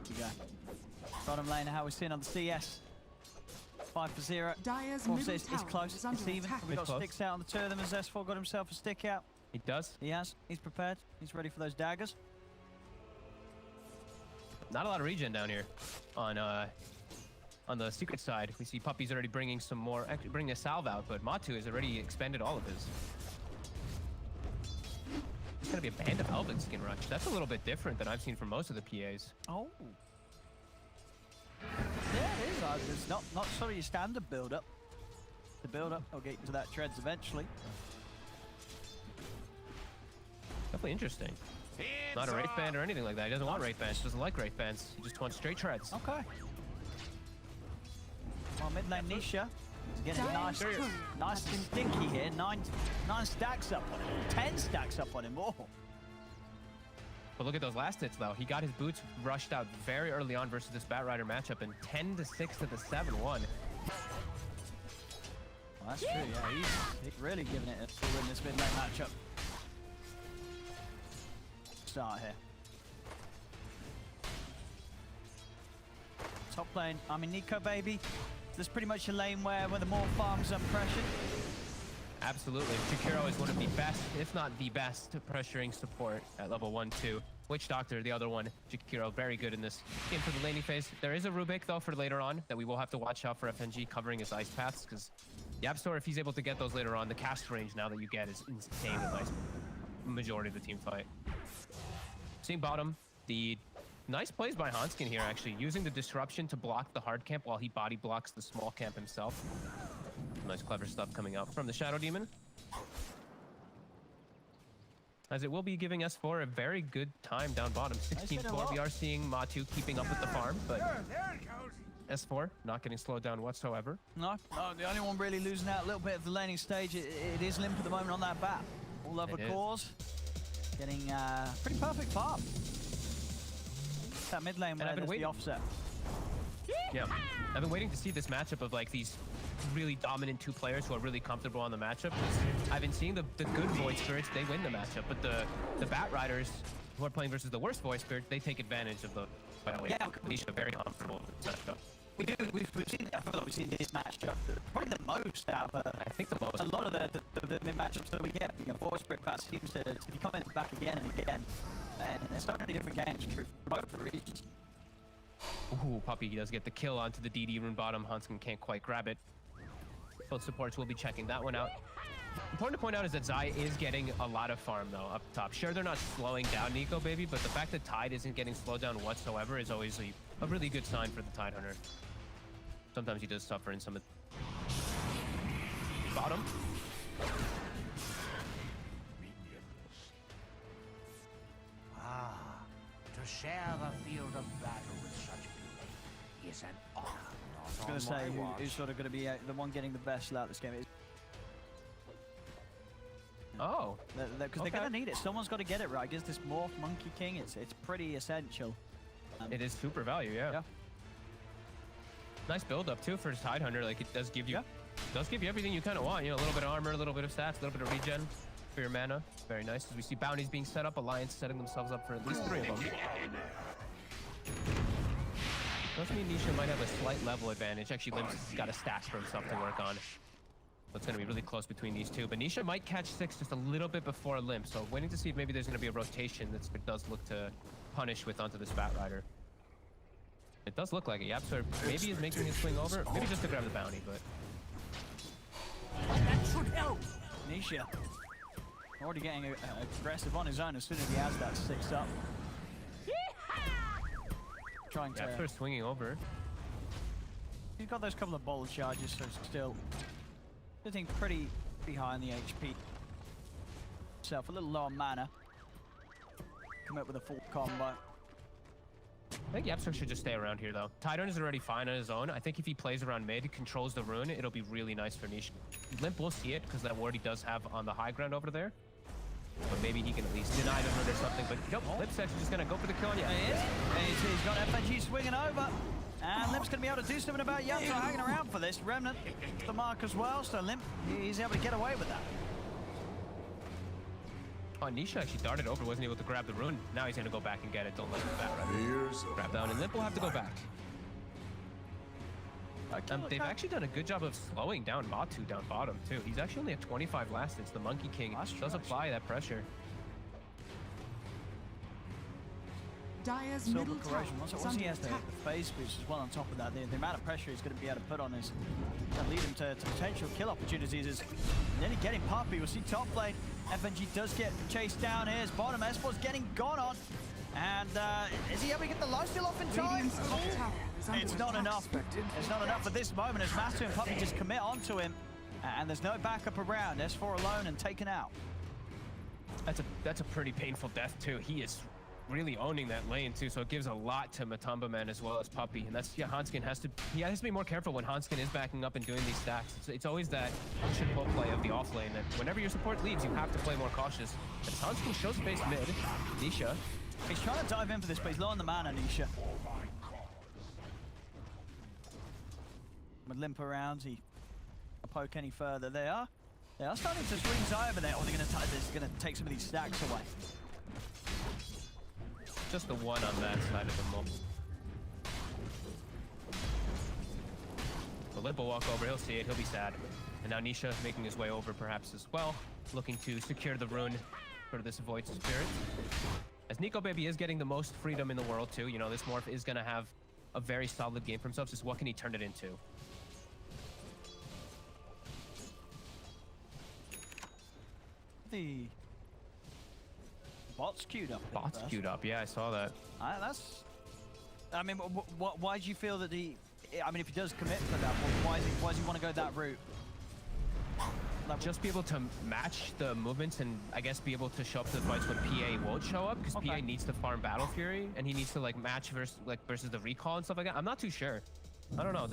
You go. Bottom lane, how we're seeing on the CS. 5-0. Dyer's Obviously, middle it's tower close. is under It's even. attack. We've got Close. sticks out on the two of them as S4 got himself a stick out. He does. He has. He's prepared. He's ready for those daggers. Not a lot of regen down here on the secret side. We see Puppey's already bringing some more, actually bringing a salve out, but Matu has already expended all of his. It's gonna be a Band of Handsken rush. That's a little bit different than I've seen from most of the PAs. Oh. Yeah, it is. It's not sort of your standard build-up. The build-up will get you to that treads eventually. Definitely interesting. Not a Wraith Band or anything like that. He doesn't want Wraith Bands. He doesn't like Wraith Bands. He just wants straight treads. Okay. Well, mid lane Nisha is getting nice and stinky here. Nine stacks up on him. 10 stacks up on him. Oh. But look at those last hits, though. He got his boots rushed out very early on versus this Batrider matchup, and 10-6 to the 7-1. Well, that's true, yeah. He's really giving it a full in this mid lane matchup. Start here. Top lane, I mean, Nikobaby. There's pretty much a lane where the more farms are pressured. Absolutely. Jakiro is one of the best, if not the best, pressuring support at level 1-2. Witch Doctor, the other one. Jakiro, very good in this game for the laning phase. There is a Rubik, though, for later on that we will have to watch out for FNG covering his ice paths, because YapzOr, if he's able to get those later on, the cast range now that you get is insane with ice majority of the team fight. Seeing bottom, the nice plays by Handsken here, actually, using the disruption to block the hard camp while he body blocks the small camp himself. Nice clever stuff coming out from the Shadow Demon. As it will be giving S4 a very good time down bottom. 16-4, we are seeing Matu keeping up with the farm, but S4 not getting slowed down whatsoever. No, the only one really losing out a little bit of the laning stage, it is LIMMP at the moment on that bat. All other cores getting pretty perfect farm. That mid lane where there's the offset. Yeah, I've been waiting to see this matchup of like these really dominant two players who are really comfortable on the matchup. 'Cause I've been seeing the good Void Spirits, they win the matchup, but the Bat Riders who are playing versus the worst Void Spirit, they take advantage of the. Yeah, Nisha very comfortable with this matchup. We've seen, I feel like we've seen this matchup probably the most out of I think the most. a lot of the matchups that we get. You know, Void Spirit Bat seems to be coming back again and again, and there's so many different games for both the regions. Ooh, Puppey, he does get the kill onto the DD rune bottom. Handsken can't quite grab it. Both supports will be checking that one out. Important to point out is that Zai is getting a lot of farm though up top. Sure, they're not slowing down Nikobaby, but the fact that Tide isn't getting slowed down whatsoever is always a really good sign for the Tide Hunter. Sometimes he does suffer in some of bottom. To share the field of battle with such beauty is an honor. I was going to say, who's sort of going to be the one getting the best out of this game? Oh. Because they're going to need it. Someone's got to get it right. Against this Morph Monkey King, it's pretty essential. It is super value, yeah. Nice build up too for his Tide Hunter. Like it does give you, everything you kind of want. You know, a little bit of armor, a little bit of stats, a little bit of regen for your mana. Very nice. As we see bounties being set up, Alliance setting themselves up for at least 3 of them. Does mean Nisha might have a slight level advantage. Actually, Limp's got a stack for himself to work on. So it's going to be really close between these two. But Nisha might catch 6 just a little bit before Limp. So waiting to see if maybe there's going to be a rotation that does look to punish with onto this Bat Rider. It does look like it. YapzOr maybe is making his swing over. Maybe just to grab the bounty, but... That should help. Nisha already getting aggressive on his own as soon as he has that 6 up. Trying to... YapzOr swinging over. He's got those couple of bold charges, so still... I think pretty high on the HP. Self a little low on mana. Come up with a full combo. I think YapzOr should just stay around here, though. Tidon is already fine on his own. I think if he plays around mid, controls the rune, it'll be really nice for Nisha. Limp will see it, because that ward he does have on the high ground over there. But maybe he can at least deny the rune or something. But nope, Limp's actually just going to go for the kill on YapzOr. He is. He's got FNG swinging over. And Limp's going to be able to do something about YapzOr hanging around for this. Remnant, the mark as well, so Limp, he's able to get away with that. Oh, Nisha actually darted over, wasn't able to grab the rune. Now he's going to go back and get it. Don't let him Bat Rider grab down, and Limp will have to go back. They've actually done a good job of slowing down Matu down bottom, too. He's actually only at 25 last hits. The Monkey King does apply that pressure. Dire's Silver middle tower corrosion. is Once under he has the attack. phase boost as well on top of that, the amount of pressure he's going to be able to put on is going to lead him to potential kill opportunities. Is nearly getting Puppey. We'll see top lane. FNG does get chased down here. His bottom Espor's getting gone on. And is he able to get the lifesteal off in time? It's not enough. It's not enough at this moment as Matu and Puppey just commit onto him. And there's no backup around. S4 alone and taken out. That's a pretty painful death, too. He is really owning that lane too, so it gives a lot to MATUMBAMAN as well as Puppey, and that's Handsken has to be more careful when Handsken is backing up and doing these stacks. It's always that push and pull play of the off lane that whenever your support leaves, you have to play more cautious. And Handsken shows space mid. Nisha, he's trying to dive in for this, but he's low on the mana. Nisha with Limp around, he poke any further. They are starting to swing Zai over there. Oh, they're going to take some of these stacks away. just the one on that side of the mob. The Limp will walk over, he'll see it, he'll be sad. And now Nisha making his way over perhaps as well, looking to secure the rune for this Void Spirit. As Nikobaby is getting the most freedom in the world too, you know, this Morph is gonna have a very solid game for himself, just what can he turn it into? The bot's queued up. Bot's queued up, yeah, I saw that. I mean, why do you feel that he... I mean, if he does commit for that, why does he want to go that route? Like, just be able to match the movements and I guess be able to show up to the fights when PA won't show up, because PA needs to farm Battle Fury and he needs to like match versus the recall and stuff like that. I'm not too sure. I don't know.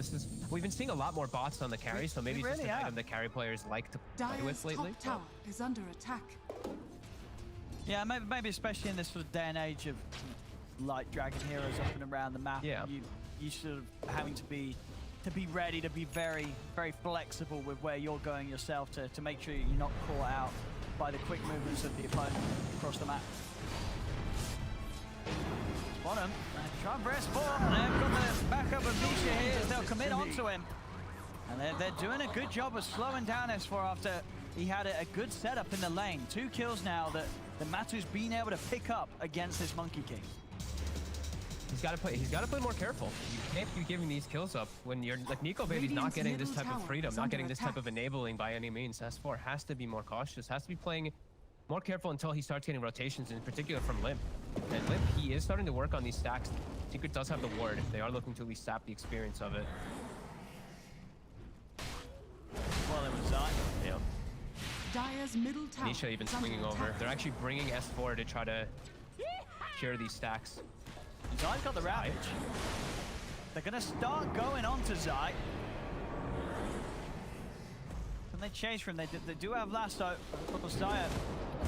We've been seeing a lot more bots on the carry, so maybe it's just an item that carry players like to play with lately. Top tower is under attack. Yeah, maybe especially in this sort of day and age of light dragon heroes up and around the map. Yeah. you sort of having to be ready, to be very, very flexible with where you're going yourself to make sure you're not caught out by the quick movements of the opponent across the map. Bottom, try and press for. They've got the backup of Nisha here as they'll commit onto him. And they're doing a good job of slowing down S4 after he had a good setup in the lane. 2 kills now that Matu's been able to pick up against this Monkey King. He's got to play more careful. You can't be giving these kills up when you're like Nikobaby's not getting this type of freedom, not getting this type of enabling by any means. S4 has to be more cautious, has to be playing more careful until he starts getting rotations, in particular from LIMMP. And LIMMP, he is starting to work on these stacks. Secret does have the ward. They are looking to at least sap the experience of it. Well, it was Zai. Yeah. Dire's middle tower. Nisha even swinging over. They're actually bringing S4 to try to cure these stacks. Zai's got the Ravage. They're going to start going on to Zai. Can they chase for him? They do have Lasso. Zai,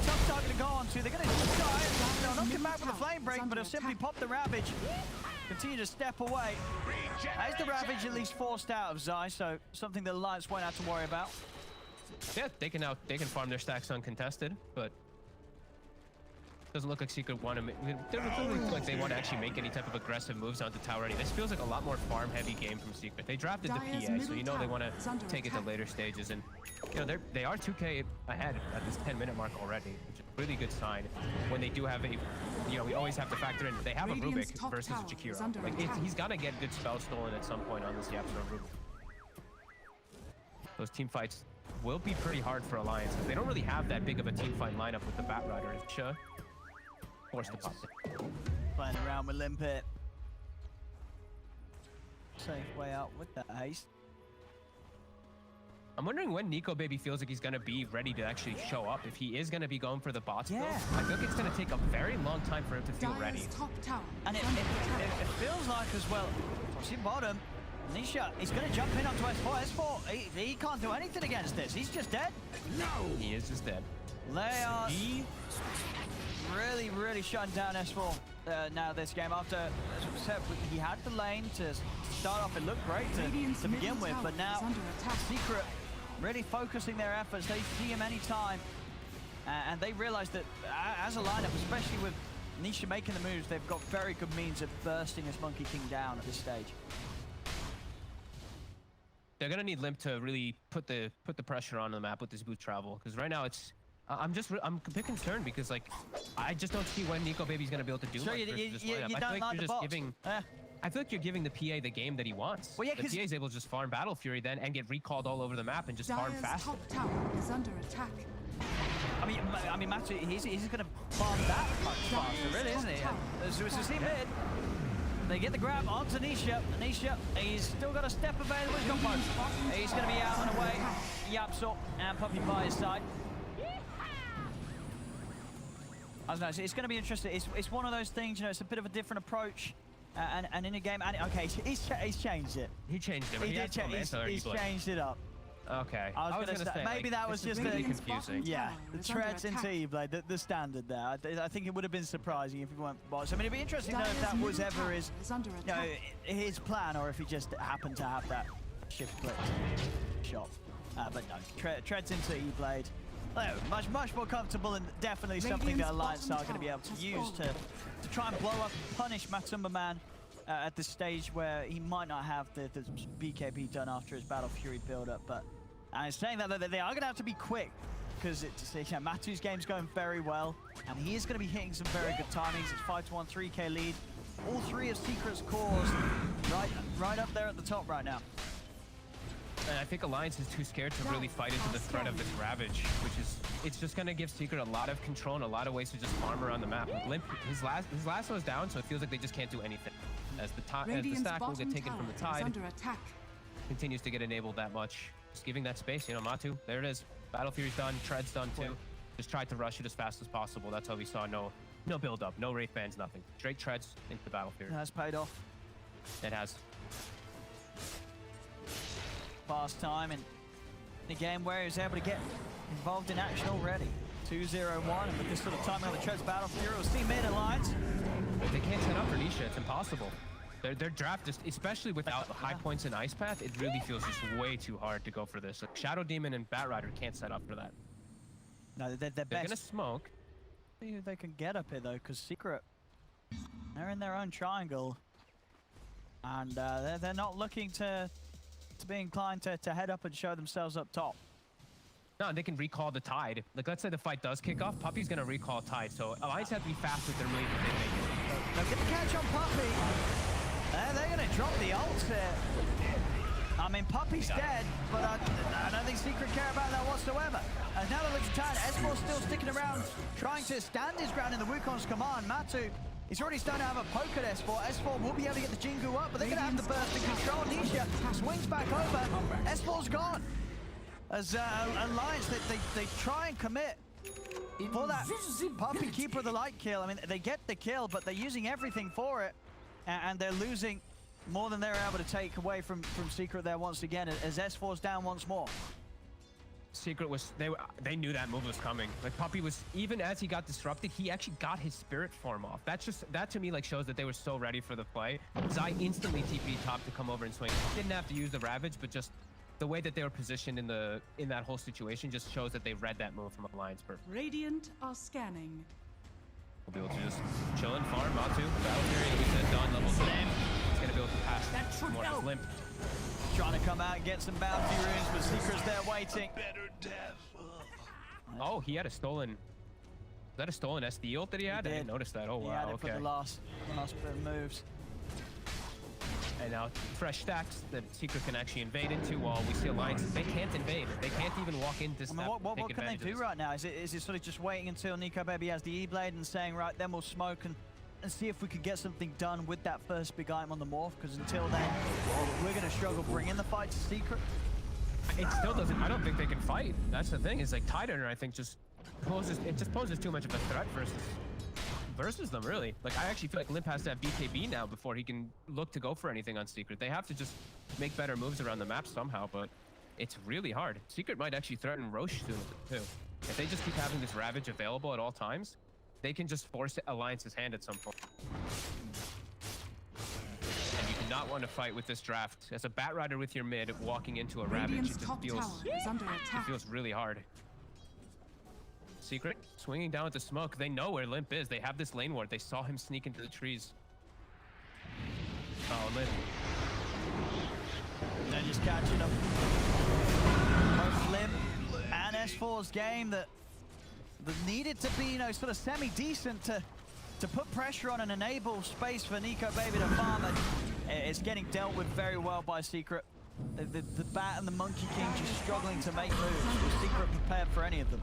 tough target to go on to. They're going to die. They'll knock him back with a flame break, but he'll simply pop the Ravage. Continue to step away. As the Ravage at least forced out of Zai, so something the Alliance won't have to worry about. Yeah, they can farm their stacks uncontested, but doesn't look like Secret want to. Doesn't look like they want to actually make any type of aggressive moves onto tower. This feels like a lot more farm-heavy game from Secret. They drafted the PA, so you know they want to take it to later stages, and you know they are 2K ahead at this 10-minute mark already, which is a really good sign. When they do have a, you know, we always have to factor in they have a Rubik versus a Jakiro. Like he's gonna get good spells stolen at some point on this YapzOr Rubik. Those team fights will be pretty hard for Alliance. They don't really have that big of a team fight lineup with the Bat Rider and Nisha. Forced to pop it. Playing around with LIMMP here. Safe way out with that haste. I'm wondering when Nikobaby feels like he's going to be ready to actually show up. If he is going to be going for the bots, though, I feel like it's going to take a very long time for him to feel ready. And it feels like as well, see bottom, Nisha, he's going to jump in onto S4. S4, he can't do anything against this. He's just dead. No! He is just dead. They are really shutting down S4 now this game. After, as we said, he had the lane to start off. It looked great to begin with, but now Secret really focusing their efforts. They see him anytime, and they realize that as a lineup, especially with Nisha making the moves, they've got very good means of bursting this Monkey King down at this stage. They're gonna need LIMMP to really put the pressure on the map with this boot travel, because right now it's. I'm a bit concerned because like I just don't see when Nikobaby's gonna be able to do much versus this lineup. I feel like you're just giving. I feel like you're giving the PA the game that he wants. Well, yeah, the PA is able to just farm Battle Fury then and get recalled all over the map and just farm fast. Top tower is under attack. I mean, Matu, he's gonna farm that much faster, really, isn't he? As we see mid, they get the grab onto Nisha. Nisha, he's still got a step available. He's got both. He's gonna be out and away. YapzOr and Puppey by his side. I don't know, it's going to be interesting. It's one of those things, you know, it's a bit of a different approach. And in a game, and okay, he's changed it. He changed it. He did change it. He's changed it up. Okay. I was going to say, maybe like, that was just really confusing. Yeah, the treads into E-Blade, the standard there. I think it would have been surprising if he weren't bots. I mean, it'd be interesting to know if that was ever his plan, or if he just happened to have that shift click shot. But no, treads into E-Blade. Much more comfortable, and definitely something that Alliance are going to be able to use to try and blow up and punish MATUMBAMAN at this stage where he might not have the BKB done after his Battle Fury build-up. But I'm saying that they are going to have to be quick, because Matu's game's going very well, and he is going to be hitting some very good timings. It's 5-1, 3K lead. All three of Secret's cores right up there at the top right now. And I think Alliance is too scared to really fight into the threat of this Ravage, which is, it's just going to give Secret a lot of control and a lot of ways to just farm around the map. LIMMP, his lasso is down, so it feels like they just can't do anything. As the stack will get taken from the Tide, continues to get enabled that much. Just giving that space, you know, Matu, there it is. Battle Fury's done, Tread's done too. Just tried to rush it as fast as possible. That's how we saw no build up, no Wraith Bands, nothing. Straight Treads into the Battle Fury. It has paid off. It has. Fast time, and in a game where he was able to get involved in action already. 2-0-1, and with this sort of timing on the Treads Battle Fury, we'll see mid Alliance. But they can't set up for Nisha, it's impossible. Their draft, just especially without high points in Ice Path, it really feels just way too hard to go for this. Like, Shadow Demon and Batrider can't set up for that. No, they're They're best. gonna smoke. See if they can get up here though, because Secret, they're in their own triangle, and they're not looking to be inclined to head up and show themselves up top. No, they can recall the Tide. Like, let's say the fight does kick off, Puppey's gonna recall Tide, so Alliance have to be fast with their move if they make it. They'll get the catch on Puppey. They're gonna drop the ult here. I mean, Puppey's dead, but I don't think Secret care about that whatsoever. As now that looks tired, S4 still sticking around, trying to stand his ground in the Wukong's command. Matu, he's already starting to have a poke at S4. S4 will be able to get the Jingu up, but they're gonna have to burst in control. Nisha swings back over. S4's gone. As Alliance, they try and commit for that Puppey Keeper of the Light kill. I mean, they get the kill, but they're using everything for it, and they're losing more than they're able to take away from Secret there once again, as S4's down once more. Secret was, they knew that move was coming. Like, Puppey was, even as he got disrupted, he actually got his spirit form off. That to me like shows that they were so ready for the play. Zai instantly TP top to come over and swing. Didn't have to use the Ravage, but just the way that they were positioned in that whole situation just shows that they read that move from Alliance perfectly. Radiant are scanning. We'll be able to just chill and farm. Matu, battle period, we said done, level 2. He's gonna be able to pass more of his limp. Trying to come out and get some bounty runes, but Secret's there waiting. Oh, he had a stolen. Is that a stolen SD ult that he had? I didn't notice that. Oh, wow. He had it okay. for the last bit of moves. And now fresh stacks that Secret can actually invade into, while we see Alliance. They can't invade. They can't even walk into step. I mean, what can they do right now? Is it sort of just waiting until Nikobaby has the E-Blade and saying, right, then we'll smoke and see if we can get something done with that first big item on the morph? Because until then, we're going to struggle bringing the fight to Secret. It still doesn't. I don't think they can fight. That's the thing. Is like Tidehunter, I think, just poses too much of a threat versus them, really. Like, I actually feel like LIMMP has to have BKB now before he can look to go for anything on Secret. They have to just make better moves around the map somehow, but it's really hard. Secret might actually threaten Roche soon, too. If they just keep having this Ravage available at all times, they can just force Alliance's hand at some point. And you do not want to fight with this draft. As a Batrider with your mid walking into a Ravage, it just feels really hard. Secret swinging down with the smoke. They know where LIMMP is. They have this lane ward. They saw him sneak into the trees. Oh, LIMMP. They're just catching them. Both LIMMP and S4's game that needed to be, sort of semi-decent to put pressure on and enable space for Nikobaby to farm, and it's getting dealt with very well by Secret. The Bat and the Monkey King just struggling to make moves. Was Secret prepared for any of them?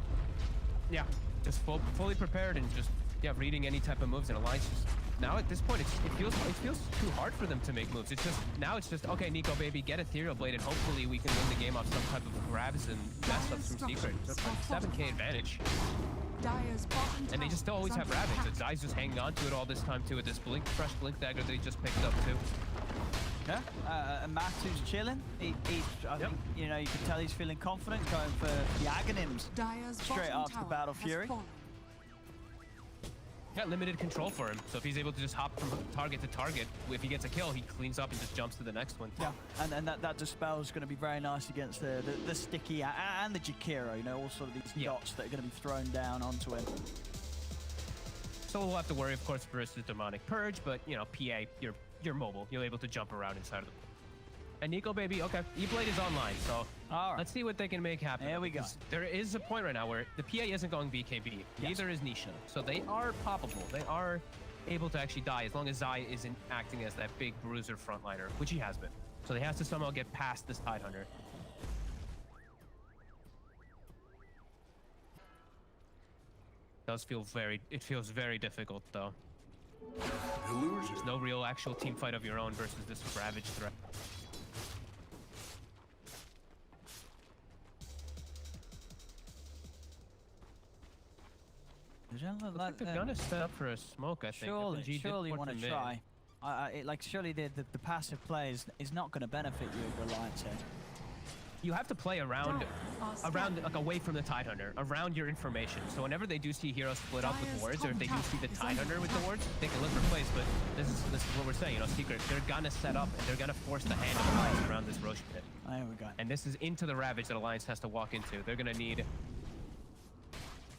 Yeah, just fully prepared and just reading any type of moves. And Alliance just, now at this point it feels too hard for them to make moves. It's just okay, Nikobaby, get Ethereal Blade and hopefully we can win the game off some type of grabs and mess ups from Secret. Just like 7k advantage. And they just still always have Ravage. And Zai's just hanging on to it all this time too with this fresh blink dagger that he just picked up too. Yeah, and Matu's chilling. I think, you can tell he's feeling confident going for the Aghanims straight after the Battle Fury. Got limited control for him, so if he's able to just hop from target to target, if he gets a kill, he cleans up and just jumps to the next one. Yeah, and that Dispel is going to be very nice against the Sticky and the Jakiro, all sort of these dots that are going to be thrown down onto him. So we'll have to worry, of course, versus Demonic Purge, but, PA, you're mobile. You're able to jump around inside of the... And Nikobaby, okay, E-Blade is online, so let's see what they can make happen. There we go. There is a point right now where the PA isn't going BKB. Neither is Nisha. So they are poppable. They are able to actually die as long as Zai isn't acting as that big bruiser frontliner, which he has been. So they have to somehow get past this Tidehunter. It feels very difficult, though. There's no real actual team fight of your own versus this Ravage threat. They're gonna set up for a smoke, I think. Surely want to try. Surely the passive play is not going to benefit you if Alliance here. you have to play around like away from the Tidehunter, around your information. So whenever they do see heroes split up with wards, or if they do see the Tidehunter with the wards, they can look for plays. But this is what we're saying, you know, Secret, they're gonna set up and they're gonna force the hand of Alliance around this Roche pit. There we go. And this is into the Ravage that Alliance has to walk into. They're gonna need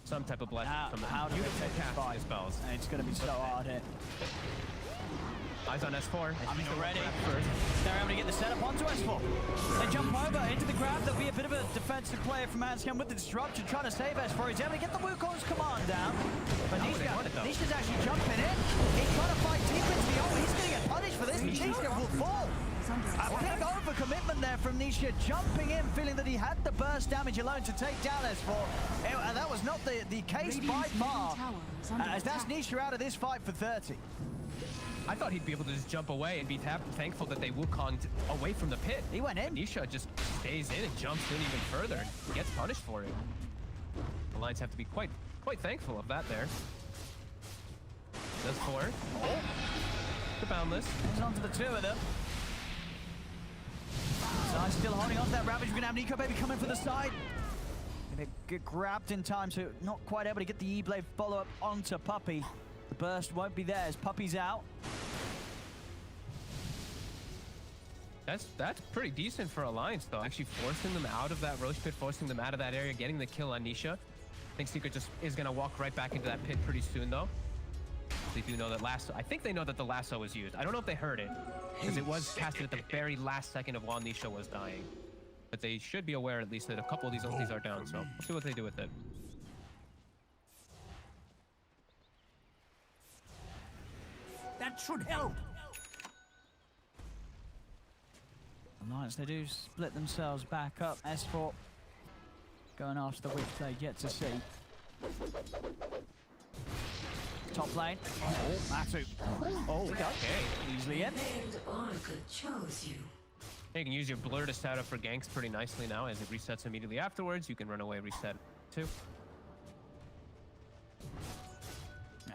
some type of blessing from them. How do you take cast spells? And it's gonna be so hard here. Eyes on S4. I mean, already. They're able to get the setup onto S4. They jump over into the grab. There'll be a bit of a defensive player from Handsken with the disruption, trying to save S4. He's able to get the Wukong's command down. But Nisha's actually jumping in. He's trying to fight deep into the ult. He's going to get punished for this. Nisha will fall. A big over-commitment there from Nisha, jumping in, feeling that he had the burst damage alone to take down S4. And that was not the case by far. As that's Nisha out of this fight for 30. I thought he'd be able to just jump away and be thankful that they Wukonged away from the pit. He went in. Nisha just stays in and jumps in even further and gets punished for it. The Lions have to be quite thankful of that there. Does 4. Oh, the Boundless. He's on to the 2 of them. Zai still holding on to that Ravage. We're going to have Nikobaby coming for the side. They get grabbed in time, so not quite able to get the E-Blade follow-up onto Puppey. The burst won't be there as Puppey's out. That's pretty decent for Alliance, though. Actually forcing them out of that Roche pit, forcing them out of that area, getting the kill on Nisha. I think Secret just is going to walk right back into that pit pretty soon, though. They do know that lasso. I think they know that the lasso was used. I don't know if they heard it, because it was casted at the very last second of while Nisha was dying. But they should be aware at least that a couple of these ultis are down, so we'll see what they do with it. That should help. Alliance, they do split themselves back up. S4 going after the weak play, yet to see. Top lane. Oh, Matu. Oh, okay. Easily in. You can use your blur to set up for ganks pretty nicely now as it resets immediately afterwards. You can run away, reset too.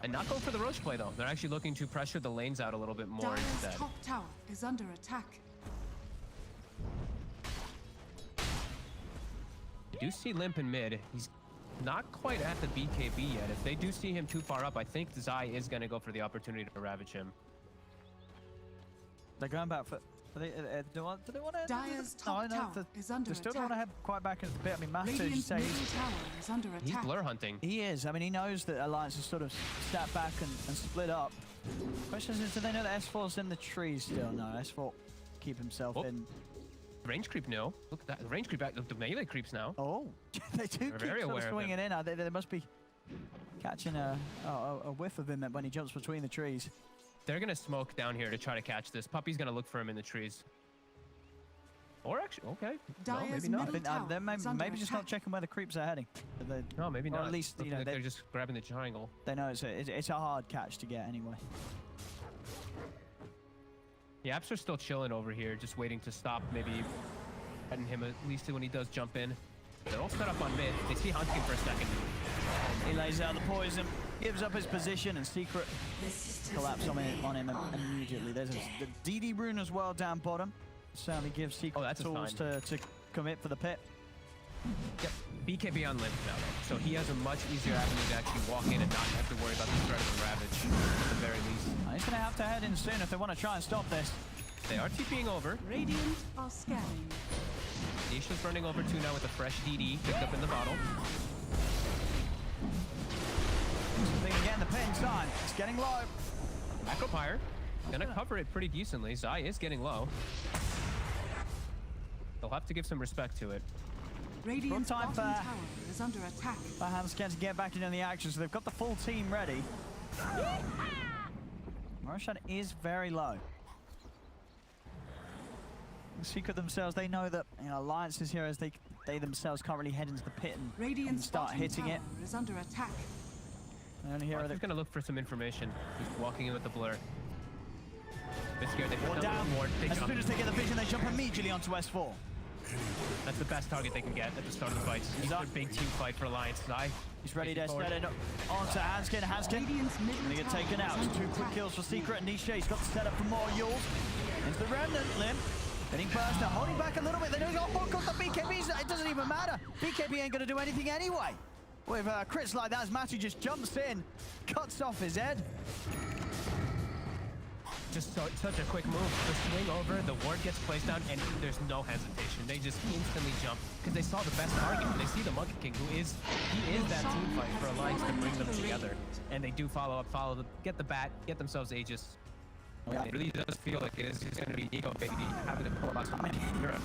And not go for the Roche play though. They're actually looking to pressure the lanes out a little bit more instead. Top tower is under attack. You do see LIMMP in mid. He's not quite at the BKB yet. If they do see him too far up, I think Zai is going to go for the opportunity to ravage him. They're going back for... do they want to... Dire's top tower is under they still attack. don't want to head quite back into the pit. I mean, Matu, Radiant's middle tower is under attack. He's blur hunting. He is. I mean, he knows that Alliance has sort of stepped back and split up. Question is, do they know that S4's in the trees still? No, S4 keep himself in. Range creep, no. Look at that. The range creep, the melee creeps now. Oh, they do keep very sort of aware swinging in. They must be catching a whiff of him when he jumps between the trees. They're going to smoke down here to try to catch this. Puppey's going to look for him in the trees. Or actually, okay. No, maybe not. Maybe just not checking where the creeps are heading. No, maybe not. Or at least, you know, like they're just grabbing the triangle. They know it's a hard catch to get anyway. The Apps are still chilling over here, just waiting to stop, maybe heading him at least when he does jump in. They're all set up on mid. They see Handsken for a second. He lays out the poison, gives up his position, and Secret collapse on him immediately. There's the DD rune as well down bottom. Certainly gives Secret tools to commit for the pit. Yep. BKB on LIMMP now, though. So he has a much easier avenue to actually walk in and not have to worry about the threat of the Ravage, at the very least. He's going to have to head in soon if they want to try and stop this. They are TPing over. Radiant are scanning. Nisha's running over too now with a fresh DD picked up in the bottle. They can get in the pit in time. It's getting low. Macropyre gonna cover it pretty decently. Zai is getting low. They'll have to give some respect to it. Radiant's bottom tower is under attack. Handsken to get back into the action, so they've got the full team ready. Roshan is very low. Secret themselves, they know that Alliance is here as they themselves can't really head into the pit and start hitting it. Is under attack. He's gonna look for some information. He's walking in with the blur. They're scared. They put down more. As soon as they get the vision, they jump immediately onto S4. That's the best target they can get at the start of the fight. He's a big team fight for Alliance. Zai. He's ready to set it onto Handsken. Handsken gonna get taken out. 2 quick kills for Secret and Nisha. He's got the setup for more Yules. Into the Remnant. LIMMP Getting burst now, holding back a little bit. They don't go hook on the BKBs. It doesn't even matter. BKB ain't going to do anything anyway. With crits like that, as Matu just jumps in, cuts off his head. Just such a quick move. The swing over, the ward gets placed down, and there's no hesitation. They just instantly jump because they saw the best target. They see the Monkey King, he is that team fight for Alliance to bring them together. And they do follow up, get the bat, get themselves Aegis. Yeah, it really does feel like it is going to be Nikobaby having to pull out some heroes.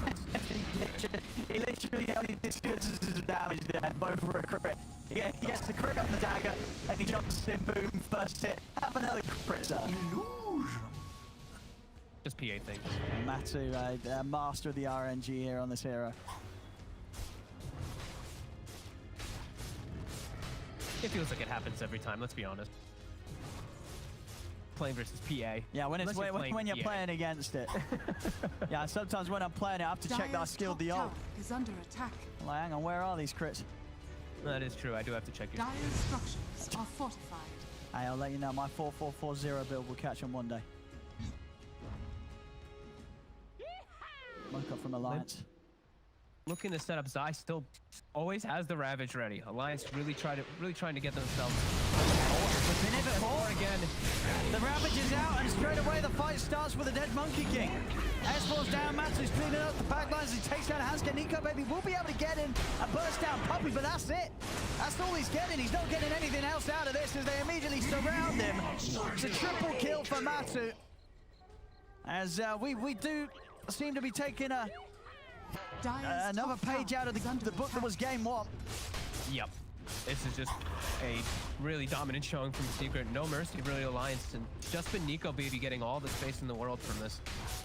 He literally only discusses his damage there, both for a crit. Yeah, he gets the crit on the dagger, and he jumps in, boom, first hit. Have another crit there. Just PA things. Matu, master of the RNG here on this hero. It feels like it happens every time, let's be honest. Playing versus PA. Yeah, when you're playing against it. Yeah, sometimes when I'm playing it, I have to check that I skilled the ult. Is under attack. Like, hang on, where are these crits? That is true, I do have to check your Dire's structures are fortified. Hey, I'll let you know, my 4440 build will catch on one day. Woke up from Alliance. Looking to set up Zai, still always has the Ravage ready. Alliance really trying to get themselves. Again. The Ravage is out, and straight away the fight starts with a dead Monkey King. S4's down, Matu's cleaning up the backlines. He takes down Handsken. Nikobaby will be able to get in and burst down Puppey, but that's it. That's all he's getting. He's not getting anything else out of this as they immediately surround him. It's a triple kill for Matu. As we do seem to be taking another page out of the book that was game one. Yep. This is just a really dominant showing from Secret. No mercy, really, Alliance, and just been Nikobaby getting all the space in the world from this.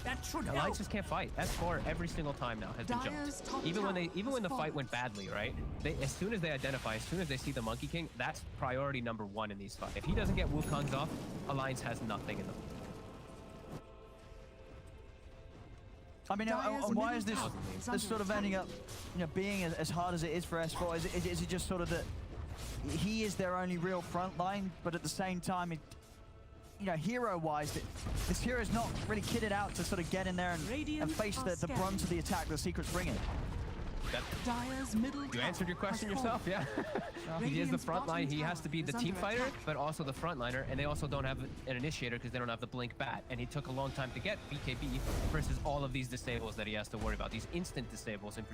That should Alliance just can't fight. S4 every single time now has been jumped. Even when the fight went badly, right? As soon as they identify, as soon as they see the Monkey King, that's priority number one in these fights. If he doesn't get Wukongs off, Alliance has nothing in them. I mean, why is this sort of ending up, being as hard as it is for S4? Is it just sort of that he is their only real front line, but at the same time, hero-wise, this hero is not really kitted out to sort of get in there and face the brunt of the attack that Secret's bringing. You answered your question yourself, yeah. He is the front line. He has to be the team fighter, but also the frontliner, and they also don't have an initiator because they don't have the blink bat. And he took a long time to get BKB versus all of these disables that he has to worry about. These instant disables in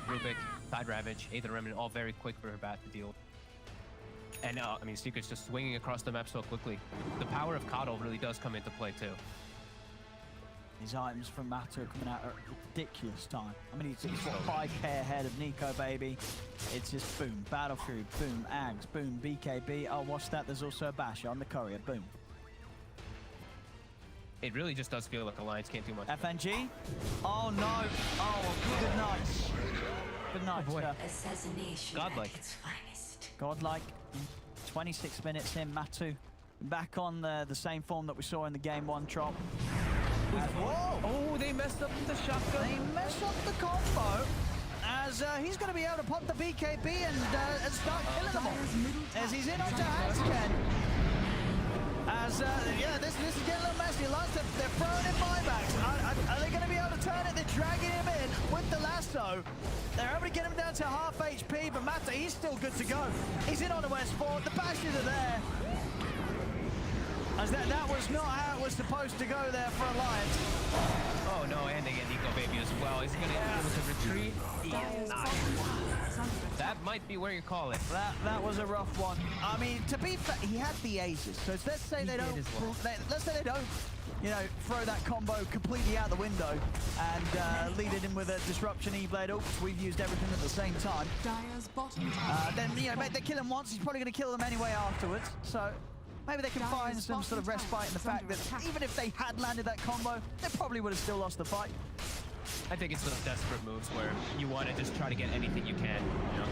Rubik, Tide Ravage, Aether Remnant, all very quick for her bat to deal. And now, I mean, Secret's just swinging across the map so quickly. The power of Coddle really does come into play too. These items from Matu are coming out at a ridiculous time. I mean, he's what, 5k ahead of Nikobaby. It's just boom, Battle Fury, boom, Ags, boom, BKB. Oh, watch that, there's also a Bash on the courier, boom. It really just does feel like Alliance can't do much. FNG? Oh no, oh, good night. Good night, oh, boy. Assassination Godlike. at its finest. Godlike, 26 minutes in, Matu back on the same form that we saw in the game one trop. Whoa! Oh, they messed up the shotgun. They messed up the combo. As he's going to be able to pop the BKB and start killing them all. As he's in onto Handsken. As, yeah, this is getting a little messy. They're throwing in buybacks. Are they going to be able to turn it? They're dragging him in with the lasso. They're able to get him down to half HP, but Matu, he's still good to go. He's in onto S4. The bashes are there. As that was not how it was supposed to go there for Alliance. Oh no, and they get Nikobaby as well. He's going to be able to retreat. That might be where you call it. That was a rough one. I mean, to be fair, he had the aces. So let's say they don't. Let's say they don't. Throw that combo completely out the window and lead it in with a disruption E-Blade. Oops, we've used everything at the same time. Then they kill him once. He's probably going to kill them anyway afterwards. So. Maybe they can find some sort of respite in the fact that even if they had landed that combo, they probably would have still lost the fight. I think it's those desperate moves where you want to just try to get anything you can,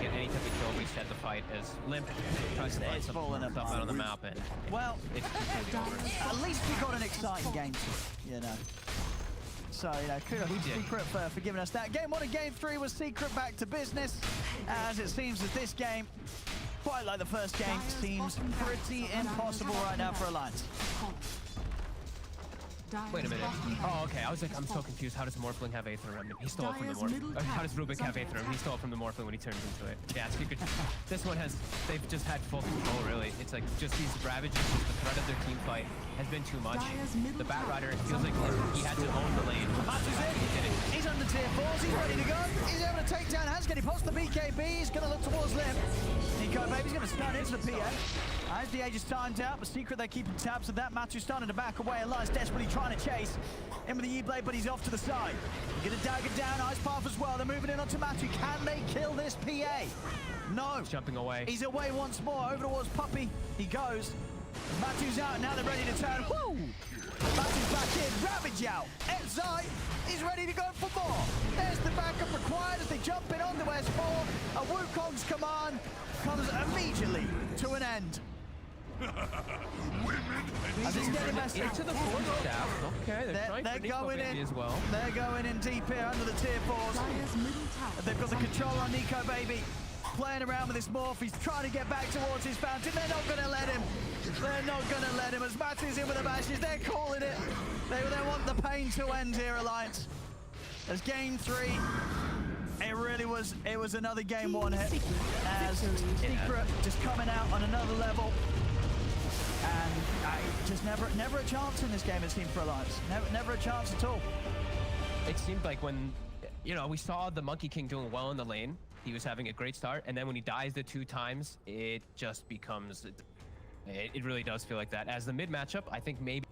get any type of kill, reset the fight as LIMMP tries to find some stuff out on the map. And well, it's at least we got an exciting game, So, kudos to Secret for giving us that. Game 1 and Game 3 was Secret back to business, as it seems that this game, quite like the first game, seems pretty impossible right now for Alliance. Wait a minute. bottom Oh, okay. I was like, I'm so confused. How does Morphling have Aether? I mean, he stole it from the Dire's middle Morphling. How does tower Rubik is have under Aether? He attack. stole it from the Morphling when he turns into it. Yeah, it's good. This one has, they've just had full control, really. It's like just these ravages, just the threat of their team fight has been too much. The Batrider, it feels like he had to own the lane. Matches in. He did it. He's under tier 4s. He's ready to go. He's able to take down Handsken. He pops the BKB. He's going to look towards LIMMP. Nikobaby's going to stun into the PA. As the age is timed out, but Secret they're keeping tabs of that. Matu's starting to back away. Elias desperately trying to chase in with the E-Blade, but he's off to the side. Get a dagger down. Ice Path as well. They're moving in onto Matu. Can they kill this PA? No. He's jumping away. He's away once more. Over towards Puppey. He goes. Matu's out. Now they're ready to turn. Woo! Matu's back in. Ravage out. Edzai is ready to go for more. There's the backup required as they jump in onto S4. A Wukong's command comes immediately to an end. As it's getting messy. Into the force staff. Okay, they're trying they're for going Nikobaby in as well. They're going in deep here under the tier 4s. Dire's middle tower. They've got the control on Nikobaby. Playing around with this morph. He's trying to get back towards his fountain. They're not going to let him. They're not going to let him. As Matu's in with the bashes, they're calling it. They want the pain to end here, Alliance. As game 3, it was another game 1 hit. As Secret just coming out on another level. And just never a chance in this game, it seemed, for Alliance. Never a chance at all. It seemed like when, we saw the Monkey King doing well in the lane, he was having a great start, and then when he dies the 2 times, it just becomes, it really does feel like that. As the mid matchup, I think maybe